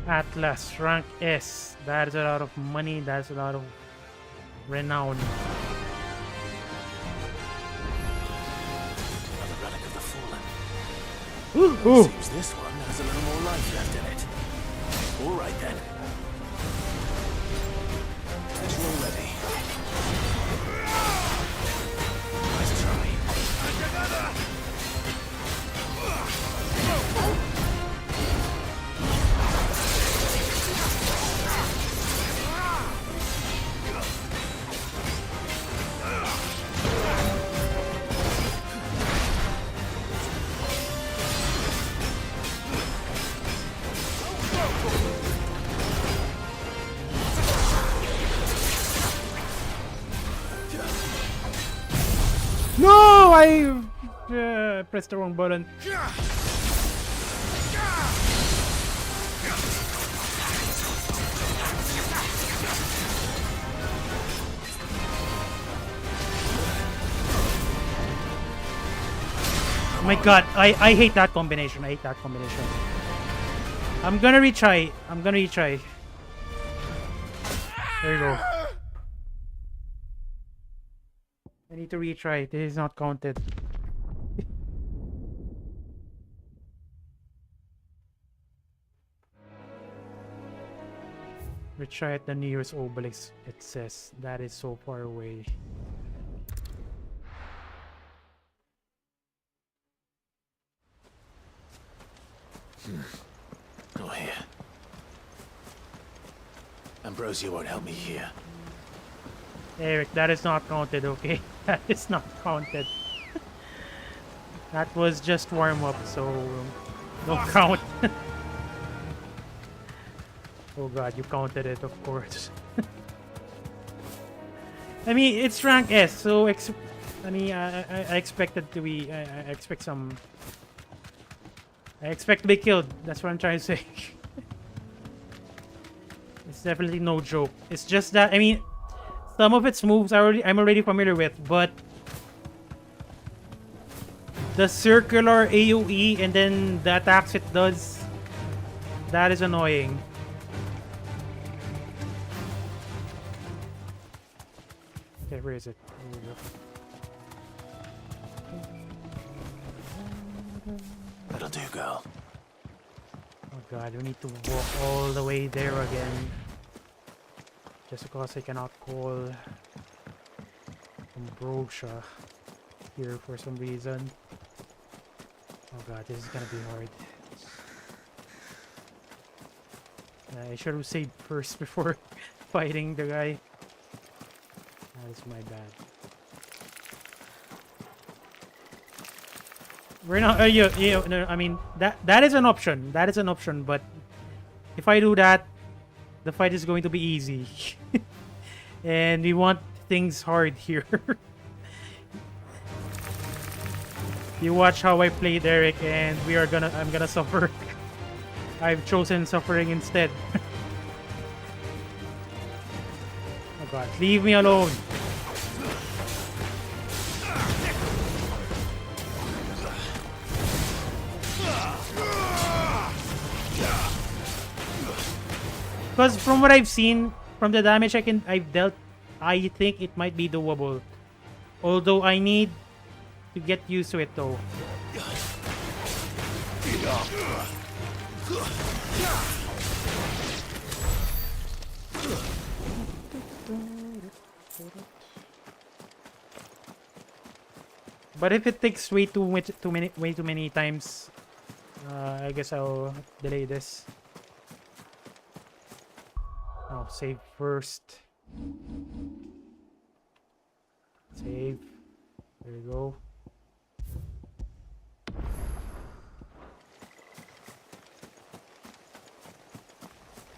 Atlas, rank S. That is a lot of money, that's a lot of renown. Another relic of the fallen. Ooh. Seems this one has a little more life left in it. All right then. As you're ready. Nice try. No, I pressed the wrong button. Oh my god, I hate that combination. I hate that combination. I'm gonna retry. I'm gonna retry. There you go. I need to retry. This is not counted. Retry at the nearest obelisk, it says. That is so far away. Oh, here. Ambrosia won't help me here. Eric, that is not counted, okay? That is not counted. That was just warm-up, so don't count. Oh god, you counted it, of course. I mean, it's rank S, so I expected to be. I expect some. I expect to be killed. That's what I'm trying to say. It's definitely no joke. It's just that some of its moves I'm already familiar with, but the circular AoE and then the attacks it does, that is annoying. Okay, where is it? There we go. That'll do, girl. Oh god, we need to walk all the way there again. Just because I cannot call Ambrosia here for some reason. Oh god, this is gonna be hard. I should have saved first before fighting the guy. That is my bad. We're not. No, I mean that is an option. That is an option. But if I do that, the fight is going to be easy, and we want things hard here. You watch how I play Derek, and I'm gonna suffer. I've chosen suffering instead. Oh god, leave me alone. Because from what I've seen, from the damage I've dealt, I think it might be doable. Although I need to get used to it though. But if it takes way too many times, I guess I'll delay this. I'll save first. Save. There you go.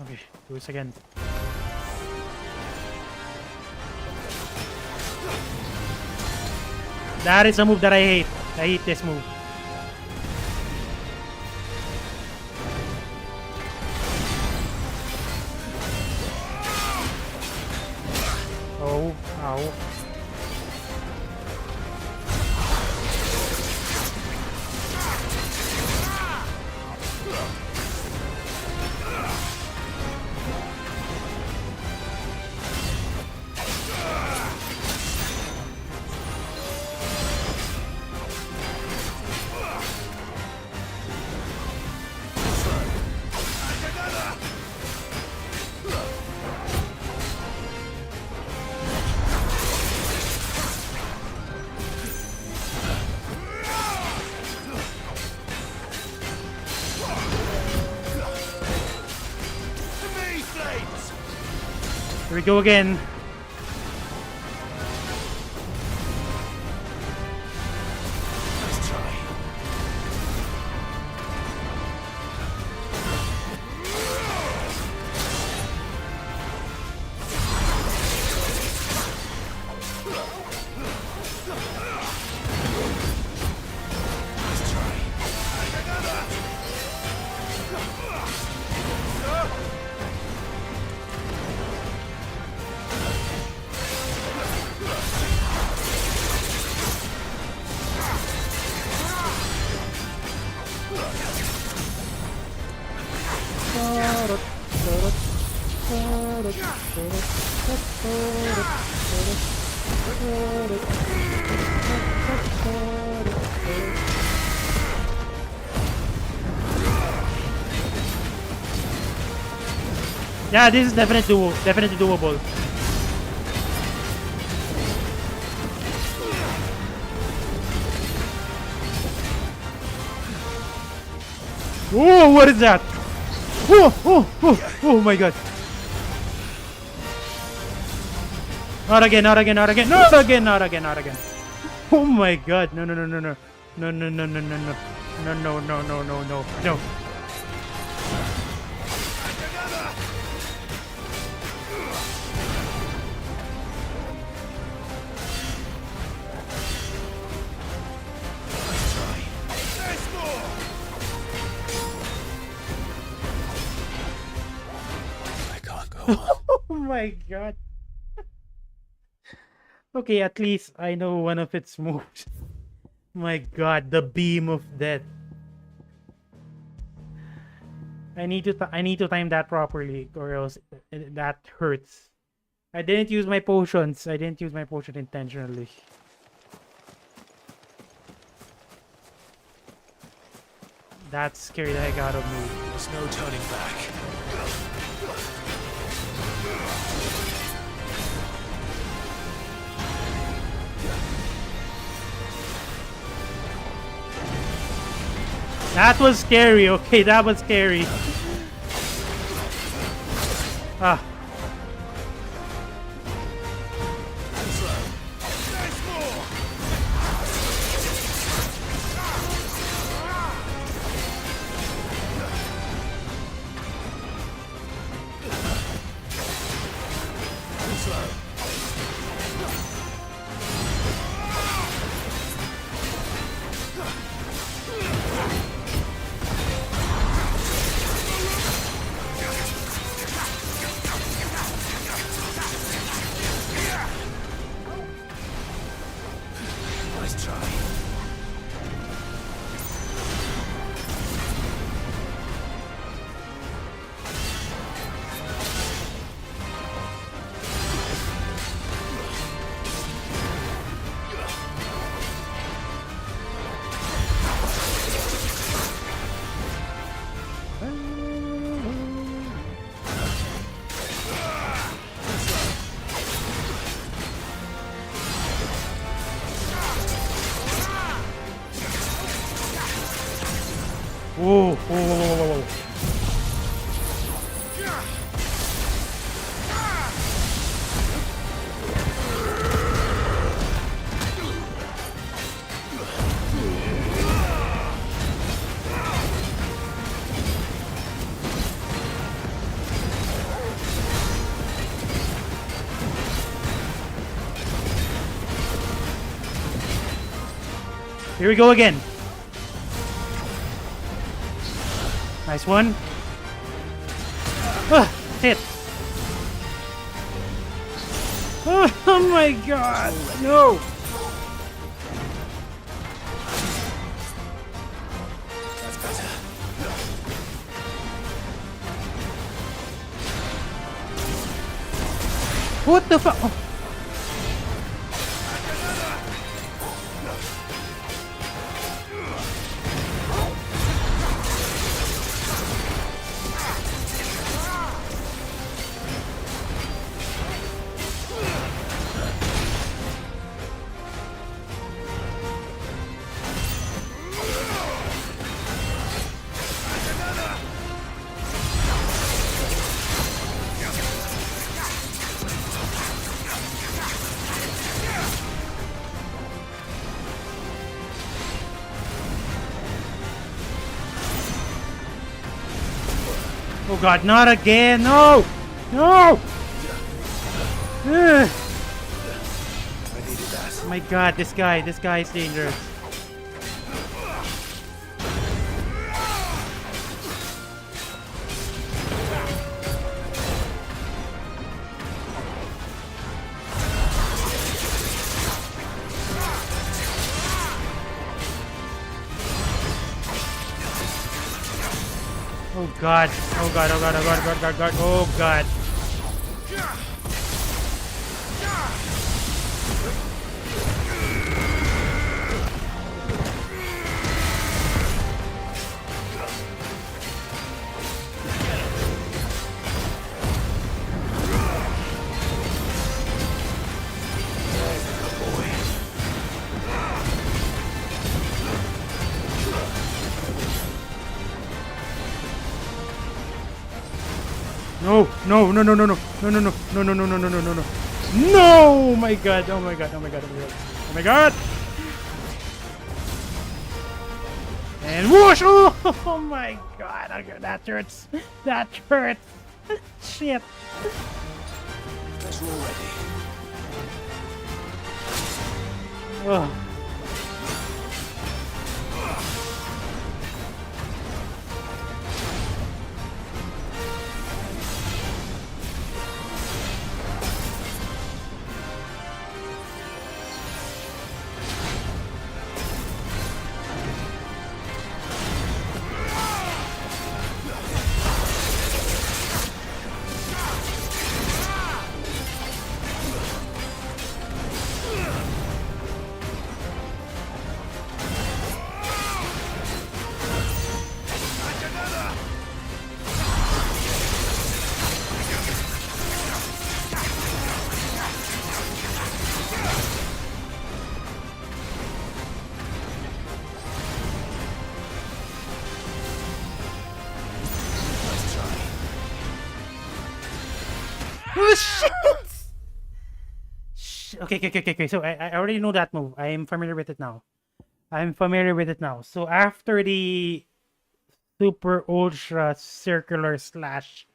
Okay, do this again. That is a move that I hate. I hate this move. Oh, ow. Here we go again. Let's try. Yeah, this is definitely doable. Oh, what is that? Oh my god. Not again. Oh my god. No. No. Oh my god. Okay, at least I know one of its moves. My god, the beam of death. I need to time that properly, or else that hurts. I didn't use my potions. I didn't use my potion intentionally. That scared the heck out of me. There's no turning back. That was scary. Okay, that was scary. Ah. Whoa. Here we go again. Nice one. Hit. Oh my god. No. That's better. What the fuck? Oh. Oh god, not again! No! No! Ugh. Oh my god, this guy is dangerous. Oh god, oh god, oh god, oh god, oh god, oh god, oh god. No, no, no, no, no, no, no, no, no, no, no, no, no, no, no, no, no. No! Oh my god, oh my god, oh my god, oh my god. Oh my god! And whoosh! Oh my god, okay, that hurts. That hurts. Shit. Guess we're all ready. Oh. Oh shit! Okay. So I already know that move. I am familiar with it now. So after the super ultra circular slash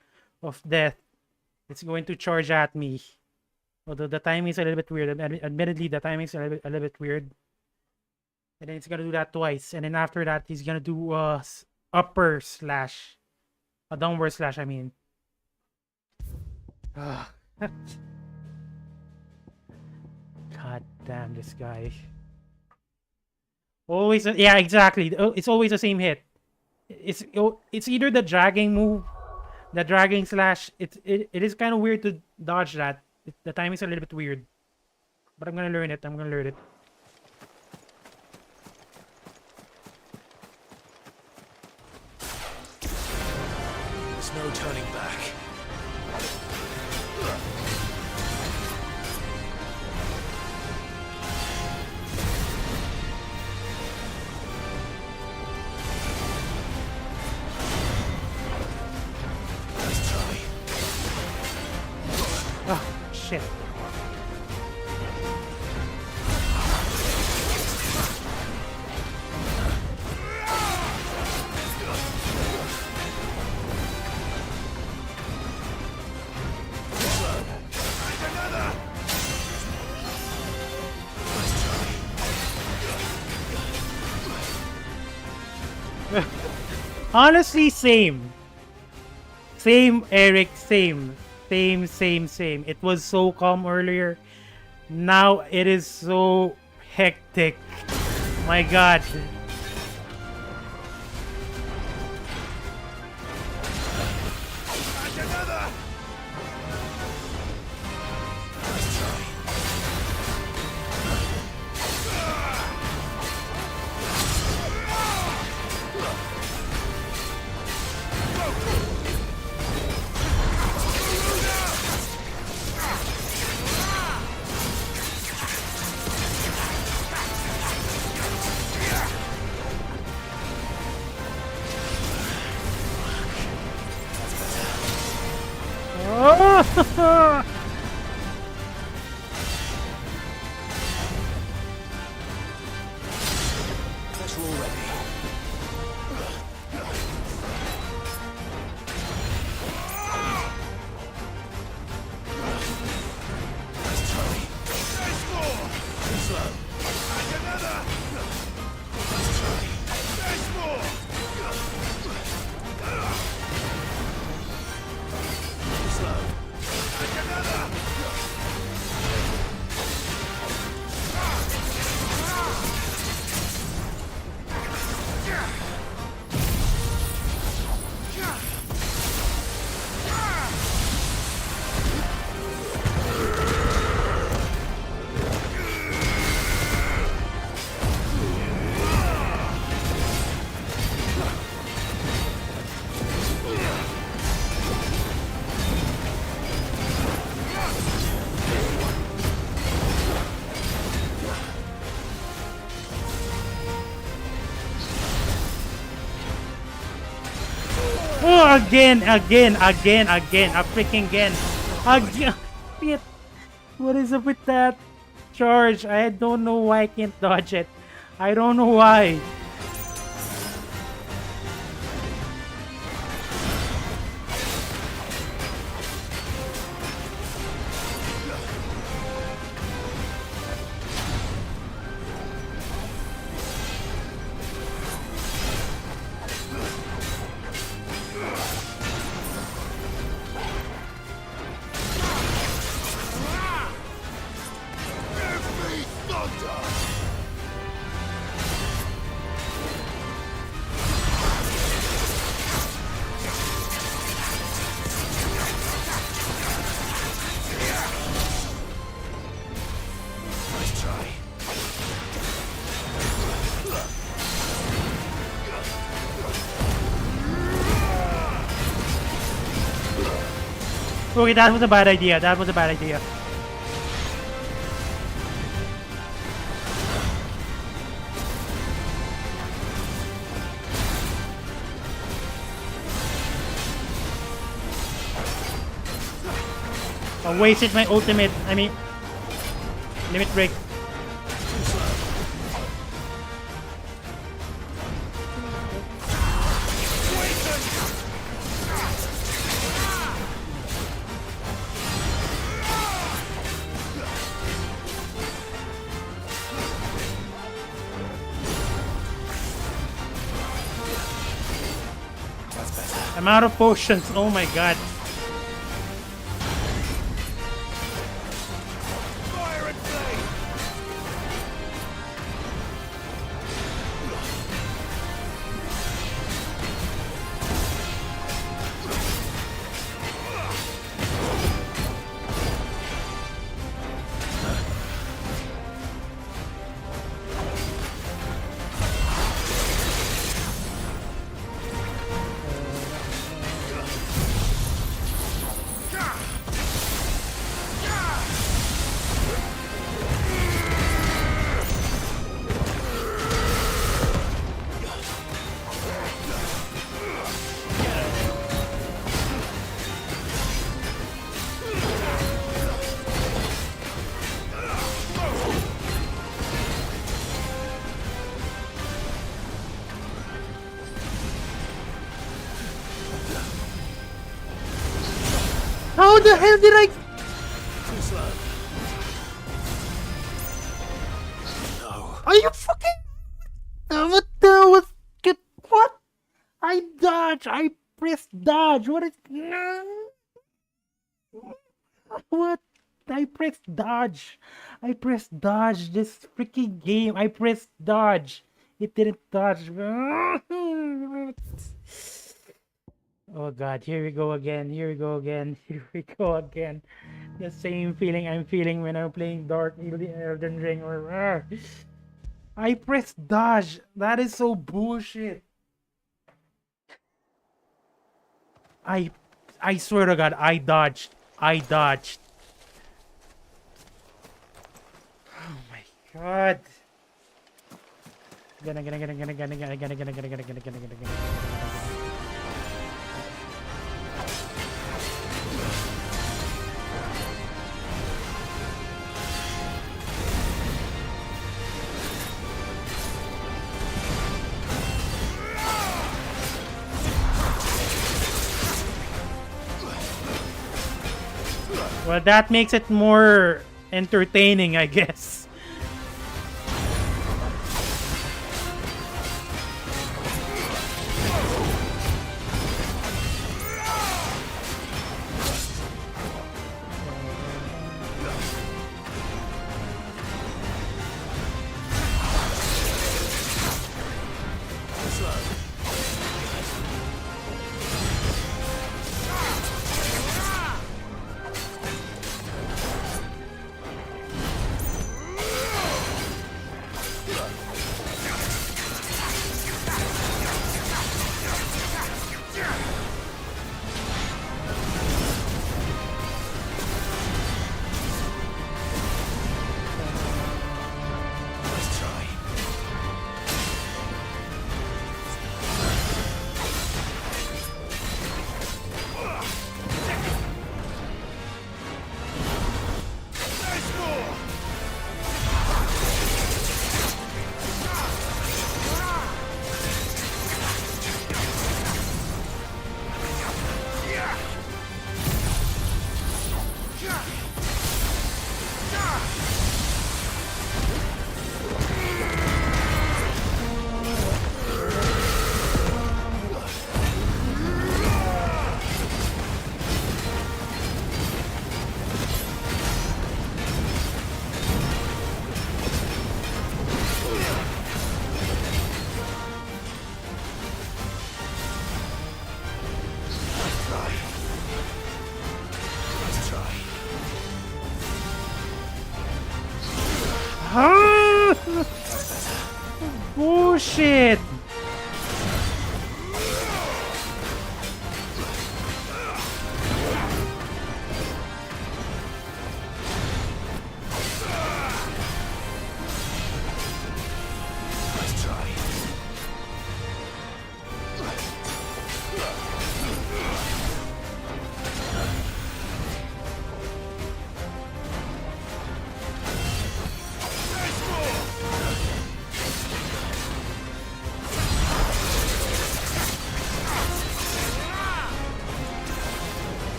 of death, it's going to charge at me. Although the timing is a little bit weird. Admittedly, the timing is a little bit weird. And then it's gonna do that twice. And then after that, he's gonna do upper slash, a downward slash. I mean. God damn this guy. Always, yeah, exactly. It's always the same hit. It's either the dragging move, the dragging slash. It is kind of weird to dodge that. The timing is a little bit weird, but I'm gonna learn it. There's no turning back. Oh, shit. Honestly, same. Same, Eric, same. Same. It was so calm earlier. Now it is so hectic. My god. Oh! Pressure already. Let's try. There's more. Too slow. And another. Let's try. There's more. Too slow. And another. Oh, again, a freaking again. Shit. What is up with that charge? I don't know why I can't dodge it. I don't know why. Okay, that was a bad idea. I wasted my ultimate. I mean, limit break. I'm out of potions. Oh my god. How the hell did I? Too slow. No. Are you fucking? What the? What? dodge. I pressed dodge. What is... What? I pressed dodge. I pressed dodge. This freaking game. I pressed dodge. It didn't dodge. Oh god, here we go again. Here we go again. Here we go again. The same feeling I'm feeling when I'm playing Dark Elden Ring. Or I pressed dodge. That is so bullshit. I swear to God, I dodged. I dodged. Oh my god. Gonna. Well, that makes it more entertaining, I guess. Bullshit!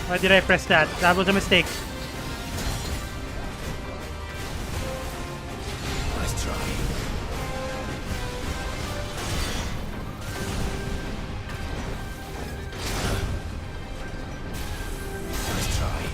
Why did I press that? That was a mistake. Nice try. Nice try.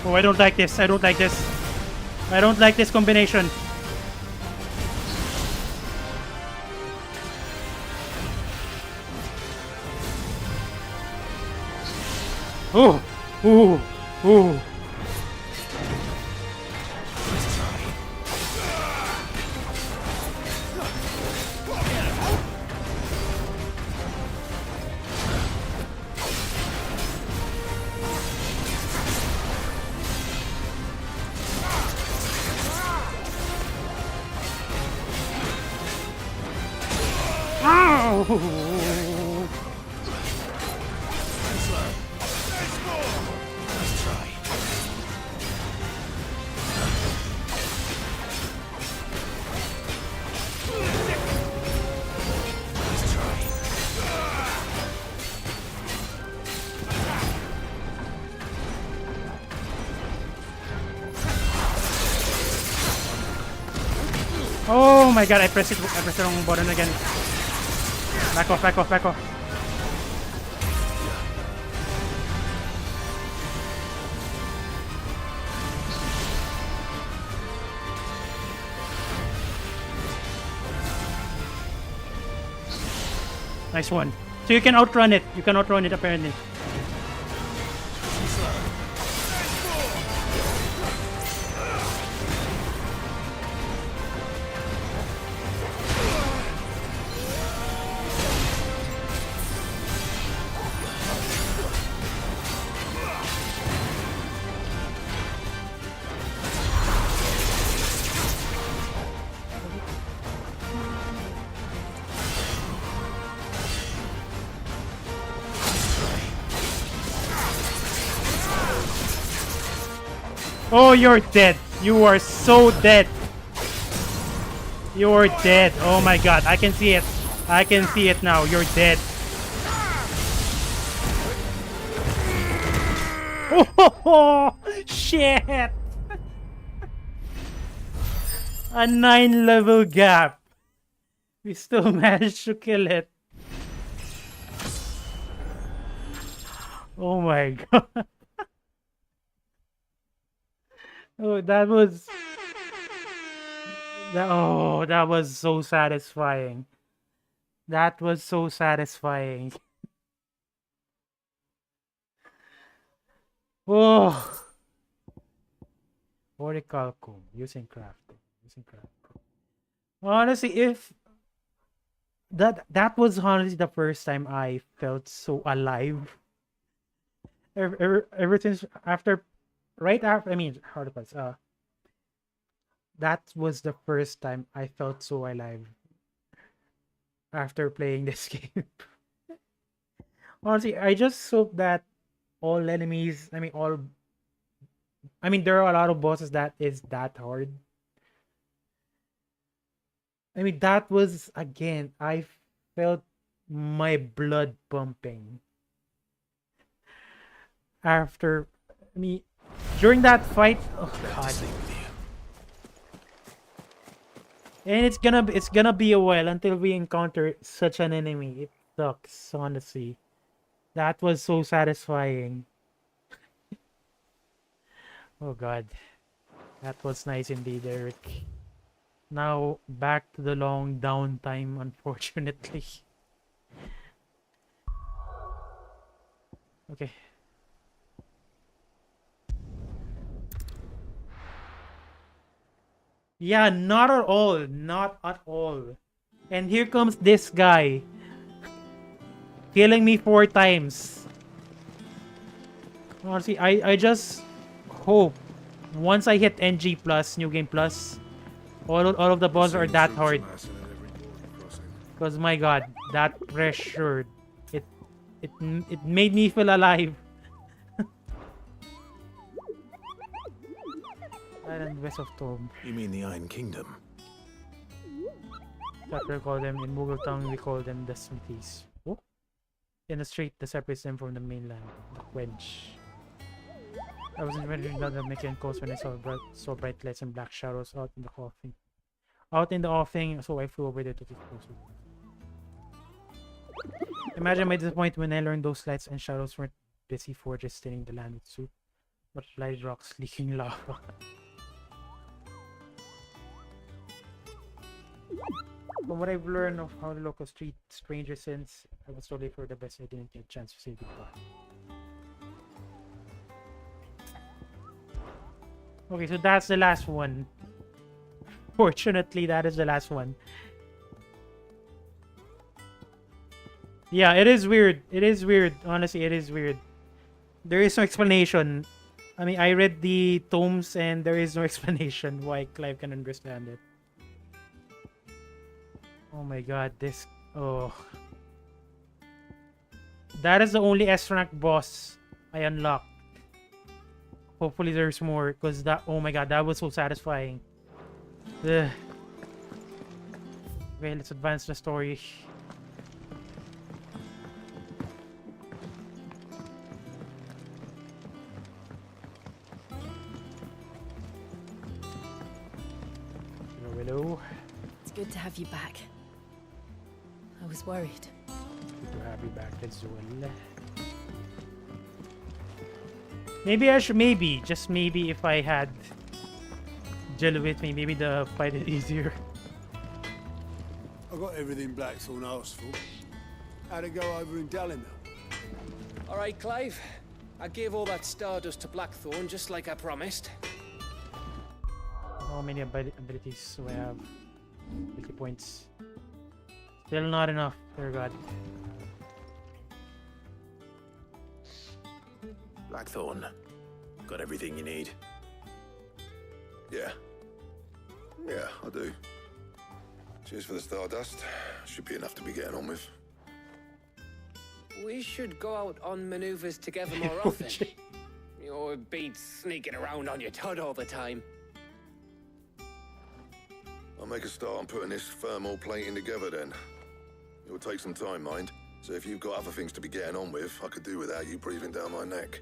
Oh, I don't like this. I don't like this. I don't like this combination. Oh, ooh, ooh. Ow! Oh my god, I pressed the wrong button again. Back off, back off, back off. Nice one. So you can outrun it. You can outrun it apparently. Oh, you're dead. You are so dead. You're dead. Oh my god, I can see it. I can see it now. You're dead. Oh, shit. A 9-level gap. We still managed to kill it. Oh my god. Oh, that was that was so satisfying. That was so satisfying. Oh, Orichalcum using crafting. Honestly, if that was honestly the first time I felt so alive. Ever since after. Right after, I mean, how to put this, that was the first time I felt so alive after playing this game. Honestly, I just hope that all enemies, there are a lot of bosses that is that hard. I mean, that was, again, I felt my blood pumping after, during that fight. Oh god. And it's gonna be a while until we encounter such an enemy. It sucks, honestly. That was so satisfying. Oh god. That was nice indeed, Eric. Now back to the long downtime, unfortunately. Okay. Yeah, not at all. Not at all. And here comes this guy. Killing me 4 times. Honestly, I just hope once I hit NG plus, New Game Plus, all of the bosses are that hard. Because my god, that pressure, it made me feel alive. Island west of Tom. You mean the Iron Kingdom? That we call them in Mughal tongue. We call them the Smithies. Oh? In the strait that separates them from the mainland, the Quench. I was inventing the Mexican coast when I saw bright lights and black shadows out in the offing. So I flew over there to take closer. Imagine my disappointment when I learned those lights and shadows weren't busy forgers staining the land with soup. But light rocks leaking lava. From what I've learned of how the locals treat strangers since I was so late for the best, I didn't get a chance to say goodbye. Okay, so that's the last one. Fortunately, that is the last one. Yeah, it is weird. It is weird. Honestly, it is weird. There is no explanation. I mean, I read the tomes and there is no explanation why Clive can understand it. Oh my god, this... Oh. That is the only S-rank boss I unlocked. Hopefully there's more, because that... Oh my god, that was so satisfying. Ugh. Okay, let's advance the story. Hello. It's good to have you back. I was worried. Good to have you back as well. Maybe I should, just maybe if I had Jill with me, maybe the fight is easier. I got everything Blackthorn asked for. How'd it go over in DHALMEK? All right, Clive. I gave all that stardust to Blackthorn, just like I promised. How many abilities do I have? 50 points. Still not enough, dear God. Blackthorn, got everything you need? Yeah. Yeah, I do. Cheers for the stardust. Should be enough to be getting on with. We should go out on maneuvers together more often. You'll be sneaking around on your tud all the time. I'll make a start on putting this thermal plating together then. It will take some time, mind. So if you've got other things to be getting on with, I could do without you breathing down my neck.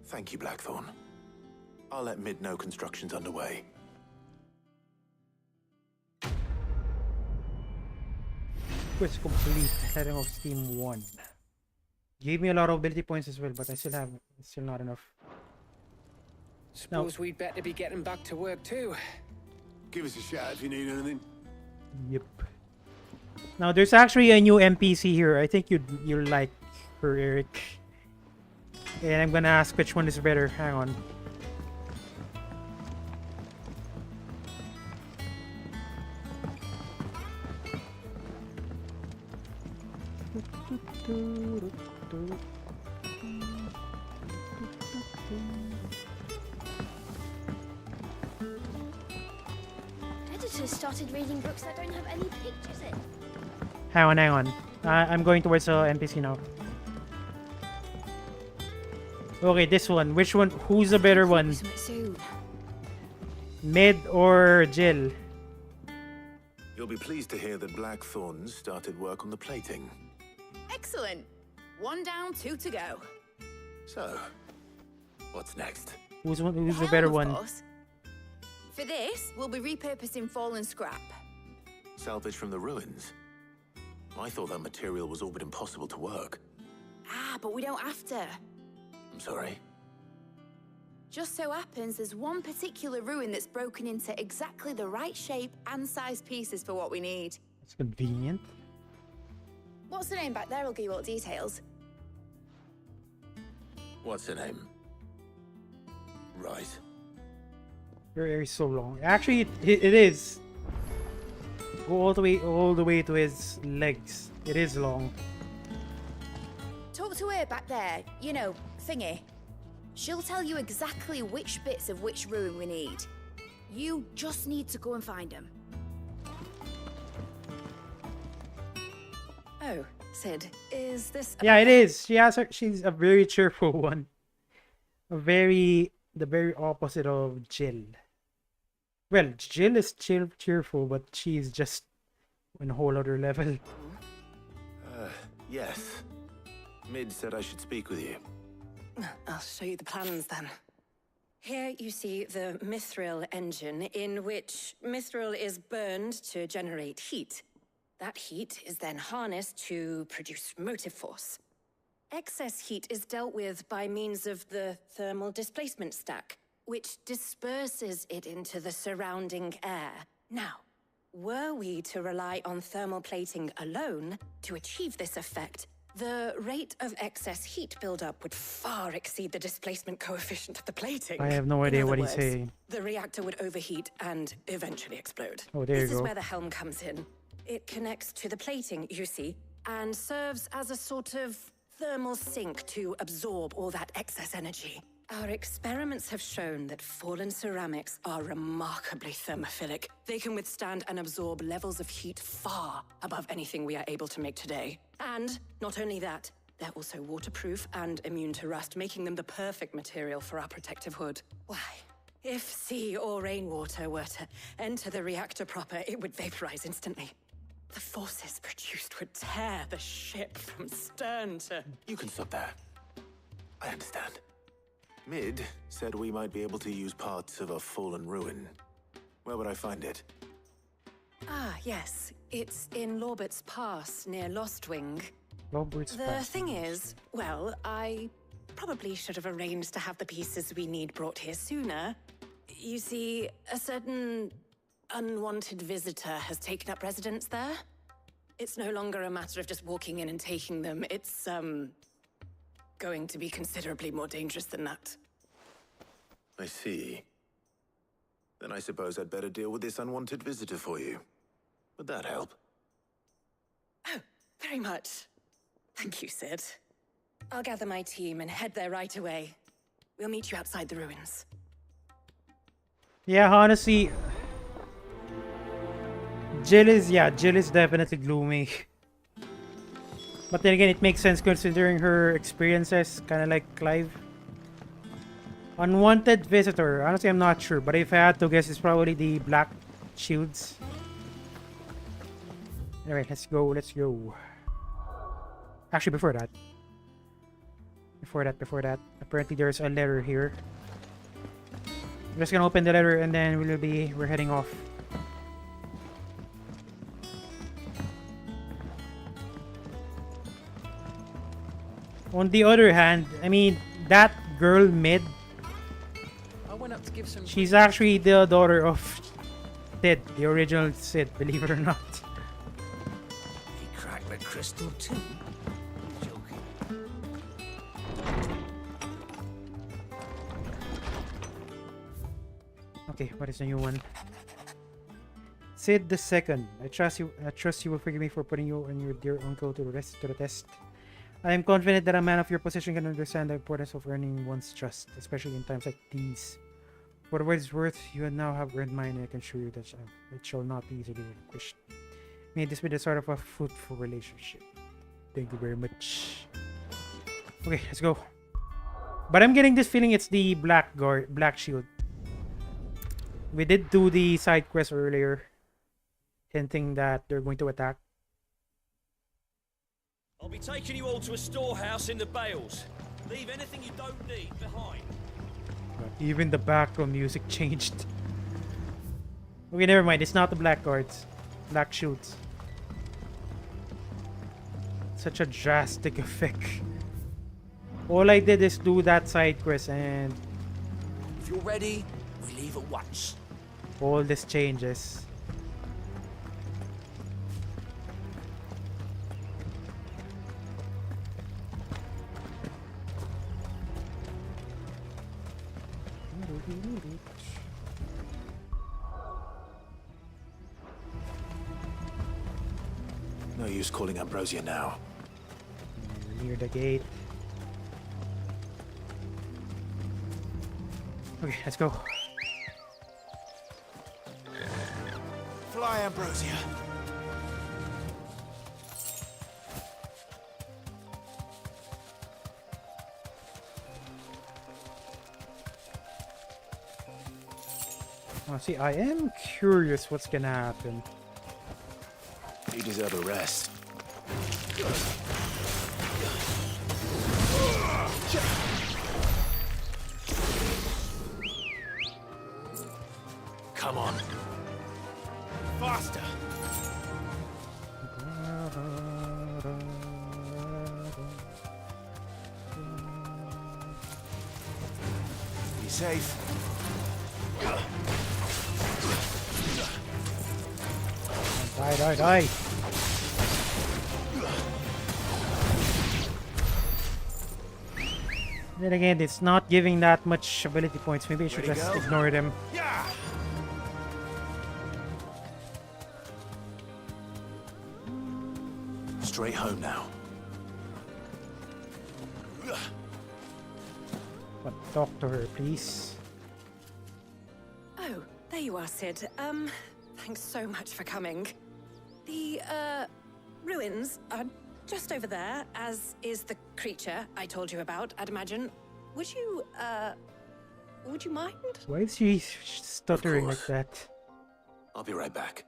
Thank you, Blackthorn. I'll let Mid know construction's underway. Quest complete. Heading off Steam 1. Gave me a lot of ability points as well, but I still it's still not enough. Suppose we'd better be getting back to work too. Give us a shout if you need anything. Yep. Now there's actually a new NPC here. I think you'll like her, Eric. And I'm gonna ask which one is better. Hang on. Editors started reading books that don't have any pictures in. Hang on. I'm going towards the NPC now. Okay, this one. Which one? Who's the better one? Mid or Jill? You'll be pleased to hear that Blackthorn started work on the plating. Excellent. 1 down, 2 to go. So, what's next? Who's the better one? For this, we'll be repurposing fallen scrap. Salvage from the ruins? I thought that material was all but impossible to work. Ah, but we don't have to. I'm sorry. Just so happens there's one particular ruin that's broken into exactly the right shape and size pieces for what we need. It's convenient. What's the name back there? I'll give you all the details. What's her name? Right. Your hair is so long. Actually, it is. Go all the way to his legs. It is long. Talk to her back there. You know, thingy. She'll tell you exactly which bits of which ruin we need. You just need to go and find them. Oh, Sid, is this... Yeah, it is. She's a very cheerful one. The very opposite of Jill. Well, Jill is cheerful, but she's just on a whole other level. Yes. Mid said I should speak with you. I'll show you the plans then. Here you see the mithril engine, in which mithril is burned to generate heat. That heat is then harnessed to produce motive force. Excess heat is dealt with by means of the thermal displacement stack, which disperses it into the surrounding air. Now, were we to rely on thermal plating alone to achieve this effect, the rate of excess heat buildup would far exceed the displacement coefficient of the plating. I have no idea In what other he's words, saying. The reactor would overheat and eventually explode. Oh, there you This is go. where the helm comes in. It connects to the plating, you see, and serves as a sort of thermal sink to absorb all that excess energy. Our experiments have shown that fallen ceramics are remarkably thermophilic. They can withstand and absorb levels of heat far above anything we are able to make today. And not only that, they're also waterproof and immune to rust, making them the perfect material for our protective hood. Why, if sea or rainwater were to enter the reactor proper, it would vaporize instantly. The forces produced would tear the ship from stern to... You can stop there. I understand. Mid said we might be able to use parts of a fallen ruin. Where would I find it? Ah, yes. It's in Lorbert's Pass, near Lostwing. Lorbert's The Pass. thing is, well, I probably should have arranged to have the pieces we need brought here sooner. You see, a certain unwanted visitor has taken up residence there. It's no longer a matter of just walking in and taking them. It's, going to be considerably more dangerous than that. I see. Then I suppose I'd better deal with this unwanted visitor for you. Would that help? Oh, very much. Thank you, Sid. I'll gather my team and head there right away. We'll meet you outside the ruins. Yeah, honestly, Jill is definitely gloomy. But then again, it makes sense considering her experiences, kind of like Clive. Unwanted visitor. Honestly, I'm not sure, but if I had to guess, it's probably the Black Shields. Alright, let's go. Actually, before that, apparently there's a letter here. I'm just gonna open the letter and then we're heading off. On the other hand, I mean, that girl Mid, I went up to give some... she's actually the daughter of Sid, the original Sid, believe it or not. He cracked the crystal too? Joking. Okay, what is the new one? Sid the Second. I trust you will forgive me for putting you and your dear uncle to the test. I am confident that a man of your position can understand the importance of earning one's trust, especially in times like these. For what it's worth, you now have earned mine, and I can assure you that it shall not be easily relinquished. May this be the start of a fruitful relationship. Thank you very much. Okay, let's go. But I'm getting this feeling it's the Black Shield. We did do the side quest earlier, hinting that they're going to attack. I'll be taking you all to a storehouse in the Bales. Leave anything you don't need behind. Even the background music changed. Okay, never mind. It's not the Black Guards. Black Shields. Such a drastic effect. All I did is do that side quest and... If you're ready, we leave at once. all this changes. No use calling Ambrosia now. Near the gate. Okay, let's go. Fly, Ambrosia. Oh, see, I am curious what's gonna happen. You deserve a rest. Come on. Faster. safe. Die, die, die. Then again, it's not giving that much ability points. Maybe I should Ready, just go? ignore them. Yeah. Straight home now. But talk to her, please. Oh, there you are, Sid. Thanks so much for coming. The, ruins are just over there, as is the creature I told you about, I'd imagine. Would you mind? Why is she stuttering like that? I'll be right back.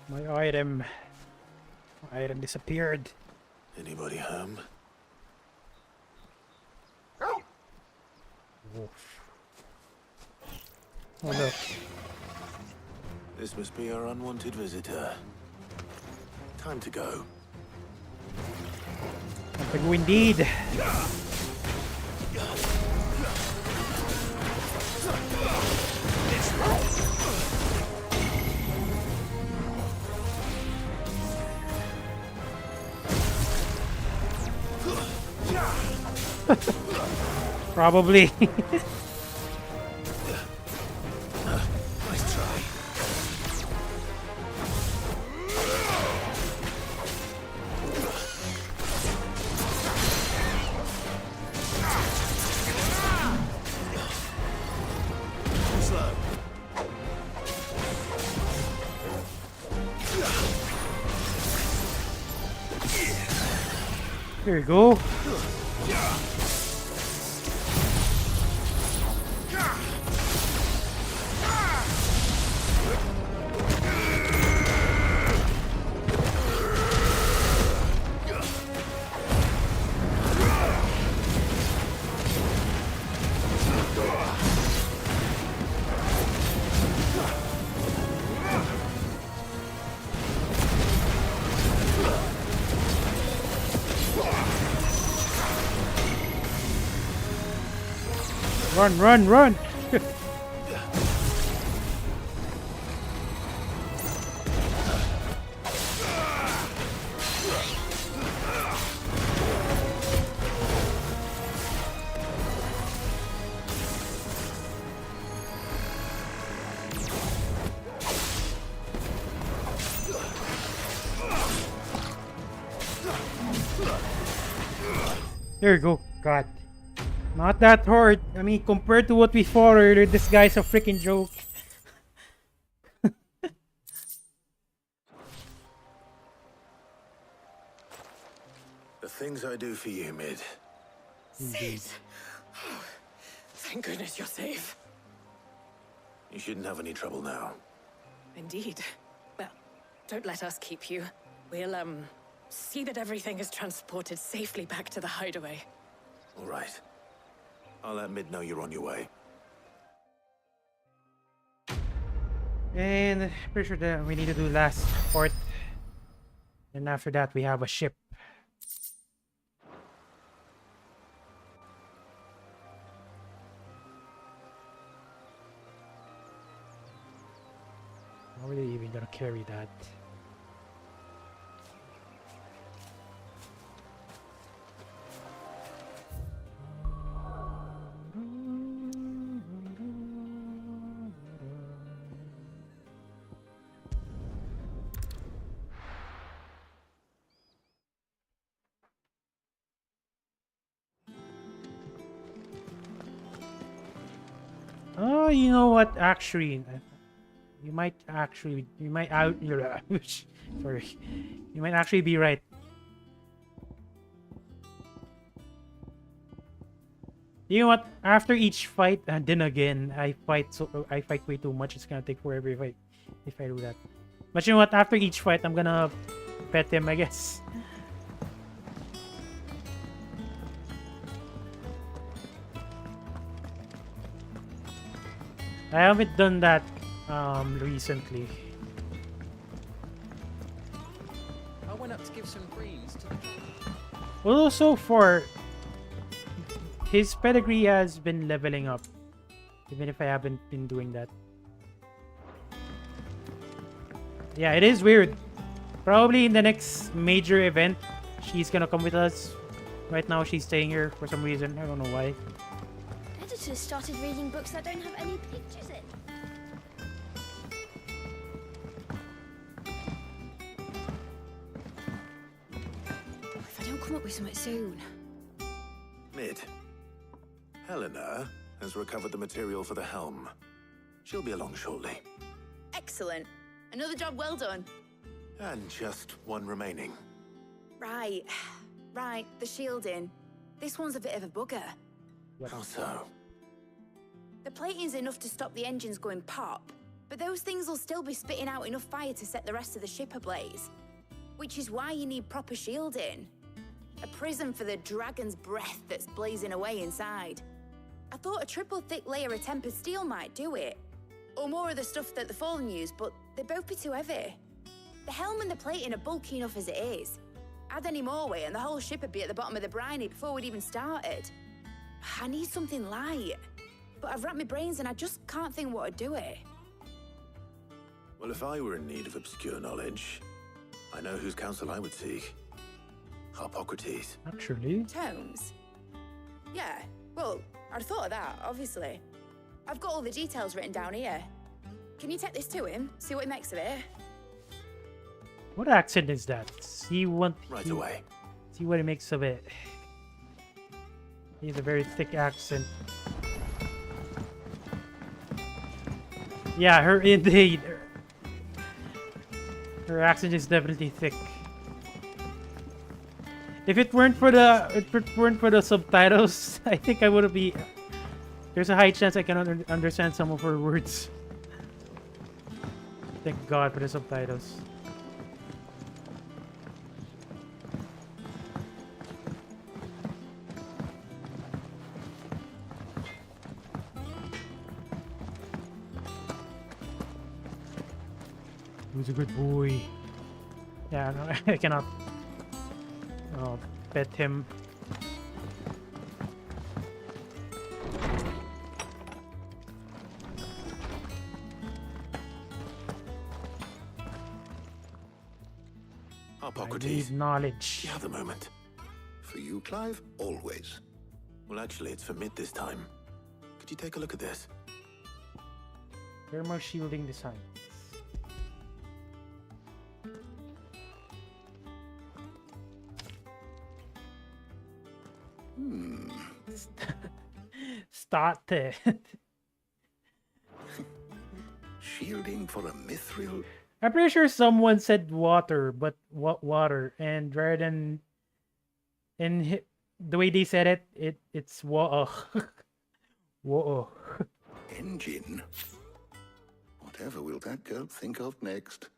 My item. My item disappeared. Anybody home? Oof. Oh look. This must be our unwanted visitor. Time to go. Something we need. Probably. Nice try. Slow. There you go. Run, run, run! There you go. God. Not that hard. I mean, compared to what we fought earlier, this guy's a freaking joke. The things I do for you, Mid. Sid! Oh, thank goodness you're safe. You shouldn't have any trouble now. Indeed. Well, don't let us keep you. We'll, see that everything is transported safely back to the hideaway. All right. I'll let Mid know you're on your way. And pretty sure that we need to do last part. And after that, we have a ship. How are they even gonna carry that? Oh, you know what? Actually, you might actually sorry, you might actually be right. You know what? After each fight, and then again, I fight way too much. It's gonna take forever if I do that. But you know what? After each fight, I'm gonna pet him, I guess. I haven't done that recently. went up to give some greens to the... Well, also for his pedigree has been leveling up, even if I haven't been doing that. Yeah, it is weird. Probably in the next major event, she's gonna come with us. Right now, she's staying here for some reason. I don't know why. Editors started reading books that don't have any pictures in. If I don't come up with something soon. Mid. Helena has recovered the material for the helm. She'll be along shortly. Excellent. Another job well done. And just one remaining. Right. Right, the shielding. This one's a bit of a bugger. How so? The plating's enough to stop the engines going pop, but those things will still be spitting out enough fire to set the rest of the ship ablaze. Which is why you need proper shielding. A prison for the dragon's breath that's blazing away inside. I thought a triple thick layer of tempered steel might do it. Or more of the stuff that the Fallen use, but they'd both be too heavy. The helm and the plating are bulky enough as it is. Add any more weight and the whole ship would be at the bottom of the briny before we'd even started. I need something light. But I've racked my brains and I just can't think what would do it. Well, if I were in need of obscure knowledge, I know whose counsel I would seek. Harpocrates. Actually. Tomes? Yeah, well, I'd thought of that, obviously. I've got all the details written down here. Can you take this to him? See what he makes of it? What accent is that? Right away. See what he makes of it. He has a very thick accent. Yeah, her indeed. Her accent is definitely thick. If it weren't for the subtitles, I think I would be. There's a high chance I can understand some of her words. Thank God for the subtitles. Who's a good boy? Yeah, no, I cannot pet him. Harpocrates. I need knowledge. You have the moment. For you, Clive, always. Well, actually, it's for Mid this time. Could you take a look at this? Thermal shielding design. Started. Shielding for a mithril? I'm pretty sure someone said water, but what water? And rather than the way they said it's water. Whoa. Engine? Whatever will that girl think of next?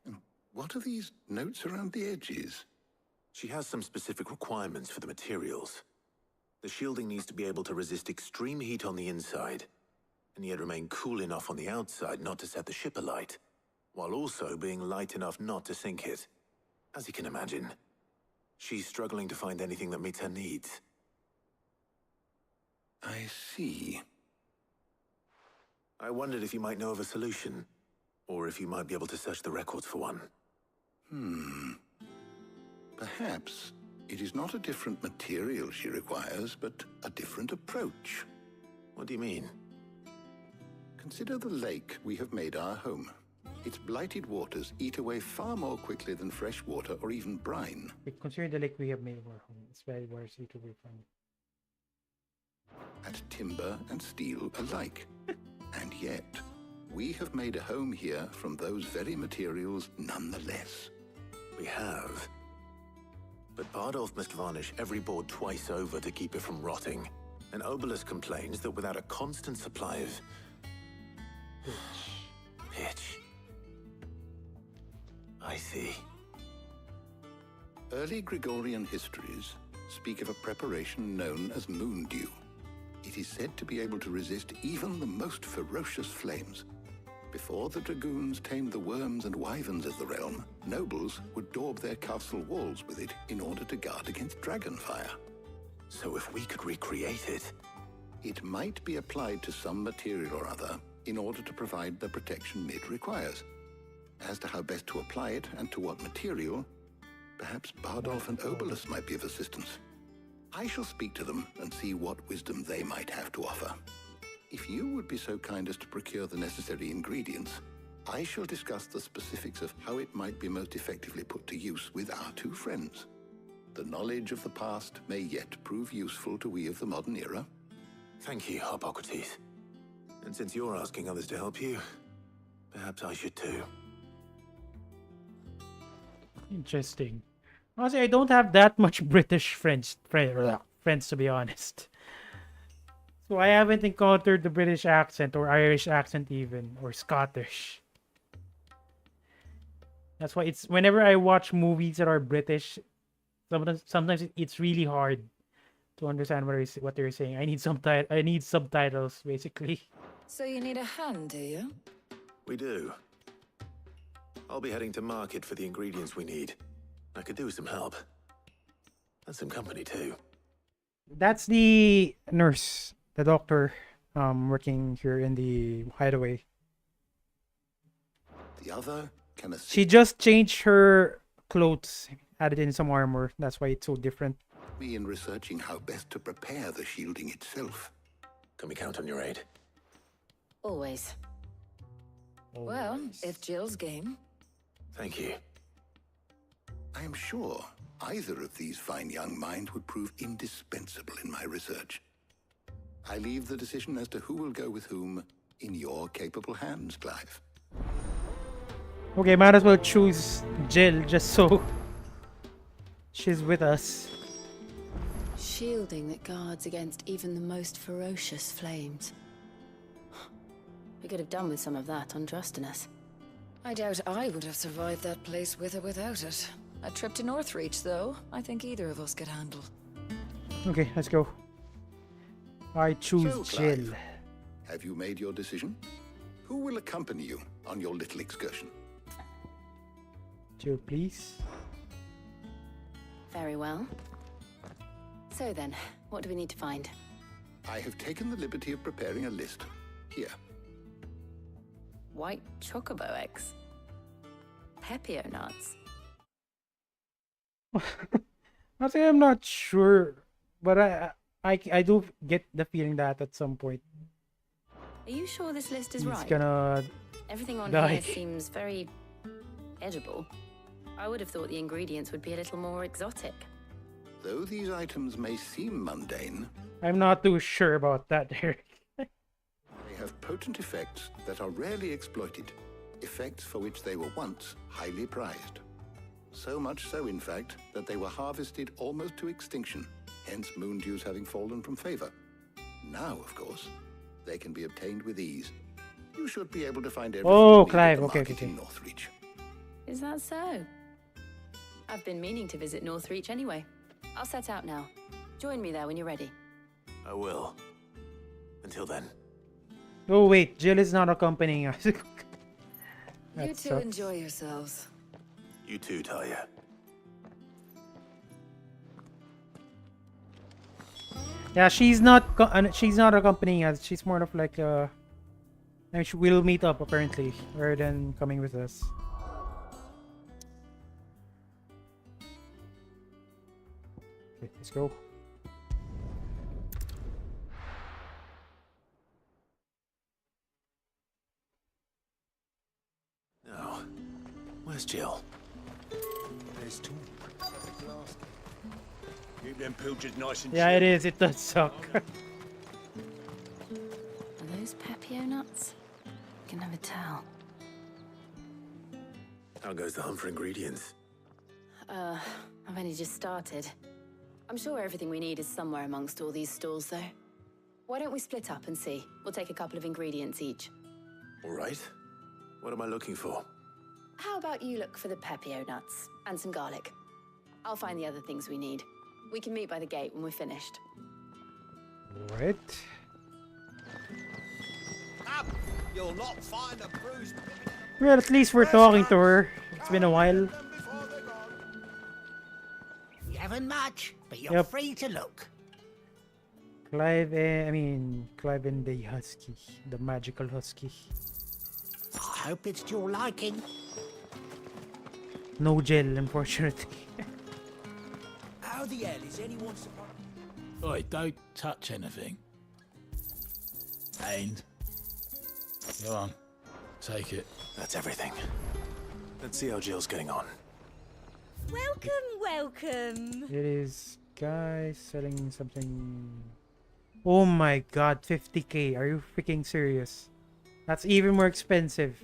And what are these notes around the edges? She has some specific requirements for the materials. The shielding needs to be able to resist extreme heat on the inside, and yet remain cool enough on the outside not to set the ship alight, while also being light enough not to sink it. As you can imagine, she's struggling to find anything that meets her needs. I see. I wondered if you might know of a solution, or if you might be able to search the records for one. Perhaps it is not a different material she requires, but a different approach. What do you mean? Consider the lake we have made our home. Its blighted waters eat away far more quickly than fresh water or even brine. Consider the lake we have made our home. It's very worthy to be found. At timber and steel alike. And yet, we have made a home here from those very materials nonetheless. We have. But Bardolph must varnish every board twice over to keep it from rotting. And Obelus complains that without a constant supply of pitch. I see. Early Gregorian histories speak of a preparation known as moon dew. It is said to be able to resist even the most ferocious flames. Before the dragoons tamed the worms and wyverns of the realm, nobles would daub their castle walls with it in order to guard against dragonfire. So if we could recreate it, it might be applied to some material or other in order to provide the protection Mid requires. As to how best to apply it and to what material, perhaps Bardolph and Obolus might be of assistance. I shall speak to them and see what wisdom they might have to offer. If you would be so kind as to procure the necessary ingredients, I shall discuss the specifics of how it might be most effectively put to use with our two friends. The knowledge of the past may yet prove useful to we of the modern era. Thank you, Hippocrates. And since you're asking others to help you, perhaps I should too. Interesting. Honestly, I don't have that much British friends, to be honest. So I haven't encountered the British accent or Irish accent even, or Scottish. That's why it's whenever I watch movies that are British, sometimes it's really hard to understand what they're saying. I need subtitles basically. So you need a hand, do you? We do. I'll be heading to market for the ingredients we need. I could do with some help. And some company too. That's the nurse, the doctor, working here in the hideaway. The other can assist. She just changed her clothes, added in some armor. That's why it's so different. Me in researching how best to prepare the shielding itself. Can we count on your aid? Always. Well, if Jill's game. Thank you. I am sure either of these fine young minds would prove indispensable in my research. I leave the decision as to who will go with whom in your capable hands, Clive. Okay, might as well choose Jill just so she's with us. Shielding that guards against even the most ferocious flames. We could have done with some of that on Drustinus. I doubt I would have survived that place with or without it. A trip to Northreach, though, I think either of us could handle. Okay, let's go. I choose So, Jill. Clive, have you made your decision? Who will accompany you on your little excursion? Jill, please. Very well. So then, what do we need to find? I have taken the liberty of preparing a list. Here. White chocobo eggs. Pepio nuts. Honestly, I'm not sure, but I do get the feeling that at some point Are you sure this list is he's right? gonna Everything on die. here seems very edible. I would have thought the ingredients would be a little more exotic. Though these items may seem mundane, I'm not too sure about that, Derek. they have potent effects that are rarely exploited, effects for which they were once highly prized. So much so, in fact, that they were harvested almost to extinction, hence moon dews having fallen from favor. Now, of course, they can be obtained with ease. You should be able to find everything Oh, you need at Clive, the okay, market okay. in Northreach. Is that so? I've been meaning to visit Northreach anyway. I'll set out now. Join me there when you're ready. I will. Until then. Oh wait, Jill is not accompanying us. You That two sucks. enjoy yourselves. You too, Talia. Yeah, she's not accompanying us. She's more of like I mean, we'll meet up apparently, rather than coming with us. Okay, let's go. Now, where's Jill? There's two. Keep them pilgers nice and Yeah, it is. It does suck. Are those Pepio nuts? I can never tell. How goes the hunt for ingredients? I've only just started. I'm sure everything we need is somewhere amongst all these stalls, though. Why don't we split up and see? We'll take a couple of ingredients each. All right. What am I looking for? How about you look for the Pepio nuts and some garlic? I'll find the other things we need. We can meet by the gate when we're finished. Right. You'll not find a bruised. Well, at least we're talking to her. It's been a while. You haven't much, but you're Yep. free to look. Clive and the husky. The magical husky. I hope it's to your liking. No gel, unfortunately. How the hell is anyone supposed... Oi, don't touch anything. And go on, take it. That's everything. Let's see how Jill's getting on. Welcome, welcome. It is guys selling something. Oh my god, 50k. Are you freaking serious? That's even more expensive.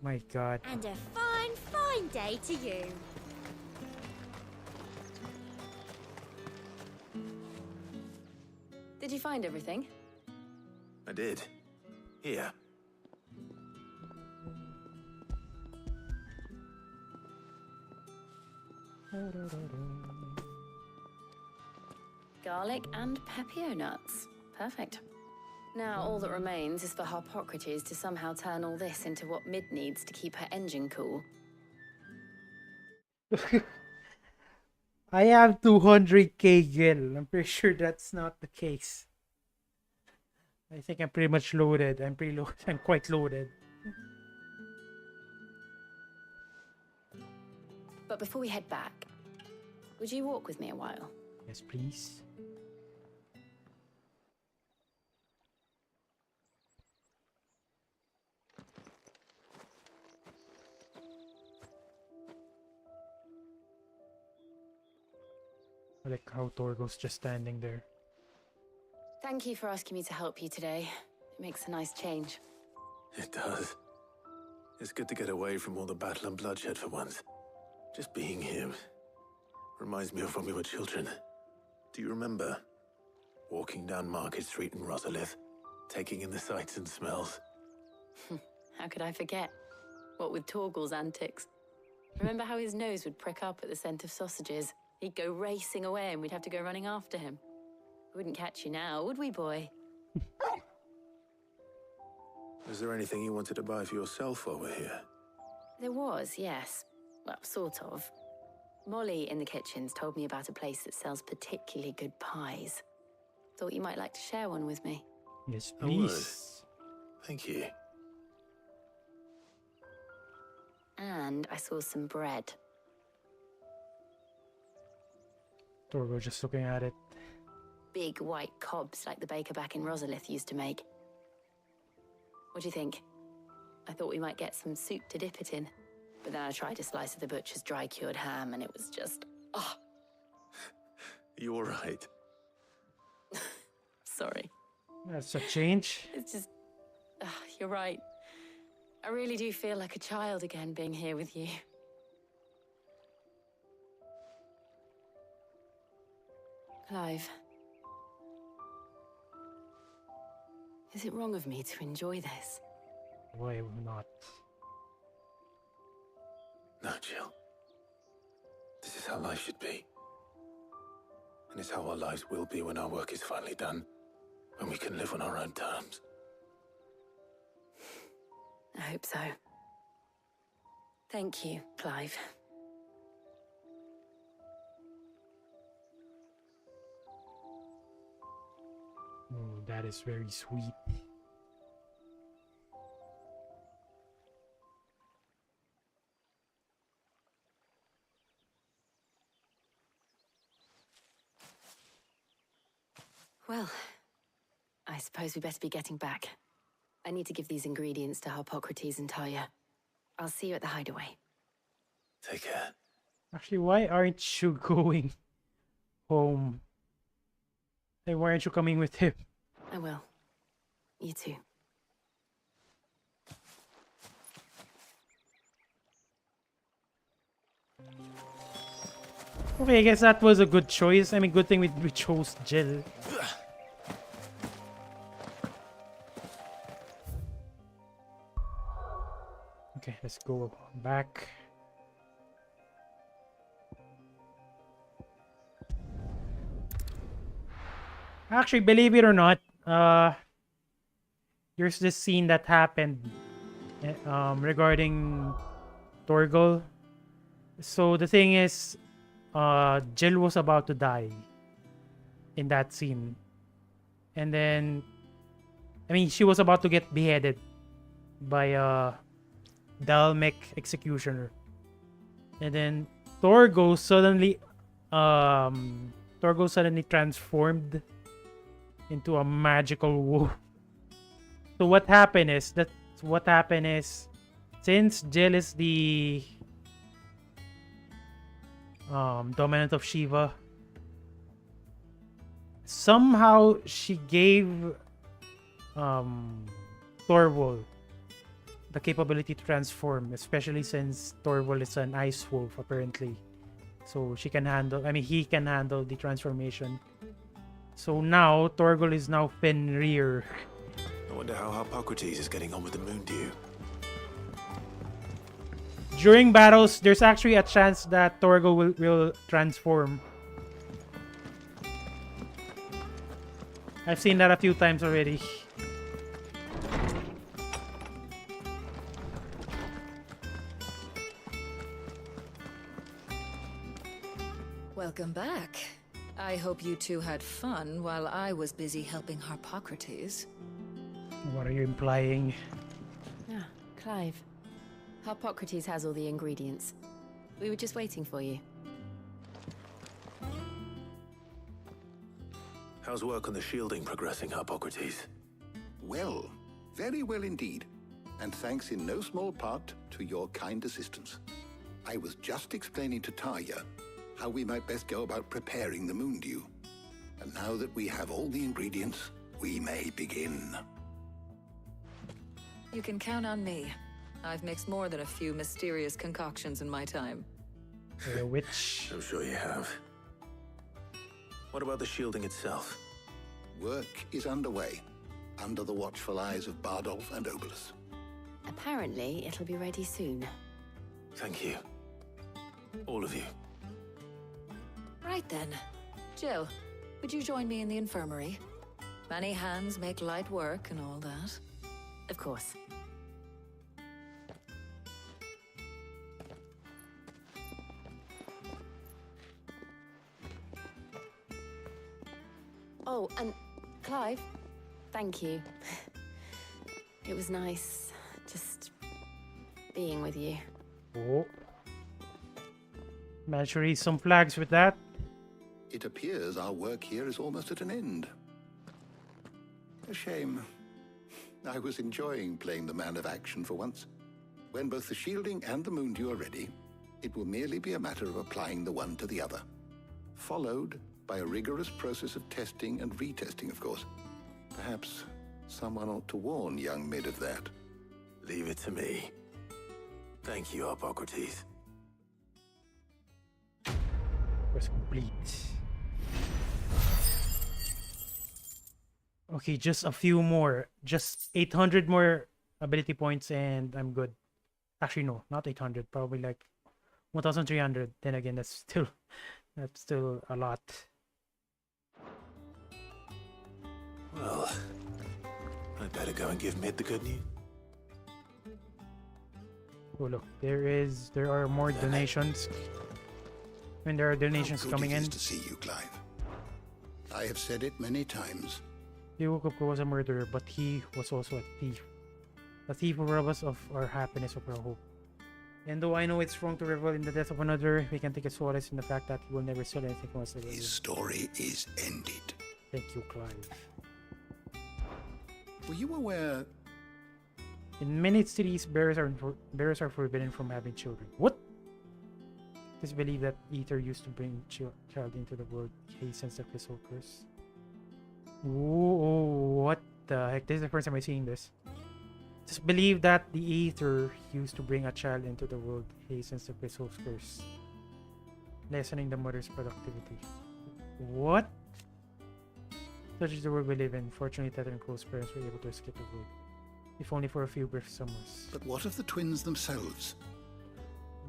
My god. And a fine, fine day to you. Did you find everything? I did. Here. Garlic and pepio nuts. Perfect. Now all that remains is for Harpocrates to somehow turn all this into what Mid needs to keep her engine cool. I have 200k gil. I'm pretty sure that's not the case. I think I'm pretty much loaded. I'm pretty loaded. I'm quite loaded. But before we head back, would you walk with me a while? Yes, please. I like how Torgo's just standing there. Thank you for asking me to help you today. It makes a nice change. It does. It's good to get away from all the battle and bloodshed for once. Just being here reminds me of when we were children. Do you remember? Walking down Market Street in Rosalith, taking in the sights and smells. How could I forget? What with Torgal's antics. Remember how his nose would prick up at the scent of sausages? He'd go racing away and we'd have to go running after him. We wouldn't catch you now, would we, boy? Is there anything you wanted to buy for yourself while we're here? There was, yes. Well, sort of. Molly in the kitchens told me about a place that sells particularly good pies. Thought you might like to share one with me. Yes, I would. please. Thank you. And I saw some bread. Torgo just looking at it. Big white cobs like the baker back in Rosalith used to make. What do you think? I thought we might get some soup to dip it in. But then I tried a slice of the butcher's dry-cured ham and it was just... oh, You all right? sorry. That's a change. It's just... you're right. I really do feel like a child again being here with you. Clive. Is it wrong of me to enjoy this? Why not? No, Jill. This is how life should be. And it's how our lives will be when our work is finally done. When we can live on our own terms. I hope so. Thank you, Clive. Oh, that is very sweet. Well, I suppose we better be getting back. I need to give these ingredients to Harpocrates and Talia. I'll see you at the hideaway. Take care. Actually, why aren't you going home? Hey, why aren't you coming with him? I will. You too. Okay, I guess that was a good choice. I mean, good thing we chose Jill. Okay, let's go back. Actually, believe it or not, there's this scene that happened regarding Torgal. So the thing is, Jill was about to die in that scene. And then, I mean, she was about to get beheaded by a DHALMEK executioner. And then Torgo suddenly transformed into a magical wolf. So what happened is since Jill is the dominant of Shiva, somehow she gave Torvald the capability to transform, especially since Torvald is an ice wolf apparently. So he can handle the transformation. So now Torgal is now Fenrir. I wonder how Hippocrates is getting on with the moon dew. During battles, there's actually a chance that Torgal will transform. I've seen that a few times already. Welcome back. I hope you two had fun while I was busy helping Hippocrates. What are you implying? Ah, Clive. Hippocrates has all the ingredients. We were just waiting for you. How's work on the shielding progressing, Hippocrates? Well, very well indeed. And thanks in no small part to your kind assistance. I was just explaining to Tarja how we might best go about preparing the moon dew. And now that we have all the ingredients, we may begin. You can count on me. I've mixed more than a few mysterious concoctions in my time. Which? I'm sure you have. What about the shielding itself? Work is underway, under the watchful eyes of Bardolph and Obolus. Apparently, it'll be ready soon. Thank you. All of you. Right then. Jill, would you join me in the infirmary? Many hands make light work and all that. Of course. Oh, and Clive, thank you. It was nice just being with you. Oh. Managed to raise some flags with that. It appears our work here is almost at an end. A shame. I was enjoying playing the man of action for once. When both the shielding and the moon dew are ready, it will merely be a matter of applying the one to the other. Followed by a rigorous process of testing and retesting, of course. Perhaps someone ought to warn young Mid of that. Leave it to me. Thank you, Hippocrates. Was complete. Okay, just a few more. Just 800 more ability points and I'm good. Actually, no, not 800. Probably like 1,300. Then again, that's still a lot. Well, I'd better go and give Mid the good news. Oh look, there are more donations. When there are donations coming in. To see you, Clive. I have said it many times. Diwokopko was a murderer, but he was also a thief. A thief who robbed us of our happiness, of our hope. And though I know it's wrong to revel in the death of another, we can take a solace in the fact that he will never steal anything from us again. His story is ended. Thank you, Clive. Were you aware? In many cities, bearers are forbidden from having children. What? It is believed that Ether used to bring child into the world. He hastens the crystal curse. Ooh, what the heck? This is the first time I'm seeing this. It's believed that the Ether used to bring a child into the world. He hastens the crystal curse, lessening the mother's productivity. What? Such is the world we live in. Fortunately, Tether and Cole's parents were able to escape the world, if only for a few brief summers. But what of the twins themselves?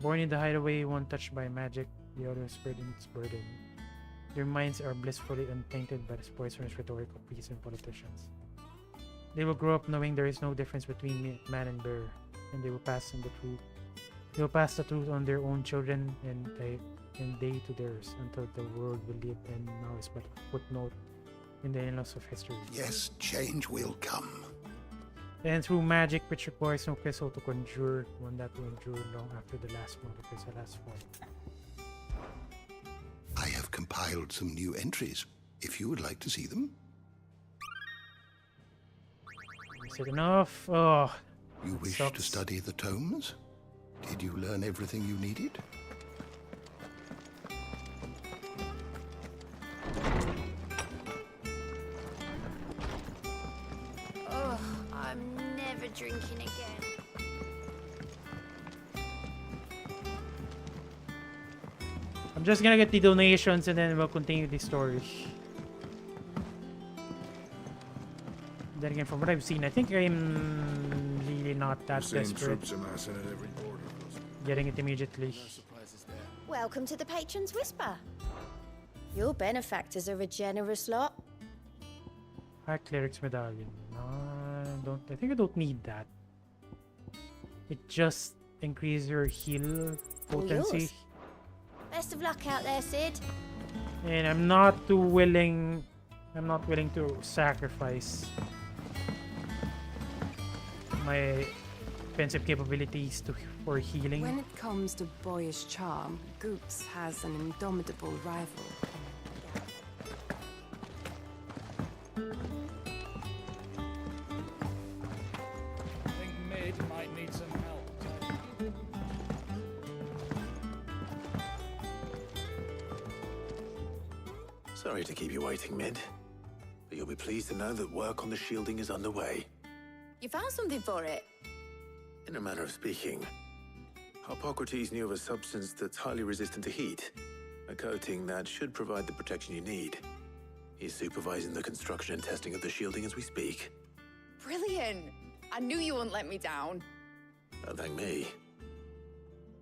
Born in the hideaway, one touched by magic, the other spared in its burden. Their minds are blissfully untainted by the poisonous rhetoric of priests and politicians. They will grow up knowing there is no difference between man and bear, and they will pass on the truth. They will pass the truth on their own children and they to theirs, until the world will live and now is but a footnote in the annals of history. Yes, change will come. And through magic which requires no crystal to conjure, one that will endure long after the last one because the last form. I have compiled some new entries, if you would like to see them. Is it enough? Oh, you wish to study the tomes? Did you learn everything you needed? Oh, I'm never drinking again. I'm just gonna get the donations and then we'll continue the story. Then again, from what I've seen, I think I'm really not that desperate. Troops amassing at every border. Getting it immediately. Welcome to the Patron's Whisper. Your benefactors are a generous lot. High Cleric's Medallion. I think I don't need that. It just increases your heal potency. Yours. Best of luck out there, Sid. And I'm not willing to sacrifice my defensive capabilities for healing. When it comes to boyish charm, Goops has an indomitable rival. I think Mid might need some help. Sorry to keep you waiting, Mid. But you'll be pleased to know that work on the shielding is underway. You found something for it? In a manner of speaking, Hippocrates knew of a substance that's highly resistant to heat. A coating that should provide the protection you need. He's supervising the construction and testing of the shielding as we speak. Brilliant! I knew you wouldn't let me down. Don't thank me.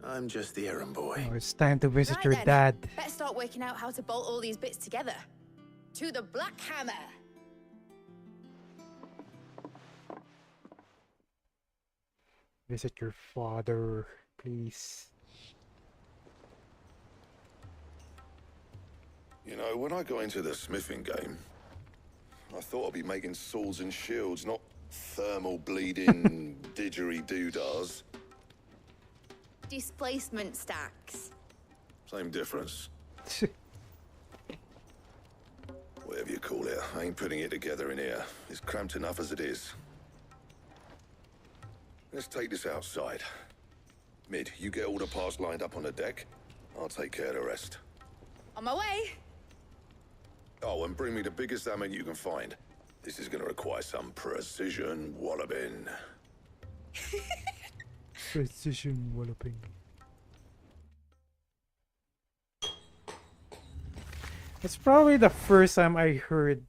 I'm just the errand boy. Oh, it's time to visit Right your then, dad. Better start working out how to bolt all these bits together. To the Black Hammer! Visit your father, please. You know, when I got into the smithing game, I thought I'd be making swords and shields, not thermal bleeding didgeridoo-dahs. Displacement stacks. Same difference. Whatever you call it, I ain't putting it together in here. It's cramped enough as it is. Let's take this outside. Mid, you get all the parts lined up on the deck. I'll take care of the rest. On my way. Oh, and bring me the biggest hammer you can find. This is gonna require some precision walloping. Precision walloping. It's probably the first time I heard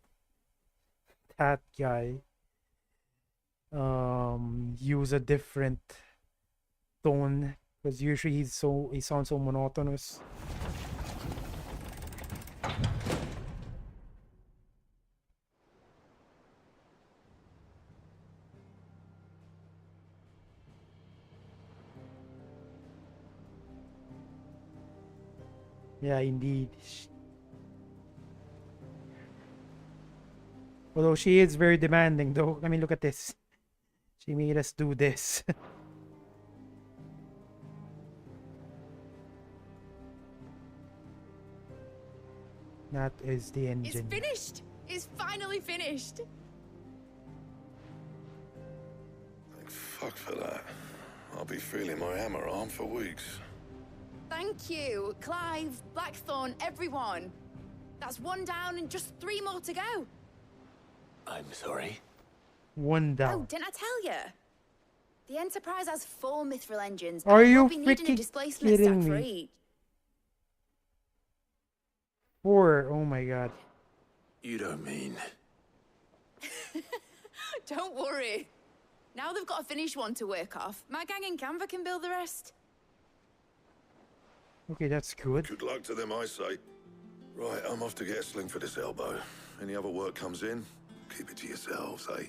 that guy use a different tone, because usually he sounds so monotonous. Yeah, indeed. Although she is very demanding, though. I mean, look at this. She made us do this. That is the engine. It's finished! It's finally finished! Thank fuck for that. I'll be feeling my hammer arm for weeks. Thank you, Clive, Blackthorn, everyone. That's one down and just 3 more to go. I'm sorry. One down. Oh, didn't I tell you? The Enterprise has 4 mithril engines. Are and you we'll be needing a freaking displacement kidding stack for me? each. 4. Oh my god. You don't mean... Don't worry. Now they've got a finished one to work off. My gang in Canva can build the rest. Okay, that's good. Good luck to them, I say. Right, I'm off to get a sling for this elbow. Any other work comes in, keep it to yourselves, eh?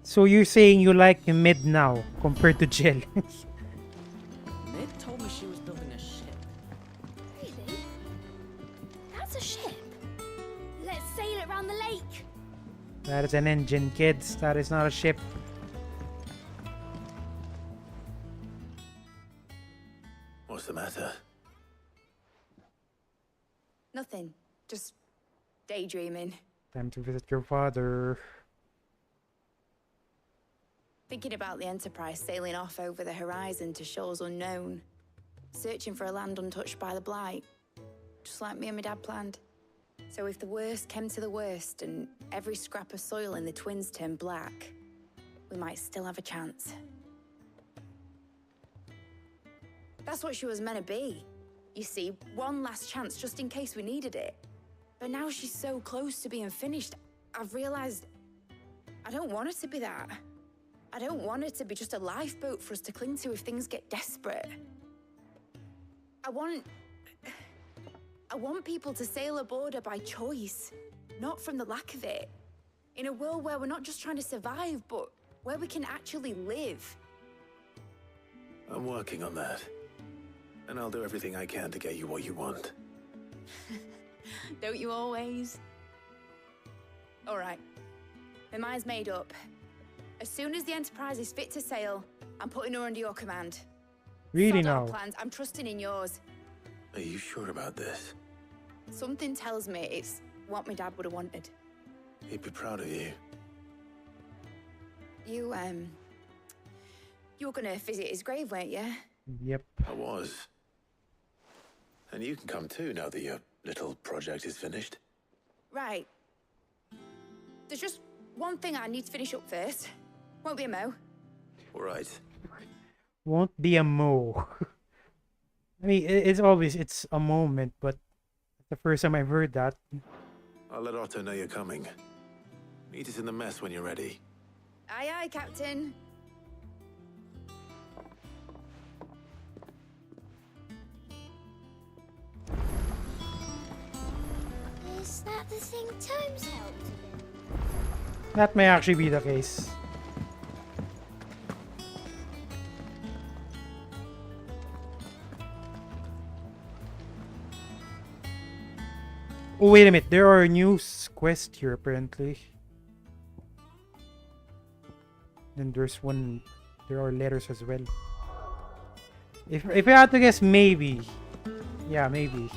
So you're saying you like mid now compared to Jill? Mid told me she was building a ship. Really? That's a ship. Let's sail it round the lake. That is an engine, kids. That is not a ship. What's the matter? Nothing. Just daydreaming. Time to visit your father. Thinking about the Enterprise sailing off over the horizon to shores unknown. Searching for a land untouched by the Blight. Just like me and my dad planned. So if the worst came to the worst and every scrap of soil in the Twins turned black, we might still have a chance. That's what she was meant to be. You see, one last chance just in case we needed it. But now she's so close to being finished, I've realized I don't want her to be that. I don't want her to be just a lifeboat for us to cling to if things get desperate. I want people to sail aboard her by choice, not from the lack of it. In a world where we're not just trying to survive, but where we can actually live. I'm working on that. And I'll do everything I can to get you what you want. Don't you always? All right. My mind's made up. As soon as the Enterprise is fit to sail, I'm putting her under your command. Really Sod our now? plans. I'm trusting in yours. Are you sure about this? Something tells me it's what my dad would have wanted. He'd be proud of you. You were gonna visit his grave, weren't you? Yep. I was. And you can come too now that your little project is finished. Right. There's just one thing I need to finish up first. Won't be a mo. All right. Won't be a mo. I mean, it's a moment, but the first time I've heard that. I'll let Otto know you're coming. Meet us in the mess when you're ready. Aye, aye, Captain. Is that the thing Tomes helped with? That may actually be the case. Oh, wait a minute. There are new quests here, apparently. Then there's one... There are letters as well. If I had to guess, maybe. Yeah, maybe.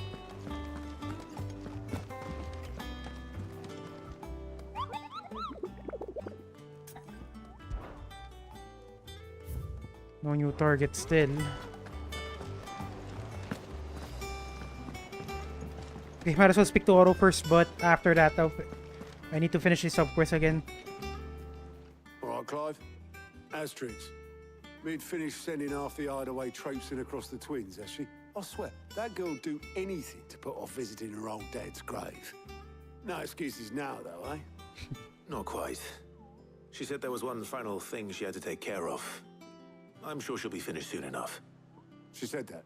No new target still. Okay, might as well speak to Oro first, but after that, I need to finish this sub-quest again. All right, Clive. Asterix. Mid finished sending half the hideaway traipsing across the Twins, has she? I swear, that girl'd do anything to put off visiting her old dad's grave. No excuses now, though, eh? Not quite. She said there was one final thing she had to take care of. I'm sure she'll be finished soon enough. She said that?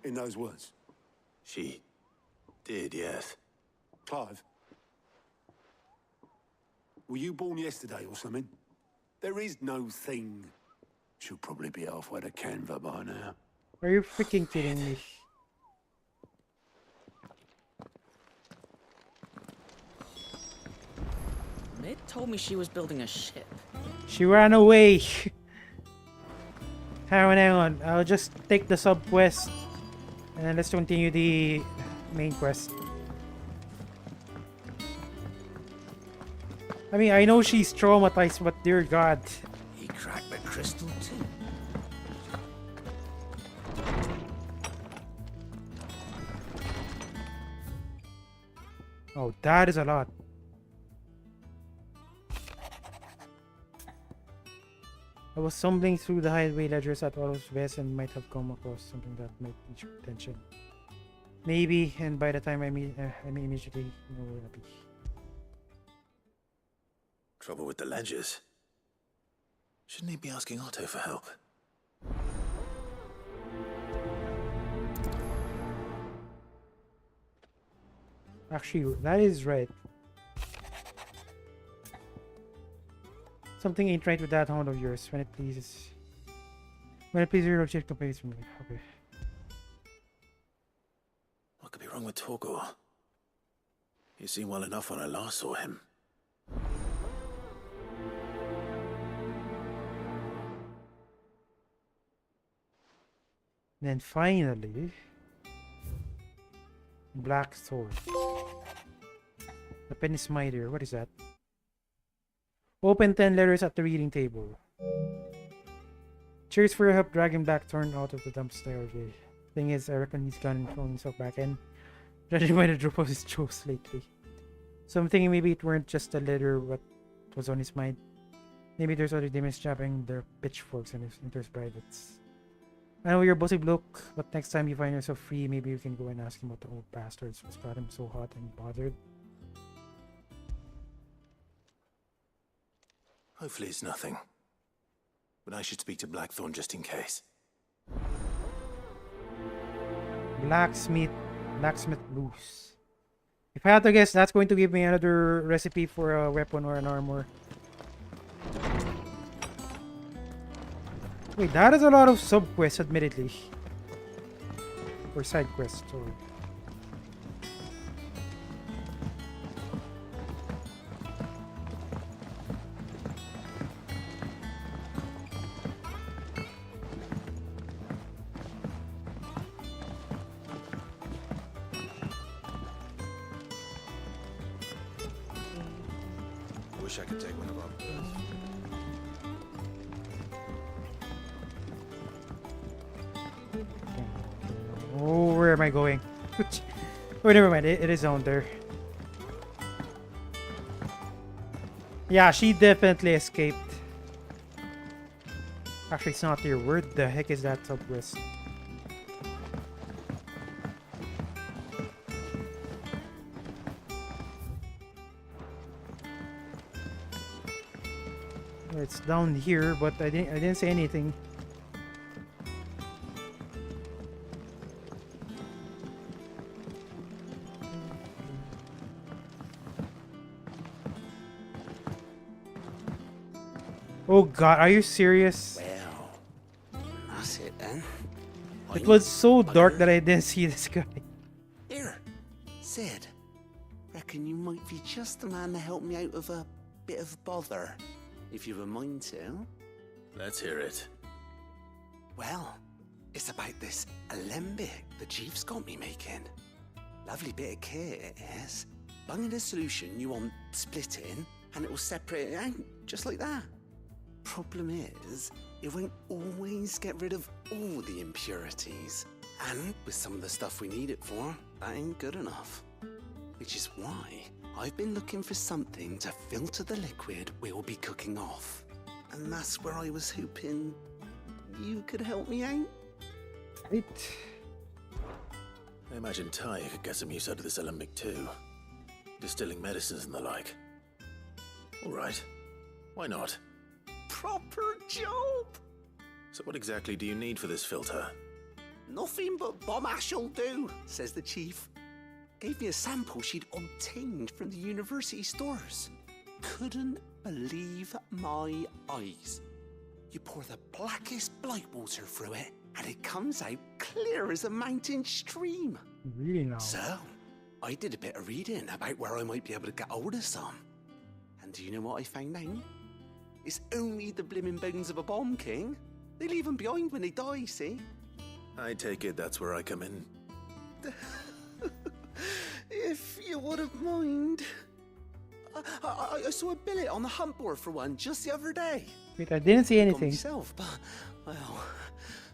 In those words? She did, yes. Clive? Were you born yesterday or something? There is no thing. She'll probably be halfway to Canva by now. Are you freaking kidding me? Mid told me she was building a ship. She ran away. Hang on. I'll just take the sub quest and then let's continue the main quest. I mean, I know she's traumatized, but dear God. He cracked the crystal too. Oh, that is a lot. I was stumbling through the highway ledgers at Oro's vest and might have come across something that might reach your attention. Maybe, and by the time I may immediately know where to be. Trouble with the ledgers. Shouldn't he be asking Otto for help? Actually, that is right. Something ain't right with that hound of yours. When it pleases your lordship complains from me. Okay. What could be wrong with Torgor? He seemed well enough when I last saw him. Then finally, Black Sword. The pen is mightier. What is that? Open 10 letters at the reading table. Cheers for your help dragging Blackthorn out of the dumpster. Okay. Thing is, I reckon he's gone and thrown himself back in. Judging by the drop of his jokes lately. So I'm thinking maybe it weren't just a letter what was on his mind. Maybe there's other demons jabbing their pitchforks into his privates. I know you're a bossy bloke, but next time you find yourself free, maybe you can go and ask him what the old bastards was got him so hot and bothered. Hopefully it's nothing. But I should speak to Blackthorn just in case. Blacksmith blues. If I had to guess, that's going to give me another recipe for a weapon or an armor. Wait, that is a lot of sub-quests, admittedly. Or side quests, sorry. Wish I could take one of our birds. Oh, where am I going? Oh, never mind. It is on there. Yeah, she definitely escaped. Actually, it's not here. Where the heck is that sub-quest? It's down here, but I didn't say anything. Oh god, are you serious? Well, that's it then. It was so dark that I didn't see this guy. Here, Sid. Reckon you might be just the man to help me out of a bit of bother, if you've a mind to. Let's hear it. Well, it's about this alembic the chief's got me making. Lovely bit of kit it is. Bung in a solution you want splitting, and it will separate it out, just like that. Problem is, it won't always get rid of all the impurities. And with some of the stuff we need it for, that ain't good enough. Which is why I've been looking for something to filter the liquid we'll be cooking off. And that's where I was hoping you could help me out. Right. I imagine Ty could get some use out of this alembic too. Distilling medicines and the like. Alright. Why not? Proper job! So what exactly do you need for this filter? Nothing but bomb ash'll do, says the chief. Gave me a sample she'd obtained from the university stores. Couldn't believe my eyes. You pour the blackest blight water through it, and it comes out clear as a mountain stream. Really now? So, I did a bit of reading about where I might be able to get hold of some. And do you know what I found out? It's only the blimmin' bones of a bomb king. They leave them behind when they die, see? I take it that's where I come in. If you wouldn't mind. I saw a billet on the hunt board for one just the other day. Wait, I didn't see anything. Myself, but, well,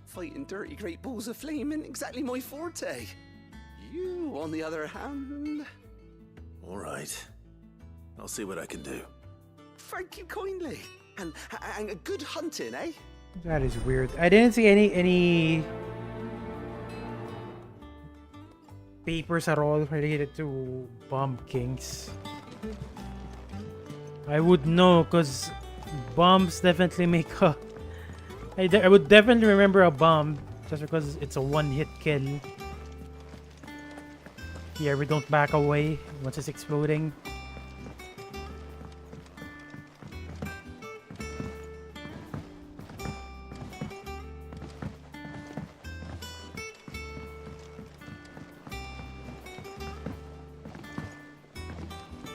fighting dirty great balls of flame isn't exactly my forte. You, on the other hand... Alright. I'll see what I can do. Thank you kindly. And a good hunting, eh? That is weird. I didn't see any papers at all related to bomb kings. I would know, because bombs definitely make a... I would definitely remember a bomb just because it's a one-hit kill. Yeah, we don't back away once it's exploding.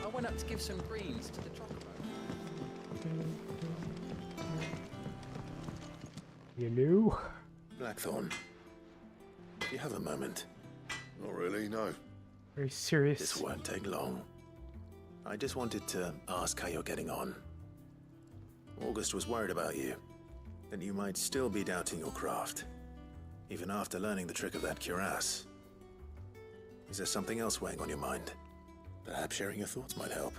I went up to give some greens to the chocolate. Hello? Blackthorn, do you have a moment? Not really, no. Very serious. This won't take long. I just wanted to ask how you're getting on. August was worried about you, that you might still be doubting your craft, even after learning the trick of that cuirass. Is there something else weighing on your mind? Perhaps sharing your thoughts might help.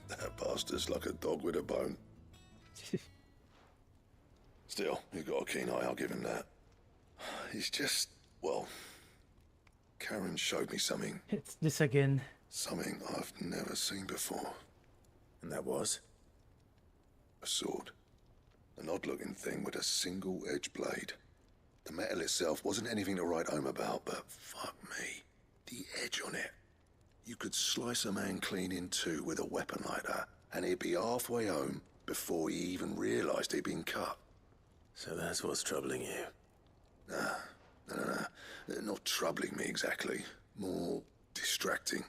That bastard's like a dog with a bone. Still, he's got a keen eye, I'll give him that. He's just, well, Karen showed me something. It's this again. Something I've never seen before. And that was? A sword. An odd-looking thing with a single-edged blade. The metal itself wasn't anything to write home about, but fuck me. The edge on it. You could slice a man clean in two with a weapon like that, and he'd be halfway home before he even realised he'd been cut. So that's what's troubling you? Nah. Not troubling me exactly. More distracting.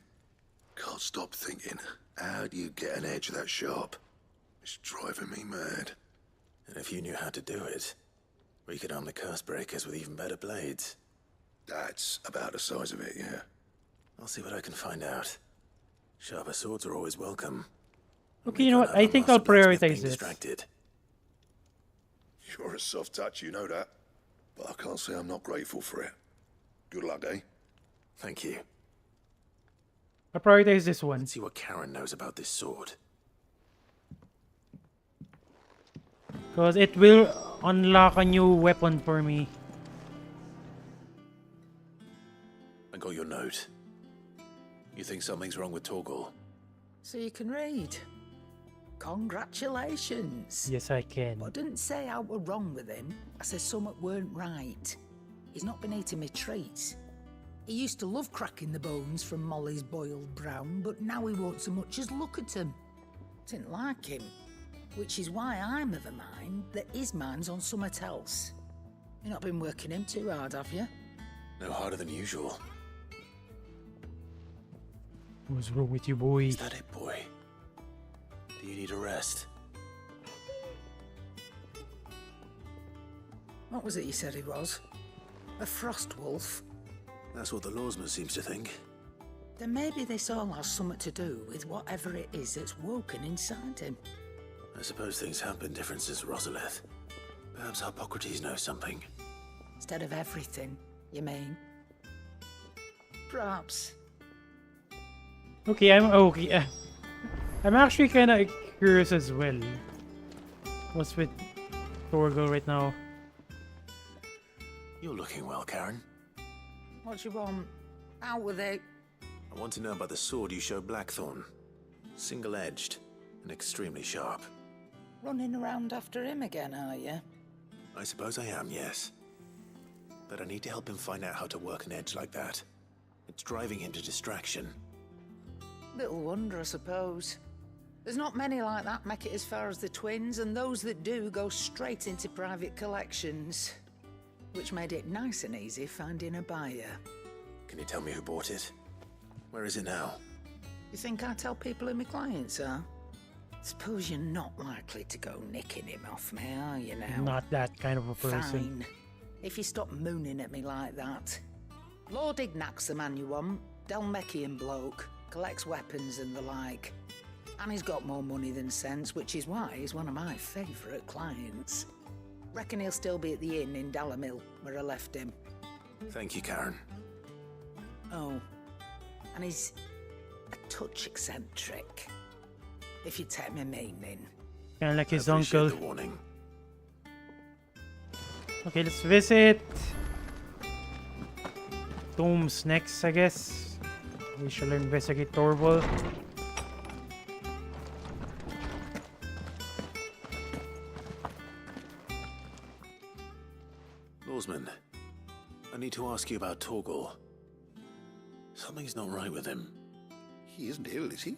Can't stop thinking, how do you get an edge that sharp? It's driving me mad. And if you knew how to do it, we could arm the curse breakers with even better blades. That's about the size of it, yeah. I'll see what I can find out. Sharper swords are always welcome. Okay, you know what? I think I'll prioritize this. Distracted. You're a soft touch, you know that. But I can't say I'm not grateful for it. Good luck, eh? Thank you. I'll prioritize this one. Let's see what Karen knows about this sword. Because it will unlock a new weapon for me. I got your note. You think something's wrong with Torgal? So you can read. Congratulations. Yes, I can. I didn't say I were wrong with him. I said something weren't right. He's not been eating me treats. He used to love cracking the bones from Molly's boiled brown, but now he won't so much as look at them. Didn't like him. Which is why I'm of a mind that his mind's on something else. You've not been working him too hard, have you? No harder than usual. What's wrong with you, boy? Is that it, boy? Do you need a rest? What was it you said he was? A frost wolf? That's what the lawsman seems to think. Then maybe this all has something to do with whatever it is that's woken inside him. I suppose things have been different since Rosalith. Perhaps Hippocrates knows something. Instead of everything, you mean? Perhaps. Okay, I'm actually kind of curious as well. What's with Torgal right now? You're looking well, Karen. What do you want? Out with it. I want to know about the sword you showed Blackthorn. Single-edged and extremely sharp. Running around after him again, are you? I suppose I am, yes. But I need to help him find out how to work an edge like that. It's driving him to distraction. Little wonder, I suppose. There's not many like that make it as far as the twins, and those that do go straight into private collections. Which made it nice and easy finding a buyer. Can you tell me who bought it? Where is it now? You think I tell people who my clients are? Suppose you're not likely to go nicking him off me, are you now? Not that kind of a person. Fine. If you stop mooning at me like that. Lord Ignac's the man you want. DHALMEKian bloke. Collects weapons and the like. And he's got more money than sense, which is why he's one of my favourite clients. Reckon he'll still be at the inn in Dalamil, where I left him. Thank you, Karen. Oh, and he's a touch eccentric, if you take my meaning. Kind of like his I appreciate uncle. the warning. Okay, let's visit Tombs next, I guess. We shall investigate Torval. Lawsman, I need to ask you about Torgal. Something's not right with him. He isn't ill, is he?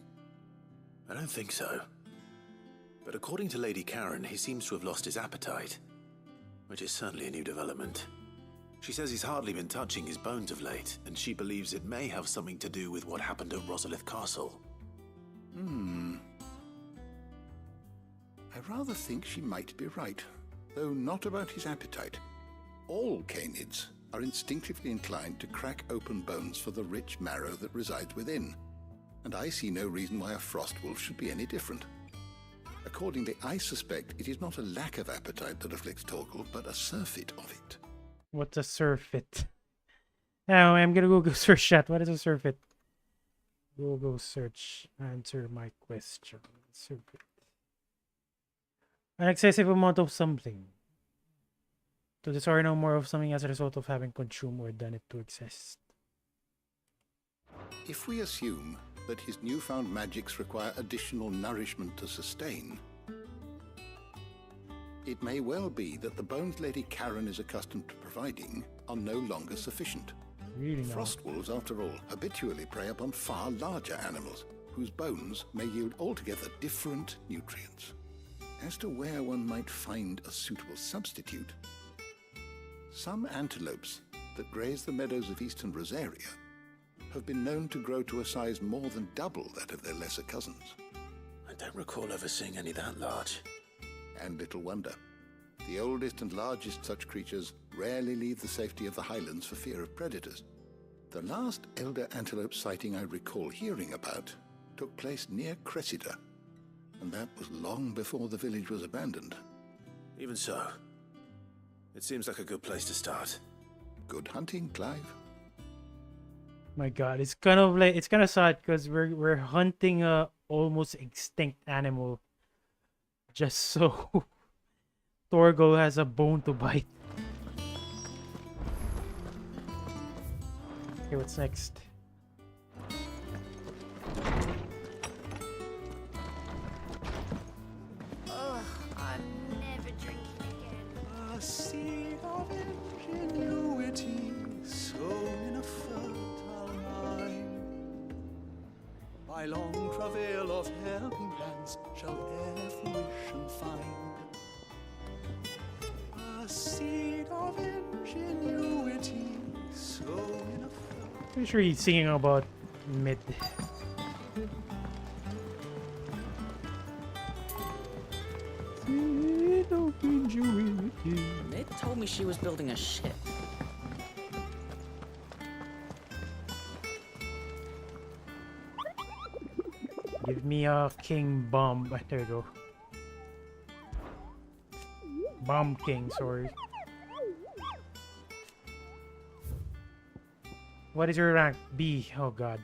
I don't think so. But according to Lady Karen, he seems to have lost his appetite, which is certainly a new development. She says he's hardly been touching his bones of late, and she believes it may have something to do with what happened at Rosalith Castle. I rather think she might be right, though not about his appetite. All canids are instinctively inclined to crack open bones for the rich marrow that resides within, and I see no reason why a frost wolf should be any different. Accordingly, I suspect it is not a lack of appetite that afflicts Torgal, but a surfeit of it. What's a surfeit? Now I'm gonna Google search that. What is a surfeit? Google search. Answer my question. Surfeit. An excessive amount of something. To desire no more of something as a result of having consumed or done it to exist. If we assume that his newfound magics require additional nourishment to sustain, it may well be that the bones Lady Karen is accustomed to providing are no longer sufficient. Really not. Frost wolves, after all, habitually prey upon far larger animals, whose bones may yield altogether different nutrients. As to where one might find a suitable substitute, some antelopes that graze the meadows of eastern Rosaria have been known to grow to a size more than double that of their lesser cousins. I don't recall ever seeing any that large. And little wonder. The oldest and largest such creatures rarely leave the safety of the highlands for fear of predators. The last elder antelope sighting I recall hearing about took place near Cressida, and that was long before the village was abandoned. Even so, it seems like a good place to start. Good hunting, Clive. My God, it's kind of like, it's kind of sad because we're hunting a almost extinct animal just so Torgal has a bone to bite. Okay, what's next? Ugh, I'm never drinking again. A seed of ingenuity sown in a fertile mind. By long travail of helping hands shall e'er fruition find. A seed of ingenuity sown in a fertile. Pretty sure he's singing about mid. Ned told me she was building a ship. Give me a king bomb. There you go. Bomb king, sorry. What is your rank? B. Oh god.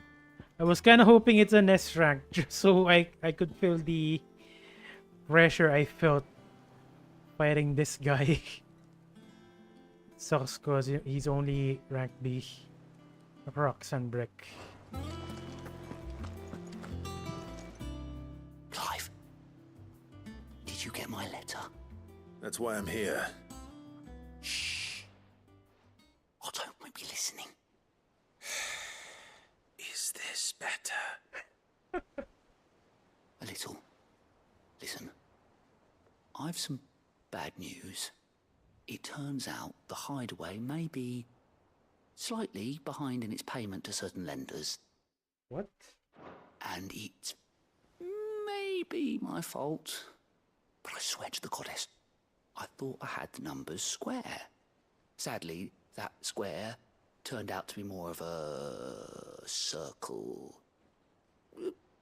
I was kind of hoping it's an S rank just so I could feel the pressure I felt fighting this guy. Sucks cause he's only rank B. Rocks and brick. Clive, did you get my letter? That's why I'm here. Shh. Otto won't be listening. Is this better? A little. Listen, I've some bad news. It turns out the hideaway may be slightly behind in its payment to certain lenders. What? And it may be my fault. But I swear to the goddess, I thought I had the numbers square. Sadly, that square turned out to be more of a circle.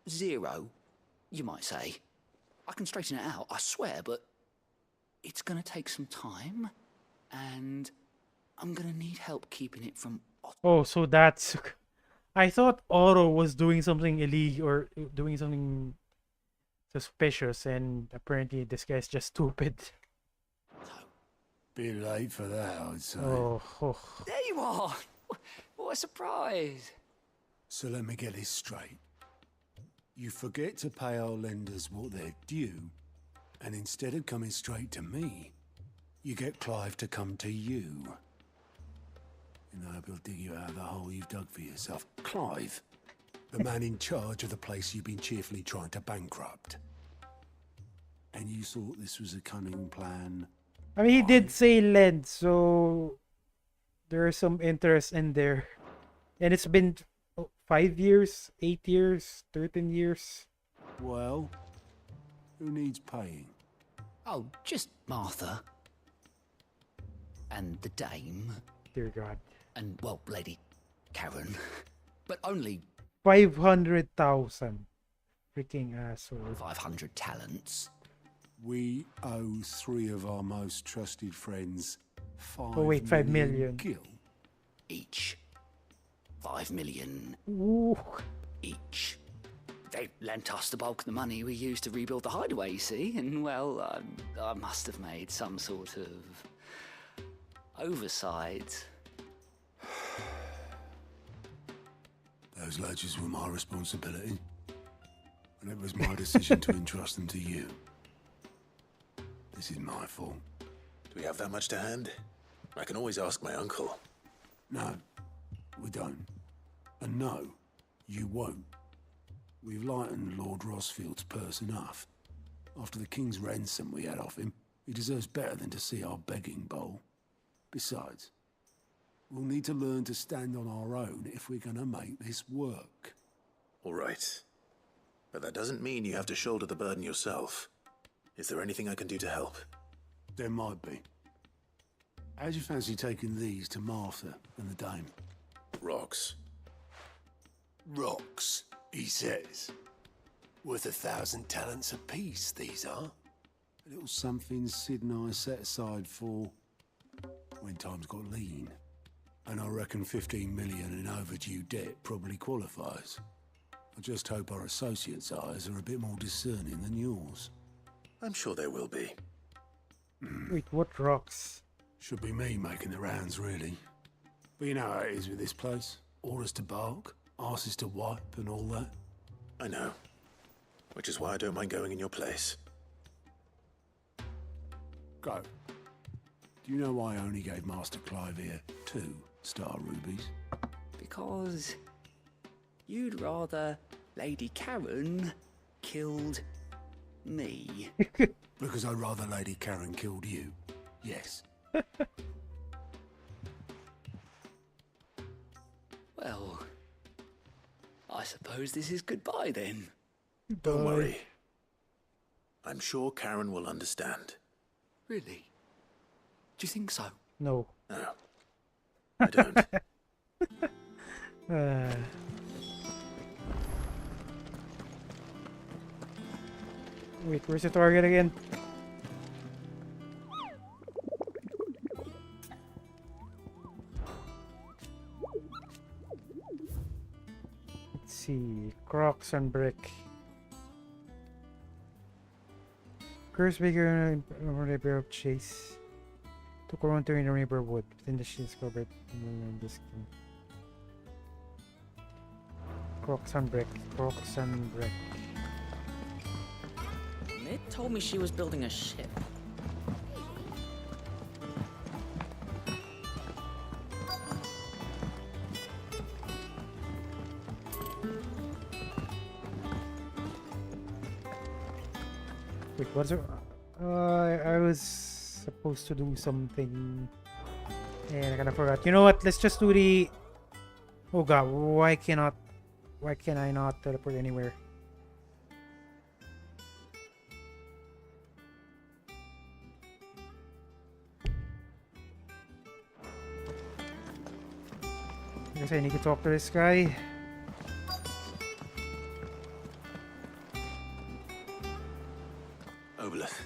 0, you might say. I can straighten it out, I swear, but it's going to take some time, and I'm going to need help keeping it from... Oh, so that's... I thought Otto was doing something illegal or doing something suspicious, and apparently this guy's just stupid. Bit late for that, I'd say. Oh. There you are! What a surprise! So let me get this straight. You forget to pay our lenders what they're due, and instead of coming straight to me, you get Clive to come to you. and I hope he'll dig you out of the hole you've dug for yourself. Clive, the man in charge of the place you've been cheerfully trying to bankrupt. And you thought this was a cunning plan? I mean, he did say lend, so there is some interest in there. And it's been 5 years, 8 years, 13 years. Well, who needs paying? Oh, just Martha. And the dame. Dear God. And, well, Lady Karen. But only 500,000. Freaking asshole. 500 talents. We owe 3 of our most trusted friends 5 Oh wait, 5 million. Gil. Each. 5 million. Ooh. Each. They lent us the bulk of the money we used to rebuild the hideaway, you see, and, well, I must have made some sort of oversight. Those ledgers were my responsibility, and it was my decision to entrust them to you. This is my fault. Do we have that much to hand? I can always ask my uncle. No, we don't. And no, you won't. We've lightened Lord Rosfield's purse enough. After the king's ransom we had off him, he deserves better than to see our begging bowl. Besides, we'll need to learn to stand on our own if we're gonna make this work. All right. But that doesn't mean you have to shoulder the burden yourself. Is there anything I can do to help? There might be. How'd you fancy taking these to Martha and the dame? Rocks. Rocks, he says. Worth 1,000 talents apiece, these are. A little something Sid and I set aside for when times got lean. And I reckon 15 million in overdue debt probably qualifies. I just hope our associates' eyes are a bit more discerning than yours. I'm sure there will be. Wait, what rocks? Should be me making the rounds, really. But you know how it is with this place. Orders to bark, arses to wipe, and all that. I know. Which is why I don't mind going in your place. Go. Do you know why I only gave Master Clive here 2 star rubies? Because you'd rather Lady Karen killed me. Because I'd rather Lady Karen killed you. Yes. Well, I suppose this is goodbye then. Don't worry. I'm sure Karen will understand. Really? Do you think so? No. No. I don't. Wait, where's the target again? Let's see. Crocs and brick. Curse bigger repair of chase. To counter in the neighborhood within the shields covered in this game. Crocs and brick. Crocs and brick. Ned told me she was building a ship. Wait, what's it? I was supposed to do something and I kind of forgot. You know what? Let's just do the. Oh god, why can I not teleport anywhere? I guess I need to talk to this guy. Oboleth,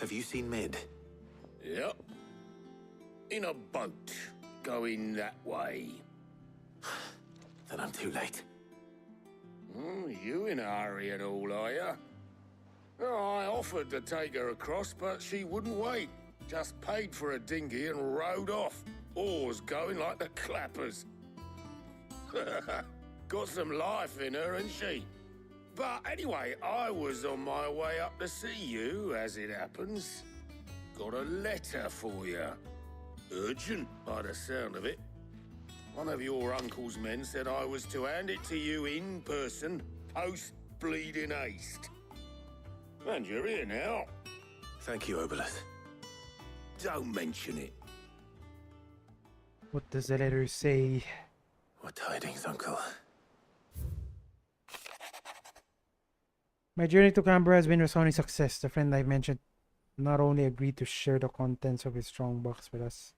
have you seen Mid? Yep. In a boat, going that way. Then I'm too late. You in a hurry at all, are you? Oh, I offered to take her across, but she wouldn't wait. Just paid for a dinghy and rowed off. Oars going like the clappers. Got some life in her, ain't she? But anyway, I was on my way up to see you, as it happens. Got a letter for you. Urgent, by the sound of it. One of your uncle's men said I was to hand it to you in person, post-bleeding haste. And you're here now. Thank you, Obelith. Don't mention it. What does the letter say? What tidings, Uncle? My journey to Canberra has been a resounding success. The friend I mentioned not only agreed to share the contents of his strongbox with us,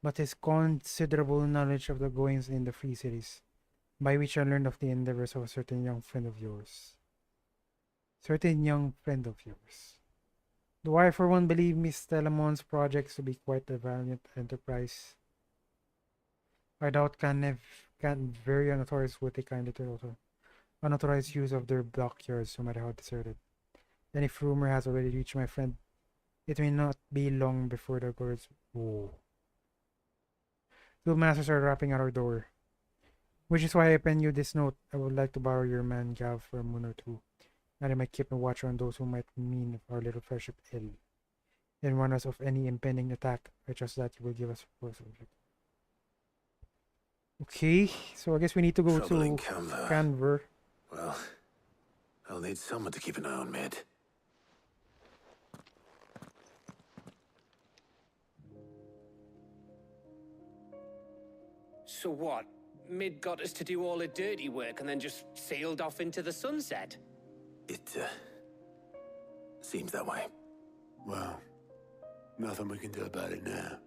but his considerable knowledge of the goings in the Free Cities, by which I learned of the endeavors of a certain young friend of yours. Do I for one believe Miss Telamon's projects to be quite a valiant enterprise? I doubt can very unauthorized would take kindly to unauthorized use of their dockyards, no matter how deserted. Then if rumor has already reached my friend, it may not be long before the guards... Whoa. Two masters are rapping at our door. Which is why I pen you this note. I would like to borrow your man Gav for a moon or two, and I might keep a watch on those who might mean our little friendship ill. And warn us of any impending attack. I trust that you will give us a Okay, so I guess we need to go Trouble to in Canberra. Canberra. Well, I'll need someone to keep an eye on Mid. So what? Mid got us to do all the dirty work and then just sailed off into the sunset? It, seems that way. Well, nothing we can do about it now.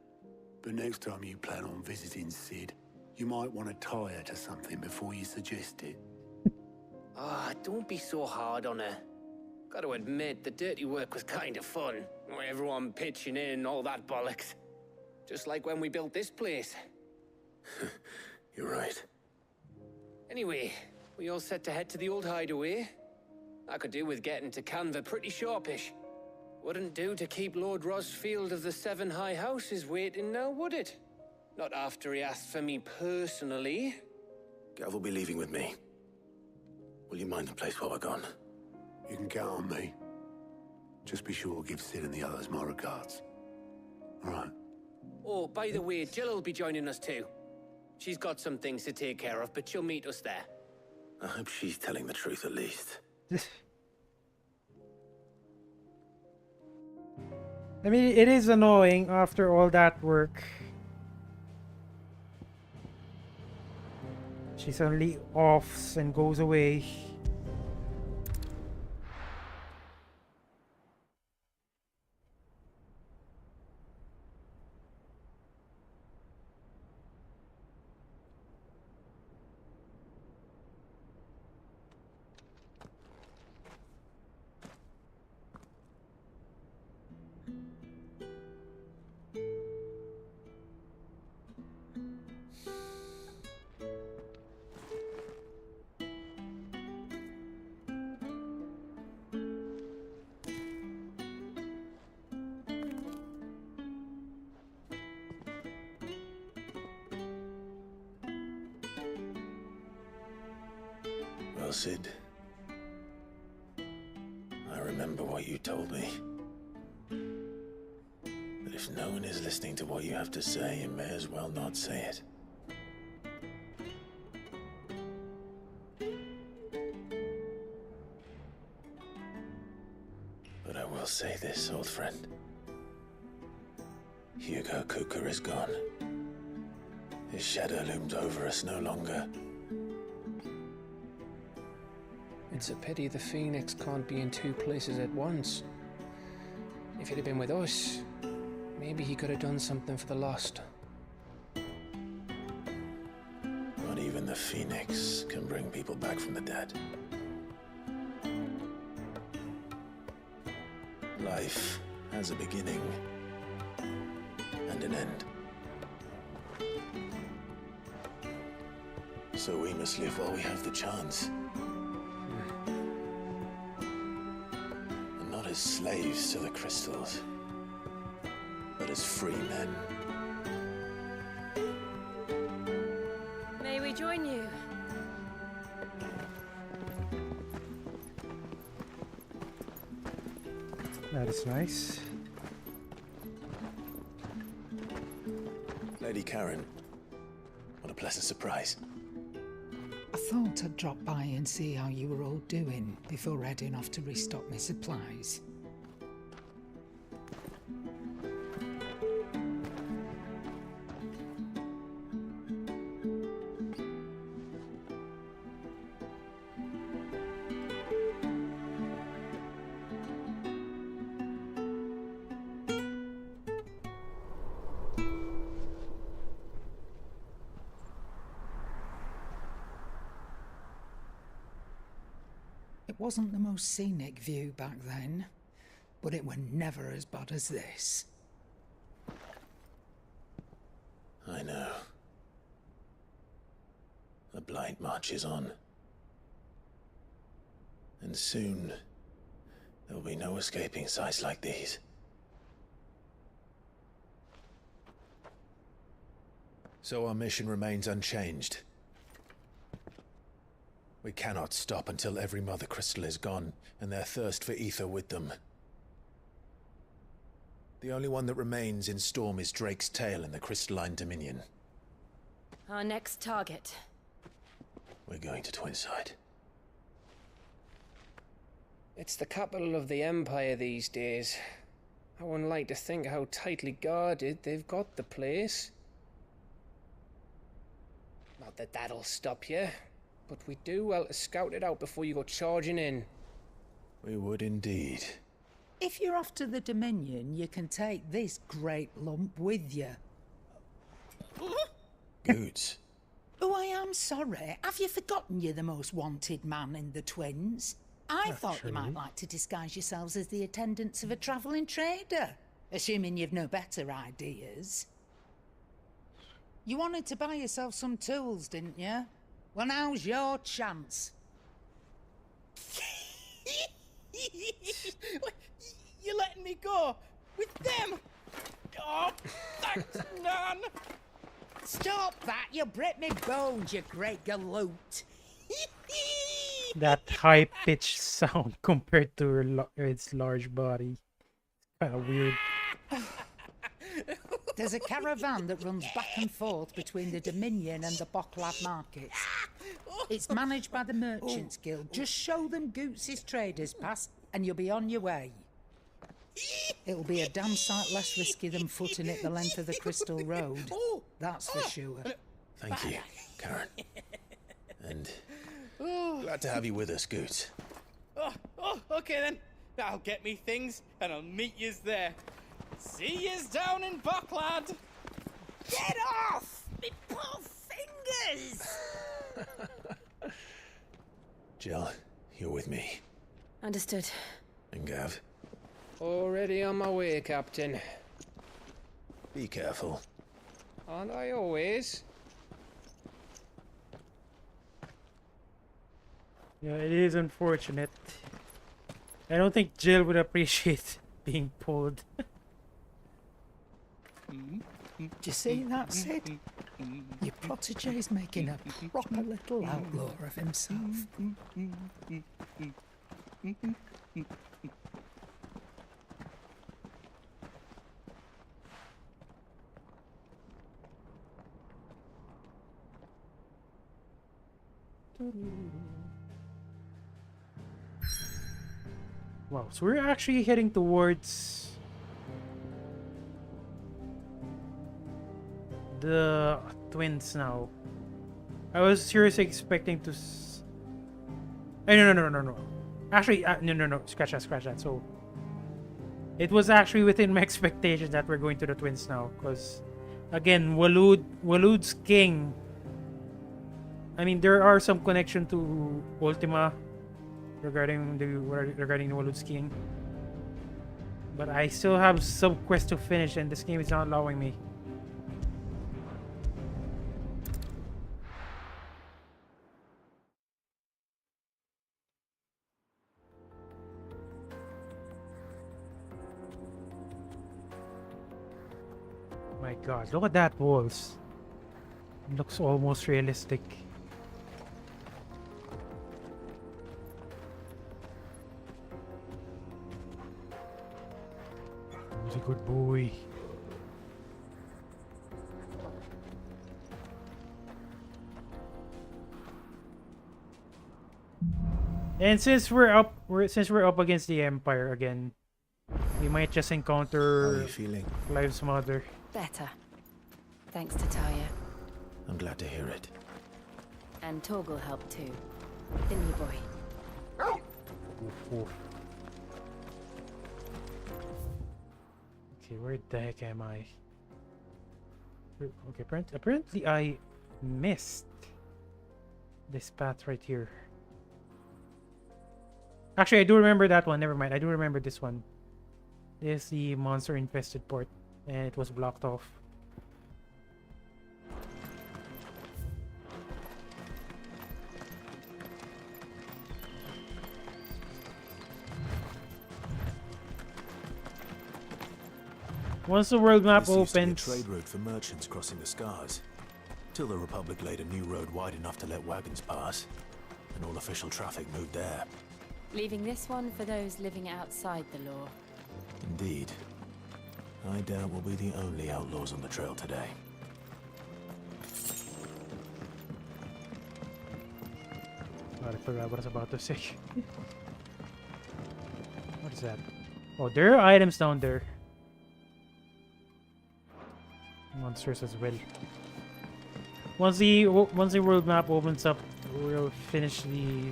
But next time you plan on visiting Sid, you might want to tie her to something before you suggest it. Ah, don't be so hard on her. Gotta admit, the dirty work was kind of fun. Everyone pitching in, all that bollocks. Just like when we built this place. You're right. Anyway, we all set to head to the old hideaway. I could do with getting to Canva pretty sharpish. Wouldn't do to keep Lord Rosfield of the Seven High Houses waiting now, would it? Not after he asked for me personally. Gav will be leaving with me. Will you mind the place while we're gone? You can count on me. Just be sure to give Sid and the others my regards. All right. Oh, by the way, Jill will be joining us too. She's got some things to take care of, but she'll meet us there. I hope she's telling the truth at least. I mean, it is annoying after all that work. She suddenly offs and goes away. Well, Sid, I remember what you told me. But if no one is listening to what you have to say, you may as well not say it. But I will say this, old friend. Hugo Cooker is gone. His shadow looms over us no longer. It's a pity the Phoenix can't be in two places at once. If he'd have been with us, maybe he could have done something for the lost. Not even the Phoenix can bring people back from the dead. Life has a beginning and an end. So we must live while we have the chance. And not as slaves to the crystals, but as free men. May we join you? That is nice. Lady Karen, what a pleasant surprise. I thought I'd drop by and see how you were all doing before heading off to restock my supplies. It wasn't the most scenic view back then, but it were never as bad as this. I know. The Blight marches on. And soon, there'll be no escaping sights like these. So our mission remains unchanged. We cannot stop until every Mother Crystal is gone, and their thirst for ether with them. The only one that remains in Storm is Drake's Tail in the Crystalline Dominion. Our next target. We're going to Twinside. It's the capital of the Empire these days. I wouldn't like to think how tightly guarded they've got the place. Not that that'll stop you, but we do well to scout it out before you go charging in. We would indeed. If you're off to the Dominion, you can take this great lump with you. Goods. Oh, I am sorry. Have you forgotten you're the most wanted man in the Twins? I thought you might like to disguise yourselves as the attendants of a travelling trader, assuming you've no better ideas. You wanted to buy yourself some tools, didn't you? Well, now's your chance. You're letting me go with them? Oh, thanks, Nan. Stop that! You'll break me bones, you great galoot. That high-pitched sound compared to its large body. Kind of weird. There's a caravan that runs back and forth between the Dominion and the Bocklad markets. It's managed by the Merchants Guild. Just show them Goots' traders pass and you'll be on your way. It'll be a damn sight less risky than footing it the length of the Crystal Road. That's for sure. Thank you, Karen. And glad to have you with us, Goots. Okay then. I'll get me things and I'll meet yous there. See yous down in Bocklad. Get off! Me poor fingers! Jill, you're with me. Understood. And Gav. Already on my way, Captain. Be careful. Aren't I always? Yeah, it is unfortunate. I don't think Jill would appreciate being pulled. Do you see that, Sid? Your protege's making a proper little outlaw of himself. Wow, so we're actually heading towards the Twins now. I was seriously expecting to no. Actually, no. Scratch that. So it was actually within my expectations that we're going to the Twins now, because again, Waloed's king. I mean, there are some connection to Ultima regarding the Waloed's king, but I still have some quests to finish, and this game is not allowing me. My God, look at that walls. It looks almost realistic. He's a good boy. And since we're up against the Empire again, we might just encounter How are you feeling? Clive's mother. Better. Thanks to Talia. I'm glad to hear it. And Torgal helped too. Didn't you, boy? Oof. Okay, where the heck am I? Okay, apparently I missed this path right here. Actually, I do remember that one. Never mind. I do remember this one. This is the monster-infested port, and it was blocked off. Once the world map This used to be a opens, trade route for merchants crossing the Scars, till the Republic laid a new road wide enough to let wagons pass, and all official traffic moved there. Leaving this one for those living outside the law. Indeed. I doubt we'll be the only outlaws on the trail today. God, I forgot what I was about to say. What is that? Oh, there are items down there. Monsters as well. Once the world map opens up, we'll finish the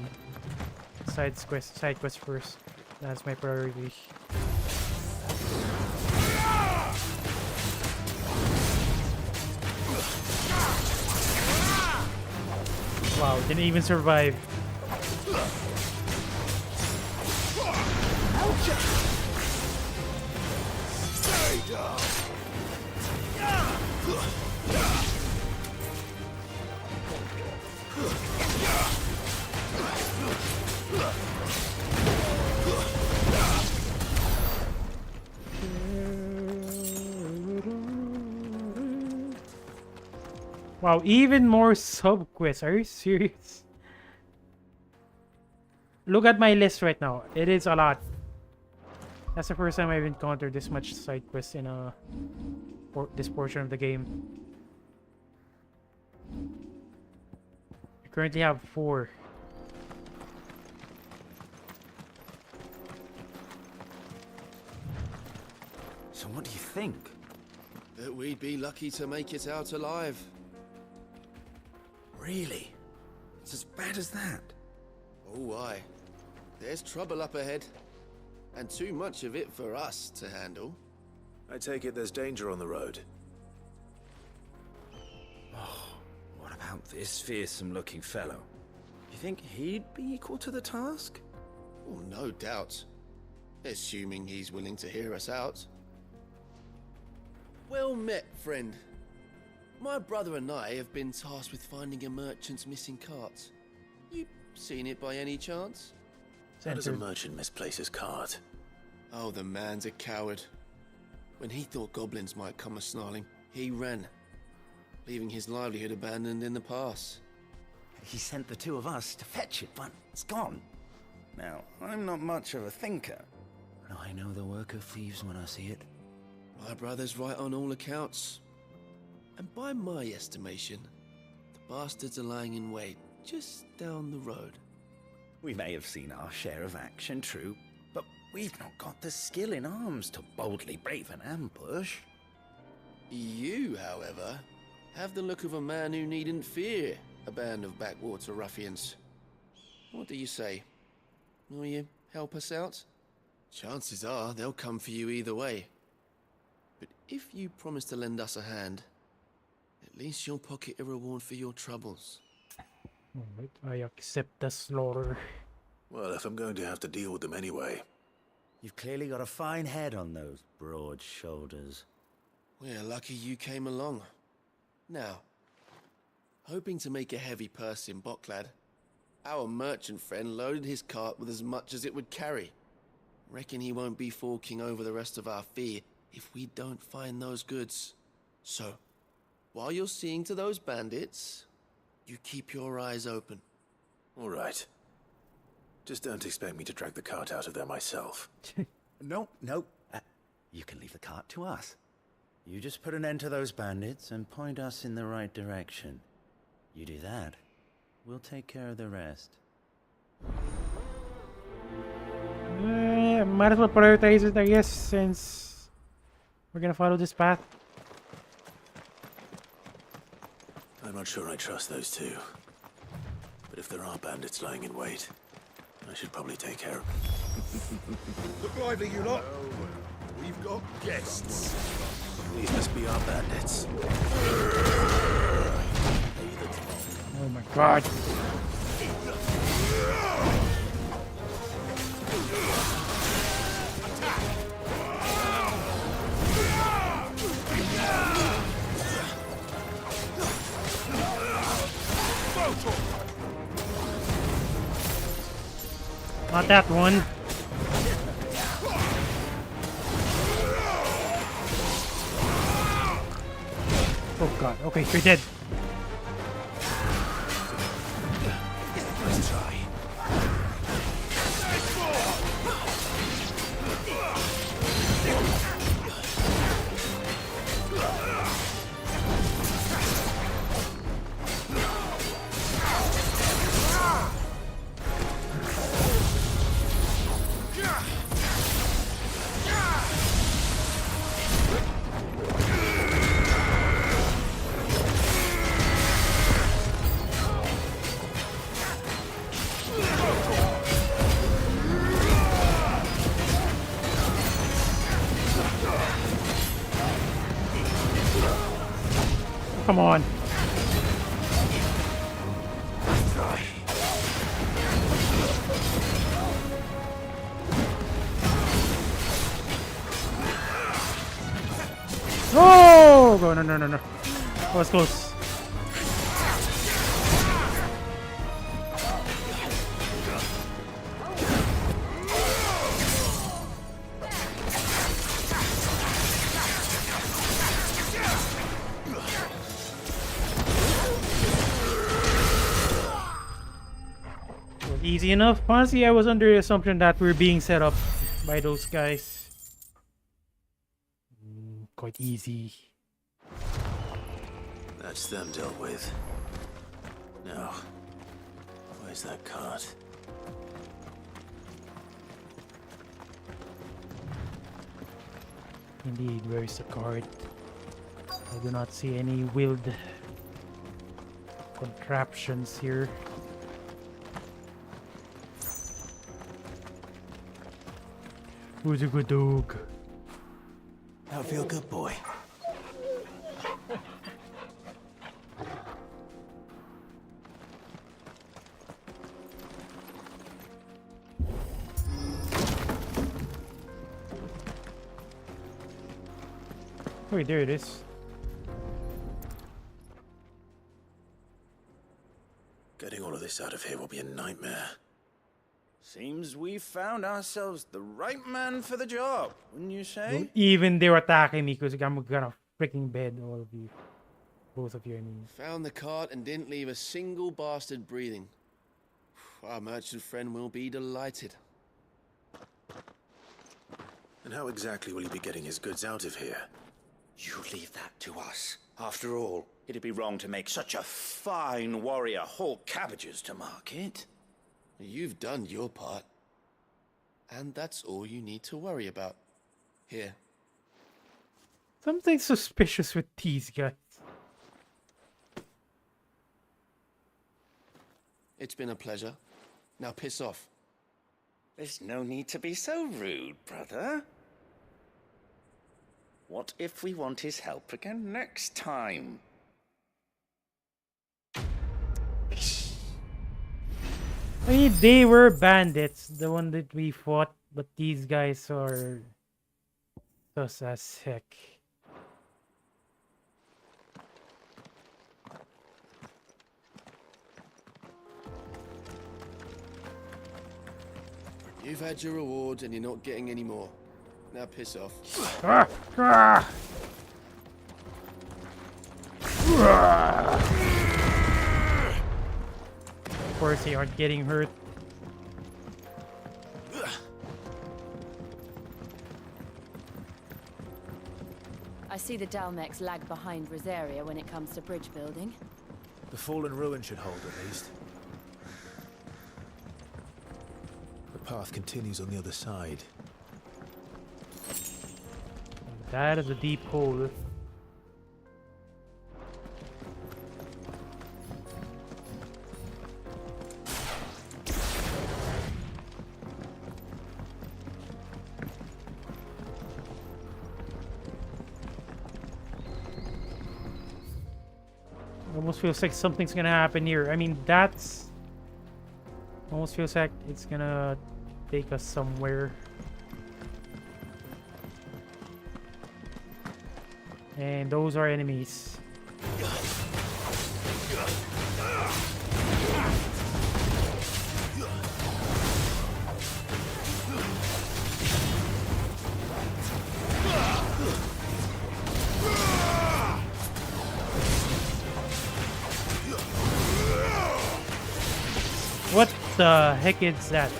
side quest first. That's my priority. Wow, didn't even survive. Stay down. Wow, even more sub-quests. Are you serious? Look at my list right now. It is a lot. That's the first time I've encountered this much side quests in this portion of the game. I currently have 4. So what do you think? That we'd be lucky to make it out alive. Really? It's as bad as that? Oh, aye. There's trouble up ahead. And too much of it for us to handle. I take it there's danger on the road. Oh, what about this fearsome-looking fellow? You think he'd be equal to the task? Oh, no doubt. Assuming he's willing to hear us out. Well met, friend. My brother and I have been tasked with finding a merchant's missing cart. You seen it by any chance? How does a merchant misplace his cart? Oh, the man's a coward. When he thought goblins might come a-snarling, he ran, leaving his livelihood abandoned in the pass. He sent the two of us to fetch it, but it's gone. Now, I'm not much of a thinker, but I know the work of thieves when I see it. My brother's right on all accounts. And by my estimation, the bastards are lying in wait just down the road. We may have seen our share of action, true, but we've not got the skill in arms to boldly brave an ambush. You, however, have the look of a man who needn't fear a band of backwater ruffians. What do you say? Will you help us out? Chances are they'll come for you either way. But if you promise to lend us a hand, at least you'll pocket a reward for your troubles. Alright, I accept the slaughter. Well, if I'm going to have to deal with them anyway. You've clearly got a fine head on those broad shoulders. We're lucky you came along. Now, hoping to make a heavy purse in Boklad, our merchant friend loaded his cart with as much as it would carry. Reckon he won't be forking over the rest of our fee if we don't find those goods. So, while you're seeing to those bandits, you keep your eyes open. All right. Just don't expect me to drag the cart out of there myself. No. You can leave the cart to us. You just put an end to those bandits and point us in the right direction. You do that, we'll take care of the rest. might as well prioritize it, I guess, since we're gonna follow this path. I'm not sure I trust those two. But if there are bandits lying in wait, I should probably take care of them. Look lively, you lot. We've got guests. These must be our bandits. Oh my god. Not that one. Oh god, okay, you're dead. Let's try. Come on. Oh! No, no, no, no, no. That was close. Easy enough. Honestly, I was under the assumption that we were being set up by those guys. Quite easy. That's them dealt with. Now, where's that cart? Indeed, where is the cart? I do not see any wheeled contraptions here. Who's a good dog? That feel good, boy. Wait, there it is. Getting all of this out of here will be a nightmare. Seems we found ourselves the right man for the job, wouldn't you say? Even they were attacking me because I'm gonna freaking bed, all of you. Both of you, I mean. Found the cart and didn't leave a single bastard breathing. Our merchant friend will be delighted. And how exactly will he be getting his goods out of here? You leave that to us. After all, it'd be wrong to make such a fine warrior haul cabbages to market. You've done your part. And that's all you need to worry about. Here. Something suspicious with these guys. It's been a pleasure. Now piss off. There's no need to be so rude, brother. What if we want his help again next time? I mean, they were bandits, the one that we fought, but these guys are sus as heck. You've had your rewards and you're not getting any more. Now piss off. Ah! Ah! Of course, they aren't getting hurt. I see the DHALMEKs lag behind Rosaria when it comes to bridge building. The fallen ruin should hold, at least. The path continues on the other side. That is a deep hole. Almost feels like something's gonna happen here. I mean, that's almost feels like it's gonna take us somewhere. And those are enemies. What the heck is that?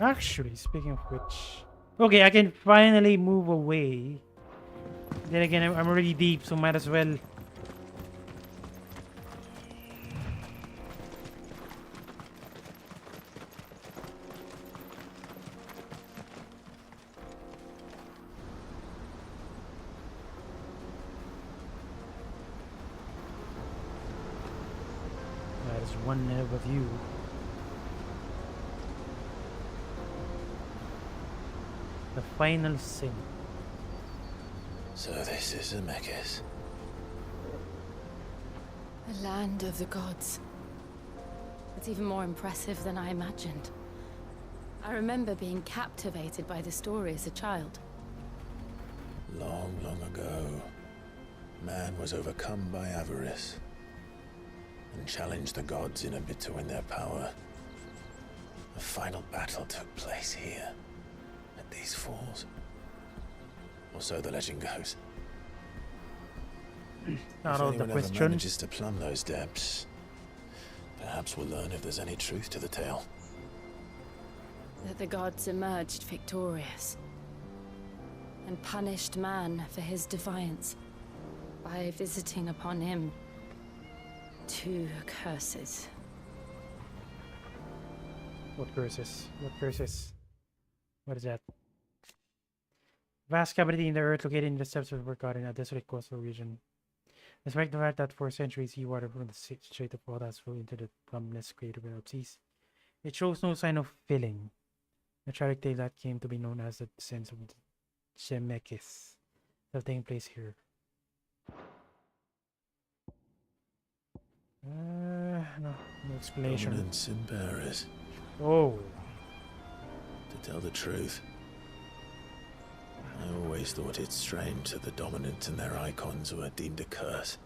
Actually, speaking of which, okay, I can finally move away. Then again, I'm already deep, so might as well. Might as one level of you. The final sin. So this is Zemeckis. The land of the gods. It's even more impressive than I imagined. I remember being captivated by the story as a child. Long, long ago, man was overcome by avarice and challenged the gods in a bid to win their power. A final battle took place here, at these falls. Or so the legend goes. Not if all the anyone ever questions. manages to plumb those depths, perhaps we'll learn if there's any truth to the tale. That the gods emerged victorious and punished man for his defiance by visiting upon him 2 curses. What curses? What curses? What is that? Vast cavity in the earth located in the steppes of God in a desolate coastal region. Despite the fact that for centuries seawater from the Strait of Hormuz flowed into the plumbless crater without cease, it shows no sign of filling. A tragic tale that came to be known as the descent of Zemeckis have taken place here. No explanation. Dominance in Paris. Oh. To tell the truth, I always thought it strange that the dominant and their icons were deemed a curse.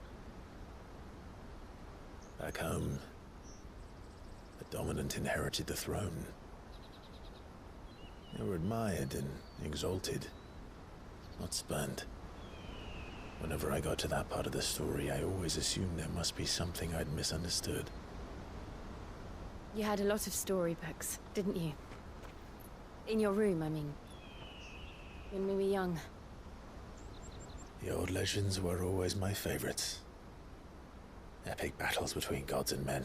Back home, the dominant inherited the throne. They were admired and exalted, not spurned. Whenever I got to that part of the story, I always assumed there must be something I'd misunderstood. You had a lot of storybooks, didn't you? In your room, I mean. When we were young. The old legends were always my favorites. Epic battles between gods and men.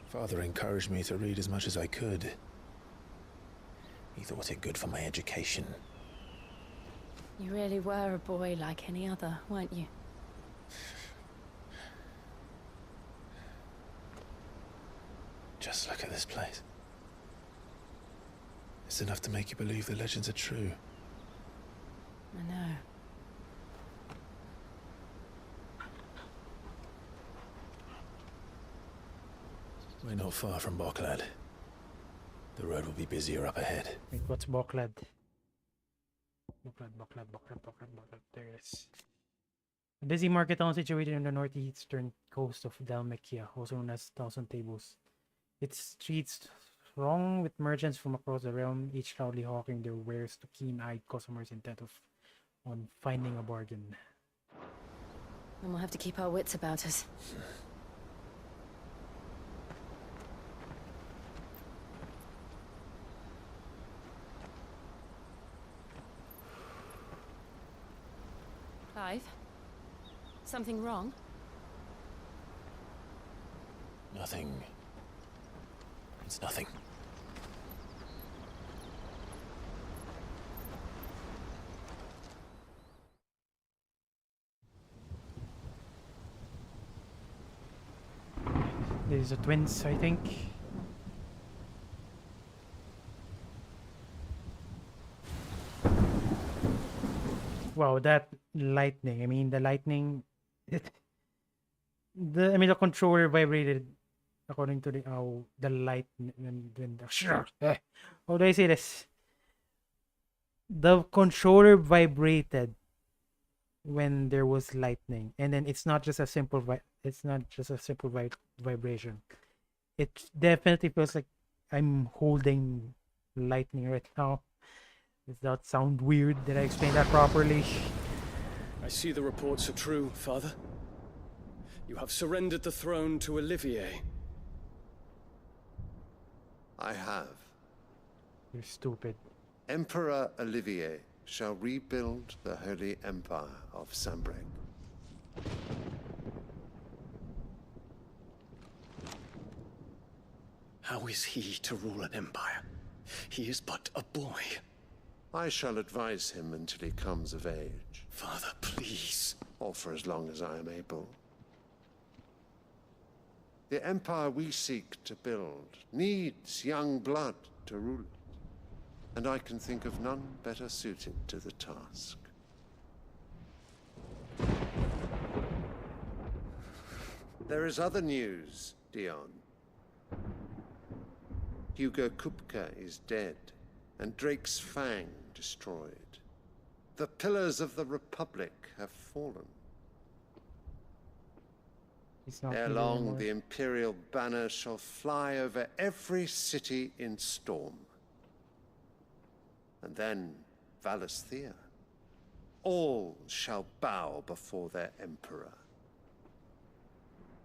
Father encouraged me to read as much as I could. He thought it good for my education. You really were a boy like any other, weren't you? Just look at this place. It's enough to make you believe the legends are true. I know. We're not far from Boklad. The road will be busier up ahead. Wait, what's Boklad? Boklad. There it is. A busy market town situated on the northeastern coast of DHALMEK, also known as Thousand Tables. It treats wrong with merchants from across the realm, each loudly hawking their wares to keen-eyed customers intent on finding a bargain. And we'll have to keep our wits about us. Clive? Something wrong? Nothing. It's nothing. These are twins, I think. Wow, that lightning. I mean, the lightning. The controller vibrated according to the light when the how do I say this? The controller vibrated when there was lightning, and then it's not just a simple vibration. It definitely feels like I'm holding lightning right now. Does that sound weird? Did I explain that properly? I see the reports are true, Father. You have surrendered the throne to Olivier. I have. You're stupid. Emperor Olivier shall rebuild the Holy Empire of Sanbreque. How is he to rule an empire? He is but a boy. I shall advise him until he comes of age. Father, please. Or for as long as I am able. The empire we seek to build needs young blood to rule it. And I can think of none better suited to the task. There is other news, Dion. Hugo Kupka is dead, and Drake's Fang destroyed. The pillars of the Republic have fallen. Ere long, the Imperial banner shall fly over every city in Storm. And then Valisthea. All shall bow before their Emperor.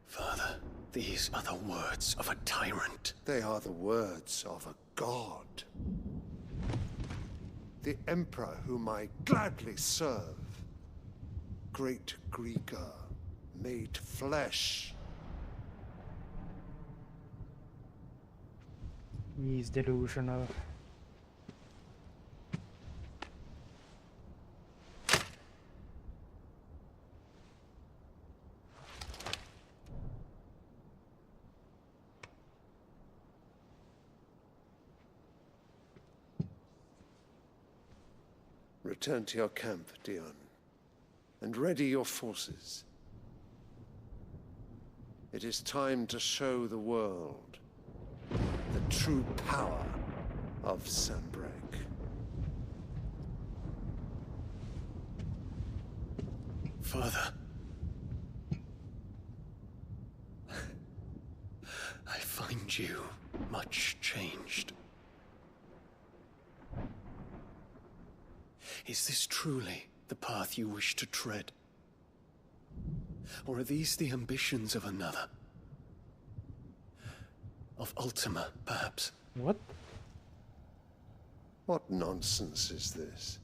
Father, these are the words of a tyrant. They are the words of a god. The Emperor whom I gladly serve. Great Grieger, made flesh. He's delusional. Return to your camp, Dion, and ready your forces. It is time to show the world the true power of Sanbreque. Father. I find you much changed. Is this truly the path you wish to tread? Or are these the ambitions of another? Of Ultima, perhaps? What? What nonsense is this?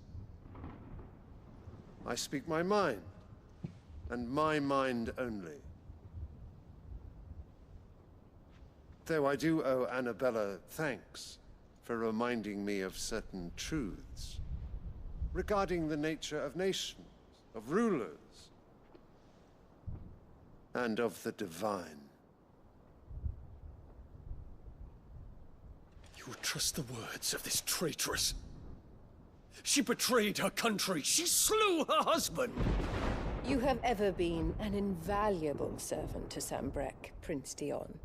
I speak my mind, and my mind only. Though I do owe Annabella thanks for reminding me of certain truths regarding the nature of nations, of rulers, and of the divine. You would trust the words of this traitress? She betrayed her country. She slew her husband. You have ever been an invaluable servant to Sanbreque, Prince Dion.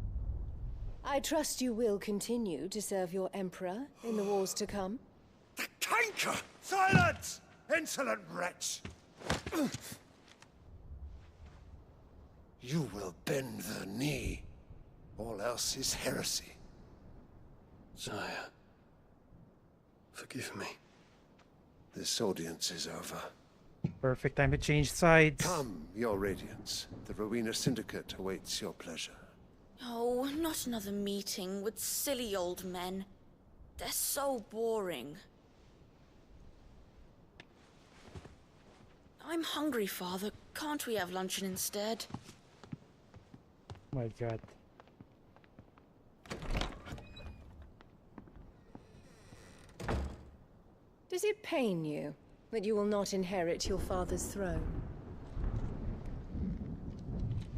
I trust you will continue to serve your Emperor in the wars to come. The canker! Silence! Insolent wretch! You will bend the knee All else is heresy. Sire, forgive me. This audience is over. Perfect time to change sides. Come, Your Radiance. The Rowena Syndicate awaits your pleasure. Oh, not another meeting with silly old men. They're so boring. I'm hungry, Father. Can't we have luncheon instead? My God. Does it pain you that you will not inherit your father's throne?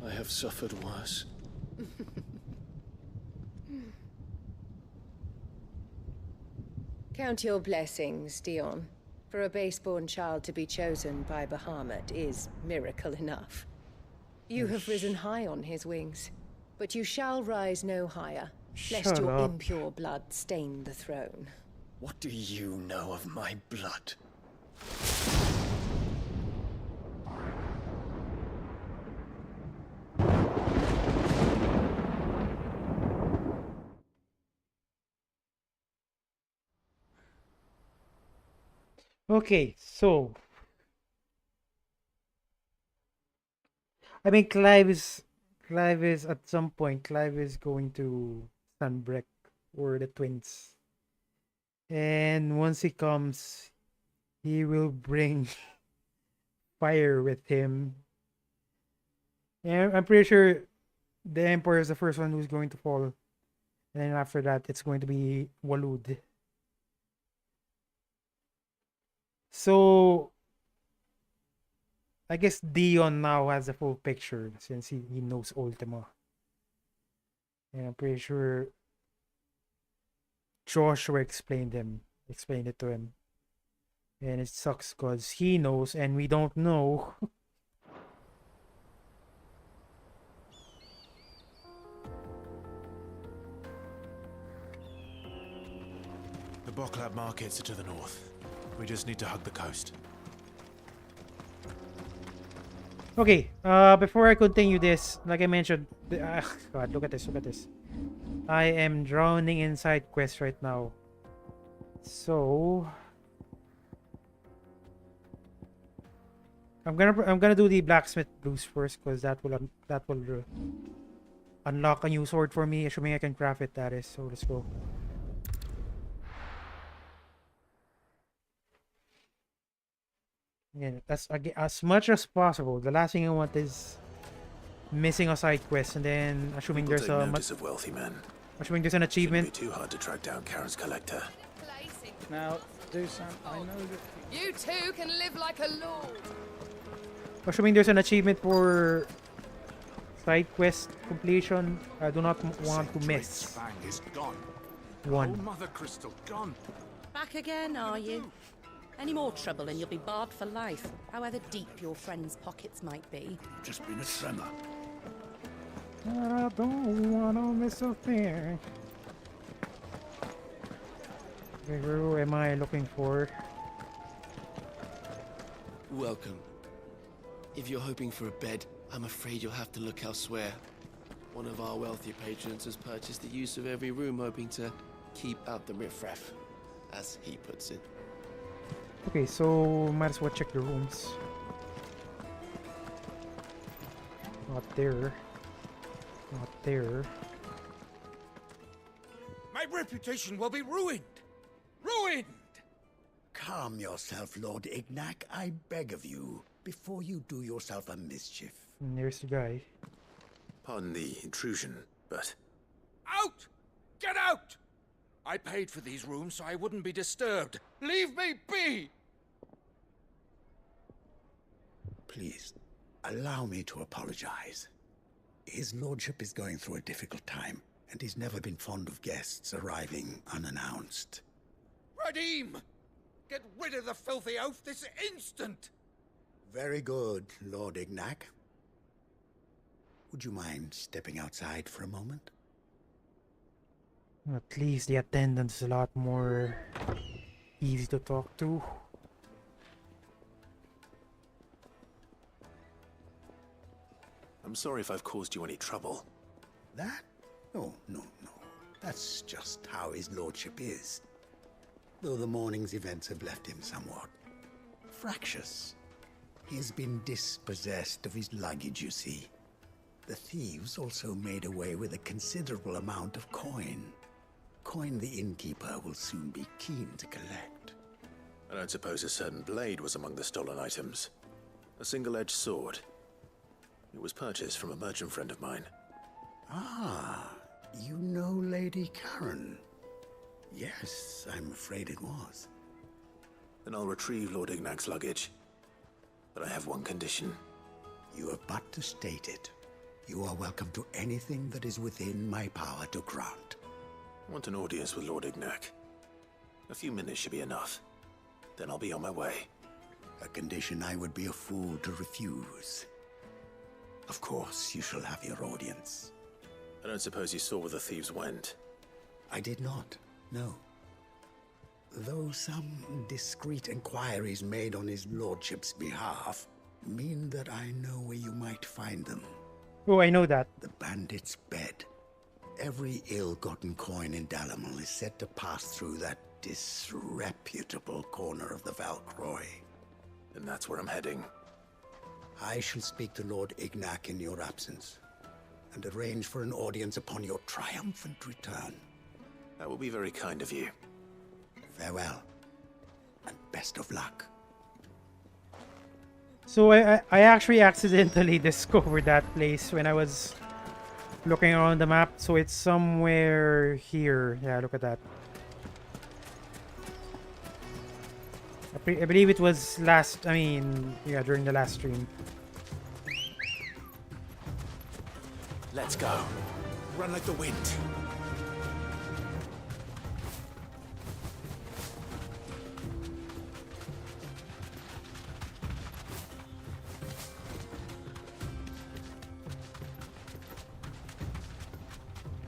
I have suffered worse. Count your blessings, Dion. For a base-born child to be chosen by Bahamut is miracle enough. You have risen high on his wings, but you shall rise no higher, lest Shut your up. impure blood stain the throne. What do you know of my blood? Okay, so I mean Clive is at some point Clive is going to Sunbreak or the twins. And once he comes, he will bring fire with him. And I'm pretty sure the Emperor is the first one who's going to fall. And then after that, it's going to be Walud. So, I guess Dion now has the full picture since he knows Ultima. And I'm pretty sure Joshua explained it to him. And it sucks because he knows and we don't know. The Boklab markets are to the north. We just need to hug the coast. Okay, before I continue this, like I mentioned, God, look at this. I am drowning in side quests right now. So I'm gonna do the blacksmith blues first because that will unlock a new sword for me, assuming I can craft it. That is, so let's go. Again, as much as possible. The last thing I want is missing a side quest, and then assuming People there's take a notice of wealthy men. assuming there's an achievement. Shouldn't be too hard to track down Karen's collector. Now, do some. I know that. You too can live like a lord. Assuming there's an achievement for side quest completion, I do not want to miss Fang is gone. one. Oh, Mother Crystal, gone. Back again, are you? Any more trouble and you'll be barred for life, however deep your friend's pockets might be. Just been a tremor. I don't want to miss a thing. Okay, who am I looking for? Welcome. If you're hoping for a bed, I'm afraid you'll have to look elsewhere. One of our wealthy patrons has purchased the use of every room, hoping to keep out the riffraff, as he puts it. Okay, so might as well check the rooms. Not there. Not there. My reputation will be ruined! Ruined! Calm yourself, Lord Ignac, I beg of you, before you do yourself a mischief. And there's the guy. Pardon the intrusion, but Out! Get out! I paid for these rooms so I wouldn't be disturbed. Leave me be! Please, allow me to apologize. His lordship is going through a difficult time, and he's never been fond of guests arriving unannounced. Radim! Get rid of the filthy oaf this instant! Very good, Lord Ignac. Would you mind stepping outside for a moment? At least the attendant's a lot more easy to talk to. I'm sorry if I've caused you any trouble. That Oh, no. That's just how his lordship is. Though the morning's events have left him somewhat fractious. He's been dispossessed of his luggage, you see. The thieves also made away with a considerable amount of coin. Coin the innkeeper will soon be keen to collect. I don't suppose a certain blade was among the stolen items. A single-edged sword. It was purchased from a merchant friend of mine. Ah, you know Lady Karen? Yes, I'm afraid it was. Then I'll retrieve Lord Ignac's luggage. But I have one condition. You have but to state it. You are welcome to anything that is within my power to grant. I want an audience with Lord Ignac. A few minutes should be enough. Then I'll be on my way. A condition I would be a fool to refuse. Of course, you shall have your audience. I don't suppose you saw where the thieves went? I did not, no. Though some discreet inquiries made on his lordship's behalf mean that I know where you might find them. Oh, I know that. The bandit's bed. Every ill-gotten coin in Dalamel is said to pass through that disreputable corner of the Valcroy. And that's where I'm heading. I shall speak to Lord Ignac in your absence, and arrange for an audience upon your triumphant return. That will be very kind of you. Farewell, and best of luck. So I actually accidentally discovered that place when I was looking around the map. So it's somewhere here. Yeah, look at that. I believe it was during the last stream. Let's go. Run like the wind.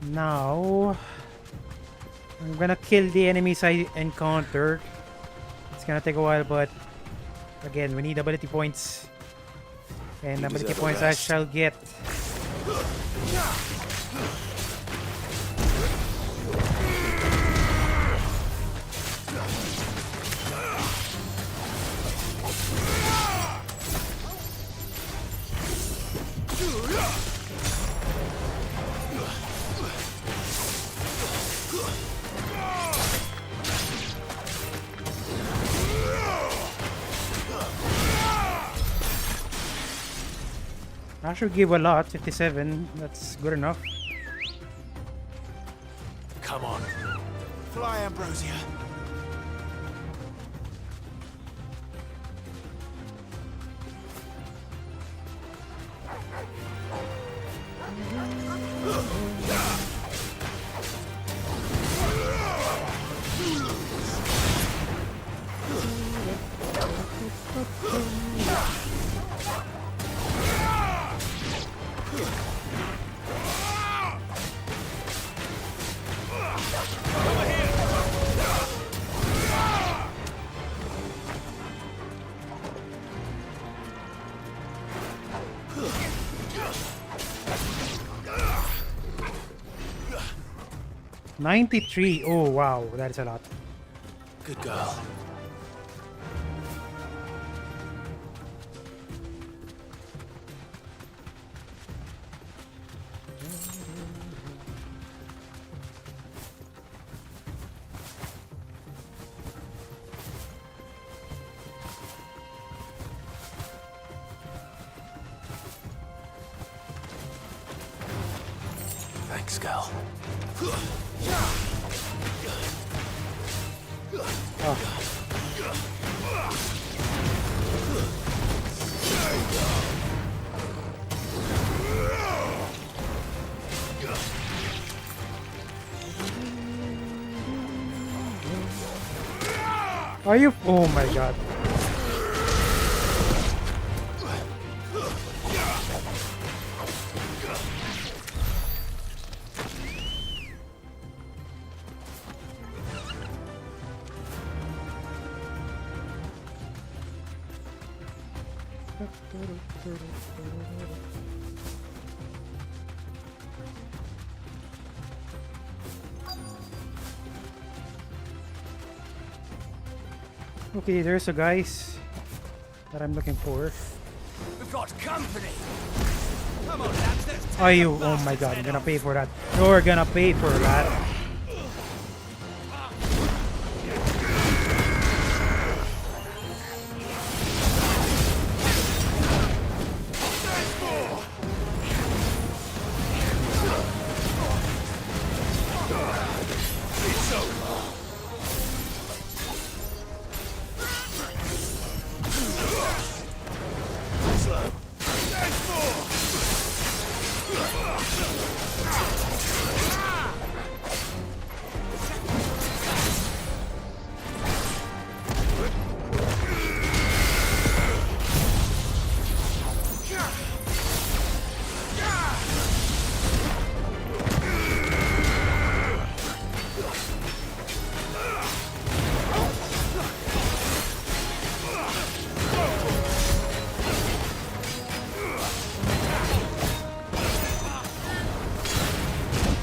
Now, I'm gonna kill the enemies I encountered. It's gonna take a while, but again, we need ability points. And ability points I shall get. I should give a lot, 57. That's good enough. Come on. Fly, Ambrosia. $93. Oh wow, that's a lot. Good girl. Thanks, girl. Are you? Oh my god. Okay, there's the guys that I'm looking for. We've got company. Come on, lads, let's take Are you? the Oh my bastards' god, head you're gonna off. pay for that. You're gonna pay for that. It's over.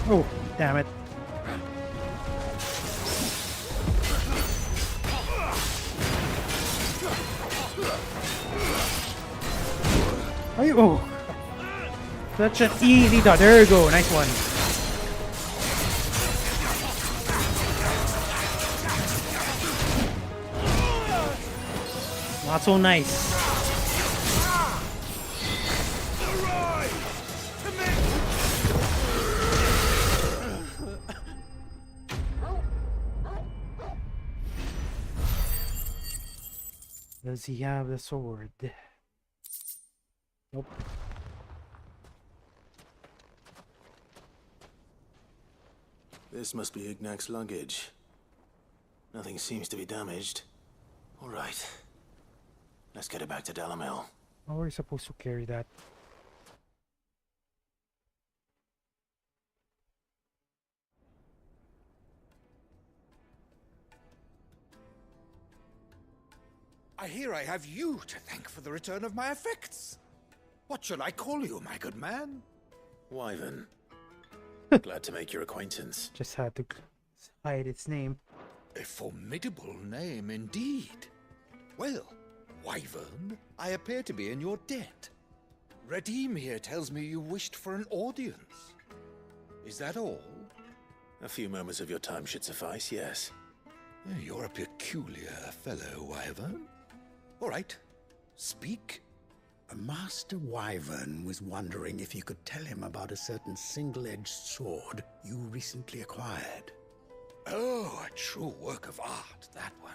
Oh, damn it. Are you? Oh, such an easy dot. There you go. Nice one. Not so nice. Does he have the sword? Nope. This must be Ignac's luggage. Nothing seems to be damaged. All right. Let's get it back to DHALMEK. How are you supposed to carry that? I hear I have you to thank for the return of my effects. What shall I call you, my good man? Wyvern. Glad to make your acquaintance. Just had to hide its name. A formidable name indeed. Well, Wyvern, I appear to be in your debt. Redeem here tells me you wished for an audience. Is that all? A few moments of your time should suffice, yes. You're a peculiar fellow, Wyvern. All right, speak. Master Wyvern was wondering if you could tell him about a certain single-edged sword you recently acquired. Oh, a true work of art, that one.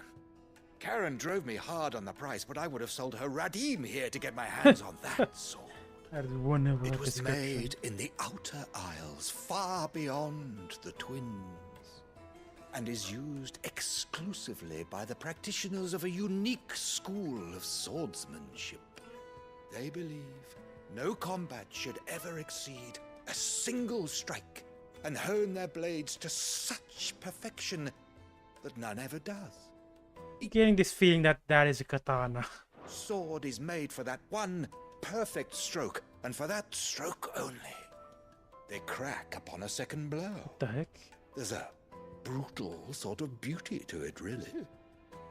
Karen drove me hard on the price, but I would have sold her Radim here to get my hands on that sword. That is one of It was made in the Outer Isles, far beyond the Twins, and is used exclusively by the practitioners of a unique school of swordsmanship. They believe no combat should ever exceed a single strike, and hone their blades to such perfection that none ever does. Getting this feeling that that is a katana. Sword is made for that one perfect stroke, and for that stroke only. They crack upon a second blow. What the heck? There's a brutal sort of beauty to it, really.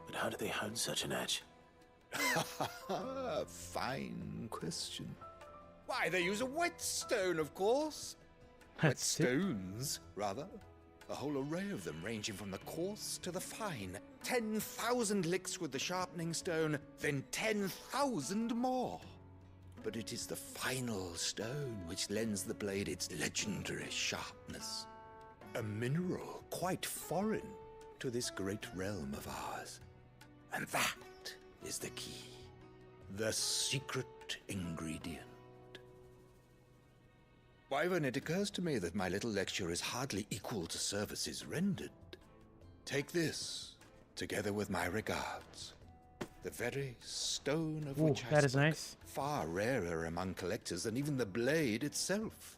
But how do they hone such an edge? Fine question. Why, they use a whetstone, of course. That's it. Whetstones, rather. A whole array of them, ranging from the coarse to the fine. 10,000 licks with the sharpening stone, then 10,000 more. But it is the final stone which lends the blade its legendary sharpness. A mineral quite foreign to this great realm of ours. And that is the key. The secret ingredient. Wyvern, it occurs to me that my little lecture is hardly equal to services rendered. Take this, together with my regards. The very stone of which I that is spoke, nice. far rarer among collectors than even the blade itself,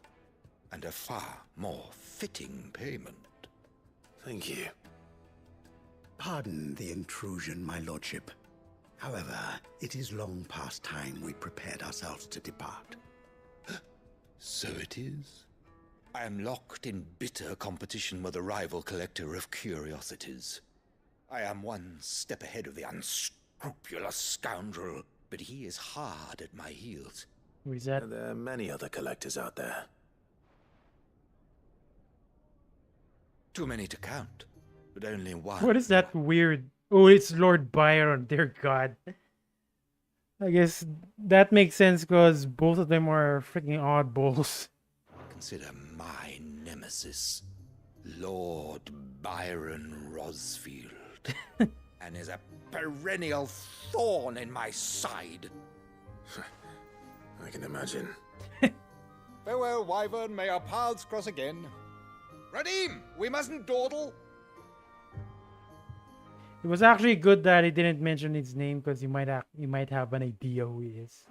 and a far more fitting payment. Thank you. Pardon the intrusion, my lordship. However, it is long past time we prepared ourselves to depart. So it is. I am locked in bitter competition with a rival collector of curiosities. I am one step ahead of the unscrupulous scoundrel, but he is hard at my heels. Who is that? There are many other collectors out there. Too many to count, but only one. What is that weird? Oh, it's Lord Byron. Dear God. I guess that makes sense because both of them are freaking oddballs. Consider my nemesis, Lord Byron Rosfield, and is a perennial thorn in my side. I can imagine. Farewell, Wyvern. May our paths cross again. Radim, we mustn't dawdle. It was actually good that he didn't mention his name because you might have an idea who he is.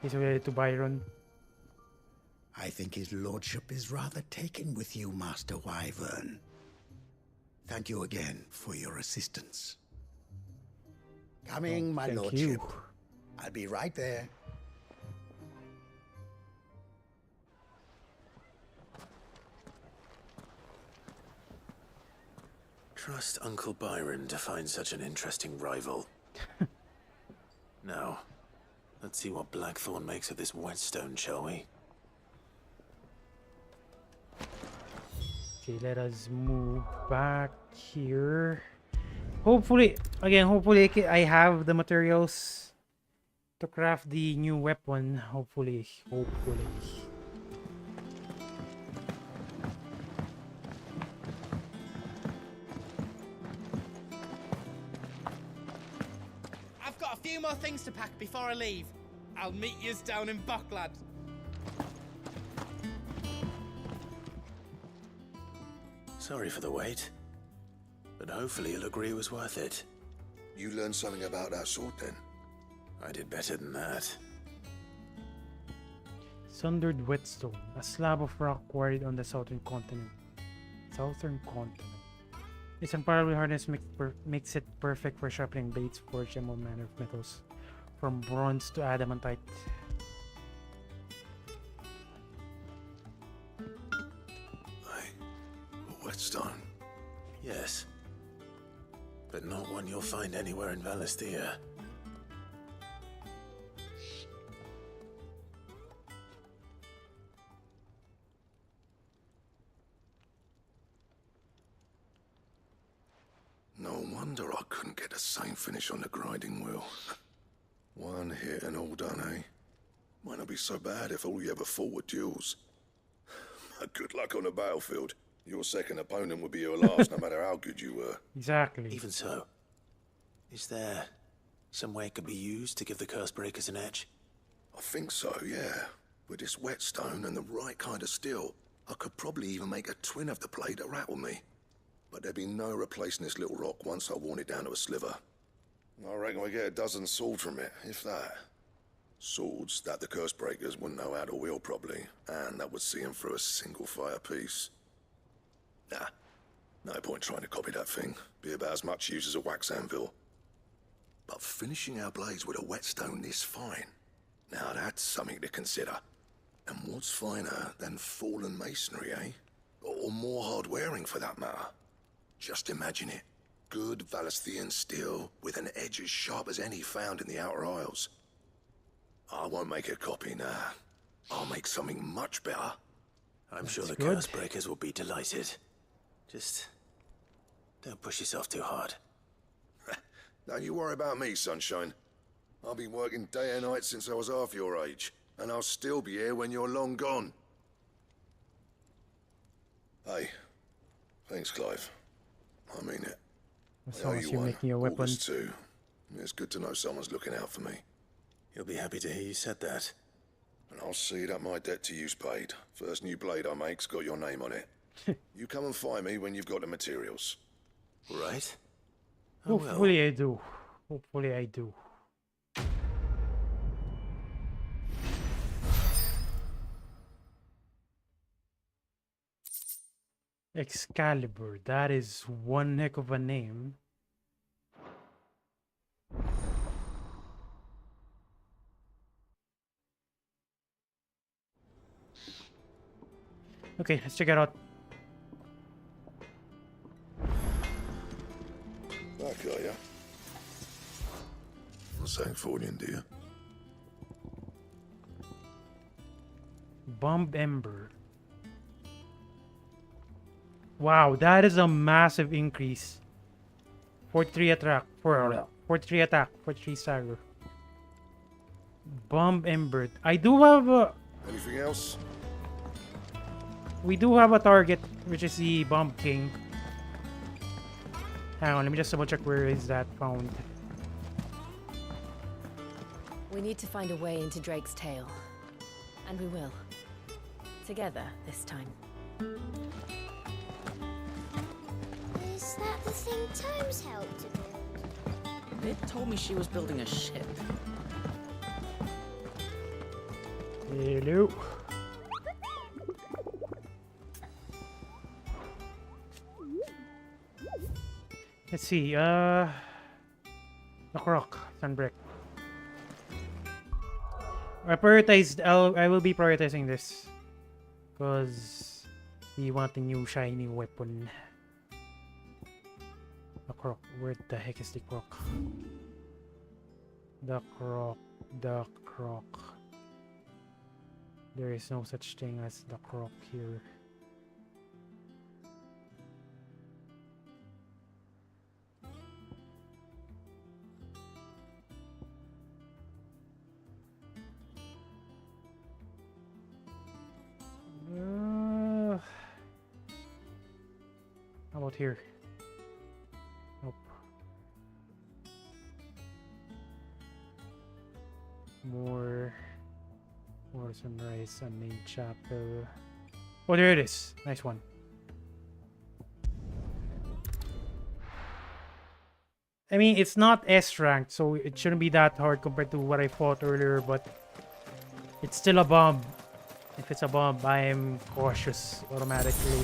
He's related to Byron. I think his lordship is rather taken with you, Master Wyvern. Thank you again for your assistance. Coming, my lordship. You. I'll be right there. Trust Uncle Byron to find such an interesting rival. Now, let's see what Blackthorn makes of this whetstone, shall we? Okay, let us move back here. Hopefully I have the materials to craft the new weapon. Hopefully. I've got a few more things to pack before I leave. I'll meet yous down in Bucklad. Sorry for the wait, but hopefully you'll agree it was worth it. You learned something about that sword then? I did better than that. Sundered whetstone, a slab of rock quarried on the southern continent. Its unparalleled hardness makes it perfect for sharpening blades forged in all manner of metals, from bronze to adamantite. Whetstone? Yes, but not one you'll find anywhere in Valisthea. No wonder I couldn't get the same finish on the grinding wheel. One hit and all done, eh? Might not be so bad if all you ever fought were duels. Good luck on the battlefield. Your second opponent would be your last, no matter how good you were. Exactly. Even so, is there some way it could be used to give the Cursebreakers an edge? I think so, yeah. With this whetstone and the right kind of steel, I could probably even make a twin of the blade that rattled me. But there'd be no replacing this little rock once I worn it down to a sliver. I reckon we get a dozen swords from it, if that. Swords that the Cursebreakers wouldn't know how to wield properly, and that would see them through a single fire piece. Nah, no point trying to copy that thing. Be about as much use as a wax anvil. But finishing our blades with a whetstone this fine, now that's something to consider. And what's finer than fallen masonry, eh? Or more hard-wearing, for that matter. Just imagine it. Good Valisthean steel with an edge as sharp as any found in the Outer Isles. I won't make a copy, nah. I'll make something much better. I'm sure the good. Cursebreakers will be delighted. Just don't push yourself too hard. Don't you worry about me, sunshine. I've been working day and night since I was half your age, and I'll still be here when you're long gone. Hey, thanks, Clive. I mean it. As long as you're making a weapon. August too. It's good to know someone's looking out for me. You'll be happy to hear you said that. And I'll see that my debt to you's paid. First new blade I make's got your name on it. You come and find me when you've got the materials. Right? Hopefully I do. Hopefully I do. Excalibur, that is one heck of a name. Okay, let's check it out. something for you, dear? Bomb Ember. Wow, that is a massive increase. 43 attack, 43 attack, 43 stagger. Bomb Ember. I do have a... Anything else? We do have a target, which is the Bomb King. Hang on, let me just double check where is that found. We need to find a way into Drake's tail. And we will. Together this time. Is that the thing Tomes helped to build? It told me she was building a ship. Hello. Let's see, the croc, sunbrick. I will be prioritizing this. Because we want a new shiny weapon. The croc, where the heck is the croc? The croc. There is no such thing as the croc here. How about here? Nope. More sunrise, unnamed chapel. Oh, there it is. Nice one. I mean, it's not S ranked, so it shouldn't be that hard compared to what I fought earlier, but it's still a bomb. If it's a bomb, I am cautious automatically.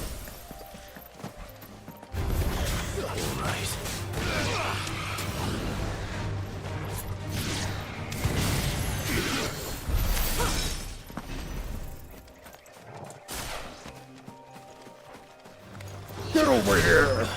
Get over here!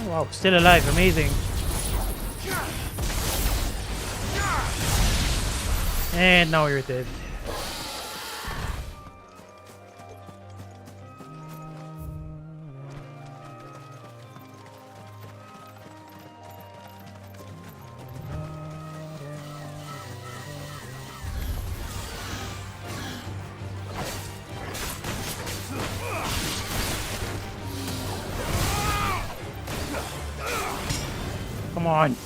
Wow, still alive, amazing. And now you're dead. Come on.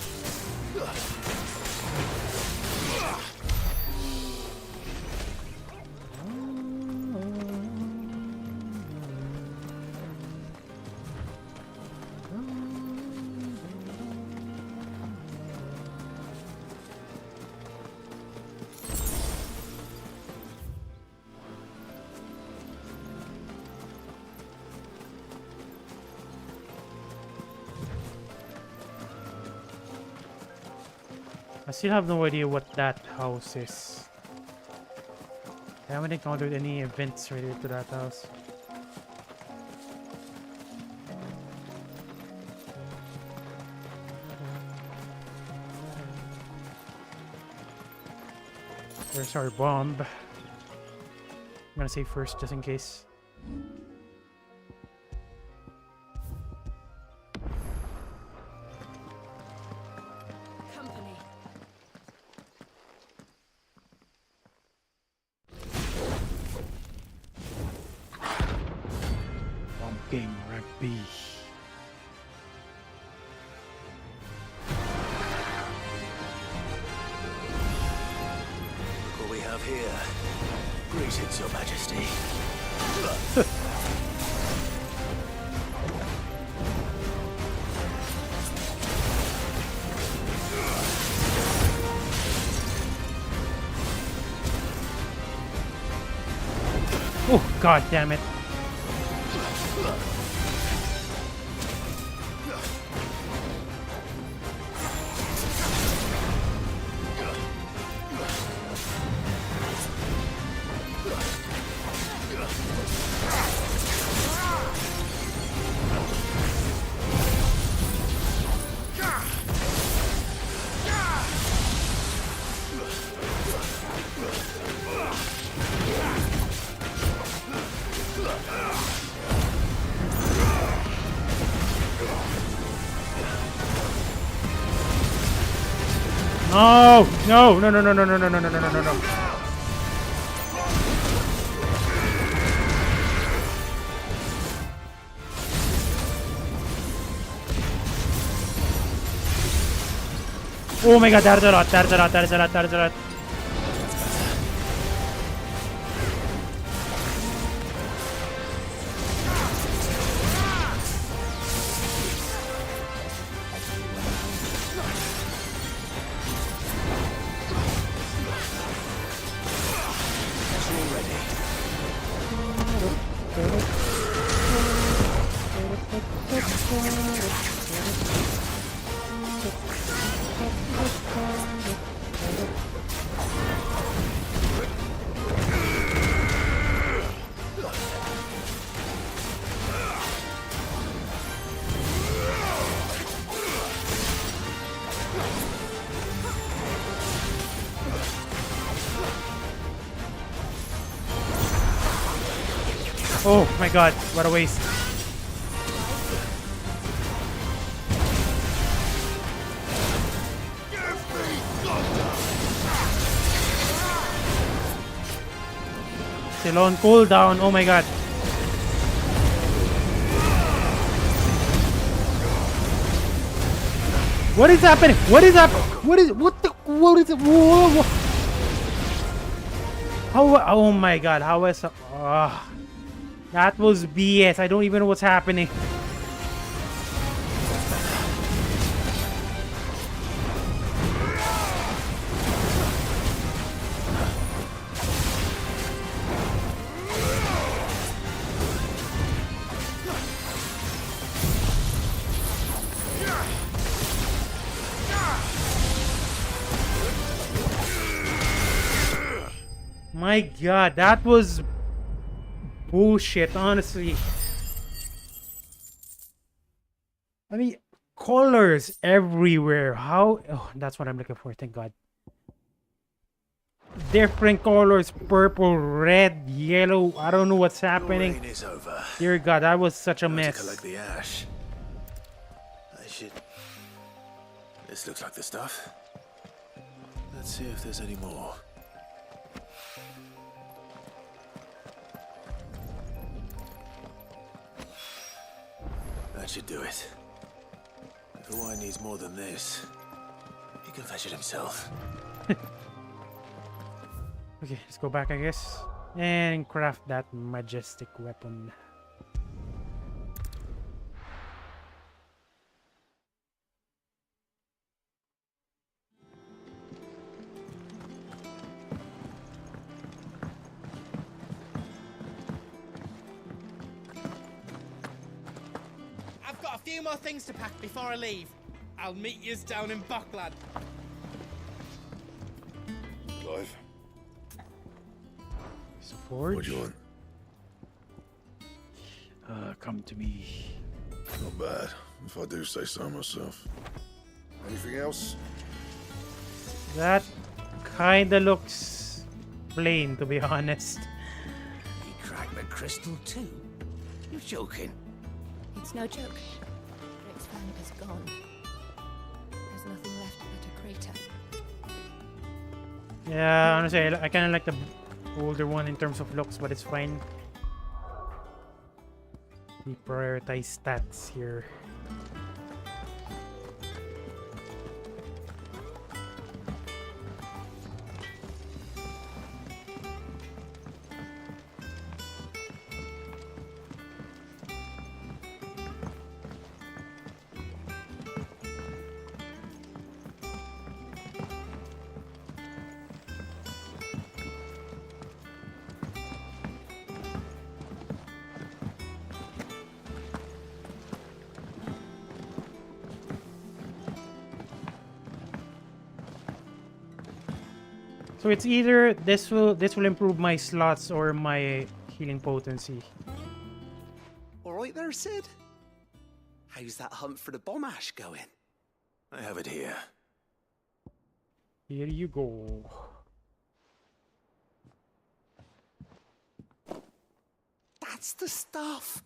I still have no idea what that house is. I haven't encountered any events related to that house. There's our bomb. I'm gonna save first just in case. Game rank B. Look what we have here. Greetings, Your Majesty. Oh, god damn it. No! No! No! No! No! No! No! No! No! No! No! No! No! Oh my god, there's a lot, there's a lot, there's a lot, there's a lot. Oh my god, what a waste. Still on cooldown, oh my god. What is happening? What is happening? What is it? Whoa. How, oh my god, how is that was BS. I don't even know what's happening. My god, that was bullshit, honestly. I mean, colors everywhere. How? Oh, that's what I'm looking for. Thank God. Different colors: purple, red, yellow. I don't know what's happening. The rain is over. Dear God, that was such a mess. To collect the ash. I should. This looks like the stuff. Let's see if there's any more. That should do it. If the wine needs more than this, he can fetch it himself. Okay, let's go back, I guess, and craft that majestic weapon. A few more things to pack before I leave. I'll meet yous down in Buckland. Clive? It's a forge. What do you want? Come to me. Not bad, if I do say so myself. Anything else? That kinda looks plain, to be honest. He cracked the crystal too? You're joking. It's no joke. Rick's friend is gone. There's nothing left but a crater. Yeah, honestly, I kind of like the older one in terms of looks, but it's fine. We prioritize stats here. So it's either this will improve my slots or my healing potency. All right there, Sid. How's that hunt for the bomb ash going? I have it here. Here you go. That's the stuff.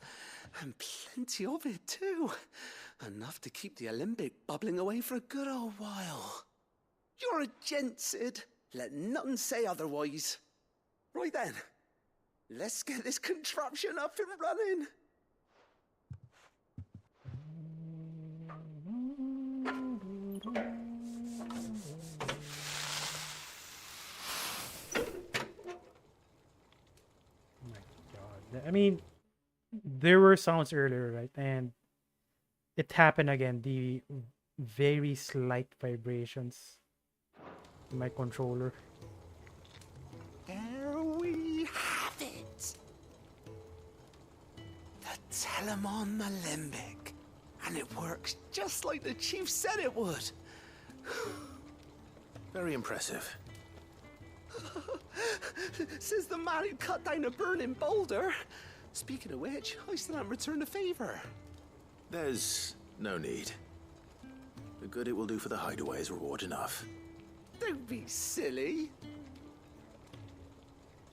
And plenty of it, too. Enough to keep the Alembic bubbling away for a good old while. You're a gent, Sid. Let nothing say otherwise. Right then. Let's get this contraption up and running. I mean, there were sounds earlier, right? And it happened again. The very slight vibrations in my controller. There we have it. The Telemon Alembic. And it works just like the chief said it would. Very impressive. Says the man who cut down a burning boulder. Speaking of which, I still haven't returned the favor. There's no need. The good it will do for the hideaway is reward enough. Don't be silly.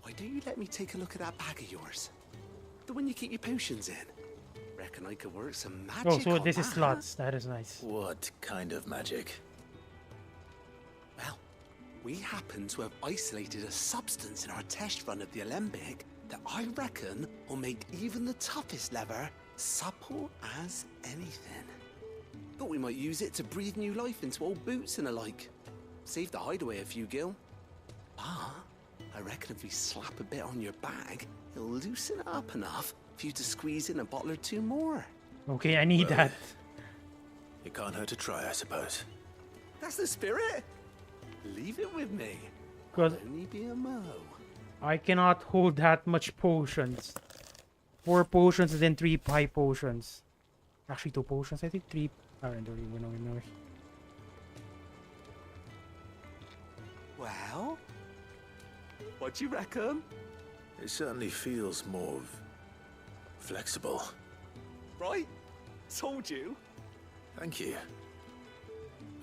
Why don't you let me take a look at that bag of yours? The one you keep your potions in. Reckon I could work some magic Oh, so on this is that. slots. That is nice. What kind of magic? Well, we happen to have isolated a substance in our test run of the Alembic that I reckon will make even the toughest lever supple as anything. Thought we might use it to breathe new life into old boots and the like. Save the hideaway a few gil. But I reckon if we slap a bit on your bag, it'll loosen it up enough for you to squeeze in a bottle or two more. Okay, I need that. It can't hurt to try, I suppose. That's the spirit. Leave it with me. Because I'll only be a mo. I cannot hold that much potions. 4 potions and then 3 high potions. Actually 2 potions, I think 3. I don't even know. Well, what do you reckon? It certainly feels more flexible. Right? Told you. Thank you.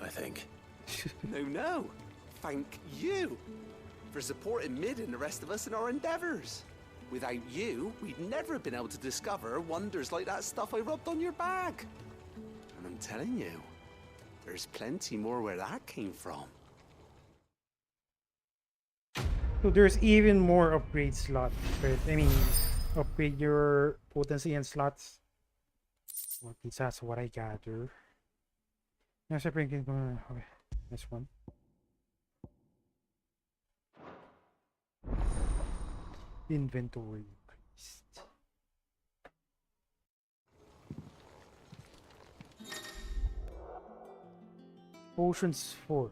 I think. No. Thank you for supporting Mid and the rest of us in our endeavors. Without you, we'd never have been able to discover wonders like that stuff I rubbed on your bag. And I'm telling you, there's plenty more where that came from. So there's even more upgrade slots. Right? I mean, upgrade your potency and slots. Well, at least that's what I gather. Now, okay, this one. Inventory increased. Potions 4.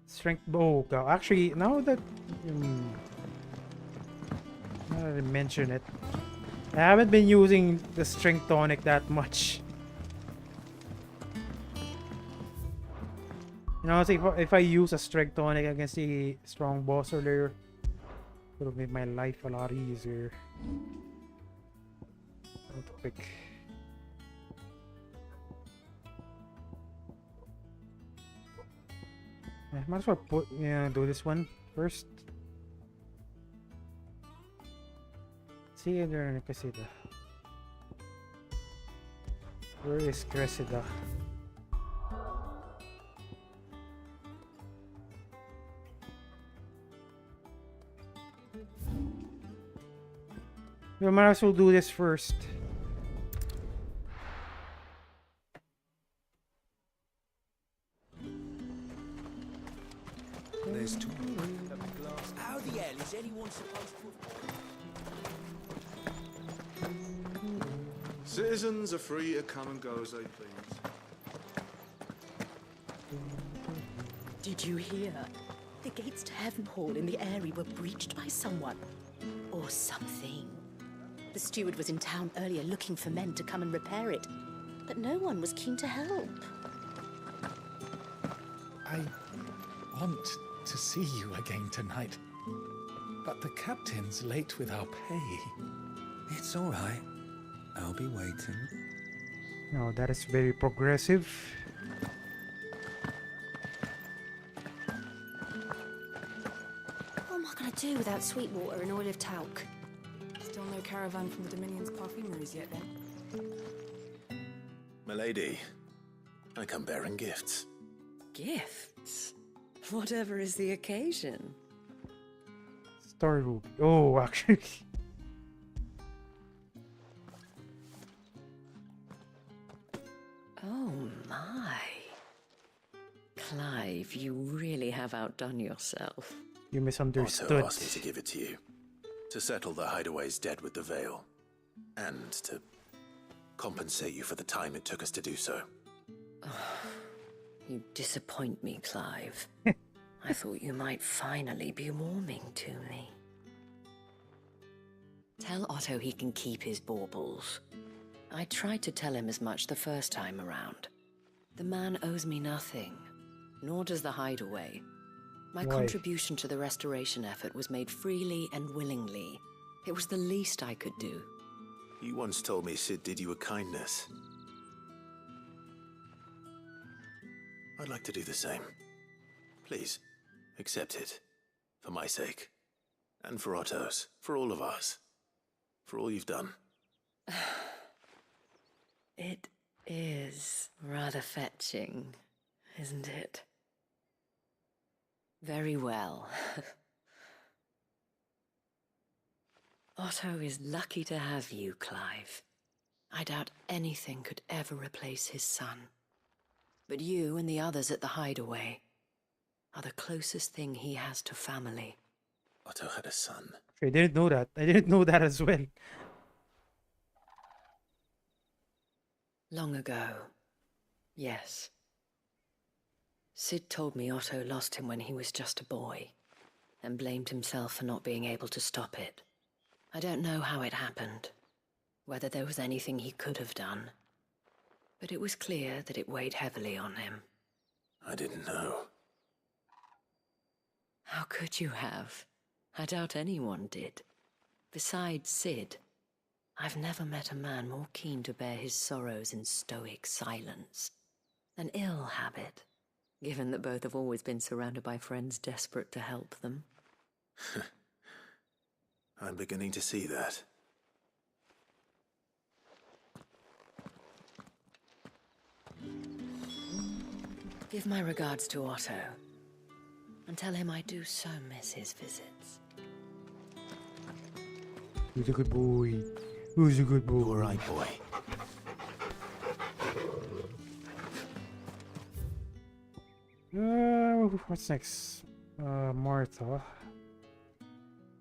Strength. Oh, God. Actually, now that I mention it, I haven't been using the strength tonic that much. You know, if I use a strength tonic against a strong boss earlier, it would make my life a lot easier. What to pick? I might as well do this one first. See if there is Cressida. Where is Cressida? We might as well do this first. There's two. How the hell is anyone supposed to... Citizens are free to come and go as they please. Did you hear? The gates to Heaven Hall in the area were breached by someone. Or something. The steward was in town earlier looking for men to come and repair it. But no one was keen to help. I want to see you again tonight. But the captain's late with our pay. It's all right. I'll be waiting. No, that is very progressive. What am I gonna do without sweet water and oil of talc? Still no caravan from the Dominion's perfumeries yet, then? Milady, I come bearing gifts. Gifts? Whatever is the occasion. Star Ruby. Oh, actually. Oh my. Clive, you really have outdone yourself. You misunderstood. Otto asked me to give it to you. To settle the hideaway's debt with the Veil. And to compensate you for the time it took us to do so. You disappoint me, Clive. I thought you might finally be warming to me. Tell Otto he can keep his baubles. I tried to tell him as much the first time around. The man owes me nothing, nor does the hideaway. My contribution to the restoration effort was made freely and willingly. It was the least I could do. You once told me Sid did you a kindness. I'd like to do the same. Please, accept it. For my sake. And for Otto's. For all of us. For all you've done. It is rather fetching, isn't it? Very well. Otto is lucky to have you, Clive. I doubt anything could ever replace his son. But you and the others at the hideaway are the closest thing he has to family. Otto had a son. I didn't know that. I didn't know that as well. Long ago, yes. Sid told me Otto lost him when he was just a boy, and blamed himself for not being able to stop it. I don't know how it happened, whether there was anything he could have done, but it was clear that it weighed heavily on him. I didn't know. How could you have? I doubt anyone did. Besides Sid, I've never met a man more keen to bear his sorrows in stoic silence. An ill habit, given that both have always been surrounded by friends desperate to help them. I'm beginning to see that. Give my regards to Otto, and tell him I do so miss his visits. Who's a good boy? Who's a good boy? All right, boy. What's next? Martha.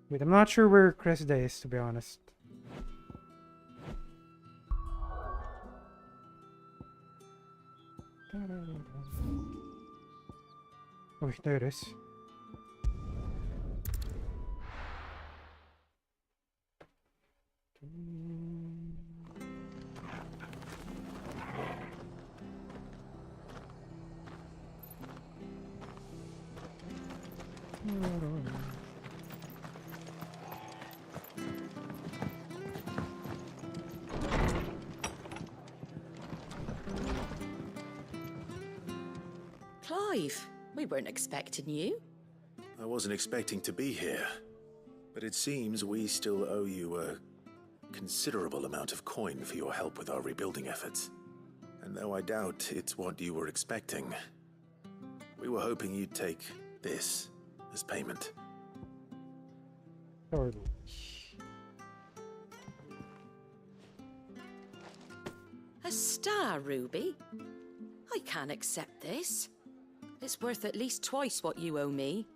Wait, I'm not sure where Cressida is, to be honest. Oh, there it is. Clive, we weren't expecting you. I wasn't expecting to be here, but it seems we still owe you a considerable amount of coin for your help with our rebuilding efforts. And though I doubt it's what you were expecting, we were hoping you'd take this as payment. Horrible. A star ruby? I can't accept this. It's worth at least twice what you owe me.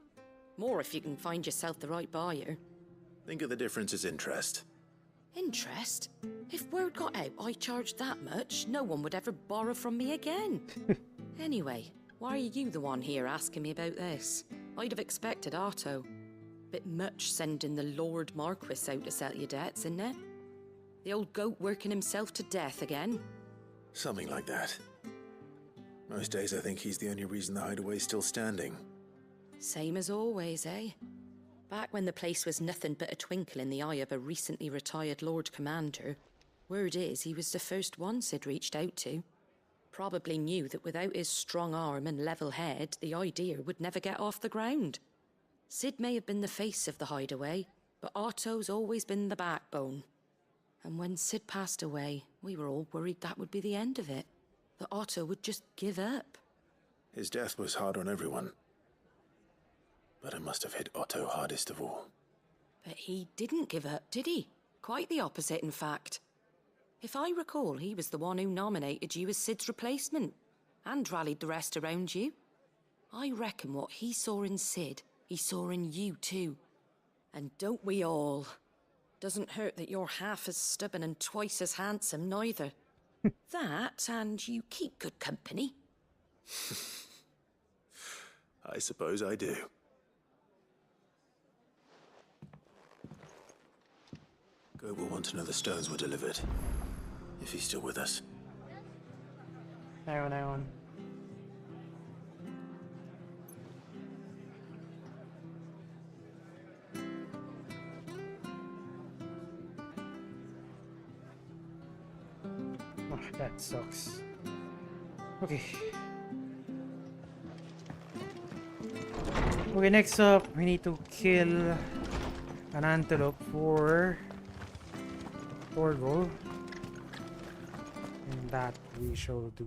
More if you can find yourself the right buyer. Think of the difference as interest. Interest? If word got out I charged that much, no one would ever borrow from me again. Anyway, why are you the one here asking me about this? I'd have expected Otto. Bit much sending the Lord Marquis out to settle your debts, isn't it? The old goat working himself to death again? Something like that. Most days I think he's the only reason the hideaway's still standing. Same as always, eh? Back when the place was nothing but a twinkle in the eye of a recently retired Lord Commander, word is he was the first one Sid reached out to. Probably knew that without his strong arm and level head, the idea would never get off the ground. Sid may have been the face of the hideaway, but Otto's always been the backbone. And when Sid passed away, we were all worried that would be the end of it. That Otto would just give up. His death was hard on everyone. But it must have hit Otto hardest of all. But he didn't give up, did he? Quite the opposite, in fact. If I recall, he was the one who nominated you as Sid's replacement, and rallied the rest around you. I reckon what he saw in Sid, he saw in you too. And don't we all? Doesn't hurt that you're half as stubborn and twice as handsome, neither. That, and you keep good company. I suppose I do. Goat will want to know the stones were delivered. If he's still with us. Hang on. Oh, that sucks. Okay. Okay, next up, we need to kill an antelope for gold. And that we shall do.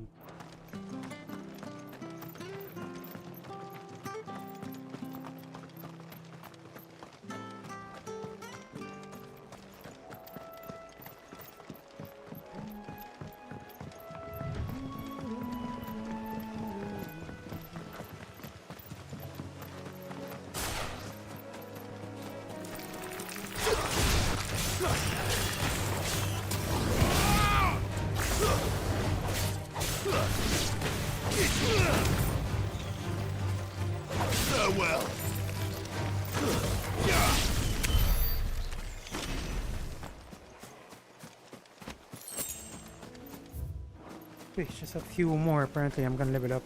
Farewell. Okay, just a few more. Apparently, I'm gonna level up.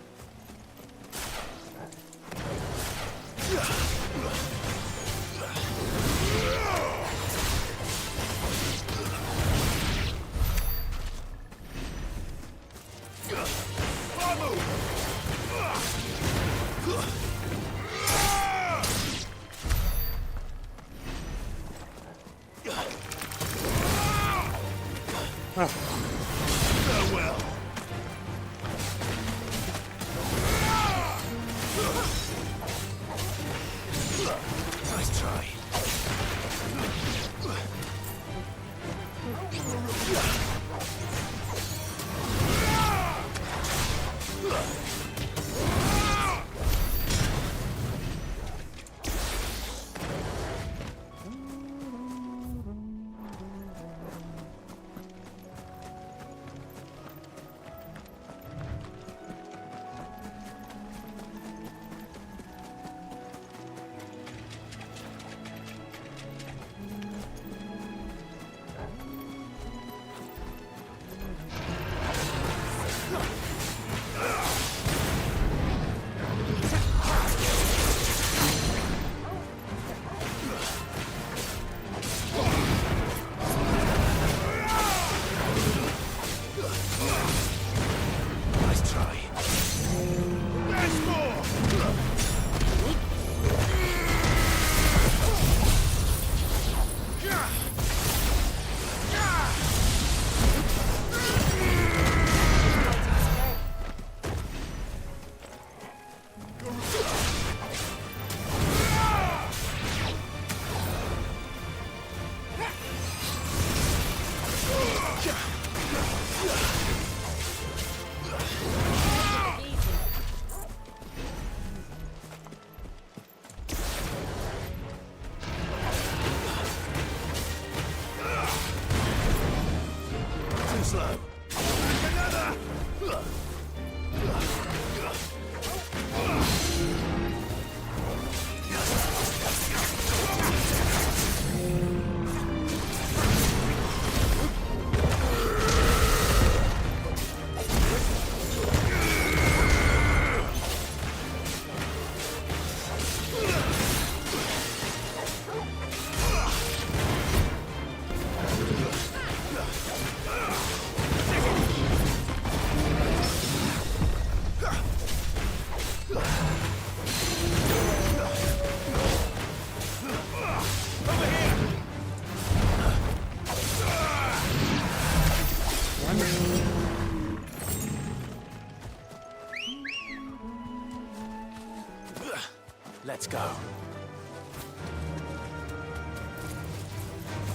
Let's go.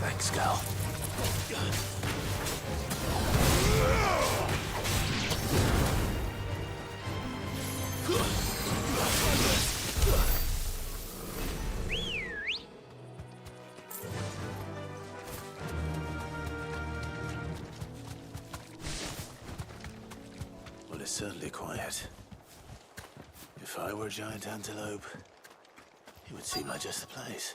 Thanks, girl. Well, it's certainly quiet. If I were a giant antelope, it would seem like just the place.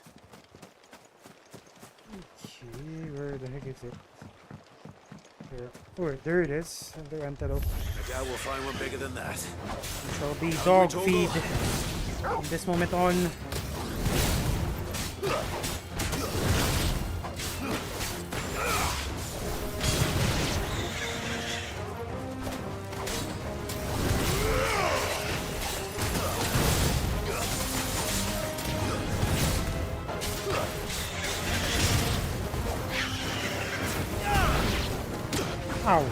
Okay, where the heck is it? There. Oh, there it is. The antelope. I doubt we'll find one bigger than that. It shall be dog feed from this moment on. Ow.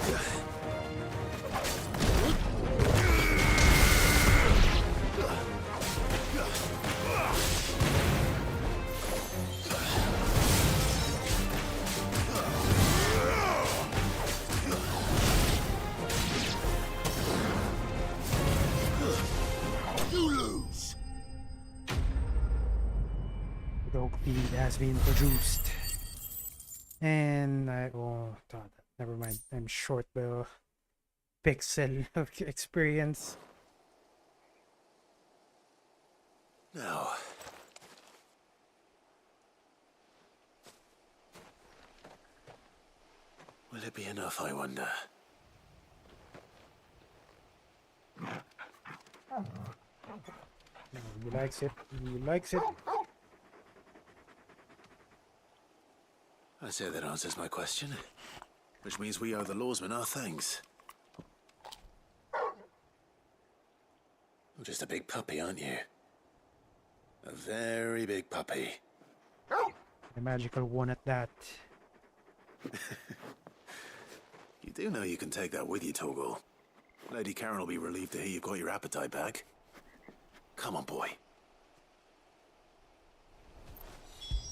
You lose. Dog feed has been produced. And oh god, never mind. I'm short the pixel of experience. No. Will it be enough, I wonder? He likes it. He likes it. I say that answers my question. Which means we owe the lawsmen our thanks. You're just a big puppy, aren't you? A very big puppy. A magical one at that. You do know you can take that with you, Torgal. Lady Karen will be relieved to hear you've got your appetite back. Come on, boy.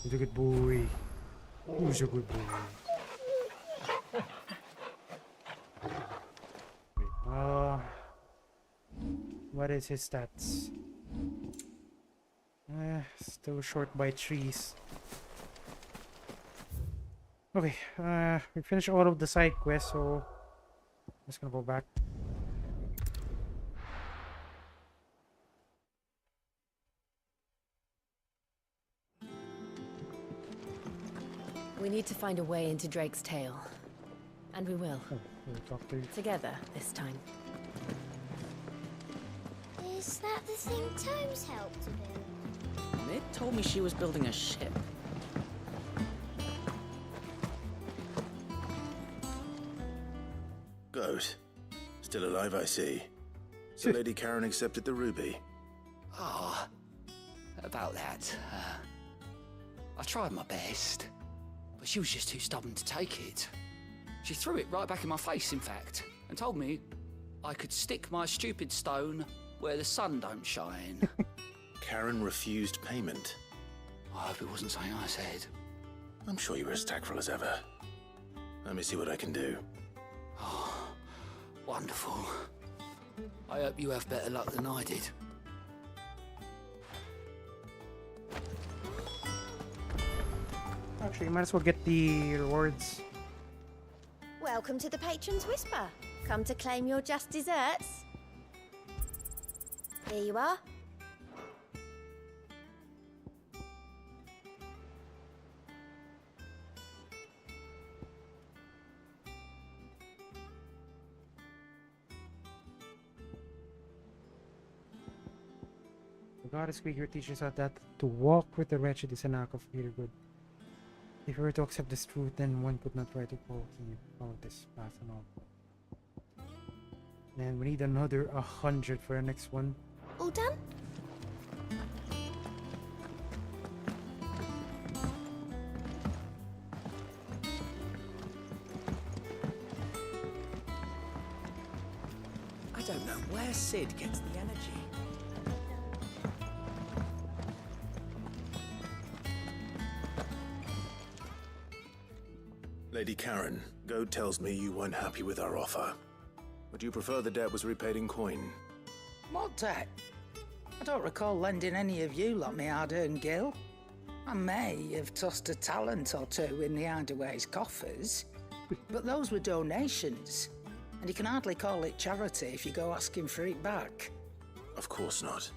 He's a good boy. Who's a good boy? What is his stats? Still short by 3s. Okay, we finished all of the side quests, so I'm just gonna go back. We need to find a way into Drake's tail. And we will. Oh, we'll talk to you. Together, this time. Is that the thing Tomes helped to build? Nid told me she was building a ship. Goat. Still alive, I see. So Lady Karen accepted the ruby. Ah, about that. I tried my best, but she was just too stubborn to take it. She threw it right back in my face, in fact, and told me I could stick my stupid stone where the sun don't shine. Karen refused payment. I hope it wasn't something I said. I'm sure you were as tactful as ever. Let me see what I can do. Oh, wonderful. I hope you have better luck than I did. Actually, you might as well get the rewards. Welcome to the Patron's Whisper. Come to claim your just desserts. Here you are. The goddess figure teaches us that to walk with the wretched is an act of greater good. If we were to accept this truth, then one could not try to follow this path and all. And we need another 100 for the next one. All done? I don't know where Sid gets the energy. Lady Karen, Goad tells me you weren't happy with our offer. Would you prefer the debt was repaid in coin? What debt? I don't recall lending any of you lot me hard-earned gil. I may have tossed a talent or two in the Hideaway's coffers, but those were donations, and you can hardly call it charity if you go asking for it back. Of course not.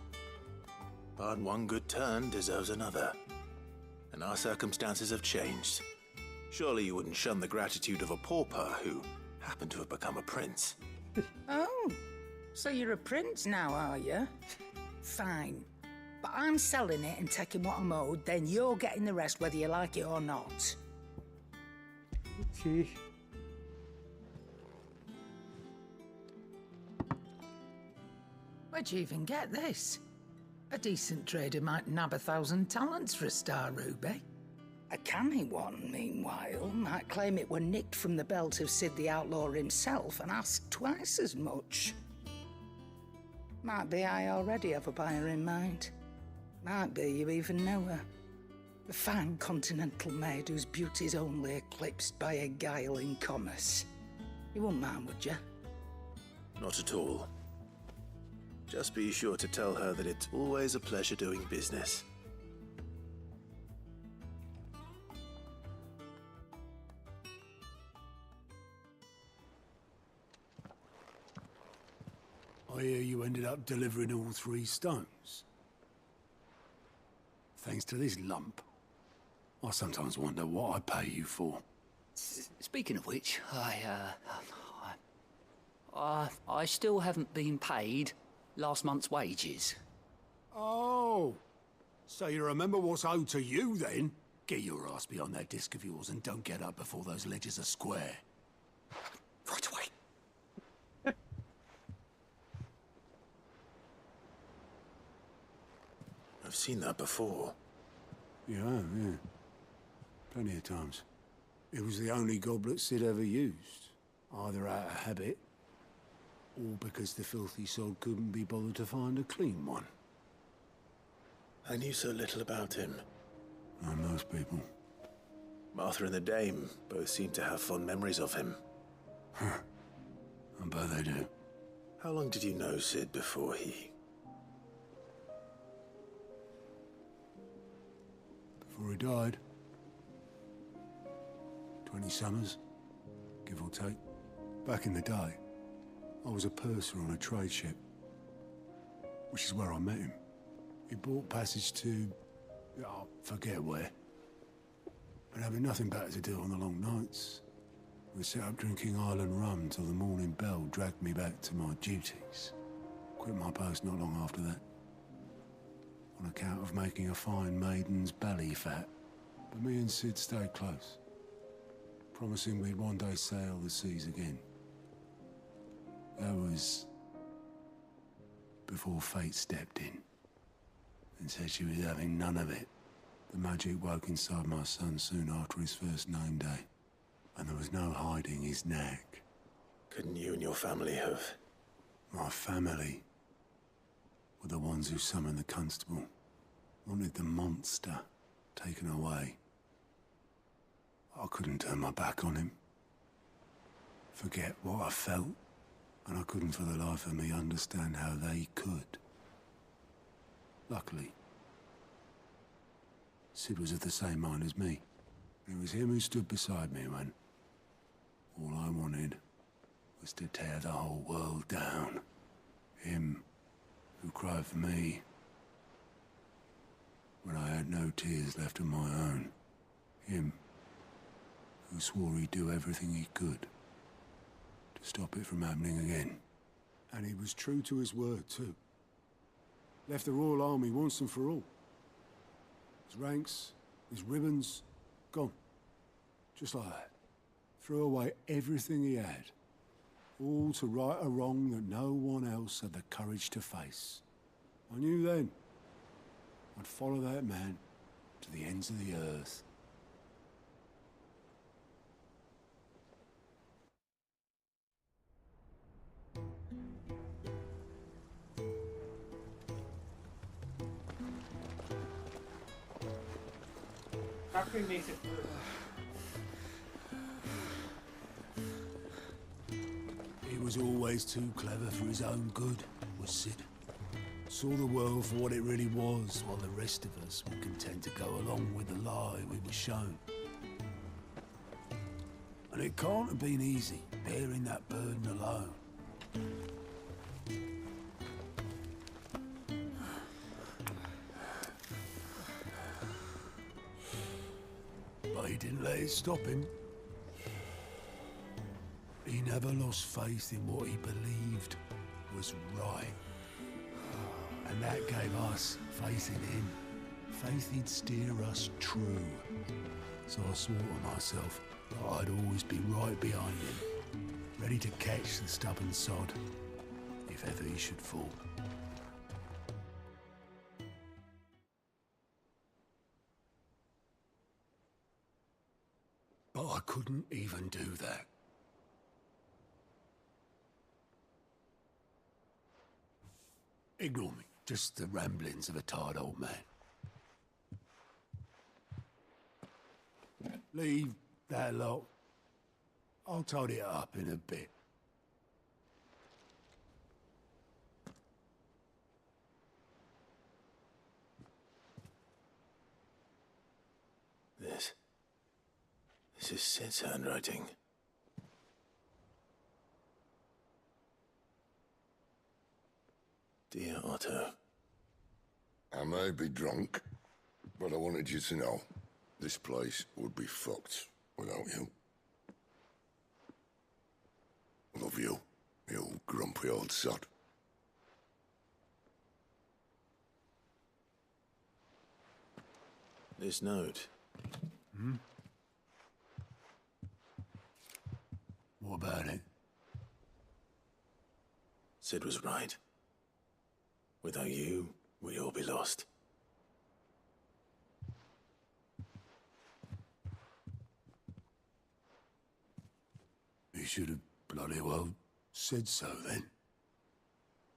But one good turn deserves another. And our circumstances have changed. Surely you wouldn't shun the gratitude of a pauper who happened to have become a prince. Oh, so you're a prince now, are you? Fine. But I'm selling it and taking what I'm owed, then you're getting the rest whether you like it or not. Okay. Where'd you even get this? A decent trader might nab 1,000 talents for a star ruby. A canny one, meanwhile, might claim it were nicked from the belt of Sid the Outlaw himself and ask twice as much. Might be I already have a buyer in mind. Might be you even know her. A fine continental maid whose beauty's only eclipsed by a guile in commerce. You wouldn't mind, would you? Not at all. Just be sure to tell her that it's always a pleasure doing business. I hear you ended up delivering all 3 stones. Thanks to this lump. I sometimes wonder what I pay you for. Speaking of which, I still haven't been paid last month's wages. Oh, so you remember what's owed to you then? Get your ass behind that disc of yours and don't get up before those ledgers are square. Right away. I've seen that before. You have, yeah. Plenty of times. It was the only goblet Sid ever used. Either out of habit, or because the filthy sod couldn't be bothered to find a clean one. I knew so little about him. Like most people. Martha and the Dame both seem to have fond memories of him. I bet they do. How long did you know Sid before he... Before he died. 20 summers, give or take. Back in the day, I was a purser on a trade ship, which is where I met him. He bought passage to... I forget where. But having nothing better to do on the long nights, we sat up drinking Island rum till the morning bell dragged me back to my duties. Quit my post not long after that. On account of making a fine maiden's belly fat. But me and Sid stayed close, promising we'd one day sail the seas again. That was before fate stepped in and said she was having none of it. The magic woke inside my son soon after his first name day, and there was no hiding his knack. Couldn't you and your family have... My family were the ones who summoned the constable, wanted the monster taken away. I couldn't turn my back on him, forget what I felt, and I couldn't for the life of me understand how they could. Luckily, Sid was of the same mind as me. It was him who stood beside me when all I wanted was to tear the whole world down. Him who cried for me when I had no tears left of my own. Him who swore he'd do everything he could to stop it from happening again. And he was true to his word, too. Left the Royal Army once and for all. His ranks, his ribbons, gone. Just like that. Threw away everything he had. All to right a wrong that no one else had the courage to face. I knew then I'd follow that man to the ends of the earth. Actually makes it was always too clever for his own good, was Sid. Saw the world for what it really was, while the rest of us were content to go along with the lie we were shown. And it can't have been easy, bearing that burden alone. But he didn't let it stop him. He never lost faith in what he believed was right. And that gave us faith in him. Faith he'd steer us true. So I swore to myself that I'd always be right behind him, ready to catch the stubborn sod, if ever he should fall. But I couldn't even do that. Ignore me. Just the ramblings of a tired old man. Leave that lot. I'll tidy it up in a bit. This is Sid's handwriting. Dear Otto. I may be drunk, but I wanted you to know this place would be fucked without you. Love you, you grumpy old sod. This note. Hmm? What about it? Sid was right. Without you, we'd all be lost. He should have bloody well said so then.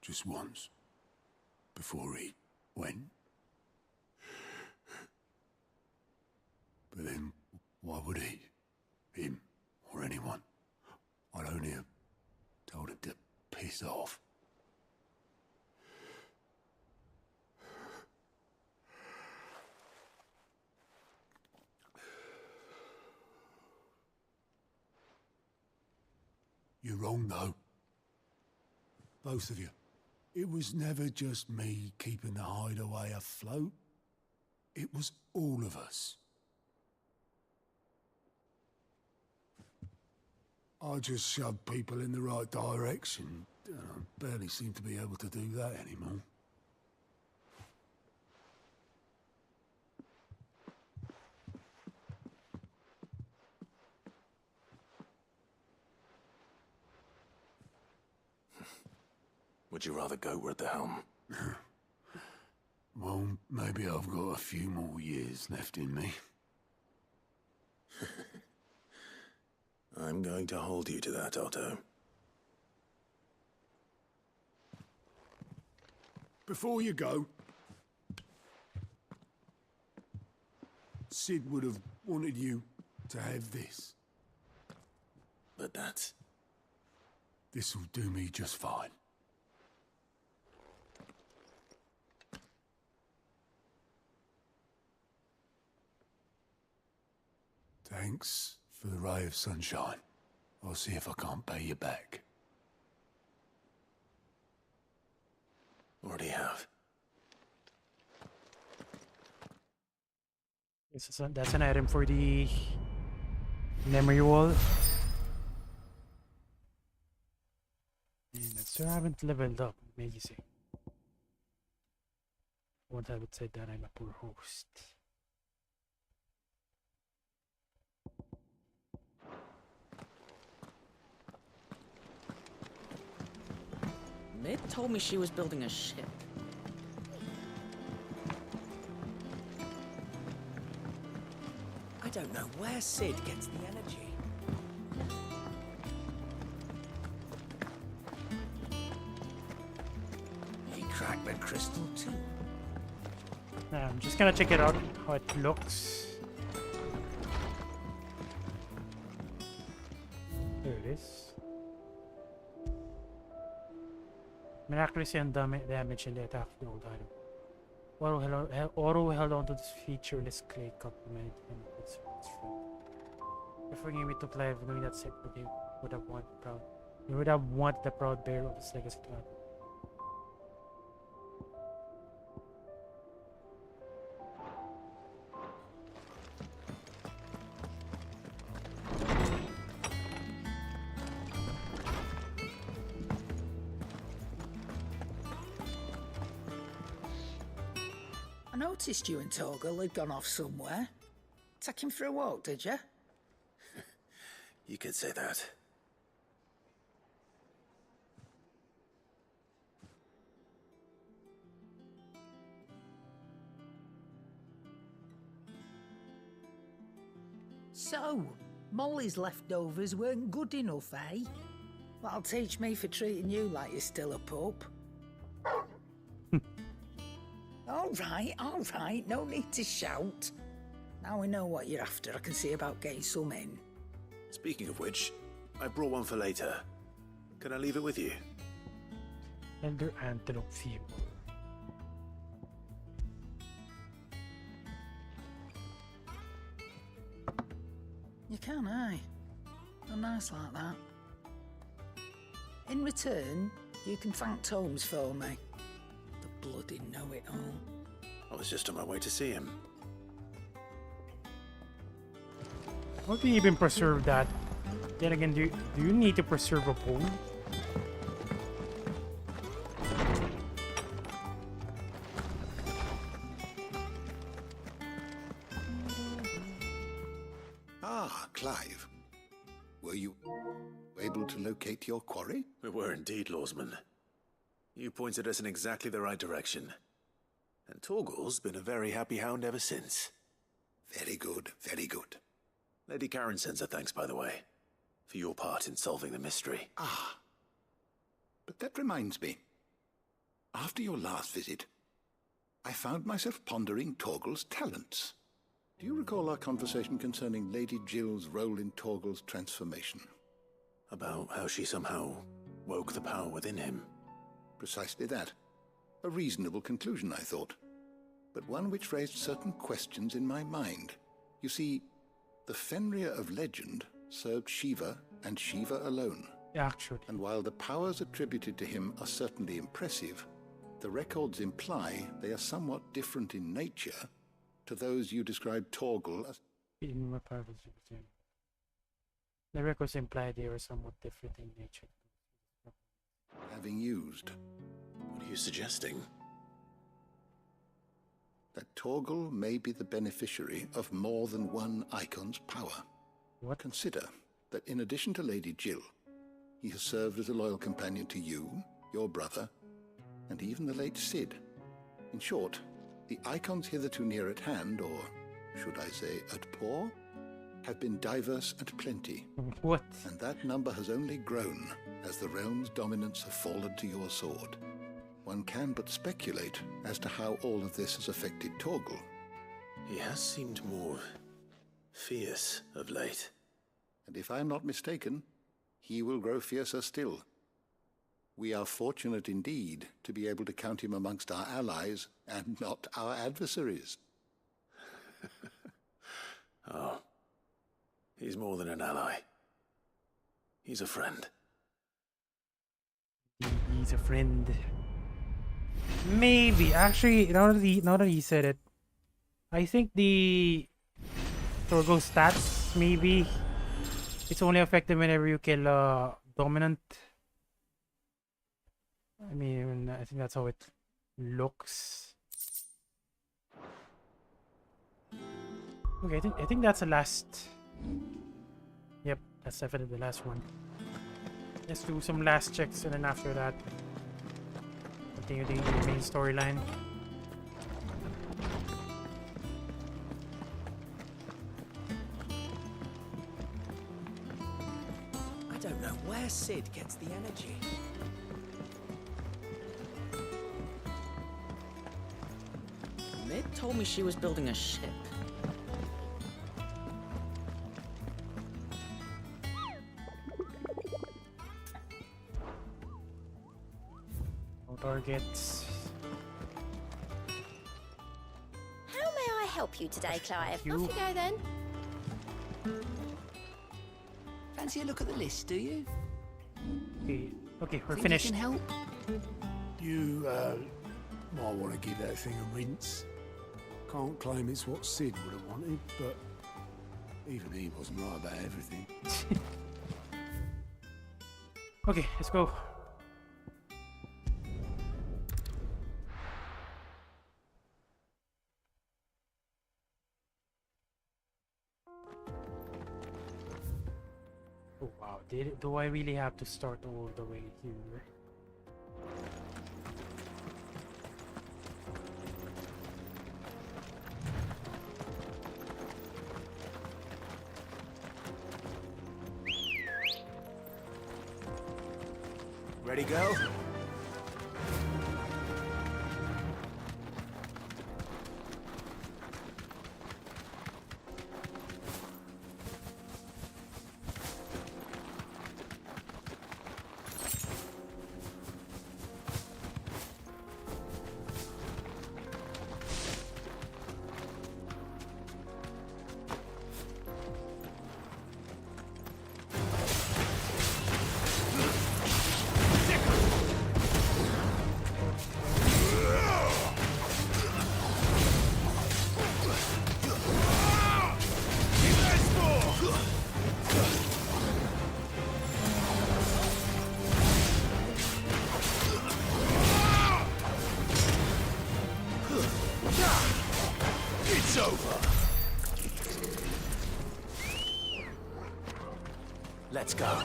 Just once. Before he went. But then, why would he? Him, or anyone? I'd only have told him to piss off. You're wrong, though. Both of you. It was never just me keeping the hideaway afloat. It was all of us. I just shoved people in the right direction. I barely seem to be able to do that anymore. Would you rather go at the helm? Well, maybe I've got a few more years left in me. I'm going to hold you to that, Otto. Before you go, Sid would have wanted you to have this. But that's... This'll do me just fine. Thanks for the ray of sunshine. I'll see if I can't pay you back. Already have. That's an item for the memory wall. And I still haven't leveled up. Amazing. Once I would say that I'm a poor host. Mid told me she was building a ship. I don't know where Sid gets the energy. He cracked the crystal too. I'm just gonna check it out, how it looks. There it is. May accuracy and damage in the attack of the old item. Oro held on to this featureless clay cup made him its friend. Referring me to play, knowing that sick would have wanted the proud bearer of his legacy to happen. I noticed you and Torgal had gone off somewhere. Take him for a walk, did you? You could say that. So, Molly's leftovers weren't good enough, eh? That'll teach me for treating you like you're still a pup. All right, no need to shout. Now we know what you're after, I can see about getting some in. Speaking of which, I brought one for later. Can I leave it with you? Elder Antelope Fever. You can, eh? I'm nice like that. In return, you can thank Tomes for me. The bloody know-it-all. I was just on my way to see him. How do you even preserve that? Then again, do you need to preserve a bone? Ah, Clive. Were you able to locate your quarry? We were indeed, Lawsman. You pointed us in exactly the right direction. And Torgal's been a very happy hound ever since. Very good, very good. Lady Karen sends her thanks, by the way, for your part in solving the mystery. Ah. But that reminds me. After your last visit, I found myself pondering Torgal's talents. Do you recall our conversation concerning Lady Jill's role in Torgal's transformation? About how she somehow woke the power within him. Precisely that. A reasonable conclusion, I thought. But one which raised certain questions in my mind. You see, the Fenrir of legend served Shiva and Shiva alone. Actually. And while the powers attributed to him are certainly impressive, the records imply they are somewhat different in nature to those you described Torgal as. The records imply they were somewhat different in nature. Having used. What are you suggesting? That Torgal may be the beneficiary of more than one icon's power. What? Consider that in addition to Lady Jill, he has served as a loyal companion to you, your brother, and even the late Cid. In short, the icons hitherto near at hand, or should I say at paw, have been diverse and plenty. What? And that number has only grown as the realm's dominance have fallen to your sword. One can but speculate as to how all of this has affected Torgal. He has seemed more fierce of late. And if I am not mistaken, he will grow fiercer still. We are fortunate indeed to be able to count him amongst our allies and not our adversaries. Oh, he's more than an ally. He's a friend. He's a friend. Maybe. Actually, now that he said it, I think the Torgal stats, maybe it's only effective whenever you kill dominant. I mean, I think that's how it looks. Okay, I think that's the last. Yep, that's definitely the last one. Let's do some last checks, and then after that, continue the main storyline. I don't know where Cid gets the energy. Mid told me she was building a ship. targets. How may I help you today, Clive? You. Off you go then. Fancy a look at the list, do you? Okay, okay, we're Think finished. You can help? You, might want to give that thing a rinse. Can't claim it's what Sid would have wanted, but even he wasn't right about everything. Okay, let's go. Oh wow, do I really have to start all the way here? Ready, go? It's over. Let's go.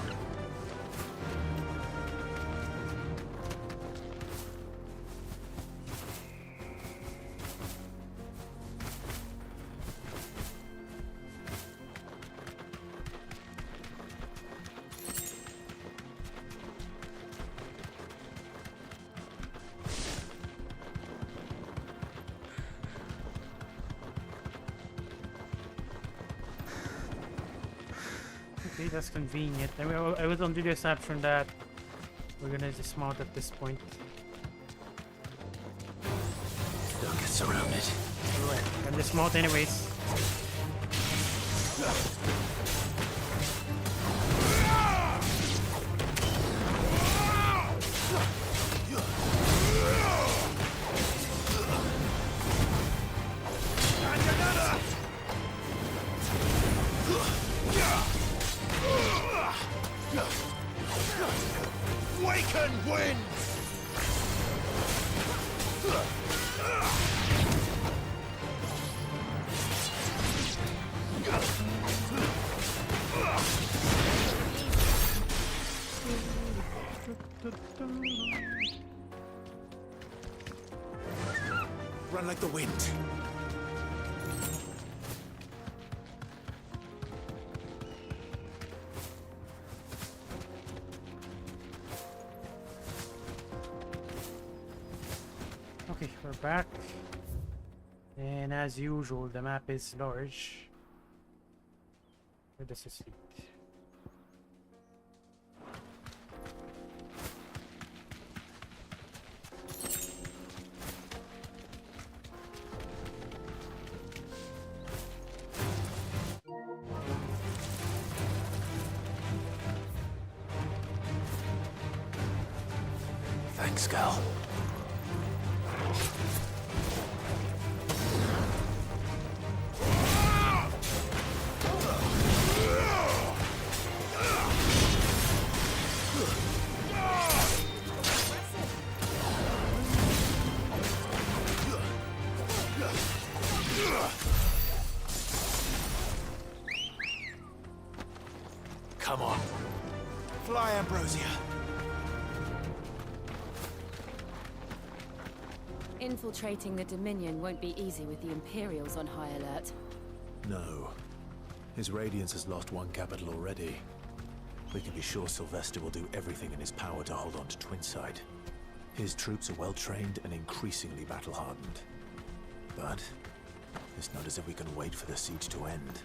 Okay, that's convenient. I mean, I was under the assumption that we're gonna dismount at this point. Don't get surrounded. Alright, I'm dismount anyways. Waken winds! Run like the wind. Okay, we're back. And as usual, the map is large. Where does this lead? Thanks, Gal. Come on. Fly, Ambrosia. Infiltrating the Dominion won't be easy with the Imperials on high alert. No. His Radiance has lost one capital already. We can be sure Sylvester will do everything in his power to hold on to Twinside. His troops are well-trained and increasingly battle-hardened. But it's not as if we can wait for the siege to end.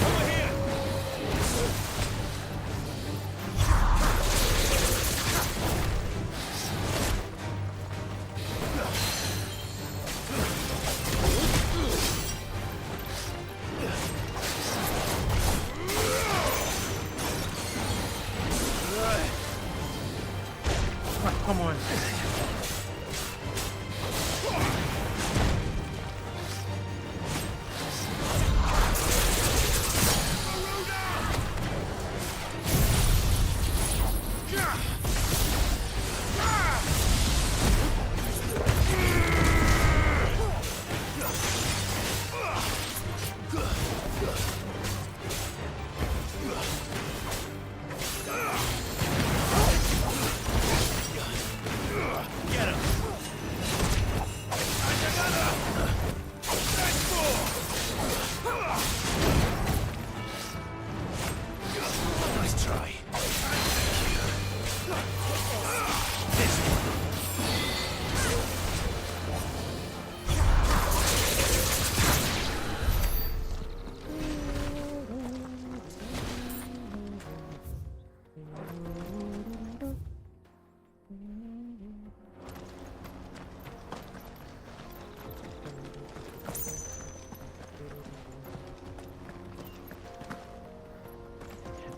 Over here! come on.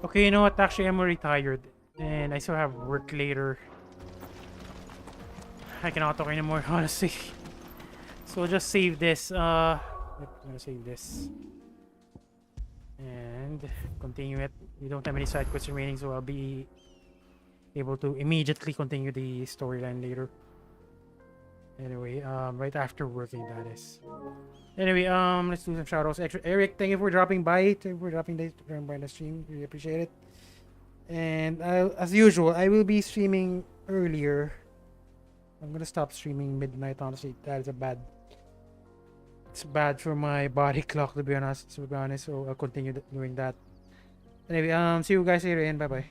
Okay, you know what? Actually, I'm retired, and I still have work later. I cannot talk anymore, honestly. So I'll just save this. I'm gonna save this and continue it. We don't have any side quests remaining, so I'll be able to immediately continue the storyline later. Anyway, right after working, that is. Anyway, let's do some shoutouts. Eric, thank you for dropping by. Thank you for dropping by the stream. Really appreciate it. And as usual, I will be streaming earlier. I'm gonna stop streaming midnight. Honestly, that is it's bad for my body clock, to be honest. So I'll continue doing that. Anyway, see you guys later and bye bye.